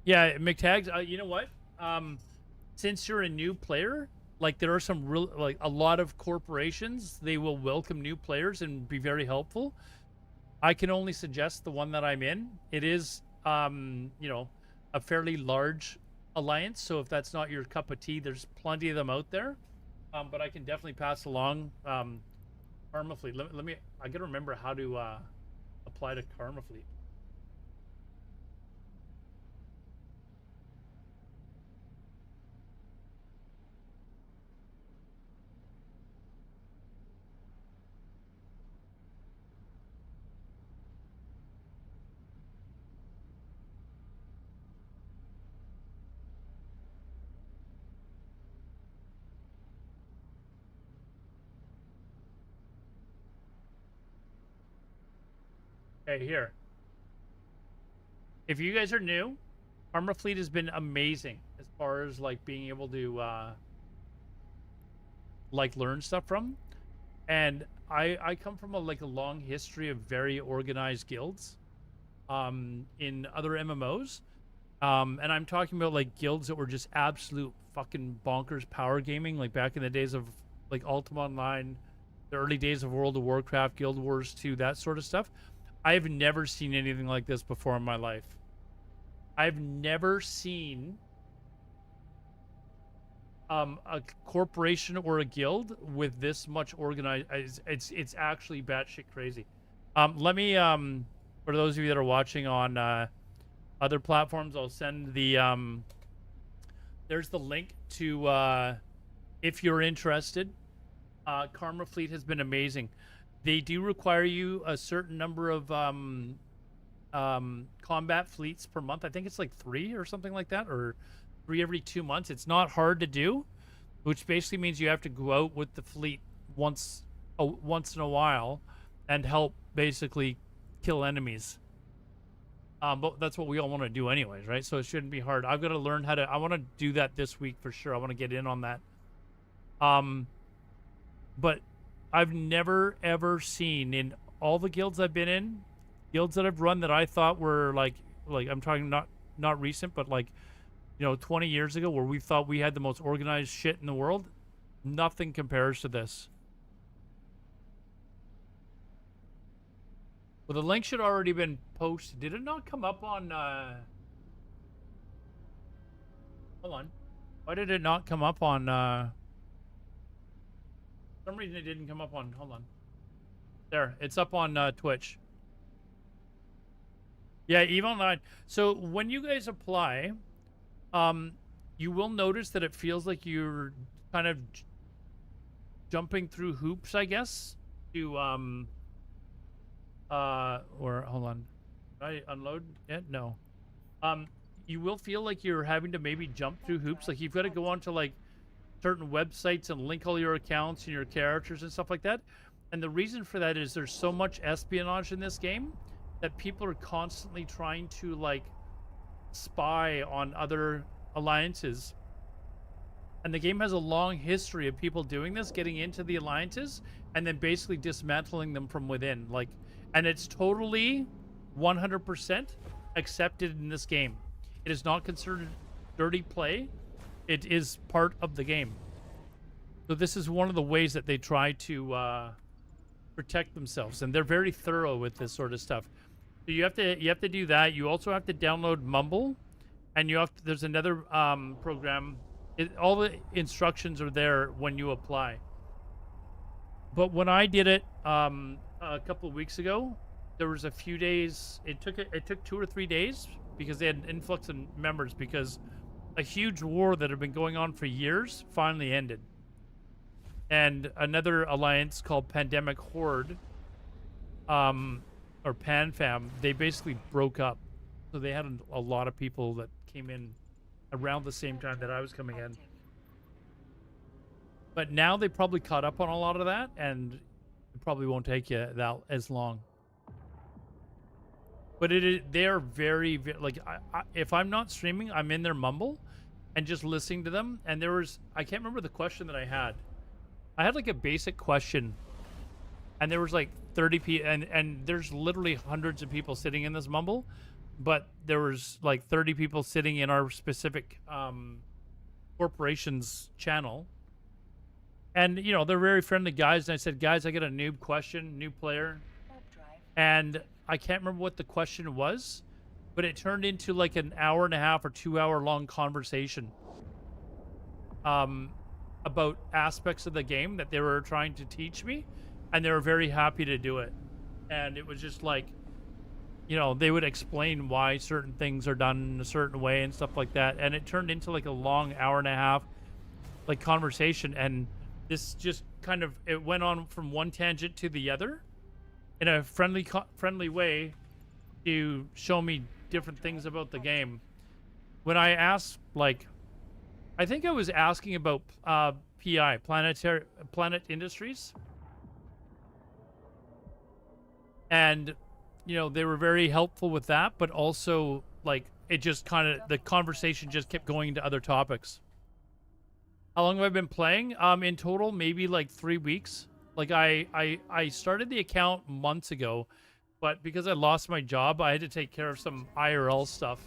Yeah, McTags, you know what? Since you're a new player, like there are some real, like a lot of corporations, they will welcome new players and be very helpful. I can only suggest the one that I'm in. It is, you know, a fairly large alliance. So if that's not your cup of tea, there's plenty of them out there. But I can definitely pass along Karma Fleet. Let me. I gotta remember how to apply to Karma Fleet. Okay, here. If you guys are new, Karma Fleet has been amazing as far as like being able to like learn stuff from. And I come from a long history of very organized guilds in other MMOs. And I'm talking about like guilds that were just absolute fucking bonkers power gaming, like back in the days of like Ultima Online, the early days of World of Warcraft, Guild Wars 2, that sort of stuff. I've never seen anything like this before in my life. I've never seen a corporation or a guild with this much organized. It's actually batshit crazy. Let me for those of you that are watching on other platforms, I'll send the there's the link to if you're interested. Karma Fleet has been amazing. They do require you a certain number of combat fleets per month. I think it's like 3 or something like that, or 3 every 2 months. It's not hard to do, which basically means you have to go out with the fleet once in a while and help basically kill enemies. But that's what we all want to do anyways, right? So it shouldn't be hard. I've got to learn how to. I want to do that this week for sure. I want to get in on that. But I've never ever seen in all the guilds I've been in, guilds that I've run that I thought were like I'm talking not recent, but like, you know, 20 years ago, where we thought we had the most organized shit in the world. Nothing compares to this. Well, the link should already been posted. Did it not come up on hold on. Why did it not come up on for some reason it didn't come up on, hold on. There, it's up on Twitch. Yeah, EVE Online. So when you guys apply, you will notice that it feels like you're kind of jumping through hoops, I guess, to or hold on. Did I unload it? No. You will feel like you're having to maybe jump through hoops. Like you've got to go onto like certain websites and link all your accounts and your characters and stuff like that. And the reason for that is there's so much espionage in this game that people are constantly trying to like spy on other alliances. And the game has a long history of people doing this, getting into the alliances and then basically dismantling them from within. Like, and it's totally 100% accepted in this game. It is not considered dirty play. It is part of the game. So this is one of the ways that they try to protect themselves, and they're very thorough with this sort of stuff. So you have to do that. You also have to download Mumble, and there's another program. All the instructions are there when you apply. But when I did it a couple of weeks ago, there was a few days. It took 2 or 3 days because they had an influx of members because a huge war that had been going on for years finally ended. And another alliance called Pandemic Horde, or PanFam, they basically broke up. So they had a lot of people that came in around the same time that I was coming in. But now they probably caught up on a lot of that, and it probably won't take you that as long. But they're very, like, if I'm not streaming, I'm in their Mumble and just listening to them. And I can't remember the question that I had. I had like a basic question, and there was like 30 people, and there's literally hundreds of people sitting in this Mumble, but there was like 30 people sitting in our specific corporation's channel. And, you know, they're very friendly guys. And I said, guys, I got a noob question, new player. And I can't remember what the question was, but it turned into like an hour and a half or 2 hour long conversation about aspects of the game that they were trying to teach me. And they were very happy to do it. And it was just like, you know, they would explain why certain things are done in a certain way and stuff like that. And it turned into like a long hour and a half like conversation. And this just kind of, it went on from one tangent to the other in a friendly way to show me different things about the game. When I asked, like, I think I was asking about PI, Planet Industries. And, you know, they were very helpful with that, but also, like, it just kind of, the conversation just kept going to other topics. How long have I been playing? In total, maybe like 3 weeks. Like I started the account months ago, but because I lost my job, I had to take care of some IRL stuff.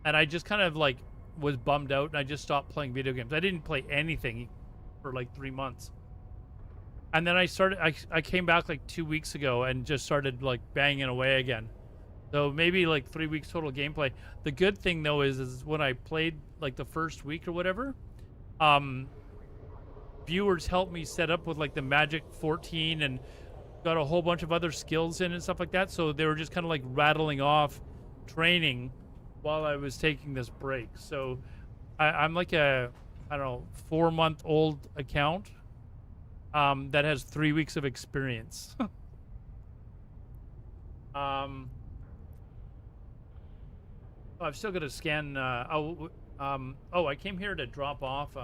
And I just kind of like was bummed out and I just stopped playing video games. I didn't play anything for like 3 months. And then I came back like 2 weeks ago and just started like banging away again. So maybe like 3 weeks total gameplay. The good thing though is when I played like the first week or whatever, viewers helped me set up with like the Magic 14 and got a whole bunch of other skills in and stuff like that. So they were just kind of like rattling off training while I was taking this break. So I'm like a, I don't know, 4-month-old account that has 3 weeks of experience. I've still got to scan. Oh, I came here to drop off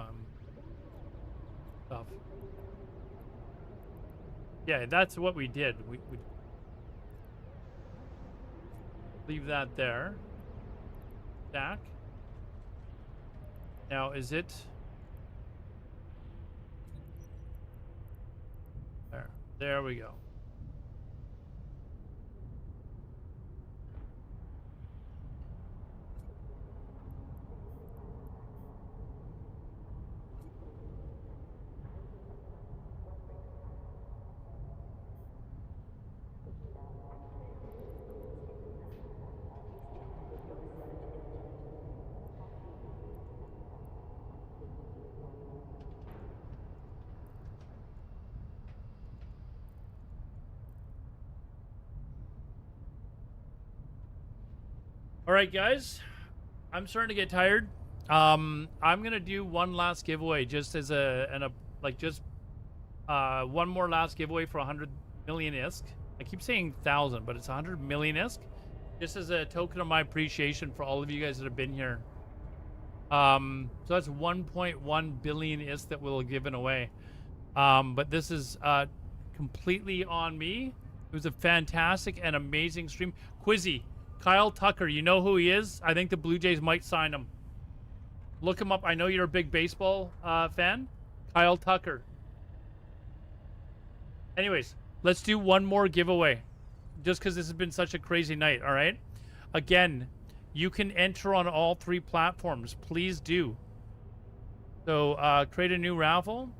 stuff. Yeah, that's what we did. We leave that there. Stack. Now, is it? There we go. All right, guys. I'm starting to get tired. I'm gonna do one last giveaway, just as one more last giveaway for 100 million ISK. I keep saying 1,000, but it's 100 million ISK, just as a token of my appreciation for all of you guys that have been here. So that's 1.1 billion ISK that we'll have given away. But this is completely on me. It was a fantastic and amazing stream. Quizzy, Kyle Tucker, you know who he is? I think the Blue Jays might sign him. Look him up. I know you're a big baseball fan. Kyle Tucker. Anyways, let's do one more giveaway, just because this has been such a crazy night, all right? Again, you can enter on all 3 platforms. Please do. So create a new raffle.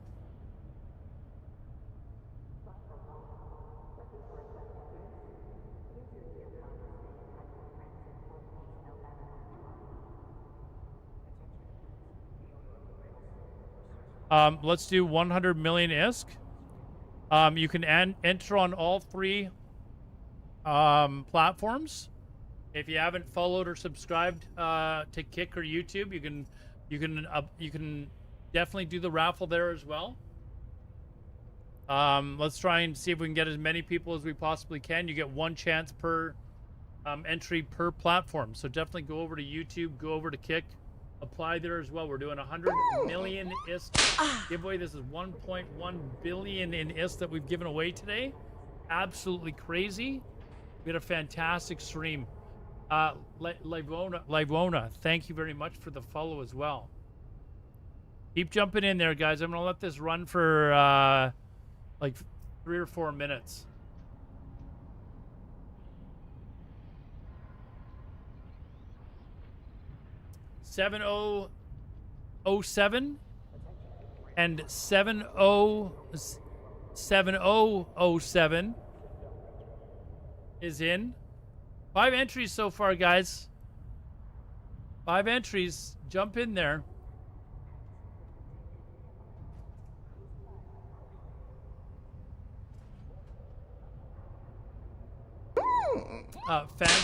Let's do 100 million ISK. You can enter on all 3 platforms. If you haven't followed or subscribed to Kick or YouTube, you can definitely do the raffle there as well. Let's try and see if we can get as many people as we possibly can. You get 1 chance per entry per platform. So definitely go over to YouTube, go over to Kick, apply there as well. We're doing 100 million ISK giveaway. This is 1.1 billion in ISK that we've given away today. Absolutely crazy. We had a fantastic stream. Livona, thank you very much for the follow as well. Keep jumping in there, guys. I'm gonna let this run for like 3 or 4 minutes. $7007 and 7007 is in. 5 entries so far, guys. 5 entries. Jump in there.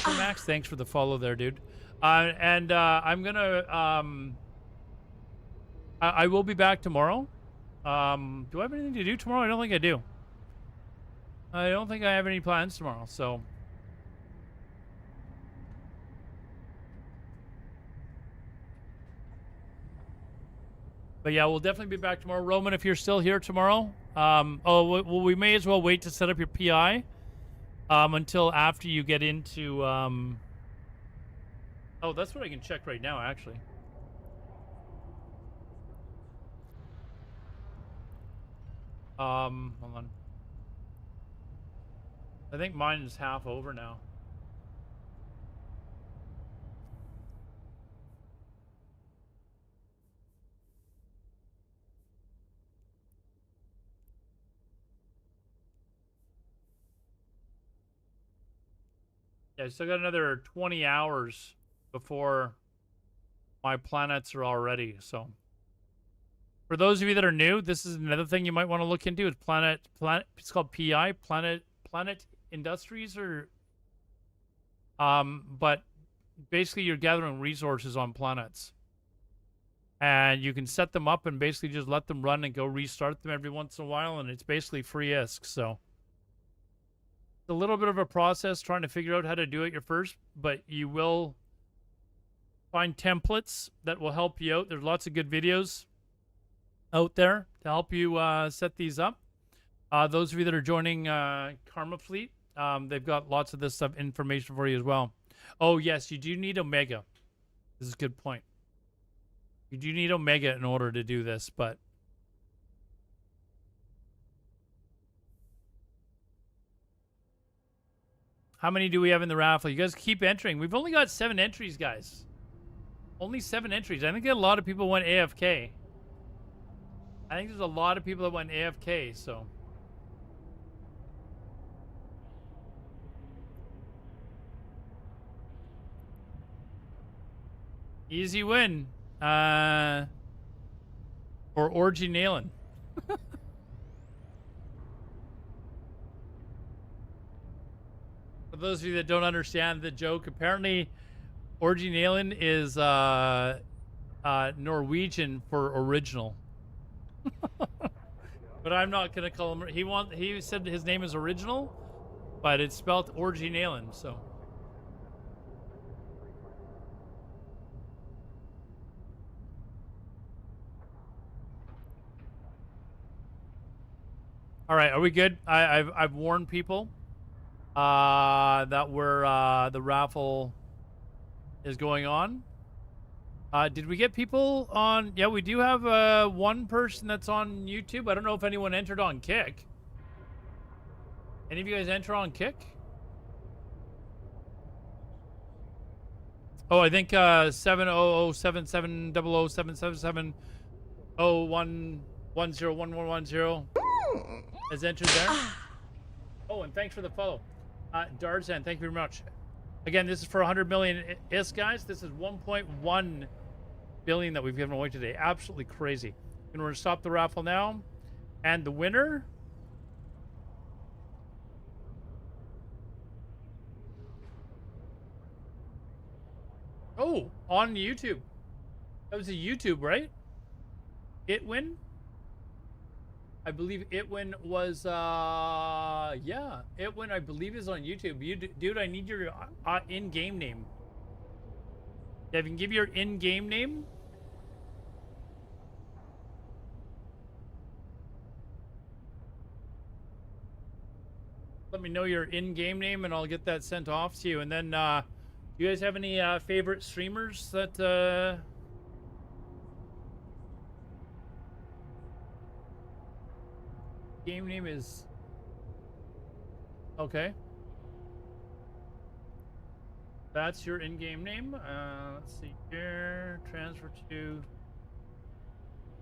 Max, thanks for the follow there, dude. I'm gonna I will be back tomorrow. Do I have anything to do tomorrow? I don't think I do. I don't think I have any plans tomorrow, so but yeah, we'll definitely be back tomorrow. Roman, if you're still here tomorrow, well, we may as well wait to set up your PI until after you get into oh, that's what I can check right now, actually. Hold on. I think mine is half over now. Yeah, I still got another 20 hours before my planets are all ready. So for those of you that are new, this is another thing you might want to look into. Is planet it's called PI, Planet Industries, or but basically you're gathering resources on planets. And you can set them up and basically just let them run and go restart them every once in a while, and it's basically free ISK. So it's a little bit of a process trying to figure out how to do it your first, but you will find templates that will help you out. There's lots of good videos out there to help you set these up. Those of you that are joining Karma Fleet, they've got lots of this stuff, information for you as well. Oh, yes, you do need Omega. This is a good point. You do need Omega in order to do this, but how many do we have in the raffle? You guys keep entering. We've only got 7 entries, guys. Only 7 entries. I think a lot of people went AFK. I think there's a lot of people that went AFK, so. Easy win. Or Orgy Nailin'. For those of you that don't understand the joke, apparently Originalen is Norwegian for original. But I'm not gonna call him. He said his name is original, but it's spelled Originalen. So. All right, are we good? I've warned people that the raffle is going on. Did we get people on? Yeah, we do have one person that's on YouTube. I don't know if anyone entered on Kick. Any of you guys enter on Kick? Oh, I think 700770077701110 has entered there. Oh, and thanks for the follow. Darzan, thank you very much. Again, this is for 100 million ISK, guys. This is 1.1 billion that we've given away today. Absolutely crazy. And we're going to stop the raffle now. And the winner... Oh, on YouTube. That was a YouTube, right? Itwin? I believe Itwin was, yeah. Itwin, I believe, is on YouTube. Dude, I need your in-game name. Devin, give your in-game name. Let me know your in-game name, and I'll get that sent off to you. And then, do you guys have any favorite streamers that, game name is okay. That's your in-game name. Let's see here. Transfer to.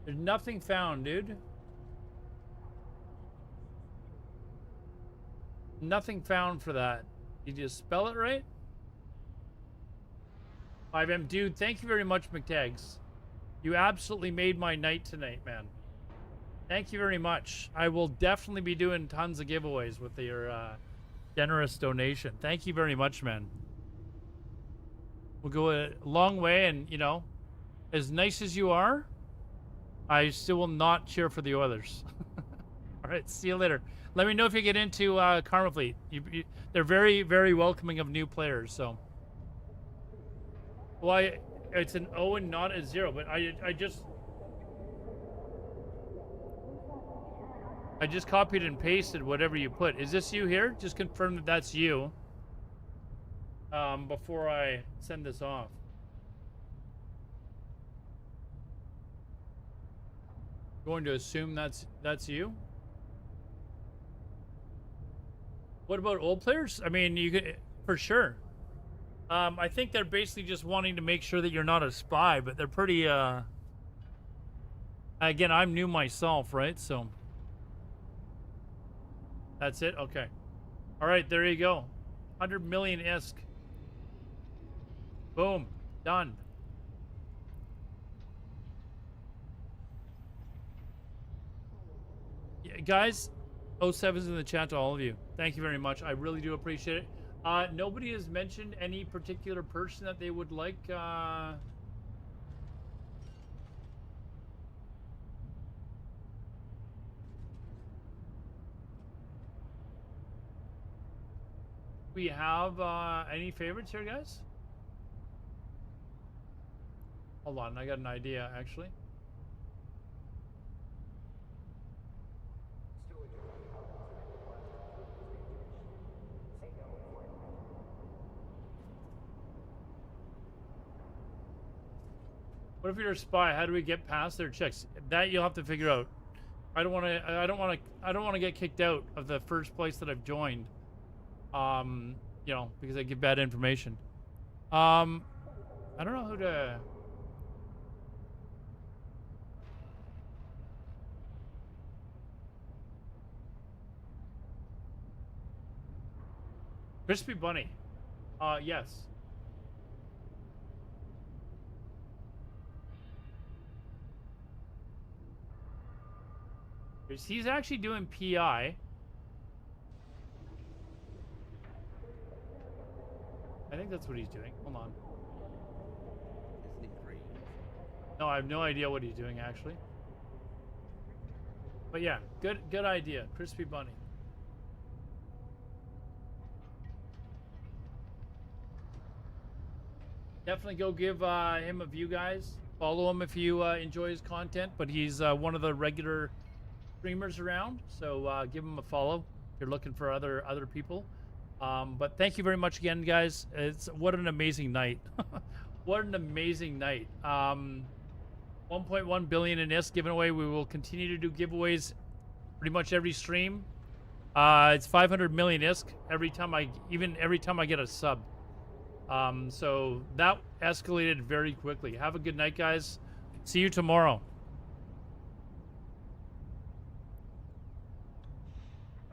There's nothing found, dude. Nothing found for that. Did you spell it right? 5M, dude. Thank you very much, McTags. You absolutely made my night tonight, man. Thank you very much. I will definitely be doing tons of giveaways with your generous donation. Thank you very much, man. We'll go a long way, and, you know, as nice as you are, I still will not cheer for the Oilers. All right, see you later. Let me know if you get into Karma Fleet. They're very, very welcoming of new players, so. Well, it's an O and not a 0, but I just copied and pasted whatever you put. Is this you here? Just confirm that that's you before I send this off. Going to assume that's you. What about old players? I mean, you could, for sure. I think they're basically just wanting to make sure that you're not a spy, but they're pretty, again, I'm new myself, right? So. That's it? Okay. All right, there you go. 100 million ISK. Boom. Done. Yeah, guys, 07's in the chat to all of you. Thank you very much. I really do appreciate it. Nobody has mentioned any particular person that they would like, we have any favorites here, guys? Hold on, I got an idea, actually. What if you're a spy? How do we get past their checks? That you'll have to figure out. I don't want to get kicked out of the first place that I've joined. You know, because I give bad information. I don't know who to. Crispy Bunny. Yes. He's actually doing PI. I think that's what he's doing. Hold on. No, I have no idea what he's doing actually. But yeah, good idea. Crispy Bunny. Definitely go give him a view, guys. Follow him if you enjoy his content. But he's one of the regular streamers around, so give him a follow if you're looking for other people. But thank you very much again, guys. What an amazing night. What an amazing night. 1.1 billion in ISK given away. We will continue to do giveaways pretty much every stream. It's 500 million ISK every time I get a sub. So that escalated very quickly. Have a good night, guys. See you tomorrow.